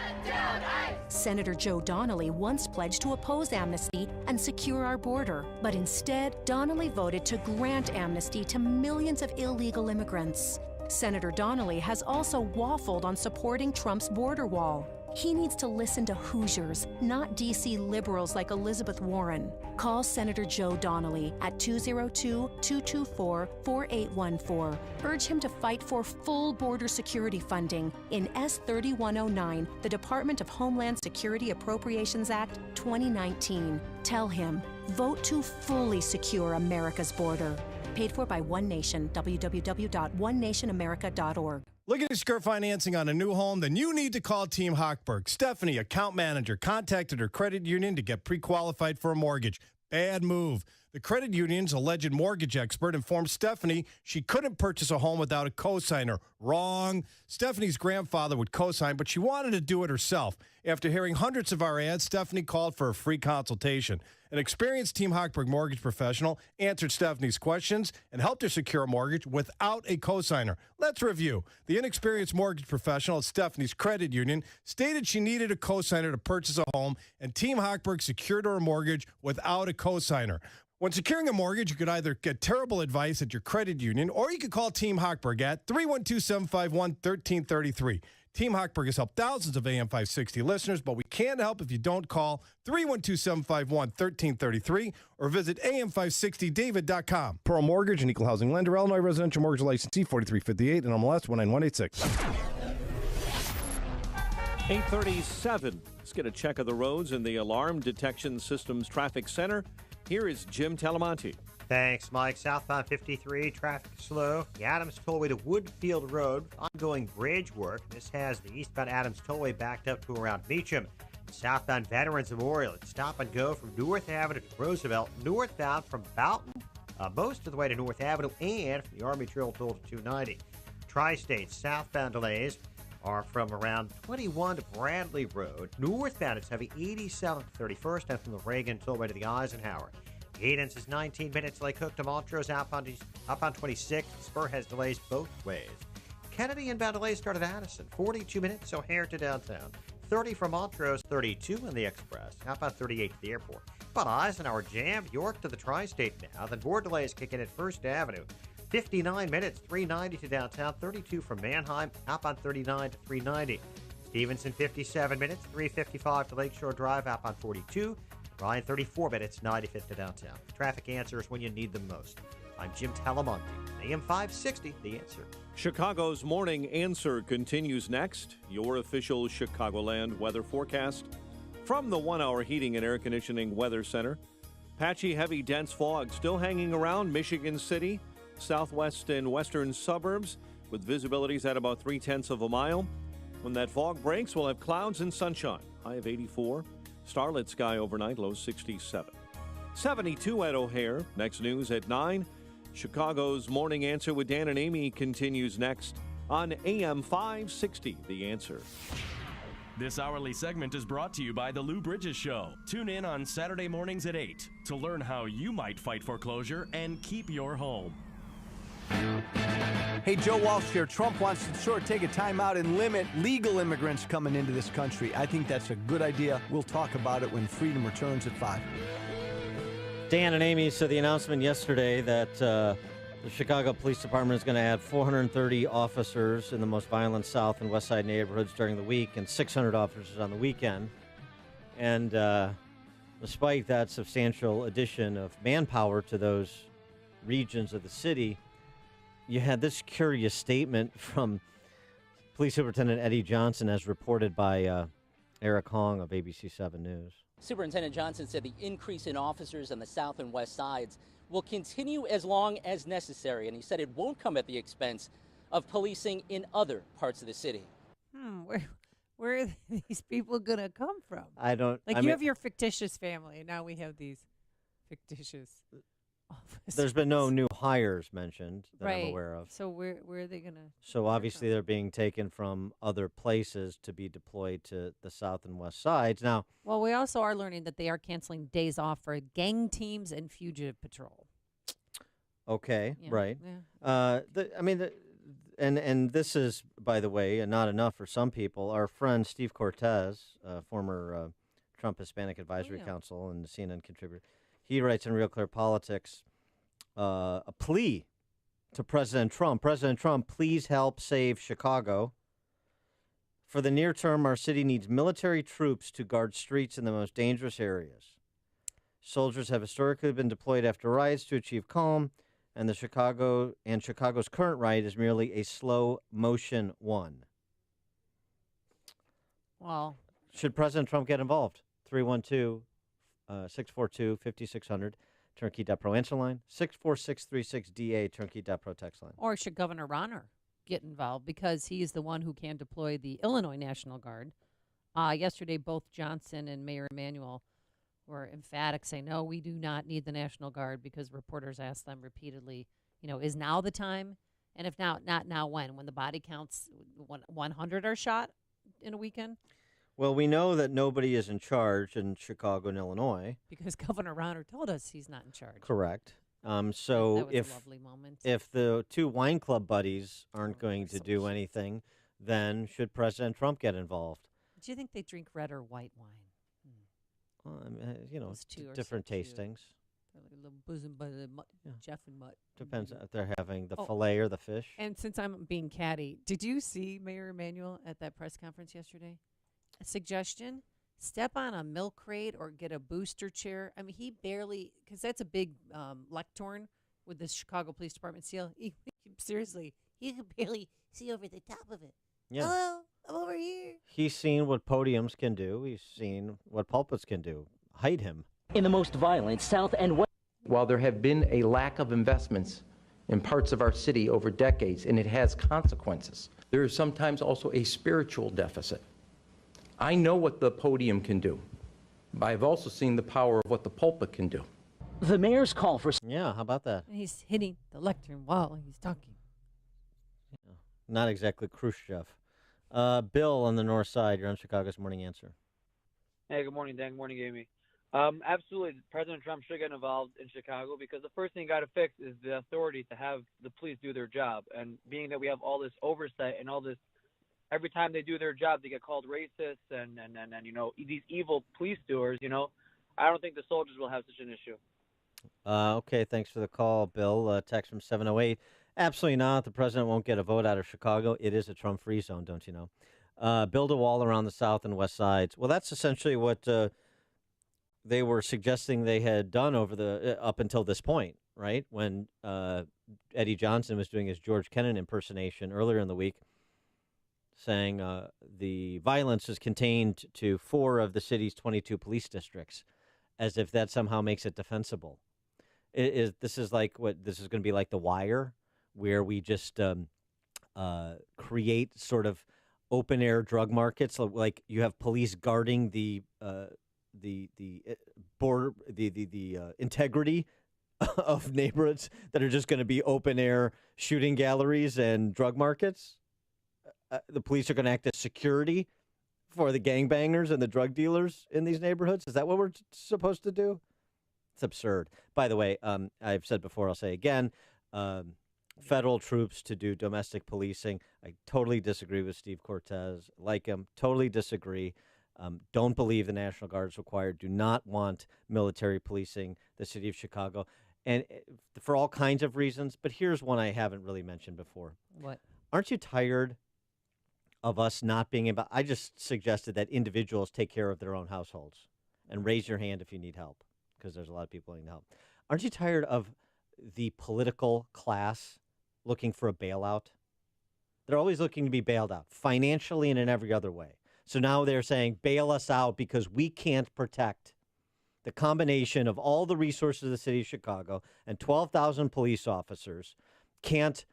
[SPEAKER 20] Senator Joe Donnelly once pledged to oppose amnesty and secure our border, but instead, Donnelly voted to grant amnesty to millions of illegal immigrants. Senator Donnelly has also waffled on supporting Trump's border wall. He needs to listen to Hoosiers, not D.C. liberals like Elizabeth Warren. Call Senator Joe Donnelly at 202-224-4814. Urge him to fight for full border security funding in S3109, the Department of Homeland Security Appropriations Act 2019. Tell him, vote to fully secure America's border. Paid for by One Nation, www.onenationamerica.org.
[SPEAKER 21] Looking to secure financing on a new home? Then you need to call Team Hochberg. Stephanie, account manager, contacted her credit union to get pre-qualified for a mortgage. Bad move. The credit union's alleged mortgage expert informed Stephanie she couldn't purchase a home without a cosigner. Wrong. Stephanie's grandfather would cosign, but she wanted to do it herself. After hearing hundreds of our ads, Stephanie called for a free consultation. An experienced Team Hochberg mortgage professional answered Stephanie's questions and helped her secure a mortgage without a cosigner. Let's review. The inexperienced mortgage professional at Stephanie's credit union stated she needed a cosigner to purchase a home, and Team Hochberg secured her a mortgage without a cosigner. When securing a mortgage, you could either get terrible advice at your credit union, or you could call Team Hochberg at 312-751-1333. Team Hochberg has helped thousands of AM 560 listeners, but we can't help if you don't call 312-751-1333 or visit am560david.com. Pearl Mortgage, an equal housing lender, Illinois residential mortgage licensee 4358 and MLS 19186.
[SPEAKER 5] 8:37. Let's get a check of the roads in the Alarm Detection Systems Traffic Center. Here is Jim Talamonte.
[SPEAKER 9] Thanks, Mike. Southbound 53, traffic slow. The Adams Tollway to Woodfield Road, ongoing bridge work. This has the eastbound Adams Tollway backed up to around Beecham. Southbound Veterans Memorial, it's stop and go from North Avenue to Roosevelt, northbound from Boughton, most of the way to North Avenue, and from the Army Trail toll to 290. Tri-State southbound delays are from around 21 to Bradley Road. Northbound, it's heavy 87th to 31st, and from the Reagan Tollway to the Eisenhower. Cadence is 19 minutes. Lake Hook to Montrose, outbound 26. Spur has delays both ways. Kennedy inbound delays start at Addison, 42 minutes. O'Hare to downtown. 30 from Montrose, 32 in the Express. Outbound 38 to the airport. But Eisenhower jammed. York to the Tri-State now. Then more delays kick in at First Avenue. 59 minutes, 390 to downtown. 32 from Manheim. Outbound 39 to 390. Stevenson, 57 minutes, 355 to Lakeshore Drive. Outbound 42. Ryan, 34 minutes, 95th to downtown. Traffic answers when you need them most. I'm Jim Talamonte, AM 560, The Answer.
[SPEAKER 5] Chicago's Morning Answer continues next. Your official Chicagoland weather forecast from the 1-hour Heating and Air Conditioning Weather Center. Patchy, heavy, dense fog still hanging around Michigan City, southwest and western suburbs, with visibilities at about 0.3 of a mile. When that fog breaks, we'll have clouds and sunshine. High of 84. Starlit sky overnight, low 67. 72 at O'Hare. Next news at 9. Chicago's Morning Answer with Dan and Amy continues next on AM 560, The Answer.
[SPEAKER 26] This hourly segment is brought to you by The Lou Bridges Show. Tune in on Saturday mornings at 8 to learn how you might fight foreclosure and keep your home.
[SPEAKER 1] Hey, Joe Walsh here. Trump wants to sort of take a time out and limit legal immigrants coming into this country. I think that's a good idea. We'll talk about it when Freedom returns at 5.
[SPEAKER 13] Dan and Amy, so the announcement yesterday that the Chicago Police Department is going to add 430 officers in the most violent South and West Side neighborhoods during the week and 600 officers on the weekend. And despite that substantial addition of manpower to those regions of the city, you had this curious statement from Police Superintendent Eddie Johnson, as reported by Eric Hong of ABC 7 News.
[SPEAKER 6] Superintendent Johnson said the increase in officers on the south and west sides will continue as long as necessary, and he said it won't come at the expense of policing in other parts of the city.
[SPEAKER 2] Where are these people going to come from?
[SPEAKER 13] I don't...
[SPEAKER 2] Like, you have your fictitious family, and now we have these fictitious officers.
[SPEAKER 13] There's been no new hires mentioned that
[SPEAKER 2] right.
[SPEAKER 13] I'm aware of.
[SPEAKER 2] So where are they going to...
[SPEAKER 13] So obviously they're being taken from other places to be deployed to the south and west sides. Now...
[SPEAKER 2] Well, we also are learning that they are canceling days off for gang teams and fugitive patrol.
[SPEAKER 13] Okay,
[SPEAKER 2] Yeah,
[SPEAKER 13] right.
[SPEAKER 2] yeah.
[SPEAKER 13] And this is, by the way, not enough for some people. Our friend Steve Cortez, former Trump Hispanic Advisory Council and CNN contributor, he writes in Real Clear Politics a plea to President Trump. President Trump, please help save Chicago. For the near term, our city needs military troops to guard streets in the most dangerous areas. Soldiers have historically been deployed after riots to achieve calm, and Chicago's current riot is merely a slow motion one.
[SPEAKER 2] Well,
[SPEAKER 13] should President Trump get involved? 312-642-5600, turnkey.pro answer line, 64636DA, turnkey.pro text line.
[SPEAKER 2] or should Governor Ronner get involved, because he is the one who can deploy the Illinois National Guard? Yesterday, both Johnson and Mayor Emanuel were emphatic, saying, no, we do not need the National Guard, because reporters asked them repeatedly, is now the time? And if not now, when? When the body counts, 100 are shot in a weekend?
[SPEAKER 13] Well, we know that nobody is in charge in Chicago and Illinois.
[SPEAKER 2] Because Governor Ronner told us he's not in charge.
[SPEAKER 13] Correct. So
[SPEAKER 2] that was a lovely moment.
[SPEAKER 13] If the two wine club buddies aren't going to do anything, then should President Trump get involved?
[SPEAKER 2] Do you think they drink red or white wine?
[SPEAKER 13] Well,
[SPEAKER 2] Those two are
[SPEAKER 13] different
[SPEAKER 2] so cute.
[SPEAKER 13] tastings.
[SPEAKER 2] They're like a little bosom by the Jeff and Mutt.
[SPEAKER 13] Depends if they're having the filet or the fish.
[SPEAKER 2] And since I'm being catty, did you see Mayor Emanuel at that press conference yesterday? A suggestion: step on a milk crate or get a booster chair. I mean, he barely, because that's a big lectern with the Chicago Police Department seal. Seriously, he could barely see over the top of it.
[SPEAKER 13] Yeah.
[SPEAKER 2] Hello, I'm over here.
[SPEAKER 13] He's seen what podiums can do. He's seen what pulpits can do. Hide him.
[SPEAKER 6] In the most violent South and West.
[SPEAKER 22] While there have been a lack of investments in parts of our city over decades, and it has consequences, there is sometimes also a spiritual deficit. I know what the podium can do, but I've also seen the power of what the pulpit can do.
[SPEAKER 6] The mayor's call for...
[SPEAKER 13] Yeah, how about that?
[SPEAKER 2] He's hitting the lectern while he's talking.
[SPEAKER 13] Not exactly Khrushchev. Bill on the north side, you're on Chicago's Morning Answer.
[SPEAKER 23] Hey, good morning, Dan. Good morning, Amy. Absolutely, President Trump should get involved in Chicago, because the first thing you got to fix is the authority to have the police do their job. And being that we have all this oversight and all this, every time they do their job, they get called racist and these evil police doers, I don't think the soldiers will have such an issue.
[SPEAKER 13] Okay, thanks for the call, Bill. Text from 708. Absolutely not. The president won't get a vote out of Chicago. It is a Trump-free zone, don't you know? Build a wall around the south and west sides. Well, that's essentially what they were suggesting they had done up until this point, right? When Eddie Johnson was doing his George Kennan impersonation earlier in the week, saying the violence is contained to 4 of the city's 22 police districts, as if that somehow makes it defensible. This is going to be like The Wire, where we just create sort of open air drug markets, like you have police guarding the border, the integrity of neighborhoods that are just going to be open air shooting galleries and drug markets. The police are going to act as security for the gangbangers and the drug dealers in these neighborhoods. Is that what we're supposed to do? It's absurd. By the way, I've said before, I'll say again, federal troops to do domestic policing. I totally disagree with Steve Cortez. Like him, totally disagree. Don't believe the National Guard is required. Do not want military policing the city of Chicago, and for all kinds of reasons. But here's one I haven't really mentioned before.
[SPEAKER 2] What?
[SPEAKER 13] Aren't you tired of us not being able? I just suggested that individuals take care of their own households, and raise your hand if you need help, because there's a lot of people who need help. Aren't you tired of the political class looking for a bailout? They're always looking to be bailed out, financially and in every other way. So now they're saying, bail us out because we can't protect the combination of all the resources of the city of Chicago and 12,000 police officers can't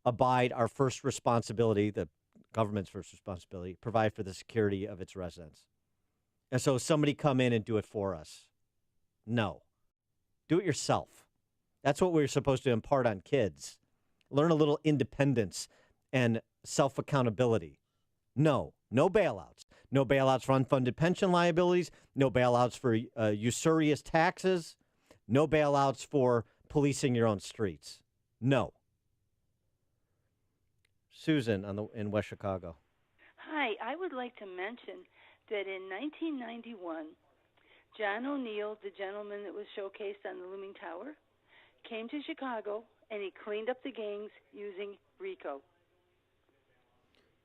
[SPEAKER 13] abide our first responsibility, the government's first responsibility, provide for the security of its residents. And so somebody come in and do it for us. No. Do it yourself. That's what we're supposed to impart on kids. Learn a little independence and self-accountability. No bailouts. No bailouts for unfunded pension liabilities. No bailouts for usurious taxes. No bailouts for policing your own streets. No. Susan in West Chicago.
[SPEAKER 10] Hi, I would like to mention that in 1991, John O'Neill, the gentleman that was showcased on the Looming Tower, came to Chicago and he cleaned up the gangs using RICO.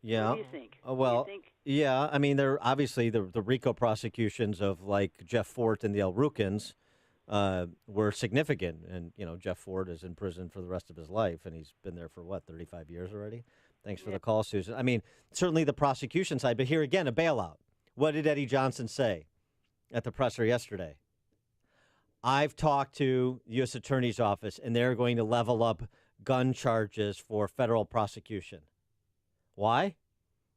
[SPEAKER 13] Yeah.
[SPEAKER 10] What do you think?
[SPEAKER 13] Well,
[SPEAKER 10] do you think?
[SPEAKER 13] yeah. I mean, there obviously the RICO prosecutions of like Jeff Fort and the El Rukins were significant, and Jeff Fort is in prison for the rest of his life, and he's been there for 35 years already. Thanks for the call, Susan. I mean, certainly the prosecution side, but here again, a bailout. What did Eddie Johnson say at the presser yesterday? I've talked to the U.S. Attorney's Office, and they're going to level up gun charges for federal prosecution. Why?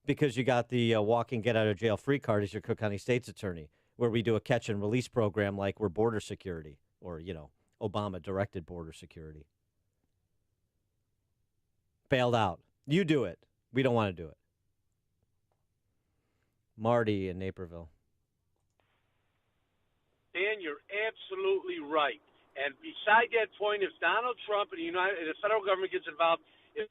[SPEAKER 13] Because you got the walk and get out of jail free card as your Cook County State's attorney, where we do a catch and release program like we're border security or, Obama directed border security. Bailed out. You do it. We don't want to do it. Marty in Naperville.
[SPEAKER 11] Dan, you're absolutely right. And beside that point, if Donald Trump and the federal government gets involved, if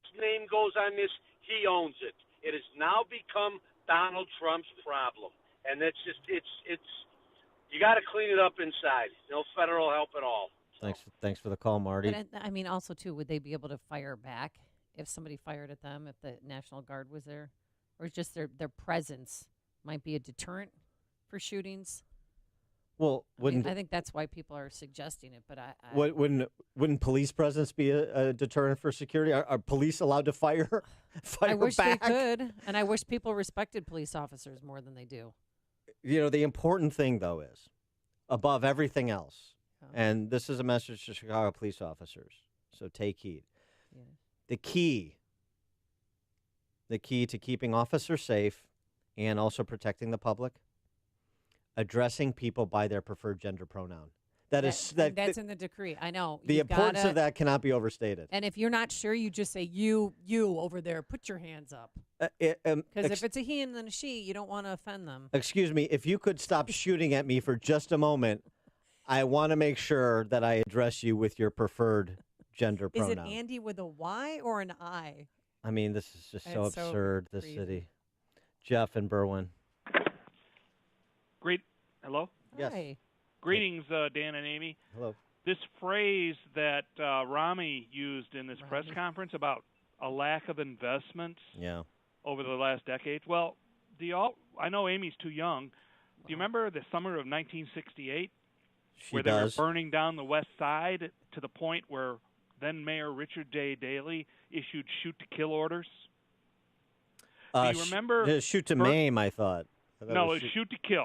[SPEAKER 11] his name goes on this, he owns it. It has now become Donald Trump's problem. And it's you got to clean it up inside. No federal help at all.
[SPEAKER 13] Thanks for the call, Marty.
[SPEAKER 2] But I mean, also, too, would they be able to fire back if somebody fired at them, if the National Guard was there? Or just their presence might be a deterrent for shootings?
[SPEAKER 13] Well,
[SPEAKER 2] I think that's why people are suggesting it, but
[SPEAKER 13] wouldn't police presence be a deterrent for security? Are police allowed to fire
[SPEAKER 2] I wish
[SPEAKER 13] back?
[SPEAKER 2] they could, and I wish people respected police officers more than they do.
[SPEAKER 13] The important thing, though, is above everything else, and this is a message to Chicago police officers, so take heed.
[SPEAKER 2] Yeah.
[SPEAKER 13] The key to keeping officers safe and also protecting the public, addressing people by their preferred gender pronoun. That's
[SPEAKER 2] in the decree. I know.
[SPEAKER 13] The importance of that cannot be overstated.
[SPEAKER 2] And if you're not sure, you just say, you over there, put your hands up. Because if it's a he and then a she, you don't want to offend them.
[SPEAKER 13] Excuse me, if you could stop shooting at me for just a moment, I want to make sure that I address you with your preferred gender pronoun.
[SPEAKER 2] Is it Andy with a Y or an I?
[SPEAKER 13] I mean, this is just so absurd, this city. Jeff in Berwyn.
[SPEAKER 12] Great. Hello?
[SPEAKER 13] Yes.
[SPEAKER 2] Hi.
[SPEAKER 12] Greetings, Dan and Amy.
[SPEAKER 13] Hello.
[SPEAKER 12] This phrase that Rami used in this press conference about a lack of investments over the last decade. Well, I know Amy's too young. Do you remember the summer of 1968 where they were burning down the West Side to the point where then Mayor Richard J. Daley issued shoot-to-kill orders? Do you remember?
[SPEAKER 13] Shoot to maim, I thought.
[SPEAKER 12] No, it was shoot to kill.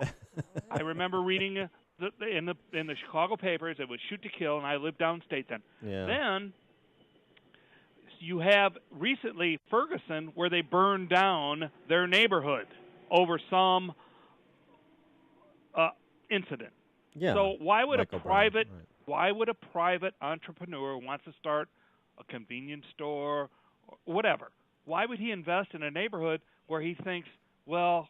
[SPEAKER 12] I remember reading in the Chicago papers it was shoot to kill, and I lived downstate then.
[SPEAKER 13] Yeah.
[SPEAKER 12] Then you have recently Ferguson, where they burned down their neighborhood over some incident.
[SPEAKER 13] Yeah.
[SPEAKER 12] So why would
[SPEAKER 13] Michael
[SPEAKER 12] why would a private entrepreneur who wants to start a convenience store or whatever? Why would he invest in a neighborhood where he thinks, well,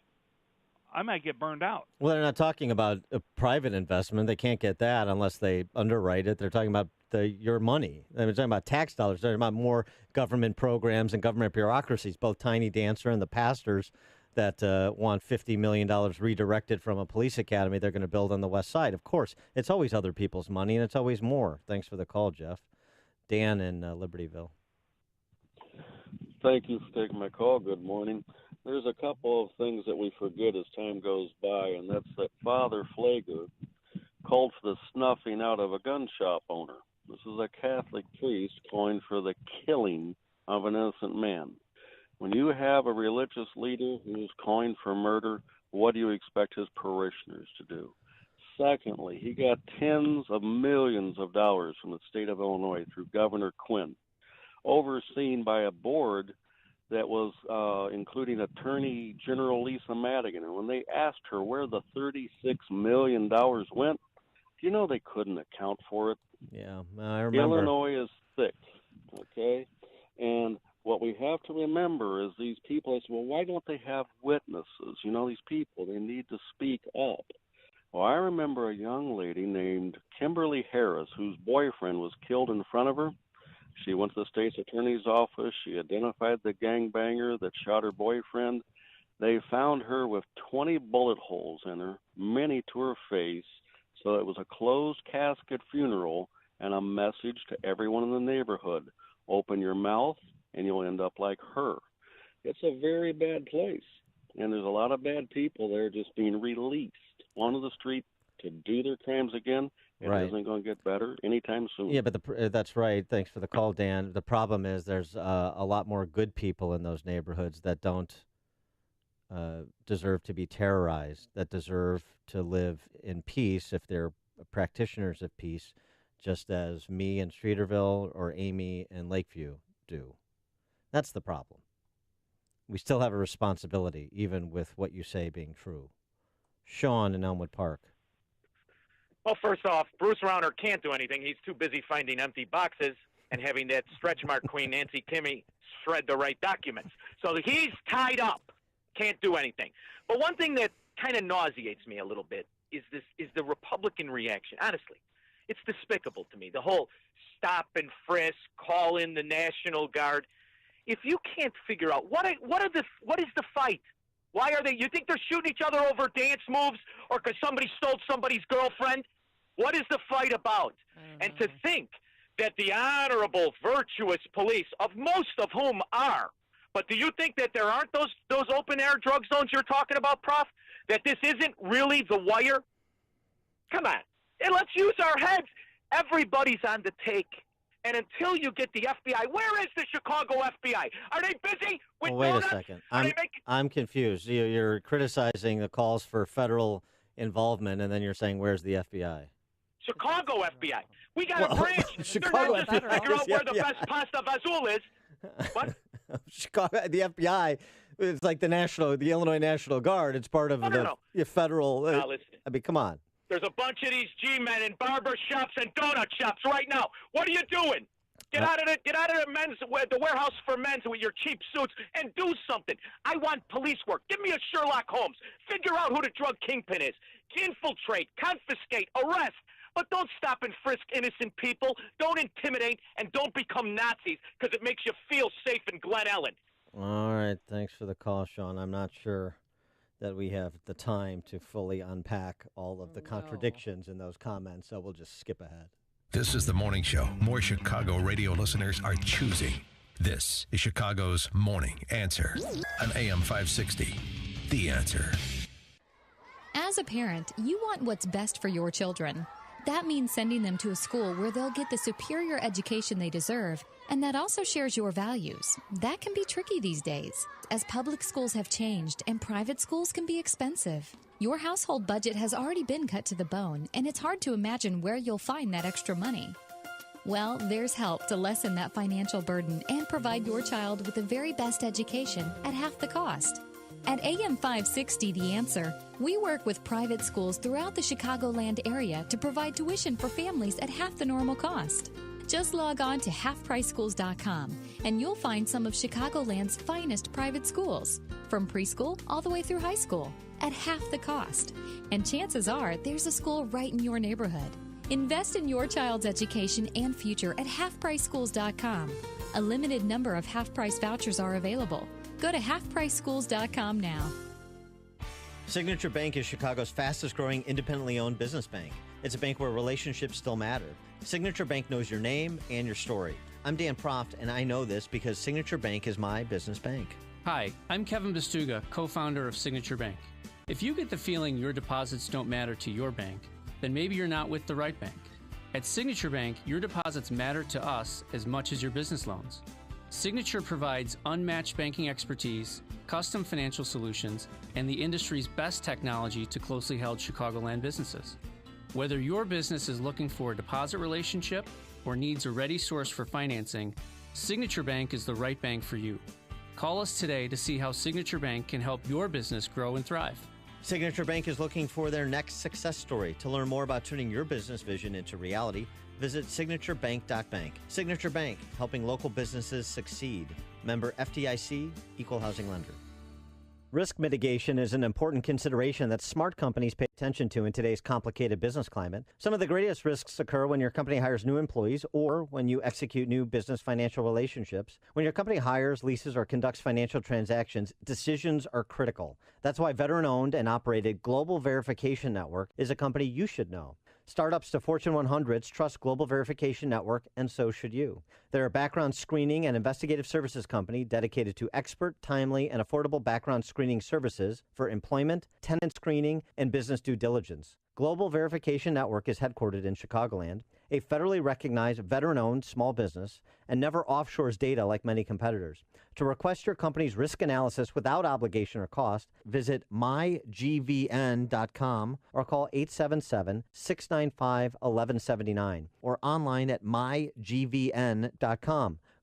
[SPEAKER 12] I might get burned out?
[SPEAKER 13] Well, they're not talking about a private investment. They can't get that unless they underwrite it. They're talking about your money. I'm talking about tax dollars. They're talking about more government programs and government bureaucracies, both Tiny Dancer and the pastors that want $50 million redirected from a police academy they're going to build on the west side. Of course, it's always other people's money, and it's always more. Thanks for the call, Jeff. Dan in Libertyville.
[SPEAKER 3] Thank you for taking my call. Good morning. There's a couple of things that we forget as time goes by, and that's that Father Flager called for the snuffing out of a gun shop owner. This is a Catholic priest calling for the killing of an innocent man. When you have a religious leader who's calling for murder, what do you expect his parishioners to do? Secondly, he got tens of millions of dollars from the state of Illinois through Governor Quinn, overseen by a board that was including Attorney General Lisa Madigan. And when they asked her where the $36 million went, do you know they couldn't account for it?
[SPEAKER 13] Yeah, I remember.
[SPEAKER 3] Illinois is thick, okay? And what we have to remember is these people, I said, well, why don't they have witnesses? You know, these people, they need to speak up. Well, I remember a young lady named Kimberly Harris whose boyfriend was killed in front of her. She went to the state's attorney's office. She identified the gangbanger that shot her boyfriend. They found her with 20 bullet holes in her, many to her face. So it was a closed casket funeral and a message to everyone in the neighborhood. Open your mouth and you'll end up like her. It's a very bad place. And there's a lot of bad people there just being released onto the street to do their crimes again. It isn't going to get better anytime soon.
[SPEAKER 13] Yeah, but that's right. Thanks for the call, Dan. The problem is there's a lot more good people in those neighborhoods that don't deserve to be terrorized, that deserve to live in peace if they're practitioners of peace, just as me in Streeterville or Amy in Lakeview do. That's the problem. We still have a responsibility, even with what you say being true. Sean in Elmwood Park.
[SPEAKER 14] Well, first off, Bruce Rauner can't do anything. He's too busy finding empty boxes and having that stretch mark queen, Nancy Kimmy, shred the right documents. So he's tied up, can't do anything. But one thing that kind of nauseates me a little bit is the Republican reaction. Honestly, it's despicable to me. The whole stop and frisk, call in the National Guard. If you can't figure out what is the fight? Why are they? You think they're shooting each other over dance moves or because somebody stole somebody's girlfriend? What is the fight about? And to think that the honorable, virtuous police, of most of whom are, but do you think that there aren't those open-air drug zones you're talking about, Prof? That this isn't really the wire? Come on. And let's use our heads. Everybody's on the take. And until you get the FBI, where is the Chicago FBI? Are they busy with
[SPEAKER 13] Wait
[SPEAKER 14] donuts?
[SPEAKER 13] a second. I'm confused. You're criticizing the calls for federal involvement, and then you're saying, where's the FBI?
[SPEAKER 14] Chicago FBI. We got a branch.
[SPEAKER 13] Chicago
[SPEAKER 14] They're not just
[SPEAKER 13] FBI.
[SPEAKER 14] to figure out where the
[SPEAKER 13] FBI.
[SPEAKER 14] best pasta vazul is. What?
[SPEAKER 13] Chicago, the FBI is like the Illinois National Guard. It's part of the federal.
[SPEAKER 14] Now, listen.
[SPEAKER 13] I mean, come on.
[SPEAKER 14] There's a bunch of these G-men in barber shops and donut shops right now. What are you doing? Get out of the warehouse for men's with your cheap suits and do something. I want police work. Give me a Sherlock Holmes. Figure out who the drug kingpin is. Infiltrate, confiscate, arrest. But don't stop and frisk innocent people. Don't intimidate, and don't become Nazis because it makes you feel safe in Glen Ellen.
[SPEAKER 13] All right. Thanks for the call, Sean. I'm not sure that we have the time to fully unpack all of the contradictions in those comments, so we'll just skip ahead.
[SPEAKER 8] This is the morning show more Chicago radio listeners are choosing. This is Chicago's Morning Answer on AM 560. The Answer.
[SPEAKER 15] As a parent, you want what's best for your children. That means sending them to a school where they'll get the superior education they deserve, and that also shares your values. That can be tricky these days, as public schools have changed and private schools can be expensive. Your household budget has already been cut to the bone, and it's hard to imagine where you'll find that extra money. Well, there's help to lessen that financial burden and provide your child with the very best education at half the cost. At AM 560 The Answer, we work with private schools throughout the Chicagoland area to provide tuition for families at half the normal cost. Just log on to halfpriceschools.com and you'll find some of Chicagoland's finest private schools, from preschool all the way through high school, at half the cost. And chances are there's a school right in your neighborhood. Invest in your child's education and future at halfpriceschools.com. A limited number of half-price vouchers are available. Go to halfpriceschools.com now.
[SPEAKER 13] Signature Bank is Chicago's fastest growing independently owned business bank. It's a bank where relationships still matter. Signature Bank knows your name and your story. I'm Dan Proft, and I know this because Signature Bank is my business bank.
[SPEAKER 4] Hi, I'm Kevin Bastuga, co-founder of Signature Bank. If you get the feeling your deposits don't matter to your bank, then maybe you're not with the right bank. At Signature Bank, your deposits matter to us as much as your business loans. Signature provides unmatched banking expertise, custom financial solutions, and the industry's best technology to closely held Chicagoland businesses. Whether your business is looking for a deposit relationship or needs a ready source for financing, Signature Bank is the right bank for you. Call us today to see how Signature Bank can help your business grow and thrive.
[SPEAKER 13] Signature Bank is looking for their next success story. To learn more about turning your business vision into reality, visit signaturebank.bank. Signature Bank, helping local businesses succeed. Member FDIC, Equal Housing Lender. Risk mitigation is an important consideration that smart companies pay attention to in today's complicated business climate. Some of the greatest risks occur when your company hires new employees or when you execute new business financial relationships. When your company hires, leases, or conducts financial transactions, decisions are critical. That's why veteran-owned and operated Global Verification Network is a company you should know. Startups to Fortune 100s trust Global Verification Network, and so should you. They're a background screening and investigative services company dedicated to expert, timely, and affordable background screening services for employment, tenant screening, and business due diligence. Global Verification Network is headquartered in Chicagoland, a federally recognized veteran-owned small business, and never offshores data like many competitors. To request your company's risk analysis without obligation or cost, visit mygvn.com or call 877-695-1179 or online at mygvn.com.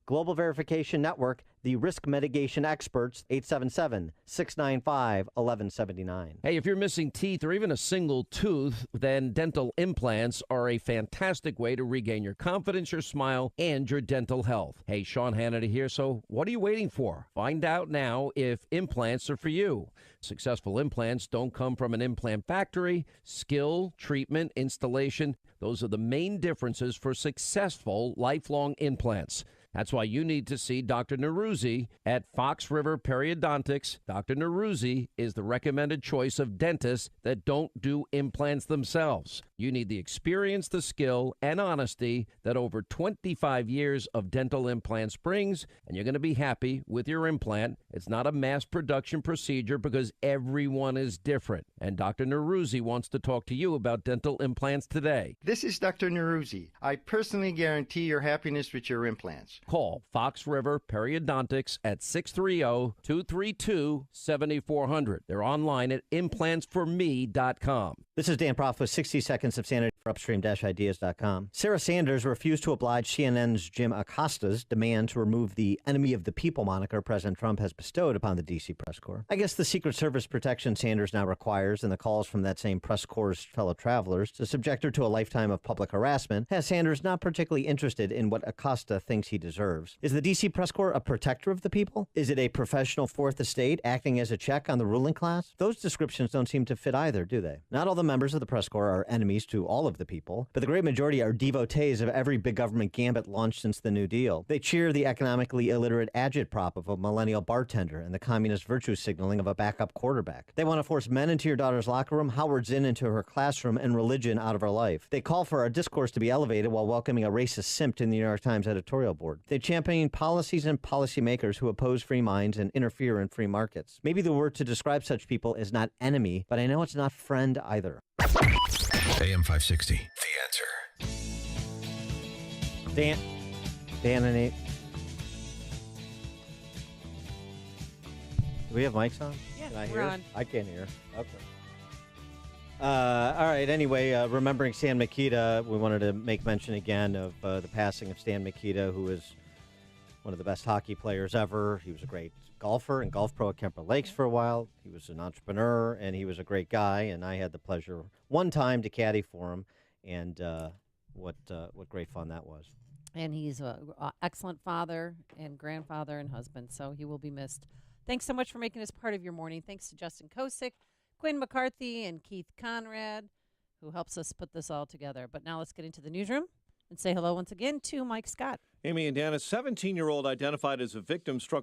[SPEAKER 13] Global Verification Network, the risk mitigation experts, 877-695-1179.
[SPEAKER 16] Hey, if you're missing teeth or even a single tooth, then dental implants are a fantastic way to regain your confidence, your smile, and your dental health. Hey, Sean Hannity here, so what are you waiting for? Find out now if implants are for you. Successful implants don't come from an implant factory. Skill, treatment, installation, those are the main differences for successful lifelong implants. That's why you need to see Dr. Neruzzi at Fox River Periodontics. Dr. Neruzzi is the recommended choice of dentists that don't do implants themselves. You need the experience, the skill, and honesty that over 25 years of dental implants brings, and you're going to be happy with your implant. It's not a mass production procedure because everyone is different. And Dr. Neruzzi wants to talk to you about dental implants today.
[SPEAKER 17] This is Dr. Neruzzi. I personally guarantee your happiness with your implants.
[SPEAKER 16] Call Fox River Periodontics at 630-232-7400. They're online at implantsforme.com.
[SPEAKER 13] This is Dan Proft with 60 Seconds of Sanity for Upstream-Ideas.com. Sarah Sanders refused to oblige CNN's Jim Acosta's demand to remove the enemy of the people moniker President Trump has bestowed upon the D.C. press corps. I guess the Secret Service protection Sanders now requires and the calls from that same press corps' fellow travelers to subject her to a lifetime of public harassment has Sanders not particularly interested in what Acosta thinks he deserves. Is the D.C. press corps a protector of the people? Is it a professional fourth estate acting as a check on the ruling class? Those descriptions don't seem to fit either, do they? Not all the members of the press corps are enemies to all of the people, but the great majority are devotees of every big government gambit launched since the New Deal. They cheer the economically illiterate agitprop of a millennial bartender and the communist virtue signaling of a backup quarterback. They want to force men into your daughter's locker room, Howard Zinn into her classroom, and religion out of her life. They call for our discourse to be elevated while welcoming a racist simp to the New York Times editorial board. They champion policies and policymakers who oppose free minds and interfere in free markets. Maybe the word to describe such people is not enemy, but I know it's not friend either.
[SPEAKER 8] AM 560, The Answer.
[SPEAKER 13] Dan and Nate. Do we have mics on?
[SPEAKER 2] Yeah,
[SPEAKER 13] Can I
[SPEAKER 2] we're
[SPEAKER 13] hear?
[SPEAKER 2] on.
[SPEAKER 13] I can't hear. Okay. All right. Anyway, remembering Stan Mikita, we wanted to make mention again of the passing of Stan Mikita, who is one of the best hockey players ever. He was a great golfer and golf pro at Kemper Lakes for a while. He was an entrepreneur, and he was a great guy. And I had the pleasure one time to caddy for him, and what great fun that was.
[SPEAKER 2] And he's an excellent father and grandfather and husband, so he will be missed. Thanks so much for making us part of your morning. Thanks to Justin Kosick, Quinn McCarthy, and Keith Conrad, who helps us put this all together. But now let's get into the newsroom and say hello once again to Mike Scott.
[SPEAKER 5] Amy and Dan, a 17-year-old identified as a victim struck